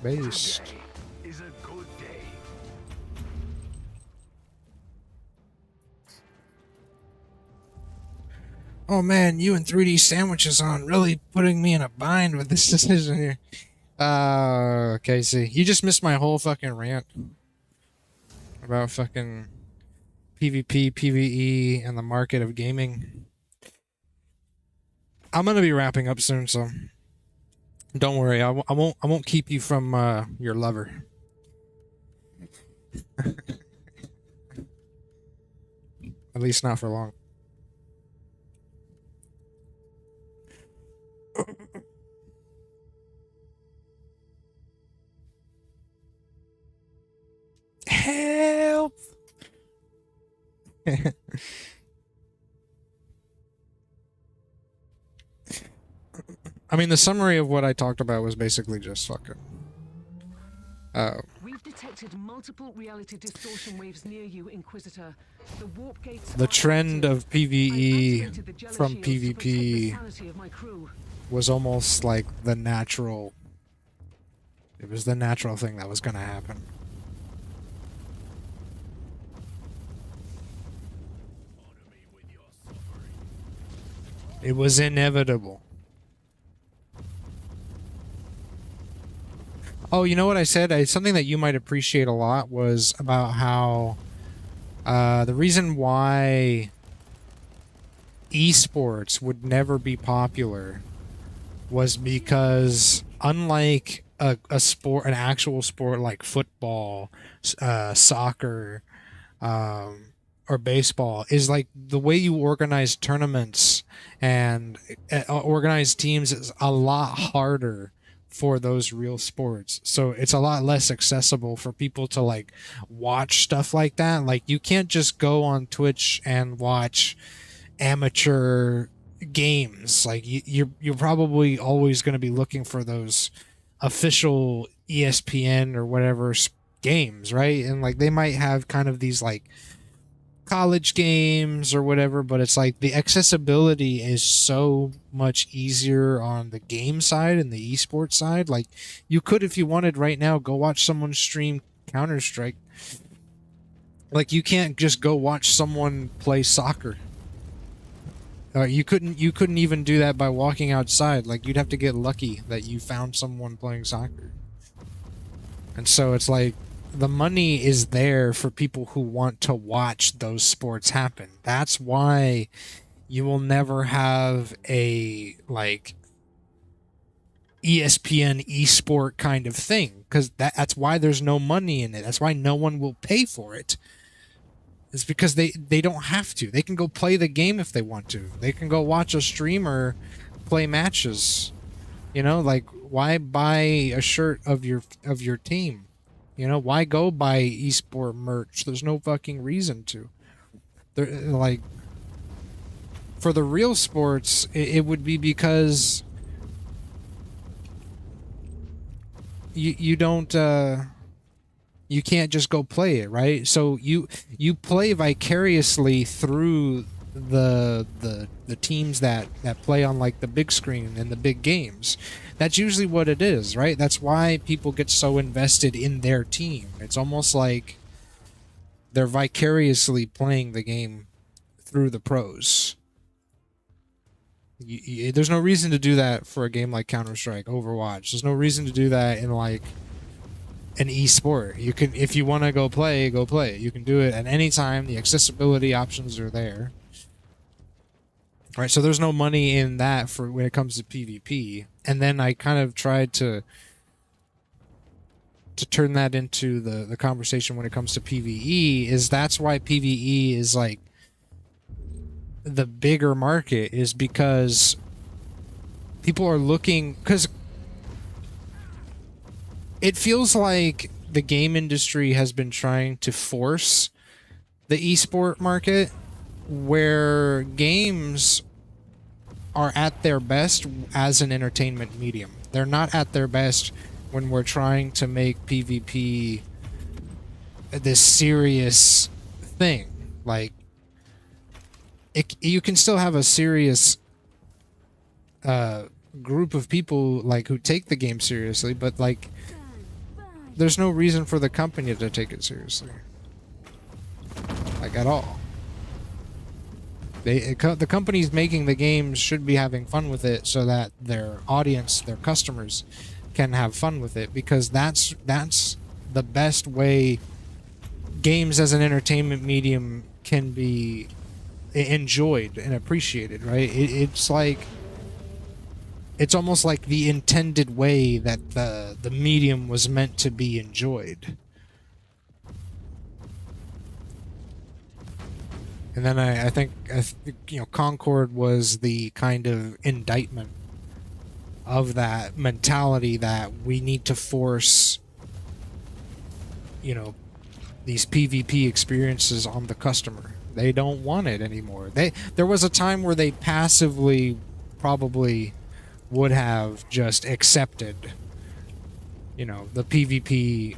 Based. Today is a good day. Oh man, you and 3D sandwiches on really putting me in a bind with this decision here. Casey, you just missed my whole fucking rant about fucking PvP, PvE, and the market of gaming. I'm gonna be wrapping up soon, so don't worry. I won't keep you from your lover. At least not for long. Help! I mean, the summary of what I talked about was basically just fucking. We've detected multiple reality distortion waves near you, Inquisitor. The warp gates The are trend active. of PvE I've activated the jealous from shields to protect the PvP sanity of my crew. was almost like the natural. It was the natural thing that was gonna happen. It was inevitable. Oh, you know what I said? Something that you might appreciate a lot was about how the reason why esports would never be popular was because unlike a sport, an actual sport like football, soccer, or baseball, is like the way you organize tournaments and organize teams is a lot harder for those real sports. So it's a lot less accessible for people to like watch stuff like that. Like you can't just go on Twitch and watch amateur games. Like you're probably always going to be looking for those official ESPN or whatever games, right? And like they might have kind of these like college games or whatever, but it's like the accessibility is so much easier on the game side and the esports side. Like you could, if you wanted right now, go watch someone stream Counter-Strike. Like you can't just go watch someone play soccer. You couldn't even do that by walking outside. Like you'd have to get lucky that you found someone playing soccer. And so it's like the money is there for people who want to watch those sports happen. That's why you will never have a like ESPN esport kind of thing, because that's why there's no money in it. That's why no one will pay for it. It's because they don't have to. They can go play the game if they want to. They can go watch a streamer play matches. You know, like why buy a shirt of your team? You know, why go buy esport merch? There's no fucking reason to. Like, for the real sports, it would be because you don't you can't just go play it, right? So you play vicariously through the teams that play on like the big screen and the big games. That's usually what it is, right? That's why people get so invested in their team. It's almost like they're vicariously playing the game through the pros. There's no reason to do that for a game like Counter-Strike, Overwatch. There's no reason to do that in like an esport. You can, if you want to go play, go play. You can do it at any time. The accessibility options are there. Right, so there's no money in that for when it comes to PvP. And then I kind of tried to turn that into the conversation when it comes to PvE, is that's why PvE is like the bigger market, is because people are looking, because it feels like the game industry has been trying to force the esport market, where games are at their best as an entertainment medium. They're not at their best when we're trying to make PvP this serious thing. Like, you can still have a serious group of people like who take the game seriously, but like there's no reason for the company to take it seriously, like at all. The companies making the games should be having fun with it so that their audience, their customers, can have fun with it, because that's the best way games as an entertainment medium can be enjoyed and appreciated, right? It's like, it's almost like the intended way that the medium was meant to be enjoyed. And then I think you know, Concord was the kind of indictment of that mentality that we need to force, you know, these PvP experiences on the customer. They don't want it anymore. There was a time where they passively probably would have just accepted, you know, the PvP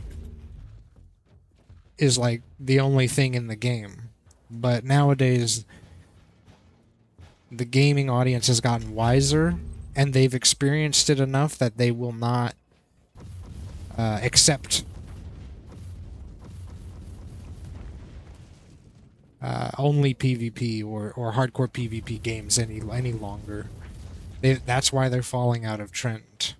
is like the only thing in the game. But nowadays, the gaming audience has gotten wiser, and they've experienced it enough that they will not accept only PvP or hardcore PvP games any longer. That's why they're falling out of trend.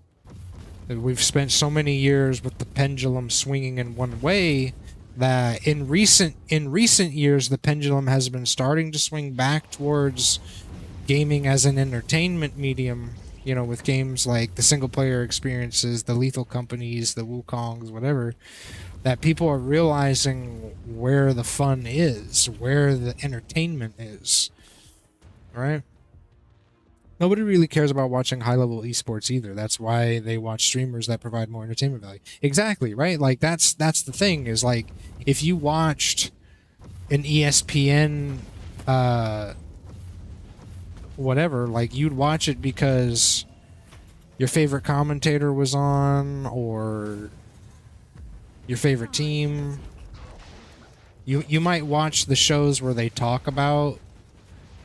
We've spent so many years with the pendulum swinging in one way that in recent years the pendulum has been starting to swing back towards gaming as an entertainment medium, you know, with games like the single player experiences, the Lethal Companies, the Wukongs, whatever, that people are realizing where the fun is, where the entertainment is, right? Nobody really cares about watching high-level esports either. That's why they watch streamers that provide more entertainment value. Exactly, right? Like, that's the thing, is like, if you watched an ESPN whatever, like, you'd watch it because your favorite commentator was on, or your favorite team. You might watch the shows where they talk about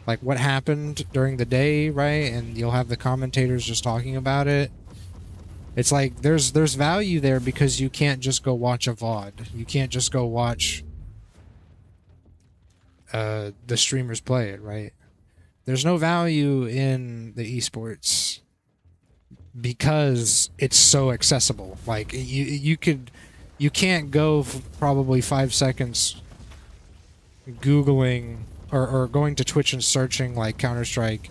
like what happened during the day, right? And you'll have the commentators just talking about it. It's like there's value there, because you can't just go watch a VOD. You can't just go watch the streamers play it, right? There's no value in the esports because it's so accessible. Like you can't go probably 5 seconds Googling or going to Twitch and searching like Counter-Strike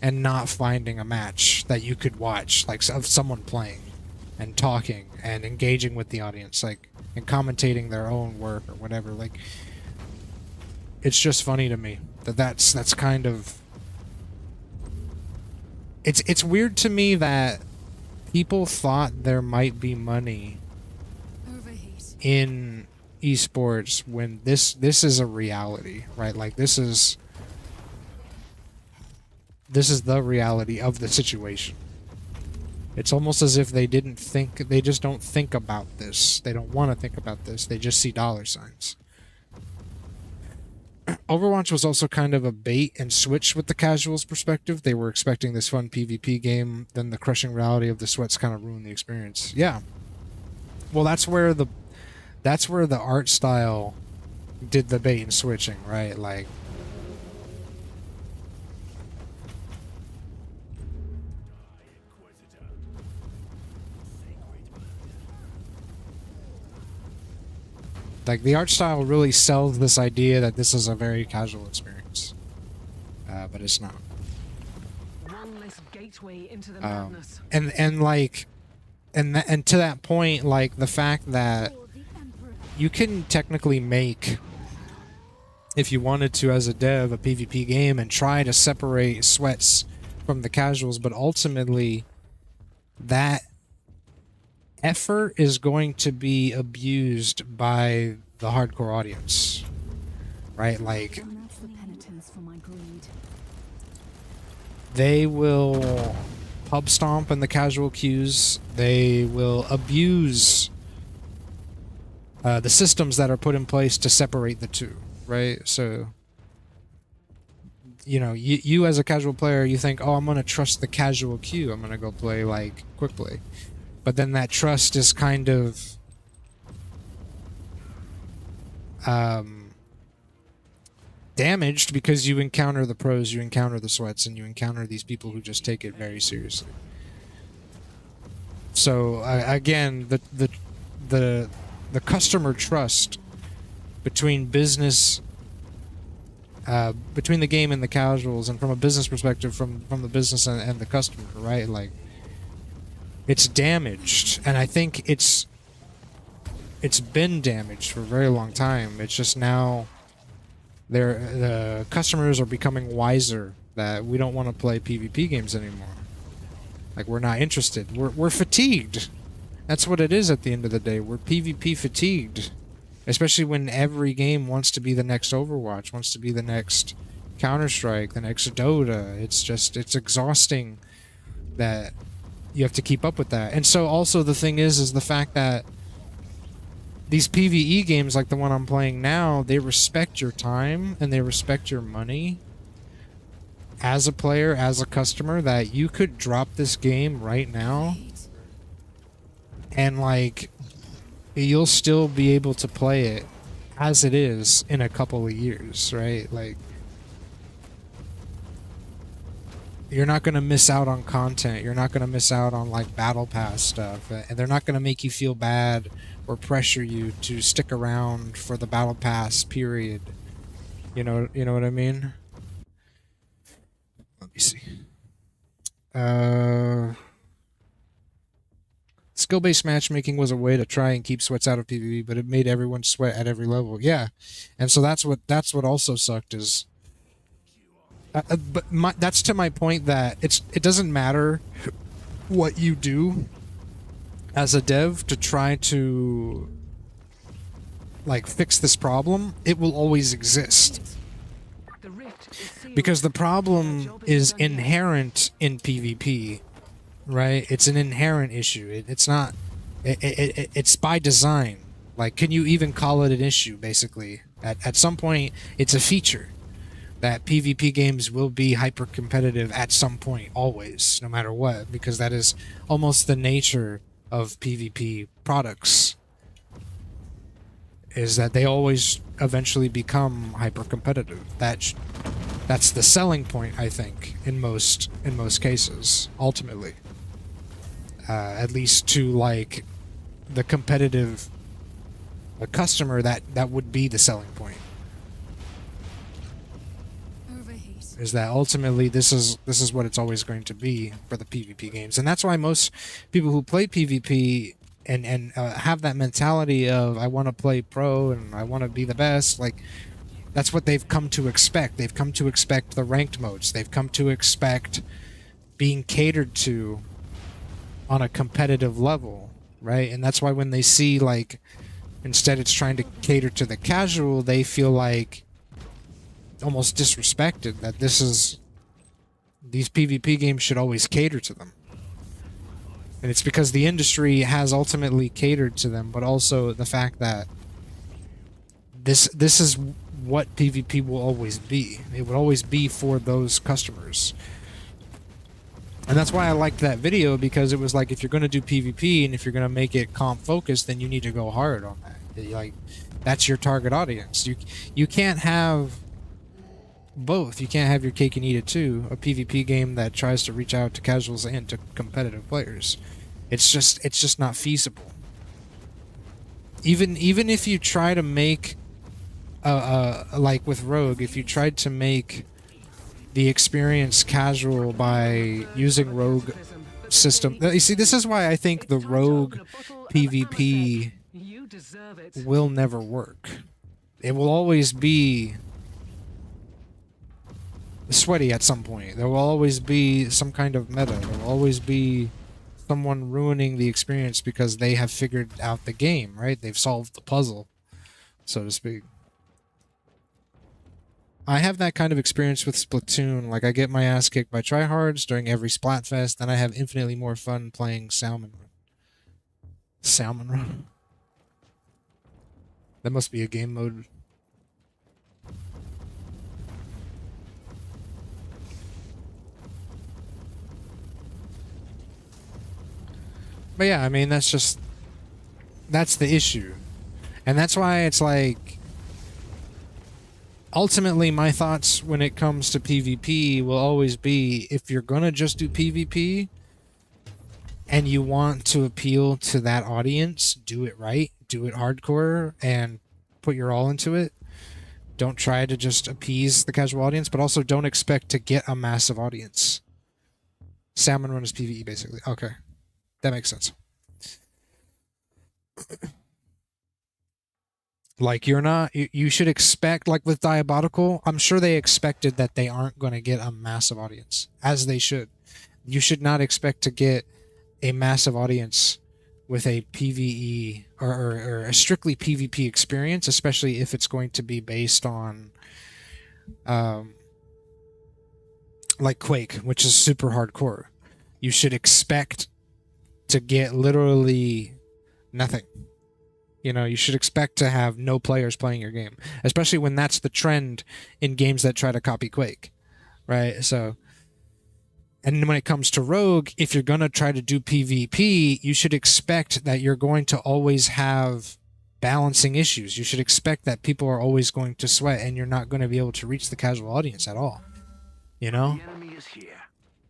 and not finding a match that you could watch, like of someone playing and talking and engaging with the audience, like, and commentating their own work or whatever. Like, it's just funny to me that's kind of, it's weird to me that people thought there might be money in esports when this is a reality, right? Like, this is the reality of the situation. It's almost as if they didn't think, they just don't think about this. They don't want to think about this. They just see dollar signs. Overwatch was also kind of a bait and switch with the casuals perspective. They were expecting this fun PvP game, then the crushing reality of the sweats kind of ruined the experience. Yeah. Well, that's where the art style did the bait and switching, right? Like, the art style really sells this idea that this is a very casual experience, but it's not. One less gateway into the madness. And to that point, like the fact that you can technically make, if you wanted to as a dev, a PvP game and try to separate sweats from the casuals, but ultimately that effort is going to be abused by the hardcore audience, right? Like, And that's the penitence for my greed. they will pub stomp in the casual queues. They will abuse the systems that are put in place to separate the two, right? So, you know, you as a casual player, you think, oh, I'm going to trust the casual queue. I'm going to go play, like, quick play. But then that trust is kind of damaged because you encounter the pros, you encounter the sweats, and you encounter these people who just take it very seriously. So again, the customer trust between business, between the game and the casuals, and from a business perspective, from the business and the customer, right? Like, it's damaged, and I think it's been damaged for a very long time. It's just now the customers are becoming wiser that we don't want to play PvP games anymore. Like, we're not interested. We're fatigued. That's what it is at the end of the day. We're PvP fatigued. Especially when every game wants to be the next Overwatch, wants to be the next Counter-Strike, the next Dota. It's exhausting that you have to keep up with that. And so also the thing is the fact that these PvE games like the one I'm playing now, they respect your time and they respect your money as a player, as a customer, that you could drop this game right now and, like, you'll still be able to play it as it is in a couple of years, right? Like, you're not going to miss out on content. You're not going to miss out on, like, battle pass stuff. And they're not going to make you feel bad or pressure you to stick around for the battle pass period. You know what I mean? Let me see. Skill-based matchmaking was a way to try and keep sweats out of PvP, but it made everyone sweat at every level. Yeah, and so that's what also sucked is. That's to my point that it doesn't matter what you do as a dev to try to, like, fix this problem. It will always exist because the problem is inherent in PvP, right? It's an inherent issue. It's not. It's by design. Like, can you even call it an issue? Basically, at some point, it's a feature that PvP games will be hyper competitive at some point, always, no matter what, because that is almost the nature of PvP products, is that they always eventually become hyper competitive. That's the selling point, I think, in most cases, ultimately. At least to, like, the competitive customer, that would be the selling point. Is that ultimately this is what it's always going to be for the PvP games. And that's why most people who play PvP and have that mentality of, I want to play pro and I want to be the best, like, that's what they've come to expect. They've come to expect the ranked modes. They've come to expect being catered to on a competitive level, right? And that's why when they see, like, instead it's trying to cater to the casual, they feel like almost disrespected, that these PvP games should always cater to them. And it's because the industry has ultimately catered to them, but also the fact that this is what PvP will always be. It will always be for those customers. And that's why I liked that video, because it was like, if you're going to do PvP and if you're going to make it comp focused, then you need to go hard on that. Like, that's your target audience. You can't have both. You can't have your cake and eat it too. A PvP game that tries to reach out to casuals and to competitive players. It's just not feasible. Even if you try to make like with Rogue, if you tried to make the experience casual by using Rogue system, you see, this is why I think the Rogue PvP will never work. It will always be sweaty at some point. There will always be some kind of meta. There will always be someone ruining the experience because they have figured out the game, right? They've solved the puzzle, so to speak. I have that kind of experience with Splatoon. Like, I get my ass kicked by tryhards during every Splatfest, and I have infinitely more fun playing Salmon Run. Salmon Run? That must be a game mode. But yeah, I mean, that's the issue. And that's why it's like, ultimately my thoughts when it comes to PvP will always be, if you're gonna just do PvP and you want to appeal to that audience, do it right, do it hardcore, and put your all into it. Don't try to just appease the casual audience, but also don't expect to get a massive audience. Salmon Run is PvE, basically. Okay. That makes sense. Like, you should expect, like with Diabolical, I'm sure they expected that they aren't going to get a massive audience, as they should. You should not expect to get a massive audience with a PvE or a strictly PvP experience, especially if it's going to be based on like Quake, which is super hardcore. You should expect to get literally nothing. You know, you should expect to have no players playing your game, especially when that's the trend in games that try to copy Quake, right? So, and when it comes to Rogue, if you're going to try to do PvP, you should expect that you're going to always have balancing issues. You should expect that people are always going to sweat and you're not going to be able to reach the casual audience at all. You know?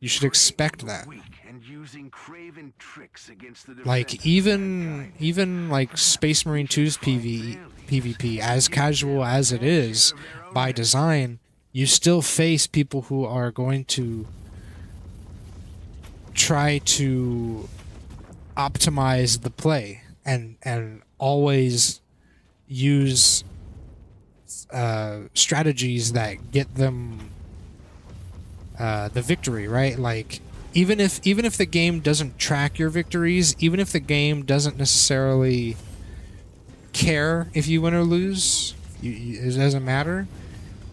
You should expect that. Like, even like Space Marine 2's PvP, as casual as it is by design, you still face people who are going to try to optimize the play and always use strategies that get them the victory, right? Like, even if the game doesn't track your victories, even if the game doesn't necessarily care if you win or lose, it doesn't matter,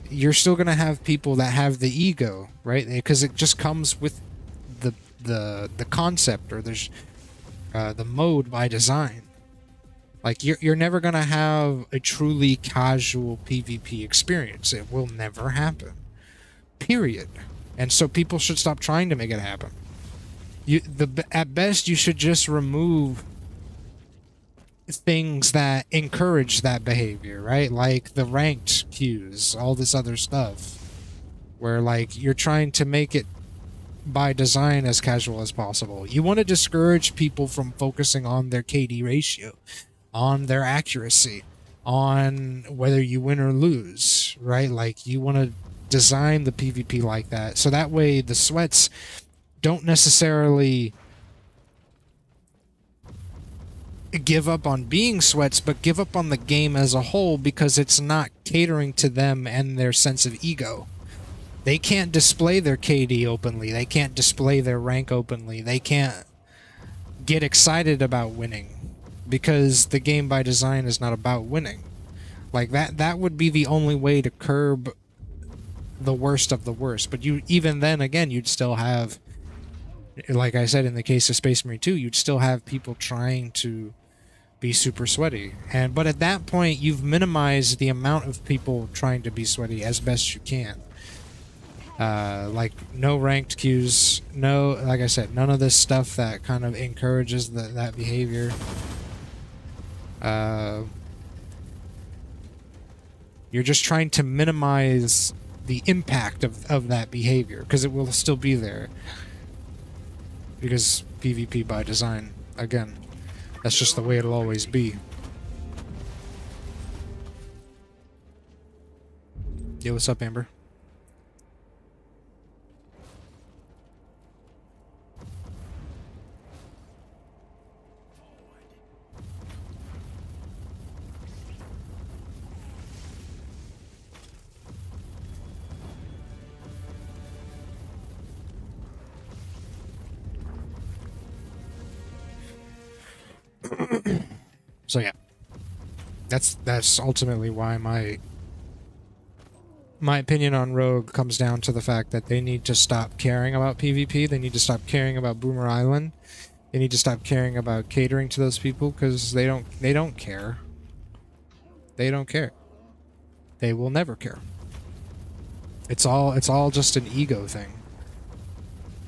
you're still going to have people that have the ego, right? Because it just comes with the concept, or there's the mode by design. Like, you're never going to have a truly casual PvP experience. It will never happen. Period. And so people should stop trying to make it happen. At best, you should just remove things that encourage that behavior, right? Like the ranked queues, all this other stuff, where like you're trying to make it by design as casual as possible. You want to discourage people from focusing on their KD ratio, on their accuracy, on whether you win or lose, right? Like, you want to design the PvP like that, so that way the sweats don't necessarily give up on being sweats, but give up on the game as a whole, because it's not catering to them and their sense of ego. They can't display their KD openly. They can't display their rank openly. They can't get excited about winning, because the game by design is not about winning. Like, that would be the only way to curb the worst of the worst. But even then, again, you'd still have Like I said, in the case of Space Marine 2, you'd still have people trying to be super sweaty. But at that point, you've minimized the amount of people trying to be sweaty as best you can. Like no ranked queues, no, like I said, none of this stuff that kind of encourages that behavior. You're just trying to minimize the impact of that behavior, because it will still be there. Because PvP by design, again, that's just the way it'll always be. Yo, what's up, Amber? So yeah, that's ultimately why my opinion on Rogue comes down to the fact that they need to stop caring about PvP. They need to stop caring about Boomer Island. They need to stop caring about catering to those people, because they don't care. They don't care. They will never care. It's all just an ego thing.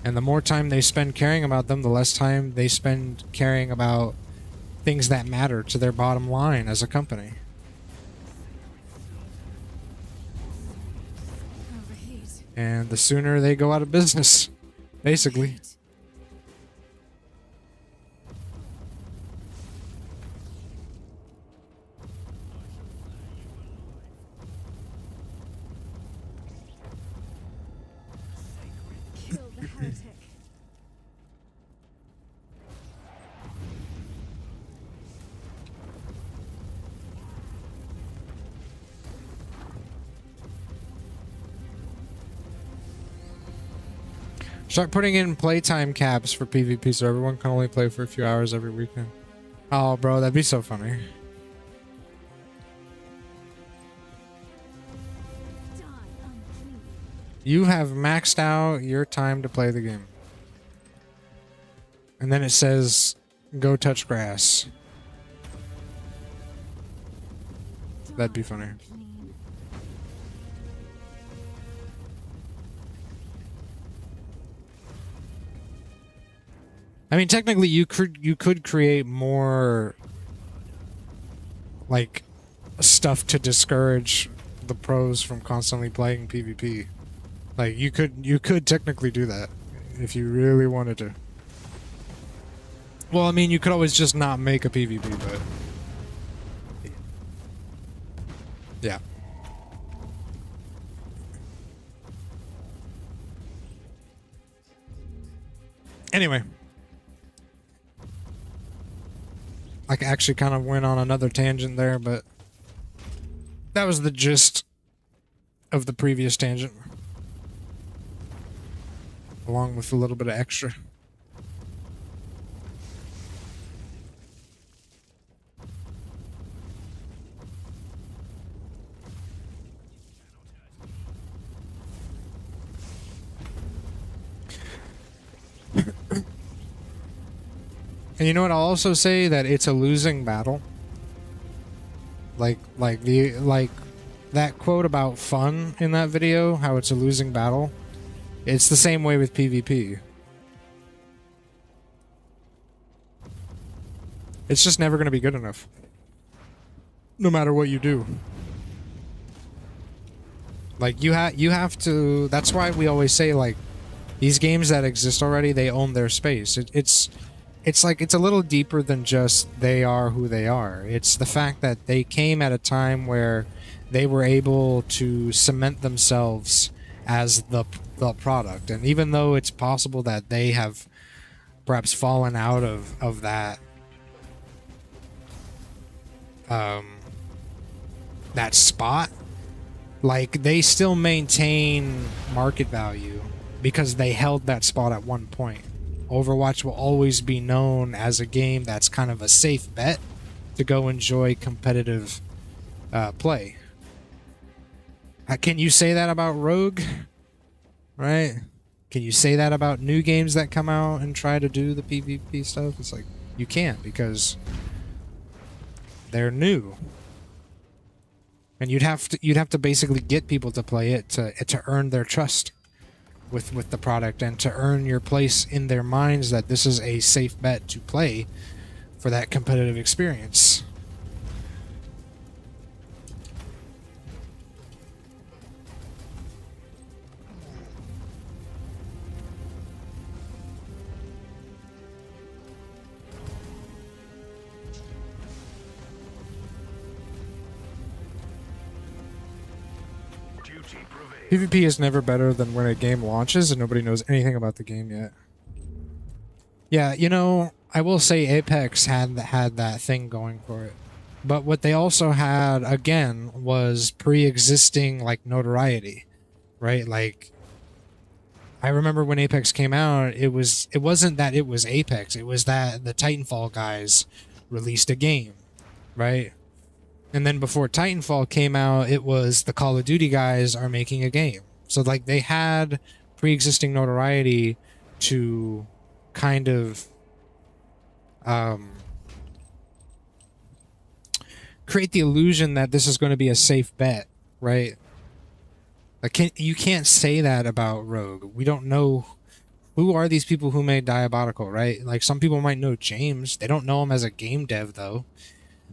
And the more time they spend caring about them, the less time they spend caring about things that matter to their bottom line as a company. And the sooner they go out of business, basically. Kill the heretic. Start putting in playtime caps for PvP so everyone can only play for a few hours every weekend. Oh, bro, that'd be so funny. You have maxed out your time to play the game. And then it says, go touch grass. That'd be funny. I mean, technically, you could create more, like, stuff to discourage the pros from constantly playing PvP. Like, you could technically do that if you really wanted to. Well, I mean, you could always just not make a PvP, but yeah. Anyway. I actually kind of went on another tangent there, but that was the gist of the previous tangent, along with a little bit of extra. And you know what? I'll also say that it's a losing battle. Like that quote about fun in that video, how it's a losing battle. It's the same way with PvP. It's just never going to be good enough. No matter what you do. Like you have to. That's why we always say, like, these games that exist already, they own their space. It's like, it's a little deeper than just they are who they are. It's the fact that they came at a time where they were able to cement themselves as the product. And even though it's possible that they have perhaps fallen out of that that spot, like, they still maintain market value because they held that spot at one point. Overwatch will always be known as a game that's kind of a safe bet to go enjoy competitive play. Can you say that about Rogue? Right? Can you say that about new games that come out and try to do the PvP stuff? It's like, you can't, because they're new. And you'd have to basically get people to play it to earn their trust with the product, and to earn your place in their minds that this is a safe bet to play for that competitive experience. PvP is never better than when a game launches and nobody knows anything about the game yet. Yeah, you know, I will say Apex had that thing going for it. But what they also had, again, was pre-existing, like, notoriety, right? Like, I remember when Apex came out, it wasn't that it was Apex, it was that the Titanfall guys released a game, right? And then before Titanfall came out, it was the Call of Duty guys are making a game. So, like, they had pre-existing notoriety to kind of create the illusion that this is going to be a safe bet, right? Like, you can't say that about Rogue. We don't know who are these people who made Diabolical, right? Like, some people might know James. They don't know him as a game dev, though.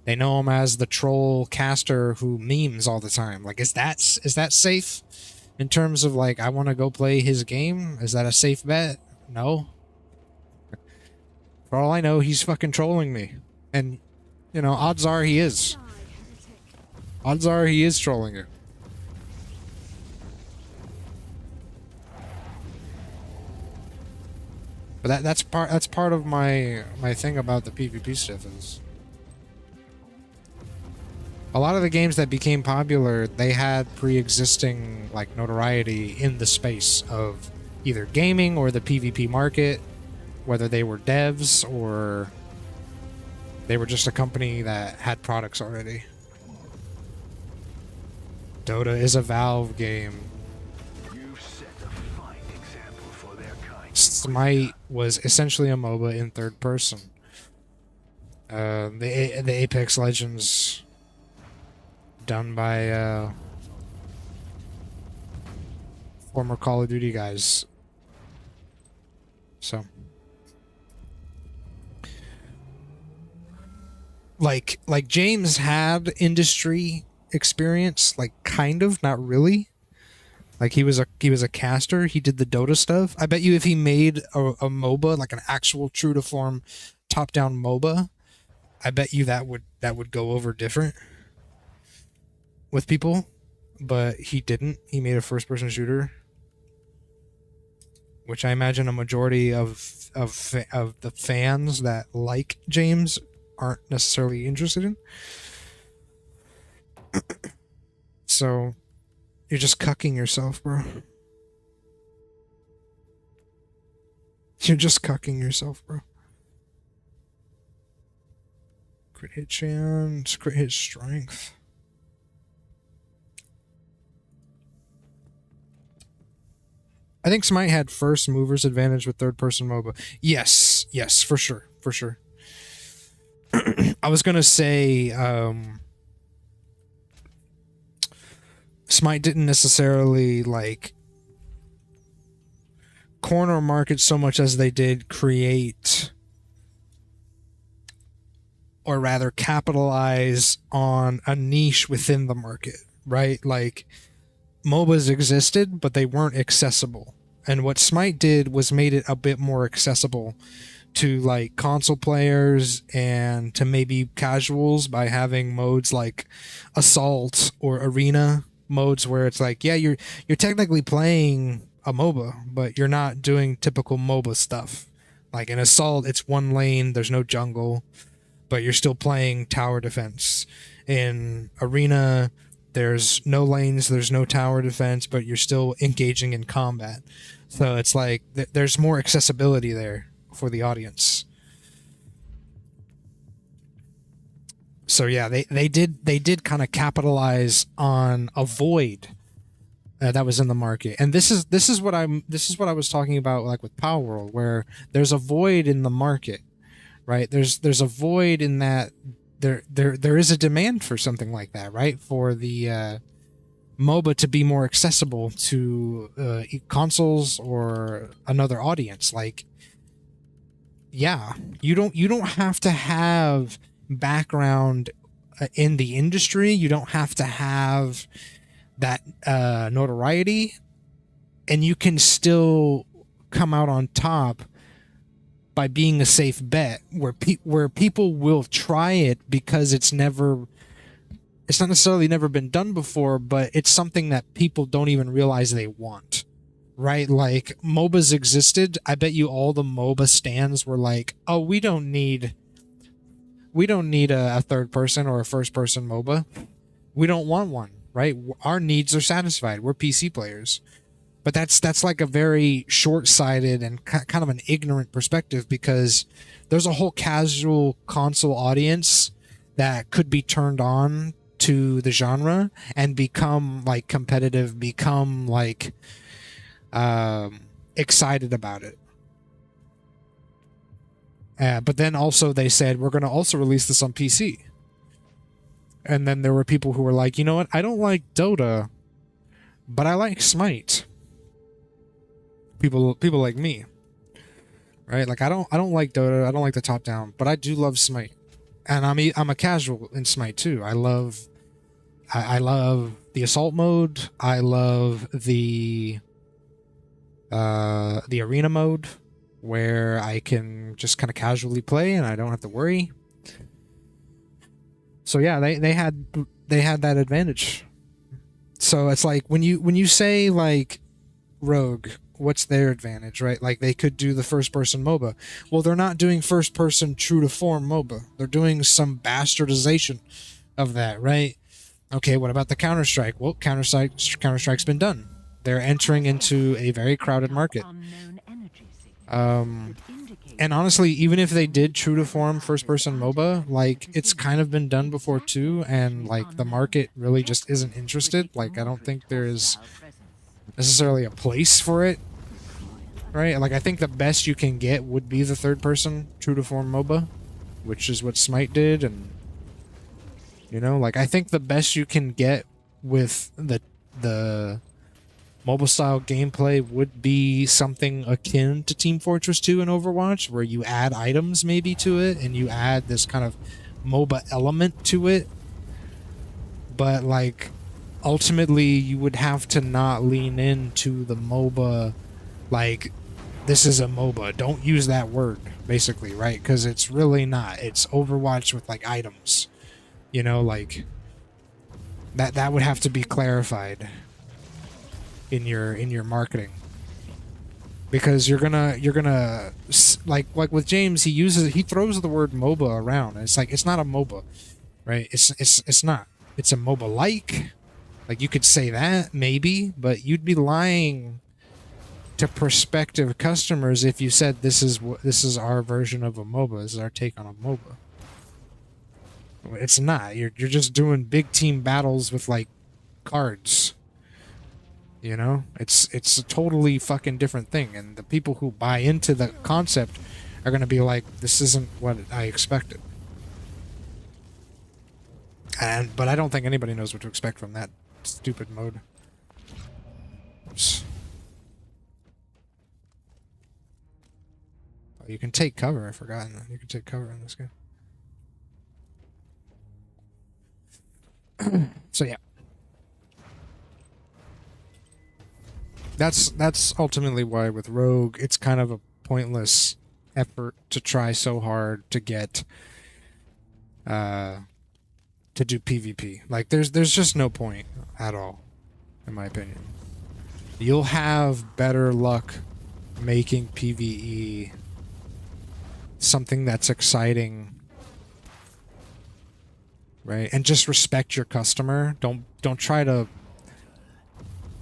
They know him as the troll caster who memes all the time. Like, is that safe in terms of, like, I want to go play his game? Is that a safe bet? No. For all I know, he's fucking trolling me. And, you know, odds are he is. Odds are he is trolling you. But that's part of my thing about the PvP stuff is a lot of the games that became popular, they had pre-existing, like, notoriety in the space of either gaming or the PvP market, whether they were devs or they were just a company that had products already. Dota is a Valve game. You've set a fine example for their kind. Smite was essentially a MOBA in third person. The Apex Legends done by former Call of Duty guys. So, like James had industry experience, like, kind of, not really. Like, he was a caster. He did the Dota stuff. I bet you if he made a MOBA, like an actual true to form top-down MOBA, I bet you that would go over different with people. But he didn't. He made a first-person shooter, which I imagine a majority of the fans that like James aren't necessarily interested in. So, you're just cucking yourself, bro. You're just cucking yourself, bro. Crit hit chance, crit hit strength. I think Smite had first mover's advantage with third-person MOBA. Yes, for sure. I was gonna say, Smite didn't necessarily, like, corner market so much as they did create, or rather capitalize on a niche within the market, right? Like, MOBAs existed, but they weren't accessible. And what Smite did was made it a bit more accessible to, like, console players and to maybe casuals by having modes like Assault or Arena modes where it's like, yeah, you're technically playing a MOBA, but you're not doing typical MOBA stuff. Like in Assault, it's one lane, there's no jungle, but you're still playing tower defense. In Arena, there's no lanes, there's no tower defense, but you're still engaging in combat. So it's like there's more accessibility there for the audience. So yeah, they did kind of capitalize on a void that was in the market. And this is what I was talking about, like with Power World, where there's a void in the market, right? There's a void in that there is a demand for something like that, right? For the MOBA to be more accessible to consoles or another audience. Like, yeah, you don't have to have background in the industry. You don't have to have that notoriety, and you can still come out on top by being a safe bet, where people will try it because it's not necessarily never been done before, but it's something that people don't even realize they want, right? Like, MOBAs existed. I bet you all the MOBA stands were like, oh, we don't need a third person or a first person MOBA. We don't want one, right? Our needs are satisfied. We're PC players. But that's like a very short-sighted and kind of an ignorant perspective, because there's a whole casual console audience that could be turned on to the genre and become like competitive, become like excited about it. But then also they said, we're going to also release this on PC. And then there were people who were like, you know what? I don't like Dota, but I like Smite. People like me, right? Like, I don't like Dota. I don't like the top down, but I do love Smite, and I'm a casual in Smite too. I love the assault mode. I love the arena mode, where I can just kind of casually play and I don't have to worry. So yeah, they had that advantage. So it's like when you say like Rogue, what's their advantage, right? Like, they could do the first person MOBA. Well, they're not doing first person true to form MOBA. They're doing some bastardization of that, right? Okay, what about the Counter-Strike? Well, Counter-Strike's been done. They're entering into a very crowded market. And honestly, even if they did true to form first person MOBA, like, it's kind of been done before too, and like the market really just isn't interested. Like, I don't think there's necessarily a place for it, right? Like, I think the best you can get would be the third person true to form MOBA, which is what Smite did. And you know, like, I think the best you can get with the mobile style gameplay would be something akin to Team Fortress 2 and Overwatch, where you add items maybe to it and you add this kind of MOBA element to it. But like, ultimately you would have to not lean into the MOBA, like, this is a MOBA. Don't use that word, basically, right? Because it's really not. It's Overwatch with like items. You know, like, that would have to be clarified in your marketing, because you're gonna like with James, he throws the word MOBA around, and it's like, it's not a MOBA, right? It's not. It's a MOBA like you could say that maybe, but you'd be lying to prospective customers if you said this is our version of a MOBA. This is our take on a MOBA. It's not. You're just doing big team battles with like cards. You know, it's a totally fucking different thing, and the people who buy into the concept are gonna be like, this isn't what I expected. But I don't think anybody knows what to expect from that stupid mode. Oops. Oh, you can take cover. I forgot. You can take cover in this game. So yeah. That's ultimately why with Rogue, it's kind of a pointless effort to try so hard to get to do PvP. Like, there's just no point at all, in my opinion. You'll have better luck making PvE something that's exciting, right? And just respect your customer. Don't try to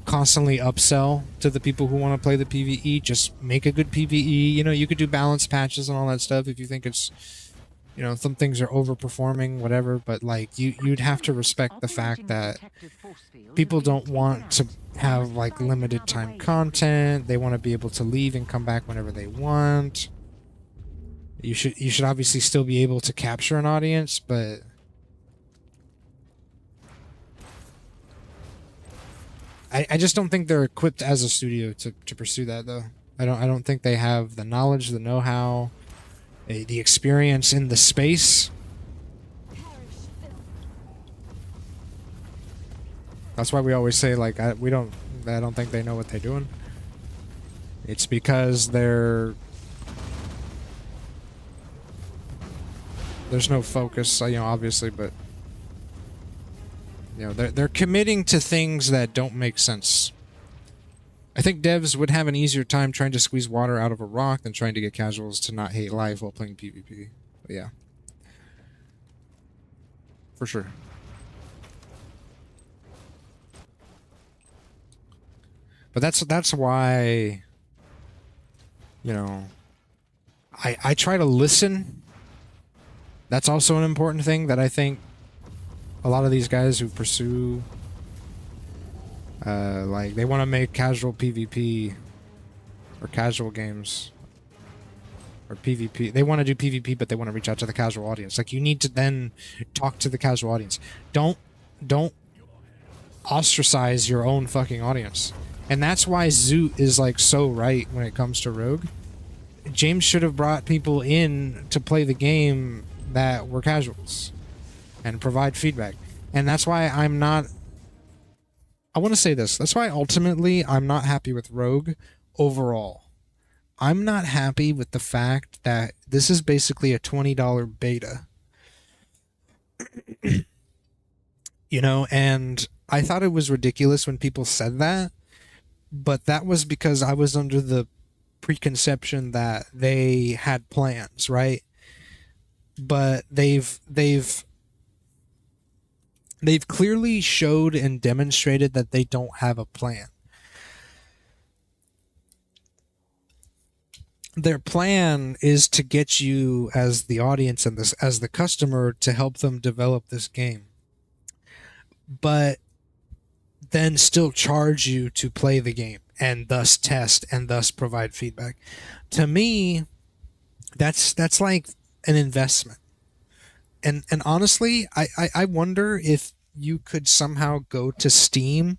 constantly upsell to the people who want to play the PvE. Just make a good PvE. You know, you could do balance patches and all that stuff if you think it's you know, some things are overperforming, whatever, but like you'd have to respect the fact that people don't want to have like limited time content. They want to be able to leave and come back whenever they want. You should obviously still be able to capture an audience, but I just don't think they're equipped as a studio to pursue that though. I don't think they have the knowledge, the know-how, the experience in the space. That's why we always say like I don't think they know what they're doing. It's because there's no focus, you know, obviously, but you know, they're committing to things that don't make sense. I think devs would have an easier time trying to squeeze water out of a rock than trying to get casuals to not hate life while playing PvP. But yeah. For sure. But that's why, you know, I try to listen. That's also an important thing that I think a lot of these guys who pursue like they want to make casual PvP or casual games or PvP. They want to do PvP, but they want to reach out to the casual audience. Like you need to then talk to the casual audience. Don't ostracize your own fucking audience. And that's why Zoot is like so right when it comes to Rogue. James should have brought people in to play the game that were casuals and provide feedback. And that's why I want to say this. That's why ultimately I'm not happy with Rogue overall. I'm not happy with the fact that this is basically a $20 beta. You know, and I thought it was ridiculous when people said that, but that was because I was under the preconception that they had plans, right? But they've clearly showed and demonstrated that they don't have a plan. Their plan is to get you as the audience and this as the customer to help them develop this game, but then still charge you to play the game and thus test and thus provide feedback. To me, that's like an investment. And honestly, I wonder if you could somehow go to Steam,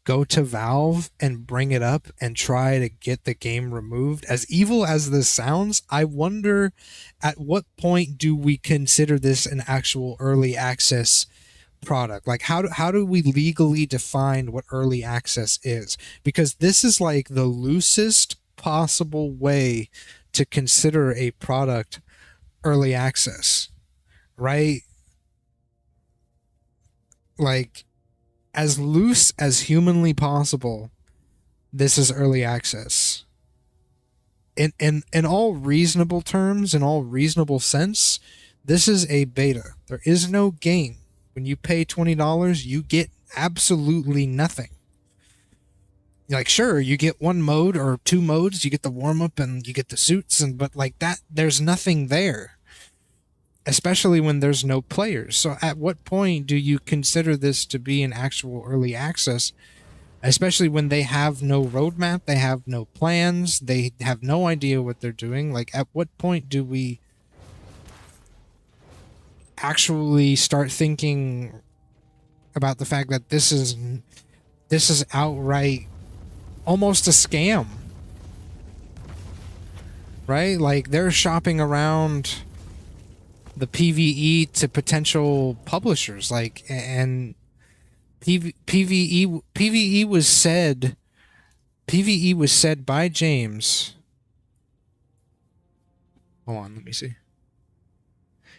go to Valve, and bring it up and try to get the game removed. As evil as this sounds, I wonder at what point do we consider this an actual early access product? Like how do we legally define what early access is? Because this is like the loosest possible way to consider a product early access. Right? Like, as loose as humanly possible, this is early access. In all reasonable terms, in all reasonable sense, this is a beta. There is no game. When you pay $20, you get absolutely nothing. Like, sure, you get one mode or two modes. You get the warm-up and you get the suits, but like that, there's nothing there. Especially when there's no players. So at what point do you consider this to be an actual early access? Especially when they have no roadmap, they have no plans, they have no idea what they're doing. Like, at what point do we actually start thinking about the fact that this is outright almost a scam? Right? Like, they're shopping around the PvE to potential publishers, like, and PvE was said by James. Hold on, let me see.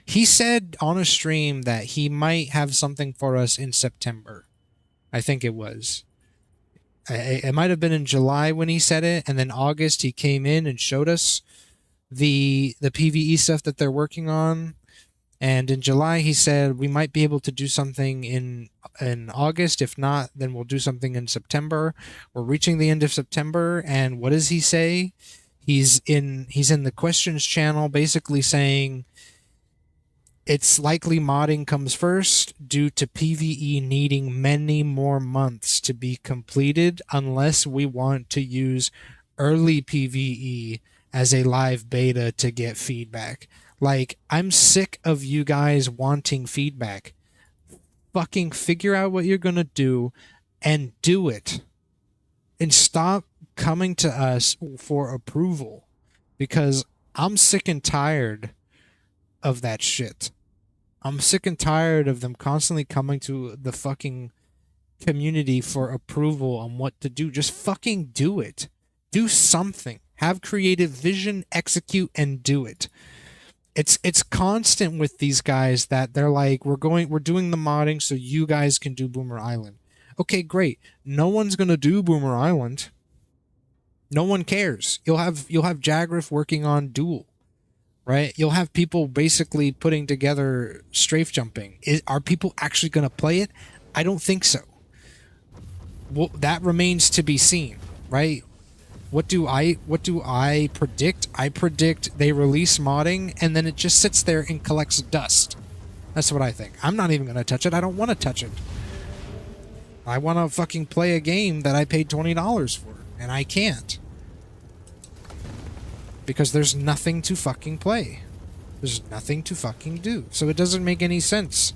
He said on a stream that he might have something for us in September. I think it was. It might have been in July when he said it, and then August he came in and showed us the PvE stuff that they're working on. And in July, he said we might be able to do something in August. If not, then we'll do something in September. We're reaching the end of September, and what does he say? He's in the questions channel, basically saying It's likely modding comes first due to PvE needing many more months to be completed unless we want to use early PvE as a live beta to get feedback. Like, I'm sick of you guys wanting feedback. Fucking figure out what you're gonna do and do it. And stop coming to us for approval. Because I'm sick and tired of that shit. I'm sick and tired of them constantly coming to the fucking community for approval on what to do. Just fucking do it. Do something. Have creative vision, execute, and do it. It's constant with these guys that they're like, we're doing the modding so you guys can do Boomer Island. Okay, great. No one's gonna do Boomer Island. No one cares. You'll have Jagriff working on Duel, right? You'll have people basically putting together strafe jumping. Are people actually gonna play it? I don't think so. Well, that remains to be seen, right? What do I predict? I predict they release modding and then it just sits there and collects dust. That's what I think. I'm not even going to touch it. I don't want to touch it. I want to fucking play a game that I paid $20 for, and I can't. Because there's nothing to fucking play. There's nothing to fucking do. So it doesn't make any sense.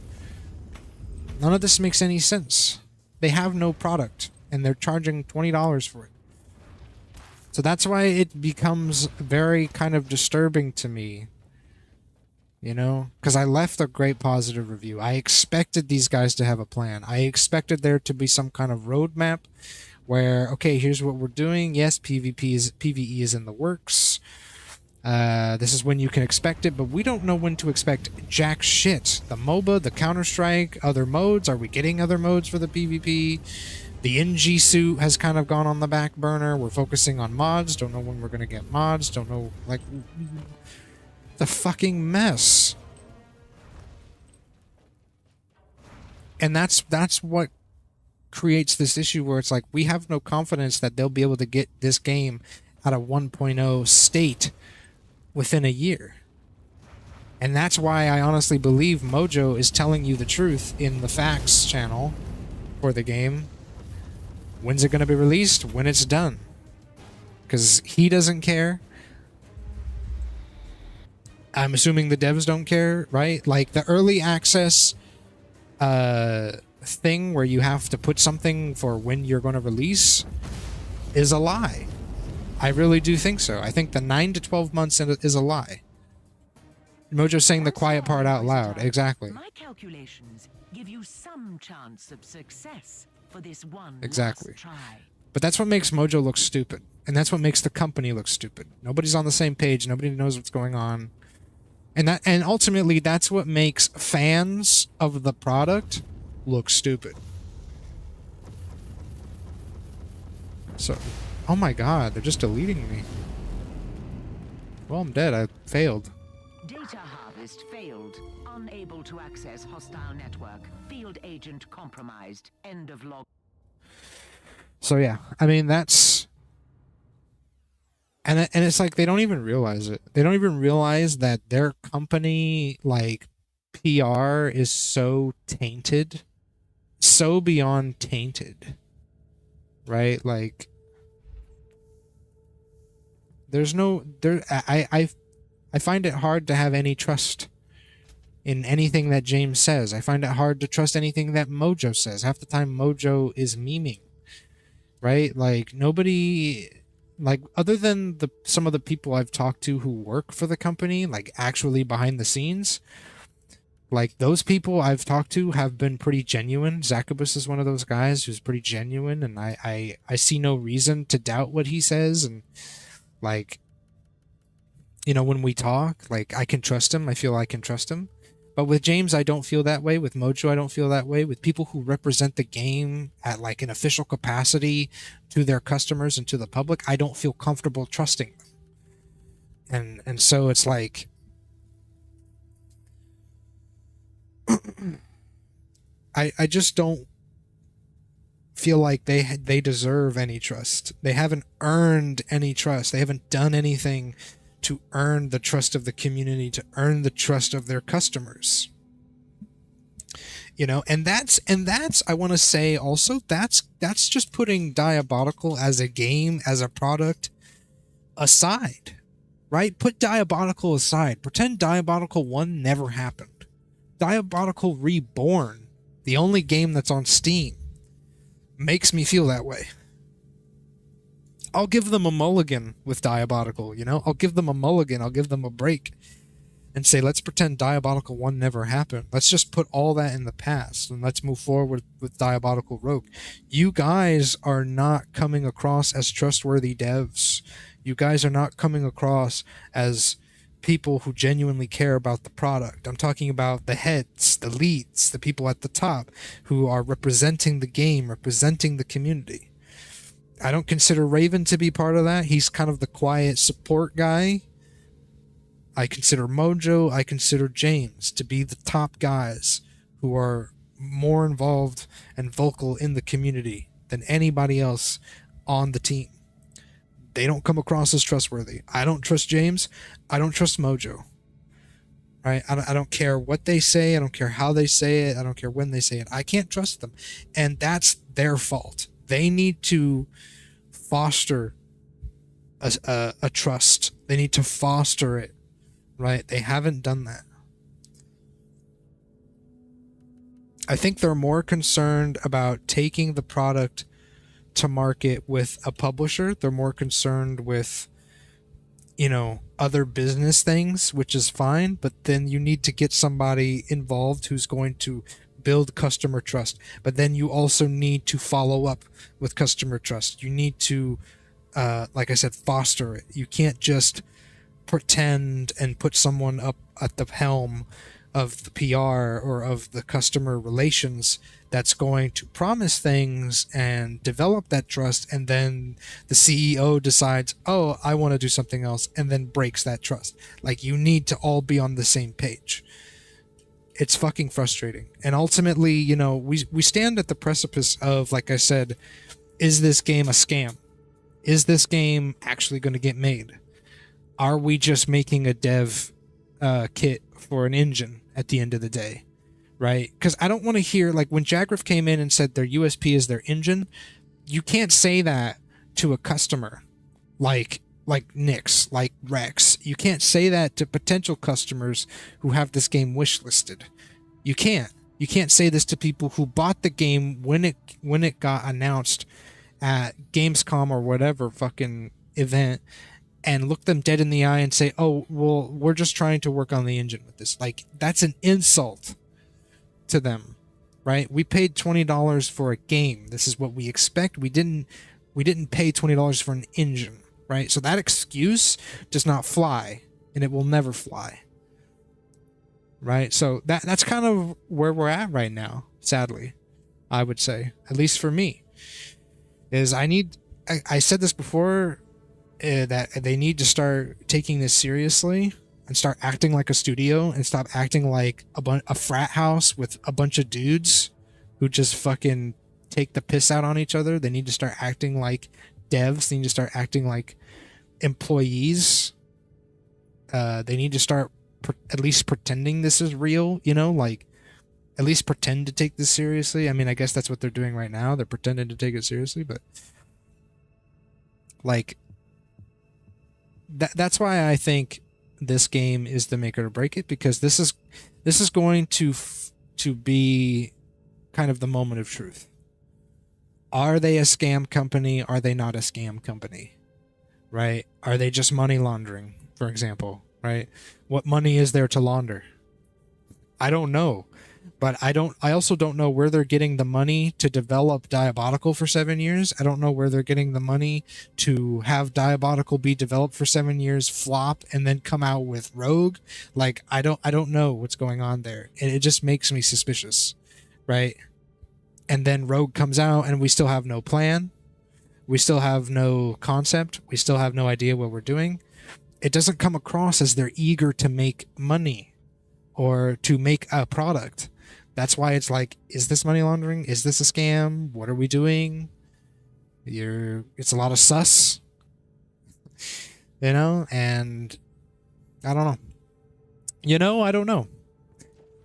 None of this makes any sense. They have no product, and they're charging $20 for it. So that's why it becomes very kind of disturbing to me, you know, because I left a great positive review. I expected these guys to have a plan. I expected there to be some kind of roadmap where, okay, here's what we're doing. Yes, PvE is in the works. This is when you can expect it, but we don't know when to expect jack shit. The MOBA, the Counter-Strike, other modes. Are we getting other modes for the PvP? The NG suit has kind of gone on the back burner. We're focusing on mods. Don't know when we're going to get mods. Don't know, like, the fucking mess. And that's what creates this issue where it's like, we have no confidence that they'll be able to get this game at a 1.0 state within a year. And that's why I honestly believe Mojo is telling you the truth in the facts channel for the game. When's it going to be released? When it's done. Because he doesn't care. I'm assuming the devs don't care, right? Like, the early access thing where you have to put something for when you're going to release is a lie. I really do think so. I think the 9 to 12 months is a lie. Mojo's saying the quiet part out loud. Exactly. My calculations give you some chance of success for this one Exactly. last try. But that's what makes Mojo look stupid. And that's what makes the company look stupid. Nobody's on the same page. Nobody knows what's going on. And ultimately, that's what makes fans of the product look stupid. So, oh my god, they're just deleting me. Well, I'm dead. I failed. Data harvest failed. Unable to access hostile network. Field agent compromised. End of log. So yeah, I mean, that's... And it's like they don't even realize it. They don't even realize that their company, like, PR is so tainted. So beyond tainted. Right? Like, there's no... I find it hard to have any trust in anything that James says. I find it hard to trust anything that Mojo says. Half the time Mojo is memeing. Right? Like, nobody... Like, other than some of the people I've talked to who work for the company, like, actually behind the scenes, like, those people I've talked to have been pretty genuine. Zachabus is one of those guys who's pretty genuine, and I see no reason to doubt what he says, and, like, you know, when we talk, like, I can trust him. I feel I can trust him. But with James, I don't feel that way. With Mojo, I don't feel that way. With people who represent the game at, like, an official capacity to their customers and to the public, I don't feel comfortable trusting them. And so it's like... I just don't feel like they deserve any trust. They haven't earned any trust. They haven't done anything to earn the trust of the community, to earn the trust of their customers. You know, and that's I want to say also, that's just putting Diabolical as a game, as a product aside, right? Put Diabolical aside. Pretend Diabolical 1 never happened. Diabolical Reborn, the only game that's on Steam, makes me feel that way. I'll give them a mulligan with Diabolical, you know? I'll give them a mulligan, I'll give them a break. And say, let's pretend Diabolical 1 never happened. Let's just put all that in the past, and let's move forward with Diabolical Rogue. You guys are not coming across as trustworthy devs. You guys are not coming across as people who genuinely care about the product. I'm talking about the heads, the leads, the people at the top who are representing the game, representing the community. I don't consider Raven to be part of that. He's kind of the quiet support guy. I consider Mojo, I consider James to be the top guys who are more involved and vocal in the community than anybody else on the team. They don't come across as trustworthy. I don't trust James. I don't trust Mojo. Right? I don't care what they say. I don't care how they say it. I don't care when they say it. I can't trust them. And that's their fault. They need to foster a trust. They need to foster it. Right? They haven't done that. I think they're more concerned about taking the product to market with a publisher. They're more concerned with, you know, other business things, which is fine, but then you need to get somebody involved who's going to build customer trust. But then you also need to follow up with customer trust. You need to, like I said, foster it. You can't just pretend and put someone up at the helm of the PR or of the customer relations that's going to promise things and develop that trust, and then the CEO decides, oh, I want to do something else, and then breaks that trust. Like, you need to all be on the same page. It's fucking frustrating. And ultimately, you know, we stand at the precipice of, like I said, is this game a scam? Is this game actually going to get made? Are we just making a dev kit for an engine at the end of the day, right? Because I don't want to hear, like, when Jaggriff came in and said their USP is their engine, you can't say that to a customer like Nyx, like Rex. You can't say that to potential customers who have this game wishlisted. You can't. You can't say this to people who bought the game when it got announced at Gamescom or whatever fucking event, and look them dead in the eye and say, oh, well, we're just trying to work on the engine with this. Like, that's an insult to them, right? We paid $20 for a game. This is what we expect. We didn't pay $20 for an engine, right? So that excuse does not fly, and it will never fly, right? So that's kind of where we're at right now, sadly, I would say, at least for me, is I said this before, that they need to start taking this seriously and start acting like a studio and stop acting like a frat house with a bunch of dudes who just fucking take the piss out on each other. They need to start acting like devs. They need to start acting like employees. They need to start at least pretending this is real, you know, like at least pretend to take this seriously. I mean, I guess that's what they're doing right now. They're pretending to take it seriously, but like, that's why I think this game is the make it or break it, because this is going to be kind of the moment of truth. Are they a scam company? Are they not a scam company? Right? Are they just money laundering, for example? Right? What money is there to launder? I don't know. But I also don't know where they're getting the money to develop Diabolical for 7 years. I don't know where they're getting the money to have Diabolical be developed for 7 years, flop, and then come out with Rogue. Like, I don't know what's going on there. And it just makes me suspicious, right? And then Rogue comes out and we still have no plan. We still have no concept. We still have no idea what we're doing. It doesn't come across as they're eager to make money or to make a product. That's why it's like, is this money laundering? Is this a scam? What are we doing? It's a lot of sus, you know, and I don't know. You know, I don't know.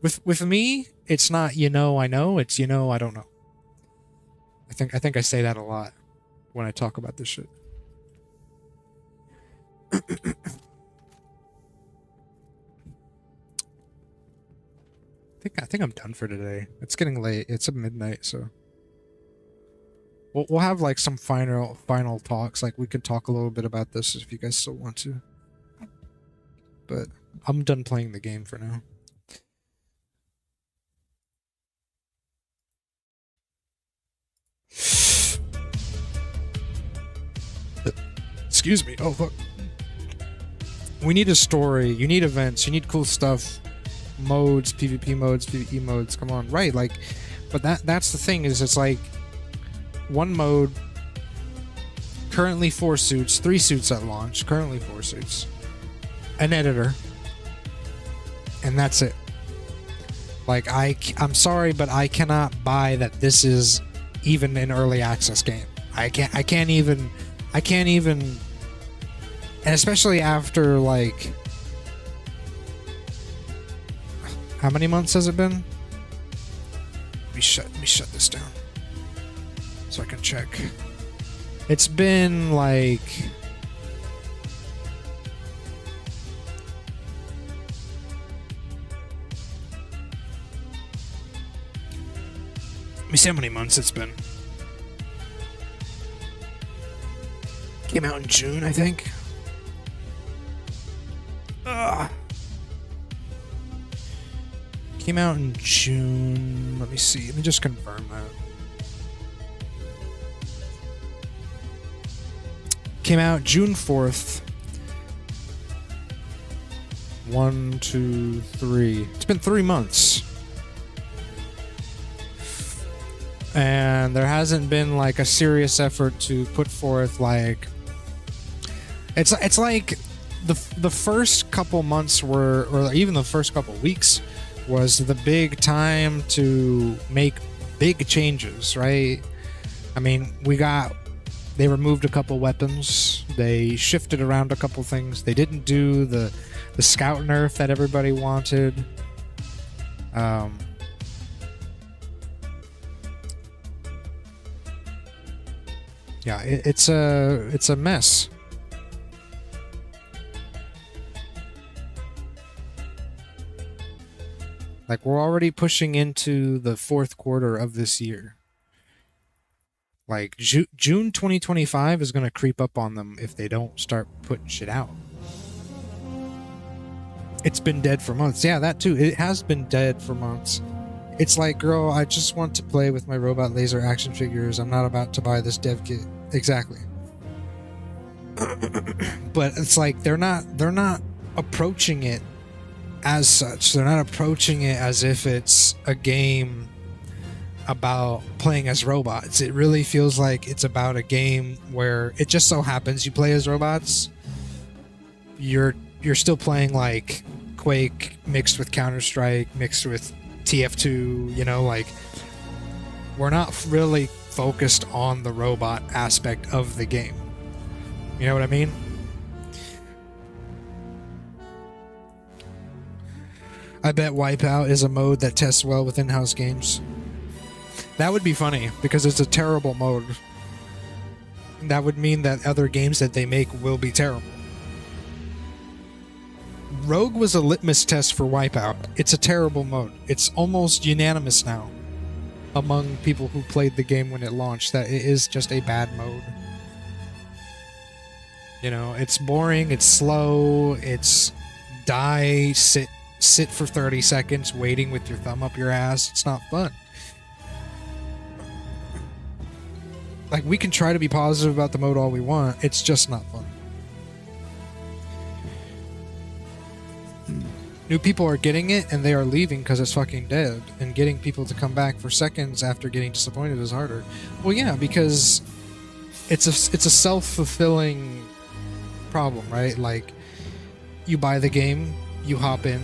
With me, it's not you know I know, it's you know I don't know. I think I say that a lot when I talk about this shit. I think I'm done for today. It's getting late. It's at midnight, so we'll have like some final talks. Like we can talk a little bit about this if you guys still want to. But I'm done playing the game for now. Excuse me. Oh, fuck. We need a story. You need events. You need cool stuff. Modes, PvP modes, PvE modes. Come on. Right, like... But that's the thing, is it's like... One mode... Currently 4 suits. 3 suits at launch. Currently 4 suits. An editor. And that's it. Like, I'm sorry, but I cannot buy that this is even an early access game. I can't even... And especially after, like... How many months has it been? Let me shut this down. So I can check. It's been, like... Let me see how many months it's been. Came out in June, I think. Ugh. Came out in June. Let me see. Let me just confirm that. Came out June 4th. 1, 2, 3. It's been 3 months. And there hasn't been like a serious effort to put forth like... It's like the first couple months were, or even the first couple weeks, was the big time to make big changes, right? I mean, they removed a couple weapons, they shifted around a couple things, they didn't do the scout nerf that everybody wanted. Yeah, it's a mess. Like, we're already pushing into the 4th quarter of this year. Like, June 2025 is going to creep up on them if they don't start putting shit out. It's been dead for months. Yeah, that too. It has been dead for months. It's like, girl, I just want to play with my robot laser action figures. I'm not about to buy this dev kit. Exactly. But it's like, they're not approaching it as such. They're not approaching it as if it's a game about playing as robots. It really feels like it's about a game where it just so happens you play as robots. You're still playing like Quake mixed with Counter-Strike mixed with TF2, you know, like, we're not really focused on the robot aspect of the game. You know what I mean? I bet Wipeout is a mode that tests well with in-house games. That would be funny, because it's a terrible mode. That would mean that other games that they make will be terrible. Rogue was a litmus test for Wipeout. It's a terrible mode. It's almost unanimous now among people who played the game when it launched that it is just a bad mode. You know, it's boring, it's slow, it's die, sit for 30 seconds waiting with your thumb up your ass. It's not fun. Like, we can try to be positive about the mode all we want. It's just not fun. New people are getting it, and they are leaving because it's fucking dead. And getting people to come back for seconds after getting disappointed is harder. Well, yeah, because it's a self-fulfilling problem, right? Like, you buy the game, you hop in,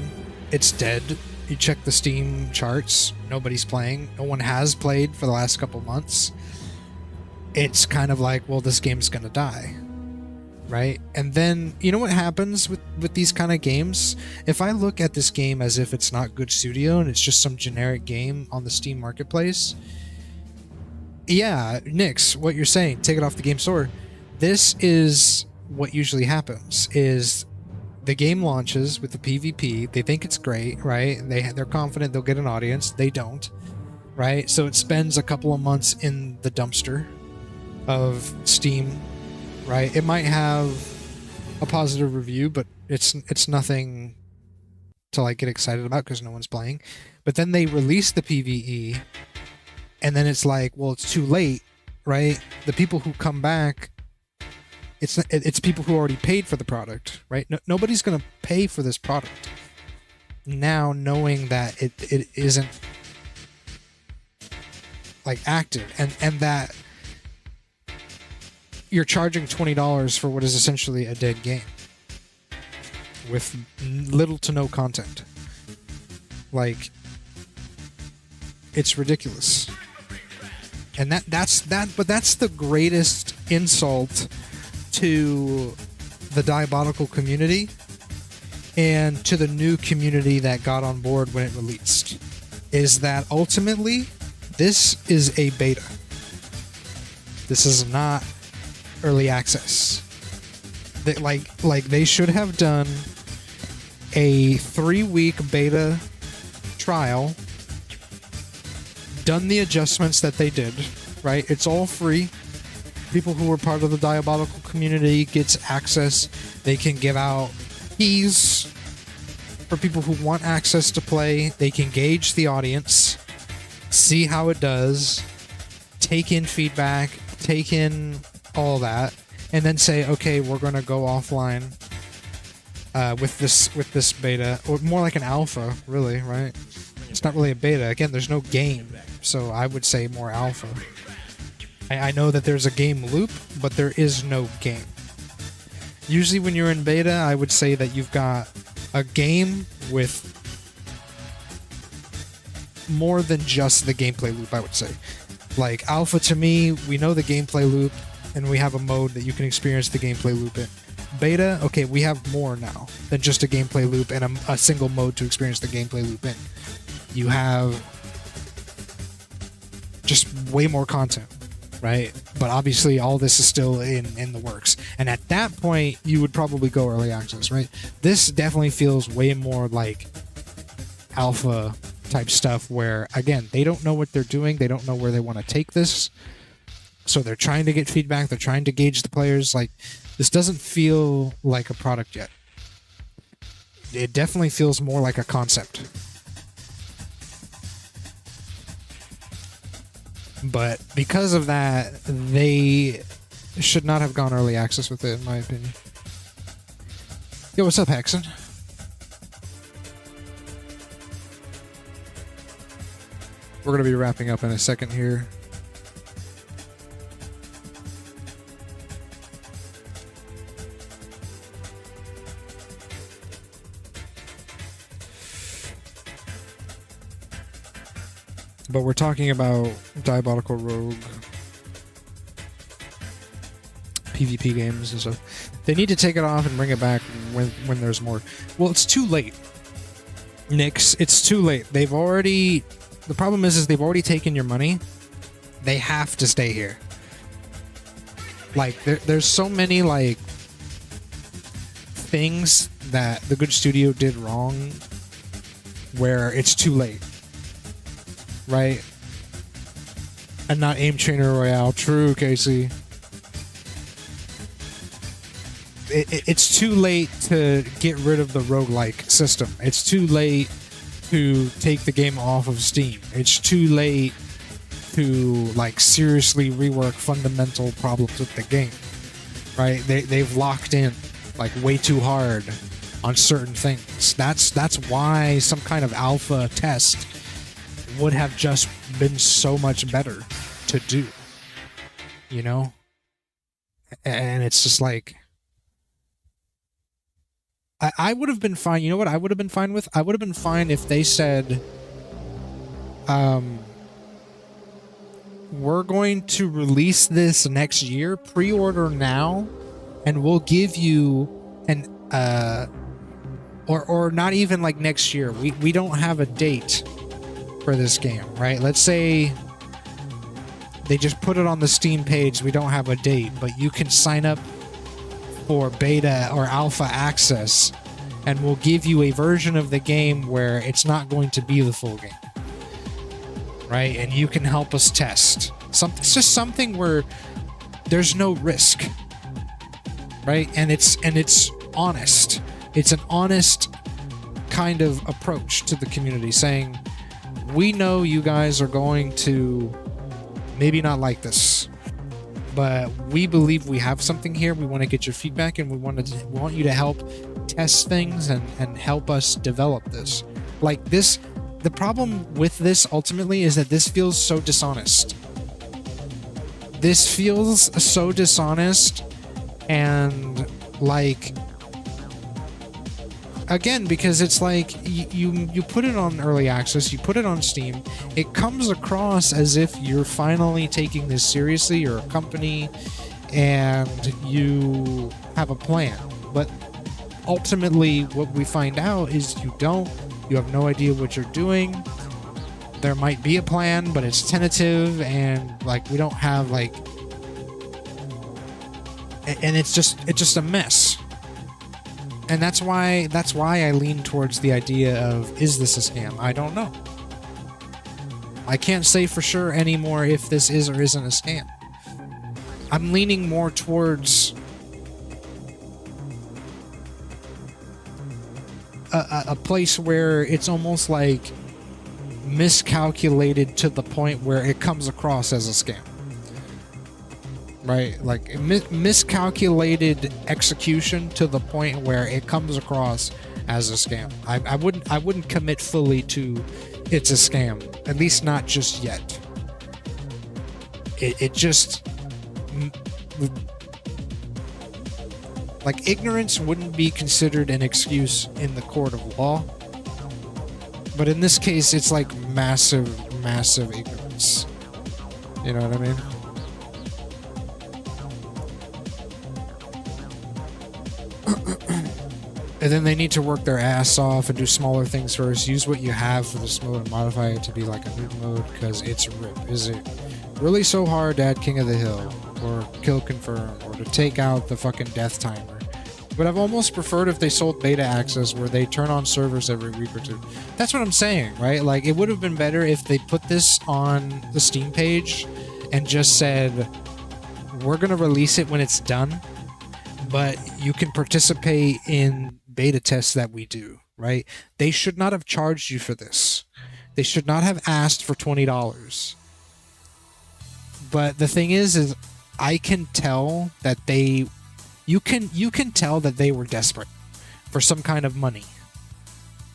it's dead. You check the Steam charts, nobody's playing. No one has played for the last couple months. It's kind of like, well, this game's gonna die. right? And then you know what happens with these kind of games? If I look at this game as if it's not good studio and it's just some generic game on the Steam marketplace, yeah, Nix, what you're saying, take it off the game store. This is what usually happens is the game launches with the PvP. They think it's great, right? They're confident they'll get an audience. They don't, right? So it spends a couple of months in the dumpster of Steam, right? It might have a positive review, but it's nothing to like get excited about because no one's playing. But then they release the PvE, and then it's like, well, it's too late, right? The people who come back, it's people who already paid for the product, right? Nobody's going to pay for this product now, knowing that it isn't like active, and that you're charging $20 for what is essentially a dead game with little to no content. Like, it's ridiculous. And that's the greatest insult to the Diabolical community and to the new community that got on board when it released, is that ultimately this is a beta. This is not early access. They should have done a 3-week beta trial, done the adjustments that they did, right? It's all free. People who were part of the Diabolical community gets access. They can give out keys for people who want access to play. They can gauge the audience, see how it does, take in feedback, take in all that, and then say, okay, we're going to go offline with this beta, or more like an alpha, really, right? It's not really a beta. Again, there's no game, so I would say more alpha. I know that there's a game loop, but there is no game. Usually when you're in beta, I would say that you've got a game with more than just the gameplay loop, I would say. Like, alpha to me, we know the gameplay loop, and we have a mode that you can experience the gameplay loop in. Beta, okay, we have more now than just a gameplay loop and a single mode to experience the gameplay loop in. You have just way more content, right? But obviously all this is still in the works. And at that point, you would probably go early access, right? This definitely feels way more like alpha type stuff where, again, they don't know what they're doing. They don't know where they want to take this. So they're trying to get feedback. They're trying to gauge the players. Like, this doesn't feel like a product yet. It definitely feels more like a concept. But because of that, they should not have gone early access with it, in my opinion. Yo, what's up, Hexen? We're going to be wrapping up in a second here. But we're talking about Diabolical Rogue PvP games and stuff. They need to take it off and bring it back when there's more. Well, it's too late, Nix. It's too late. They've already... The problem is they've already taken your money. They have to stay here. Like, there's so many, like, things that the good studio did wrong where it's too late. Right? And not Aim Trainer Royale. True, Casey. It's too late to get rid of the roguelike system. It's too late to take the game off of Steam. It's too late to, like, seriously rework fundamental problems with the game. Right? They've locked in, like, way too hard on certain things. That's why some kind of alpha test would have just been so much better to do, you know? And it's just like, I would have been fine. You know what I would have been fine with? I would have been fine if they said, we're going to release this next year, pre-order now, and we'll give you an or not even like next year. We don't have a date for this game, right? Let's say they just put it on the Steam page. We don't have a date, but you can sign up for beta or alpha access, and we'll give you a version of the game where it's not going to be the full game, right? And you can help us test. It's just something where there's no risk, right? And it's honest. It's an honest kind of approach to the community, saying, we know you guys are going to maybe not like this, but we believe we have something here. We want to get your feedback, and we want you to help test things and help us develop this. Like this, the problem with this ultimately is that this feels so dishonest. This feels so dishonest, and like, again, because it's like you put it on early access, you put it on Steam, it comes across as if you're finally taking this seriously, you're a company, and you have a plan. But ultimately, what we find out is you don't. You have no idea what you're doing. There might be a plan, but it's tentative, and like we don't have like, and it's just a mess. And that's why I lean towards the idea of, is this a scam? I don't know. I can't say for sure anymore if this is or isn't a scam. I'm leaning more towards a place where it's almost like miscalculated to the point where it comes across as a scam. Right, like miscalculated execution to the point where it comes across as a scam. I wouldn't commit fully to it's a scam, at least not just yet. It just, like, ignorance wouldn't be considered an excuse in the court of law, but in this case, it's like massive ignorance. You know what I mean? And then they need to work their ass off and do smaller things first. Use what you have for this mode and modify it to be like a noob mode, because it's RIP. Is it really so hard to add King of the Hill, or kill confirm, or to take out the fucking death timer? But I've almost preferred if they sold beta access where they turn on servers every week or two. That's what I'm saying, right? Like, it would have been better if they put this on the Steam page and just said, we're going to release it when it's done, but you can participate in beta tests that we do, right? They should not have charged you for this. They should not have asked for $20. But the thing is I can tell that you can tell that they were desperate for some kind of money,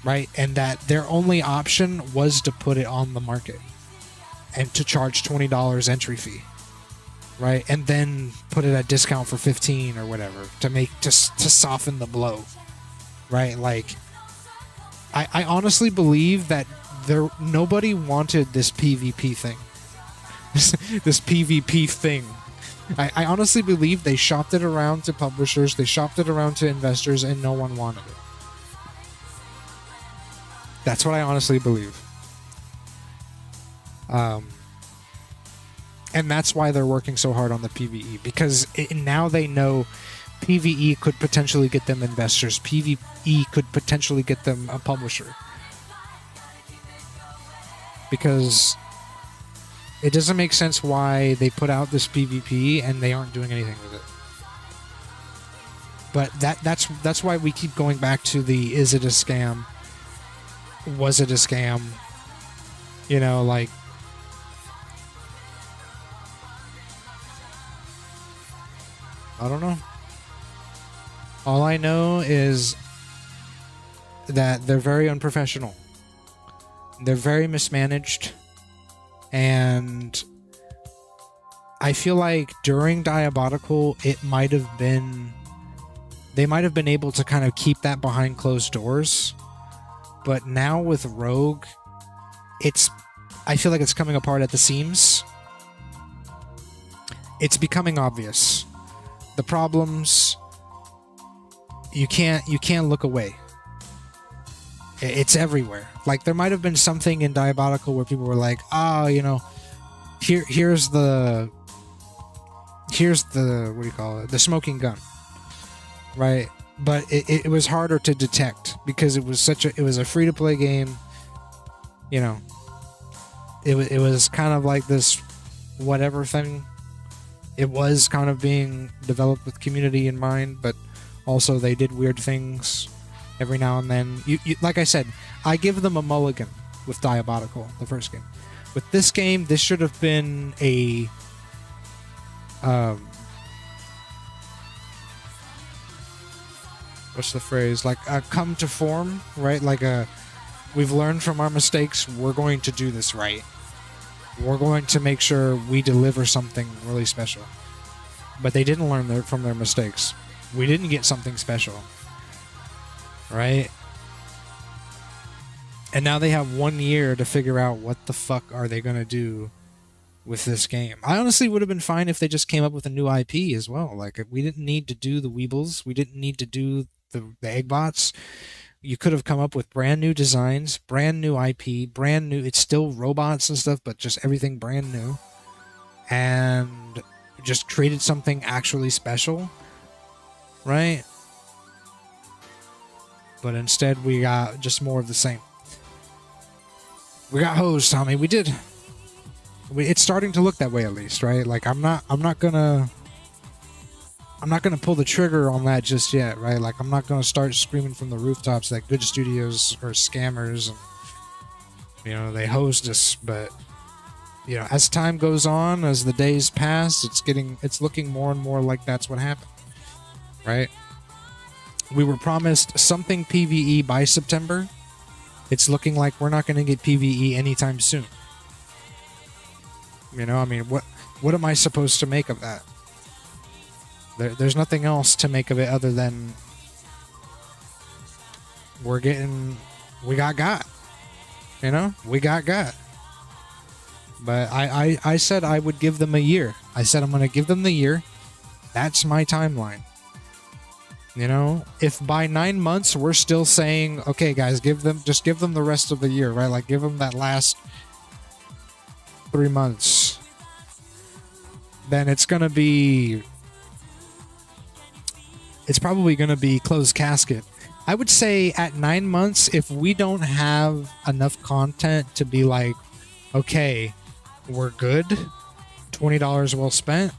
right? And that their only option was to put it on the market and to charge $20 entry fee, right? And then put it at discount for $15 or whatever to soften the blow, right? Like, I honestly believe that nobody wanted this PvP thing. This PvP thing. I honestly believe they shopped it around to publishers, they shopped it around to investors, and no one wanted it. That's what I honestly believe. And that's why they're working so hard on the PvE, because now they know PvE could potentially get them investors. PvE could potentially get them a publisher. Because it doesn't make sense why they put out this PvP and they aren't doing anything with it. But that's why we keep going back to the, is it a scam? Was it a scam? You know, like, I don't know. All I know is that they're very unprofessional. They're very mismanaged. And I feel like during Diabolical, they might have been able to kind of keep that behind closed doors. But now with Rogue, I feel like it's coming apart at the seams. It's becoming obvious. The problems, you can't look away. It's everywhere. Like, there might have been something in Diabolical where people were like, oh, you know, here's the what do you call it, the smoking gun, right? But it was harder to detect because it was a free-to-play game. You know, it was kind of like this whatever thing. It was kind of being developed with community in mind, but also they did weird things every now and then. You like I said, I give them a mulligan with Diabolical, the first game. With this game, this should have been a what's the phrase? Like a come to form, right? Like we've learned from our mistakes. We're going to do this right. We're going to make sure we deliver something really special. But they didn't learn from their mistakes. We didn't get something special, right? And now they have 1 year to figure out what the fuck are they going to do with this game. I honestly would have been fine if they just came up with a new IP as well. Like, we didn't need to do the Weebles. We didn't need to do the Eggbots. You could have come up with brand new designs, brand new IP, brand new. It's still robots and stuff, but just everything brand new. And just created something actually special, right? But instead, we got just more of the same. We got hosed, Tommy. We did. It's starting to look that way, at least, right? Like, I'm not gonna pull the trigger on that just yet, right? Like, I'm not gonna start screaming from the rooftops that good studios are scammers and, you know, they hosed us. But, you know, as time goes on, as the days pass, it's looking more and more like that's what happened, right? We were promised something PvE by September. It's looking like we're not going to get PvE anytime soon. You know, I mean, what am I supposed to make of that? There's nothing else to make of it other than we got. You know, we got. But I said I would give them a year. I said I'm going to give them the year. That's my timeline. You know, if by 9 months we're still saying, okay, guys, give them the rest of the year, right? Like, give them that last 3 months. Then it's probably going to be closed casket. I would say at 9 months, if we don't have enough content to be like, okay, we're good, $20 well spent,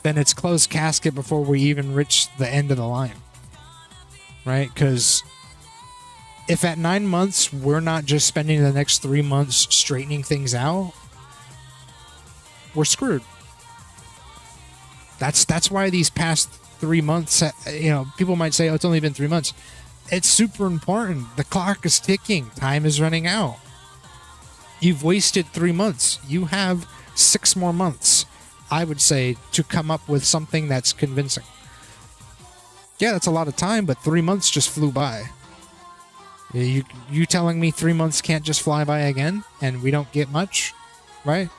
then it's closed casket before we even reach the end of the line, right? Because if at 9 months we're not just spending the next 3 months straightening things out, we're screwed. That's why these past 3 months, you know, people might say, oh, it's only been 3 months. It's super important. The clock is ticking. Time is running out. You've wasted 3 months. You have 6 more months, I would say, to come up with something that's convincing. Yeah, that's a lot of time, but 3 months just flew by. You telling me 3 months can't just fly by again and we don't get much, right?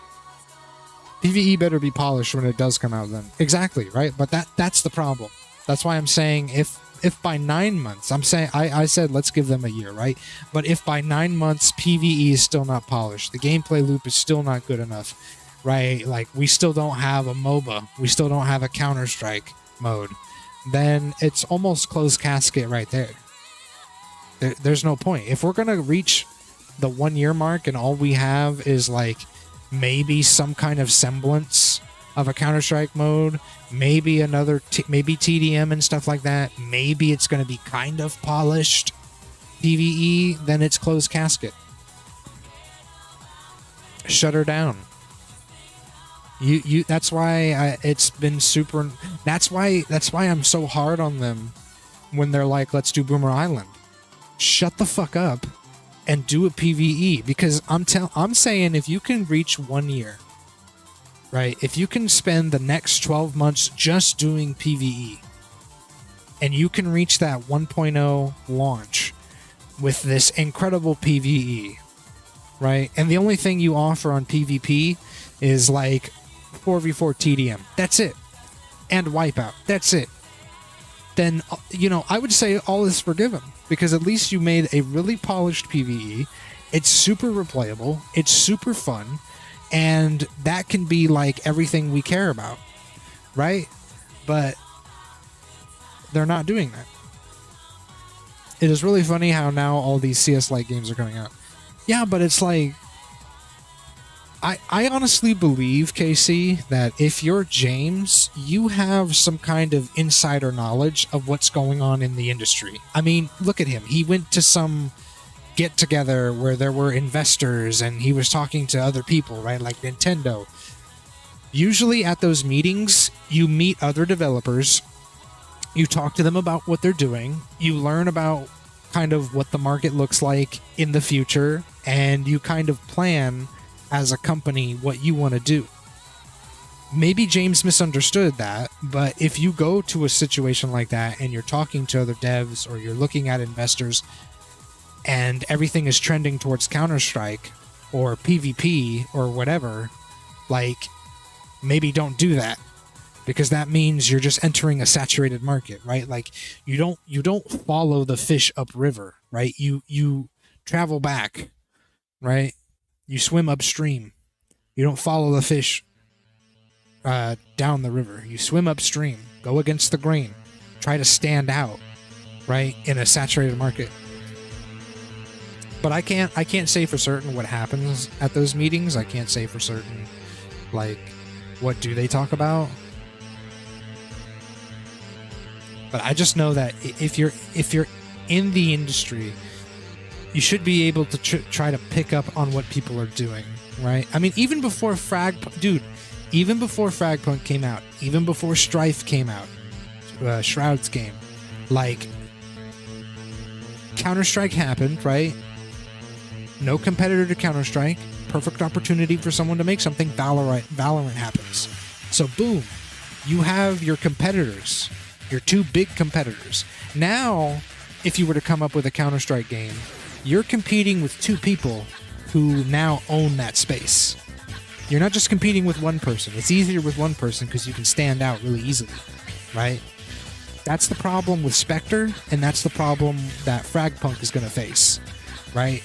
PvE better be polished when it does come out then. Exactly, right? But that's the problem. That's why I'm saying if by 9 months, I said let's give them a year, right? But if by 9 months PvE is still not polished, the gameplay loop is still not good enough, right? Like, we still don't have a MOBA, we still don't have a Counter-Strike mode, then it's almost closed casket right there. There's no point. If we're gonna reach the 1 year mark and all we have is like maybe some kind of semblance of a Counter-Strike mode, maybe maybe TDM and stuff like that, maybe it's gonna be kind of polished PvE, then it's closed casket. Shut her down. That's why it's been super. That's why I'm so hard on them when they're like, let's do Boomer Island. Shut the fuck up and do a PvE, because I'm saying if you can reach 1 year, right? If you can spend the next 12 months just doing PvE and you can reach that 1.0 launch with this incredible PvE, right? And the only thing you offer on PvP is like 4v4 TDM. That's it. And Wipeout. That's it. then, I would say all is forgiven, because at least you made a really polished PvE. It's super replayable. It's super fun. And that can be like everything we care about, right? But they're not doing that. It is really funny how now all these CS-like games are coming out. Yeah, but it's like, I honestly believe, KC, that if you're James, you have some kind of insider knowledge of what's going on in the industry. I mean, look at him. He went to some get-together where there were investors and he was talking to other people, right? Like Nintendo. Usually at those meetings, you meet other developers, you talk to them about what they're doing, you learn about kind of what the market looks like in the future, and you kind of plan as a company what you want to do. Maybe James misunderstood that, but if you go to a situation like that and you're talking to other devs or you're looking at investors and everything is trending towards Counter-Strike or PvP or whatever, like, maybe don't do that, because that means you're just entering a saturated market, right? Like, you don't follow the fish upriver, right? You travel back, right? You swim upstream. You don't follow the fish down the river. You swim upstream. Go against the grain. Try to stand out, right, in a saturated market. But I can't say for certain what happens at those meetings. I can't say for certain, like, what do they talk about. But I just know that if you're in the industry, you should be able to try to pick up on what people are doing, right? I mean, even before Fragpunk came out, even before Strife came out, Shroud's game, like, Counter-Strike happened, right? No competitor to Counter-Strike. Perfect opportunity for someone to make something. Valorant happens. So boom, you have your competitors, your two big competitors. Now, if you were to come up with a Counter-Strike game, you're competing with two people who now own that space. You're not just competing with one person. It's easier with one person because you can stand out really easily, right? That's the problem with Spectre, and that's the problem that Fragpunk is going to face, right?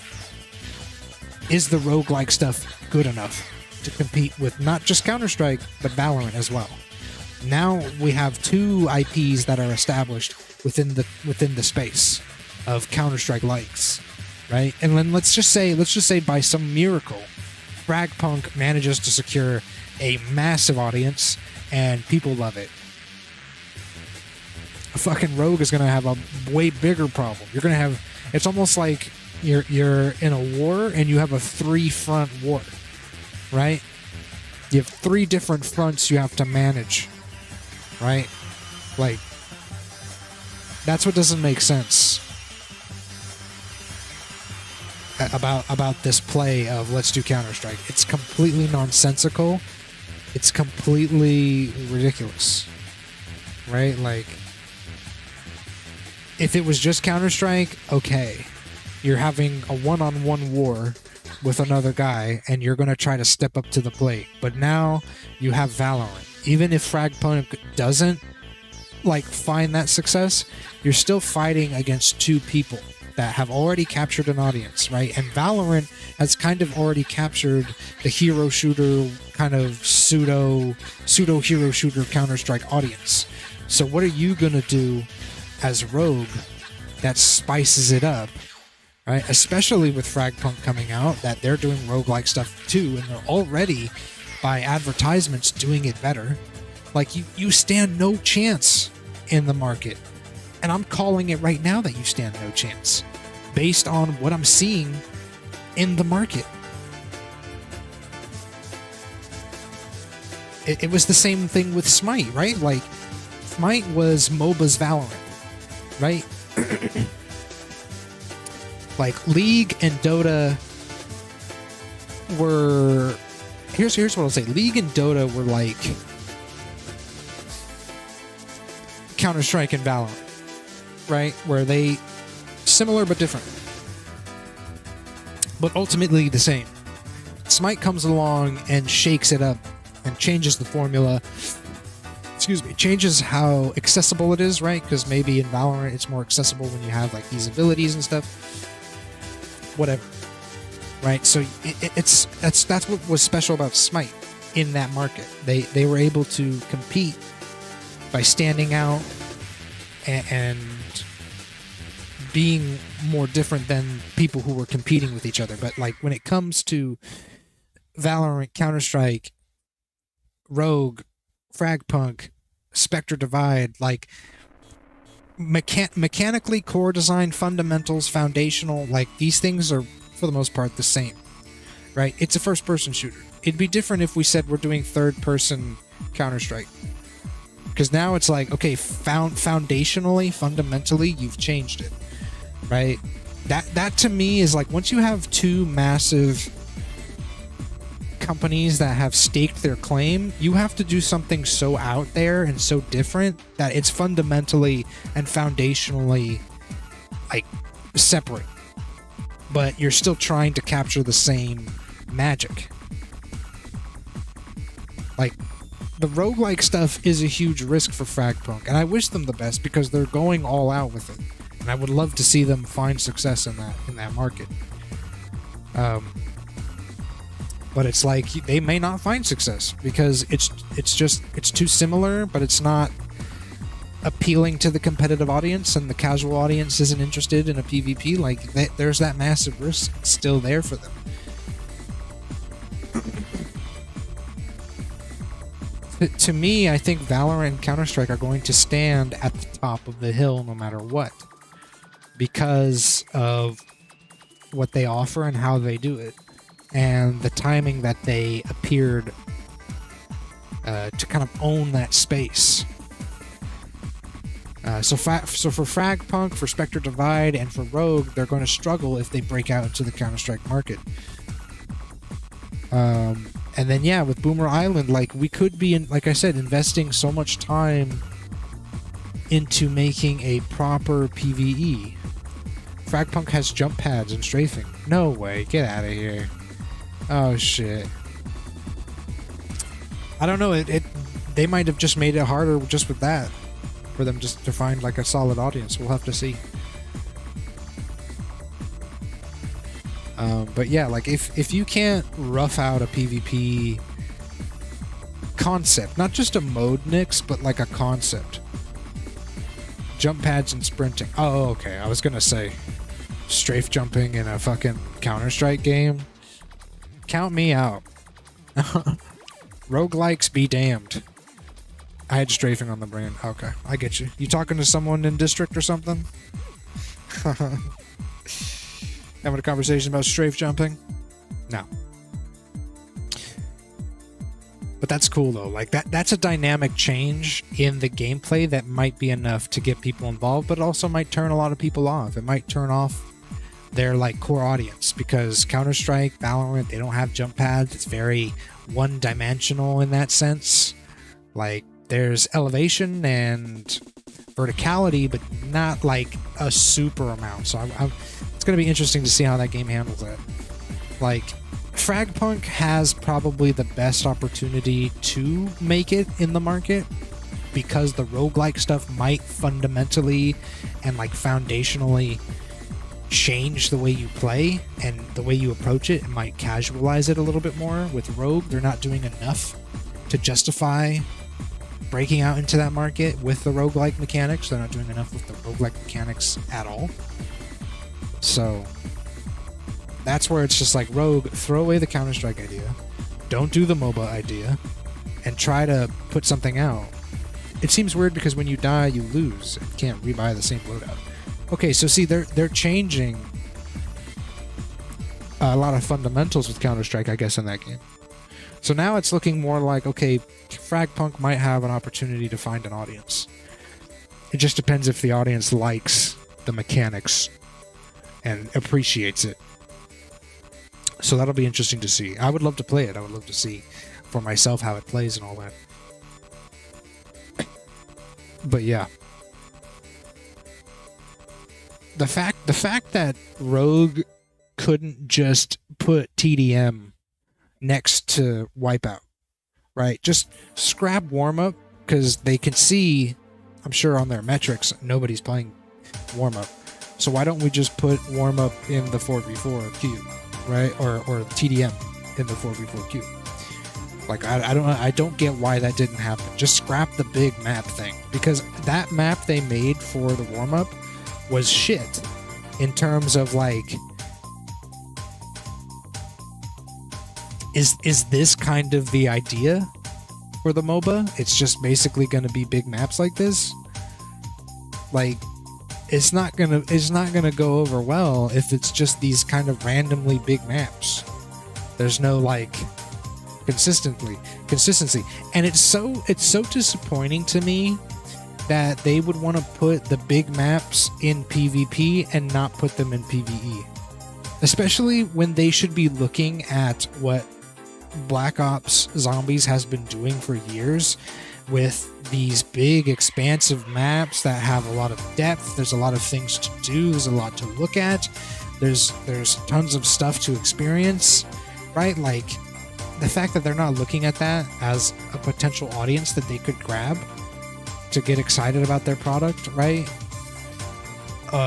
Is the roguelike stuff good enough to compete with not just Counter-Strike, but Valorant as well? Now we have two IPs that are established within the space of Counter-Strike likes, right? And then let's just say by some miracle, Fragpunk manages to secure a massive audience and people love it. A fucking Rogue is gonna have a way bigger problem. You're gonna have, it's almost like you're in a war and you have a 3-front war, right? You have 3 different fronts you have to manage, right? Like, that's what doesn't make sense about this play of let's do Counter-Strike. It's completely nonsensical. It's completely ridiculous, right? Like, if it was just Counter-Strike, okay, you're having a one-on-one war with another guy and you're going to try to step up to the plate. But now you have Valorant. Even if Fragpunk doesn't like find that success, you're still fighting against two people that have already captured an audience, right? And Valorant has kind of already captured the hero shooter, kind of pseudo hero shooter Counter-Strike audience. So what are you going to do as Rogue that spices it up, right? Especially with Fragpunk coming out, that they're doing roguelike stuff too, and they're already, by advertisements, doing it better. Like, you stand no chance in the market. And I'm calling it right now that you stand no chance, based on what I'm seeing in the market. It was the same thing with Smite, right? Like, Smite was MOBA's Valorant, right? Like, League and Dota were... Here's what I'll say. League and Dota were like Counter-Strike and Valorant, right? Where they... similar but different. But ultimately the same. Smite comes along and shakes it up and changes the formula. excuse me, changes how accessible it is, right? Because maybe in Valorant it's more accessible when you have like these abilities and stuff. Whatever, right? So that's what was special about Smite in that market. They were able to compete by standing out and being more different than people who were competing with each other. But like when it comes to Valorant, Counter-Strike, Rogue, Fragpunk, Spectre Divide, like mechanically, core design, fundamentals, foundational, like these things are for the most part the same, right? It's a first-person shooter. It'd be different if we said we're doing third-person Counter-Strike, because now it's like, okay, foundationally, fundamentally, you've changed it, right? That to me is like, once you have two massive companies that have staked their claim, you have to do something so out there and so different that it's fundamentally and foundationally like separate, but you're still trying to capture the same magic. Like the roguelike stuff is a huge risk for Fragpunk, and I wish them the best because they're going all out with it, and I would love to see them find success in that market. But it's like they may not find success because it's too similar, but it's not appealing to the competitive audience, and the casual audience isn't interested in a PvP. Like there's that massive risk still there for them. To me, I think Valorant and Counter-Strike are going to stand at the top of the hill no matter what, because of what they offer and how they do it, and the timing that they appeared to kind of own that space. So for Fragpunk, for Spectre Divide, and for Rogue, they're going to struggle if they break out into the Counter-Strike market. And then, yeah, with Boomer Island, like, we could be, like I said, investing so much time into making a proper PvE. Fragpunk has jump pads and strafing. No way, get out of here. Oh, shit. I don't know, they might have just made it harder just with that, for them just to find, like, a solid audience. We'll have to see. But yeah, like if you can't rough out a PvP concept, not just a mode mix, but like a concept. Jump pads and sprinting. Oh, okay. I was gonna say strafe jumping in a fucking Counter-Strike game. Count me out. Roguelikes be damned. I had strafing on the brain. Okay, I get you. You talking to someone in District or something? Having a conversation about strafe jumping? No. But that's cool though. Like that's a dynamic change in the gameplay that might be enough to get people involved, but it also might turn a lot of people off. It might turn off their like core audience, because Counter-Strike, Valorant, they don't have jump pads. It's very one-dimensional in that sense. Like there's elevation and verticality, but not like a super amount. So it's going to be interesting to see how that game handles it. Like, Fragpunk has probably the best opportunity to make it in the market, because the roguelike stuff might fundamentally and like foundationally change the way you play and the way you approach it. It might casualize it a little bit more. With Rogue, they're not doing enough to justify breaking out into that market with the roguelike mechanics. They're not doing enough with the roguelike mechanics at all. So that's where it's just like, Rogue, throw away the Counter-Strike idea, don't do the MOBA idea, and try to put something out. It seems weird because when you die, you lose and can't rebuy the same loadout. Okay, so see, they're changing a lot of fundamentals with Counter-Strike, I guess, in that game. So now it's looking more like, okay, Fragpunk might have an opportunity to find an audience. It just depends if the audience likes the mechanics and appreciates it. So that'll be interesting to see. I would love to play it. I would love to see for myself how it plays and all that. But yeah. The fact that Rogue couldn't just put TDM next to Wipeout, right? Just scrap warm-up, because they can see, I'm sure on their metrics, nobody's playing warm-up. So why don't we just put warm-up in the 4v4 queue, right? Or TDM in the 4v4 queue. Like, I don't get why that didn't happen. Just scrap the big map thing, because that map they made for the warm-up was shit in terms of like, is this kind of the idea for the MOBA? It's just basically going to be big maps like this. Like, it's not gonna go over well if it's just these kind of randomly big maps. There's no like consistency, and it's so disappointing to me that they would want to put the big maps in PvP and not put them in PvE, especially when they should be looking at what Black Ops Zombies has been doing for years with these big expansive maps that have a lot of depth. There's a lot of things to do, there's a lot to look at, there's tons of stuff to experience, right? Like, the fact that they're not looking at that as a potential audience that they could grab to get excited about their product, right?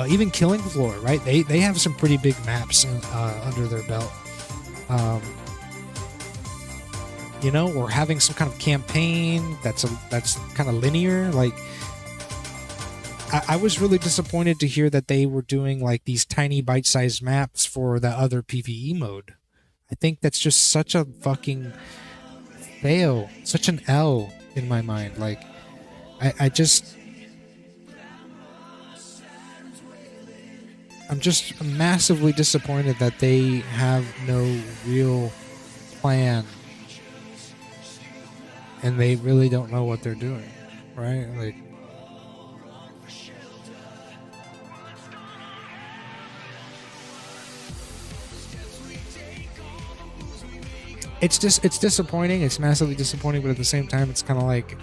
Even Killing Floor, right? They have some pretty big maps under their belt. You know, or having some kind of campaign that's kind of linear. Like, I was really disappointed to hear that they were doing like these tiny bite-sized maps for the other PvE mode. I think that's just such a fucking fail, such an L in my mind. Like, I'm just massively disappointed that they have no real plan. And they really don't know what they're doing, right? Like, it's disappointing. It's massively disappointing, but at the same time, it's kind of like,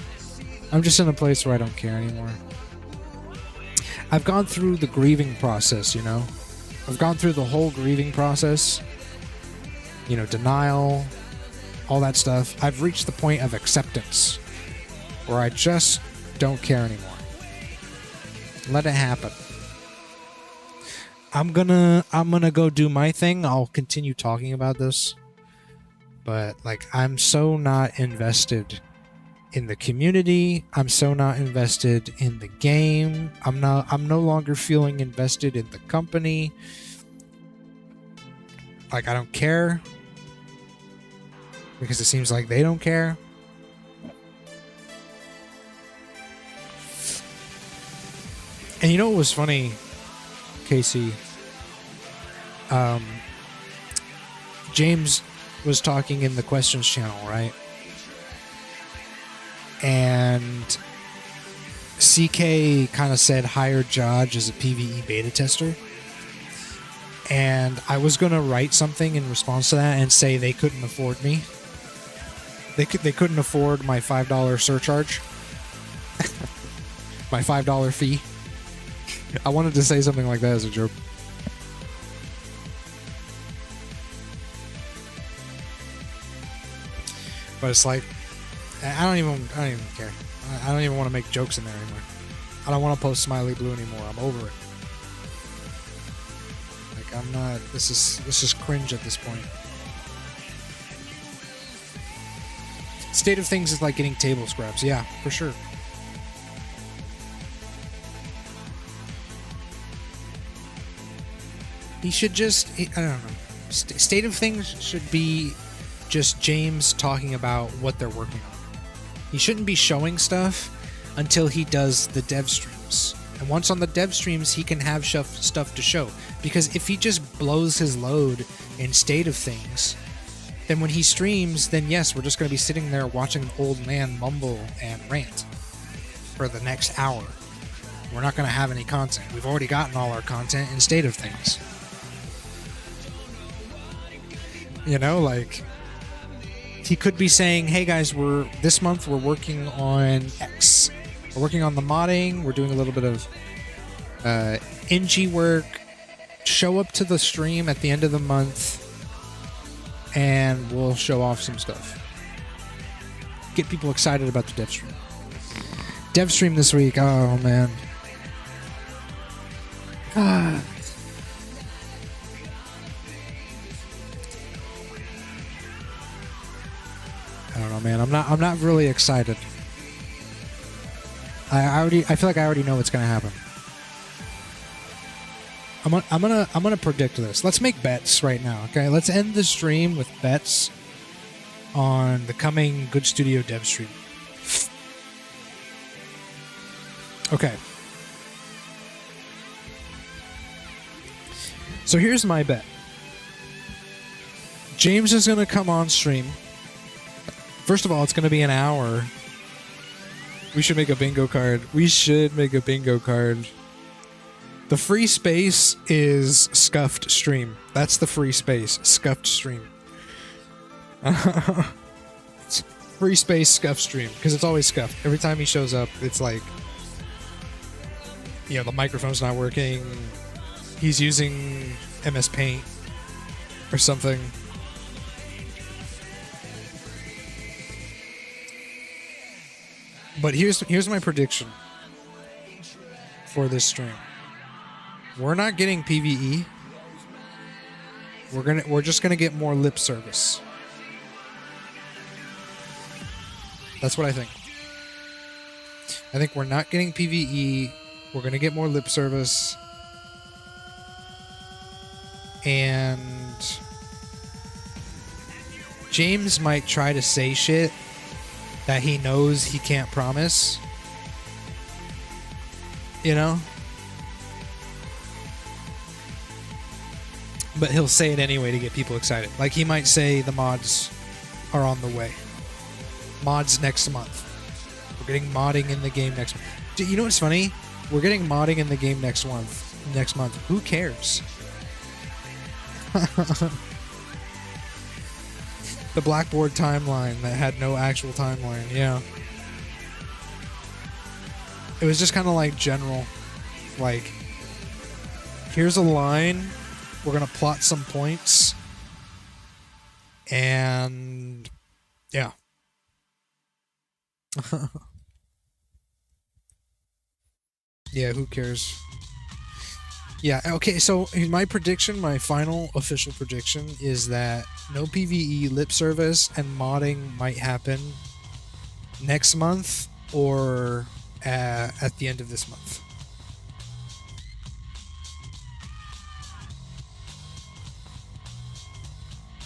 I'm just in a place where I don't care anymore. I've gone through the grieving process, you know? I've gone through the whole grieving process. You know, denial, all that stuff. I've reached the point of acceptance where I just don't care anymore. Let it happen. I'm gonna go do my thing. I'll continue talking about this, but like, I'm so not invested in the community. I'm so not invested in the game. I'm no longer feeling invested in the company. Like, I don't care, because it seems like they don't care. And you know what was funny, Casey? James was talking in the questions channel, right? And CK kind of said hire Judge as a PvE beta tester. And I was going to write something in response to that and say they couldn't afford me. They couldn't afford my $5 surcharge. My $5 fee. I wanted to say something like that as a joke. But it's like, I don't even care. I don't even want to make jokes in there anymore. I don't want to post Smiley Blue anymore. I'm over it. Like, I'm not. This is cringe at this point. State of things is like getting table scraps. Yeah, for sure. He should just, I don't know. State of things should be just James talking about what they're working on. He shouldn't be showing stuff until he does the dev streams. And once on the dev streams, he can have stuff to show. Because if he just blows his load in state of things, then when he streams, then yes, we're just going to be sitting there watching an old man mumble and rant for the next hour. We're not going to have any content. We've already gotten all our content in state of things. You know, like, he could be saying, hey guys, this month we're working on X. We're working on the modding. We're doing a little bit of NG work. Show up to the stream at the end of the month and we'll show off some stuff. Get people excited about the dev stream. Dev stream this week. Oh man. Ah. I don't know, man. I'm not really excited. I feel like I already know what's gonna happen. I'm gonna predict this. Let's make bets right now, okay? Let's end the stream with bets on the coming Good Studio Dev stream. Okay. So here's my bet. James is gonna come on stream. First of all, it's gonna be an hour. We should make a bingo card. The free space is scuffed stream. That's the free space. Scuffed stream. It's free space scuffed stream. Because it's always scuffed. Every time he shows up, it's like... You know, the microphone's not working. He's using MS Paint. Or something. But here's my prediction for this stream. We're not getting PvE. We're just gonna get more lip service. That's what I think. I think we're not getting PvE. We're gonna get more lip service. And James might try to say shit that he knows he can't promise. You know? But he'll say it anyway to get people excited. Like, he might say the mods are on the way. Mods next month. We're getting modding in the game next month. You know what's funny? We're getting modding in the game next month. Who cares? The Blackboard timeline that had no actual timeline, yeah. It was just kind of like general. Like, here's a line. We're going to plot some points. And, yeah. Yeah, who cares? Yeah, okay, so my prediction, my final official prediction is that no PvE lip service and modding might happen next month or at the end of this month.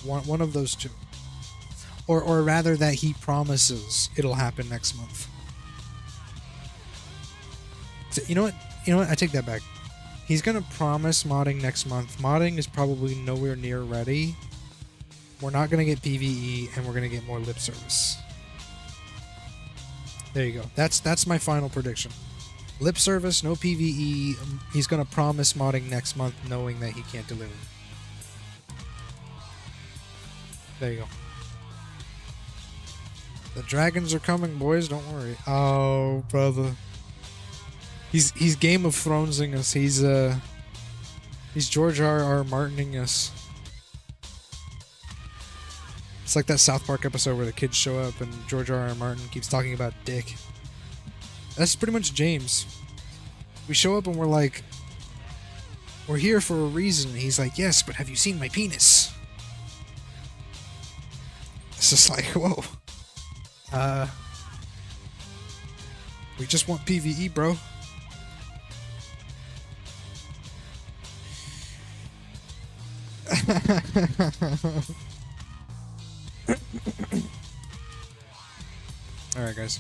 One of those two. Or rather that he promises it'll happen next month. So, you know what? I take that back. He's going to promise modding next month. Modding is probably nowhere near ready. We're not going to get PvE, and we're going to get more lip service. There you go. That's my final prediction. Lip service, no PvE. He's going to promise modding next month, knowing that he can't deliver. There you go. The dragons are coming, boys. Don't worry. Oh, brother. He's Game of Thronesing us. He's George R.R. Martining us. It's like that South Park episode where the kids show up and George R.R. Martin keeps talking about dick. That's pretty much James. We show up and we're like, we're here for a reason. He's like, yes, but have you seen my penis? It's just like, whoa. We just want PvE, bro. Alright, guys.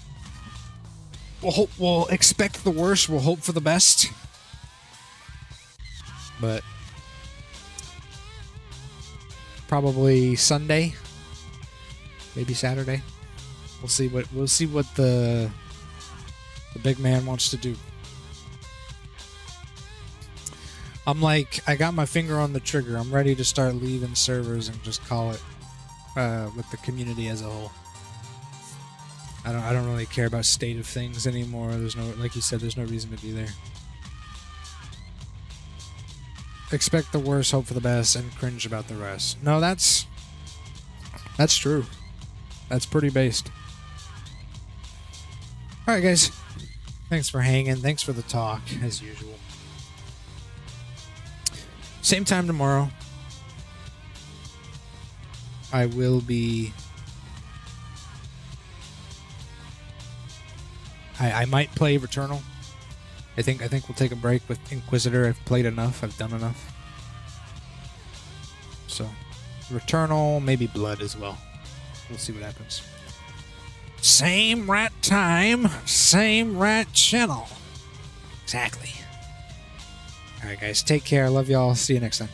We'll expect the worst, we'll hope for the best. But probably Sunday. Maybe Saturday. We'll see what the big man wants to do. I'm like, I got my finger on the trigger. I'm ready to start leaving servers and just call it with the community as a whole. I don't really care about state of things anymore. There's no, like you said, there's no reason to be there. Expect the worst, hope for the best, and cringe about the rest. No, that's true. That's pretty based. Alright, guys. Thanks for hanging. Thanks for the talk, as usual. Same time tomorrow. I will be... I might play Returnal. I think we'll take a break with Inquisitor. I've played enough. I've done enough. So, Returnal, maybe Blood as well. We'll see what happens. Same rat time, same rat channel. Exactly. Alright guys, take care. Love y'all. See you next time.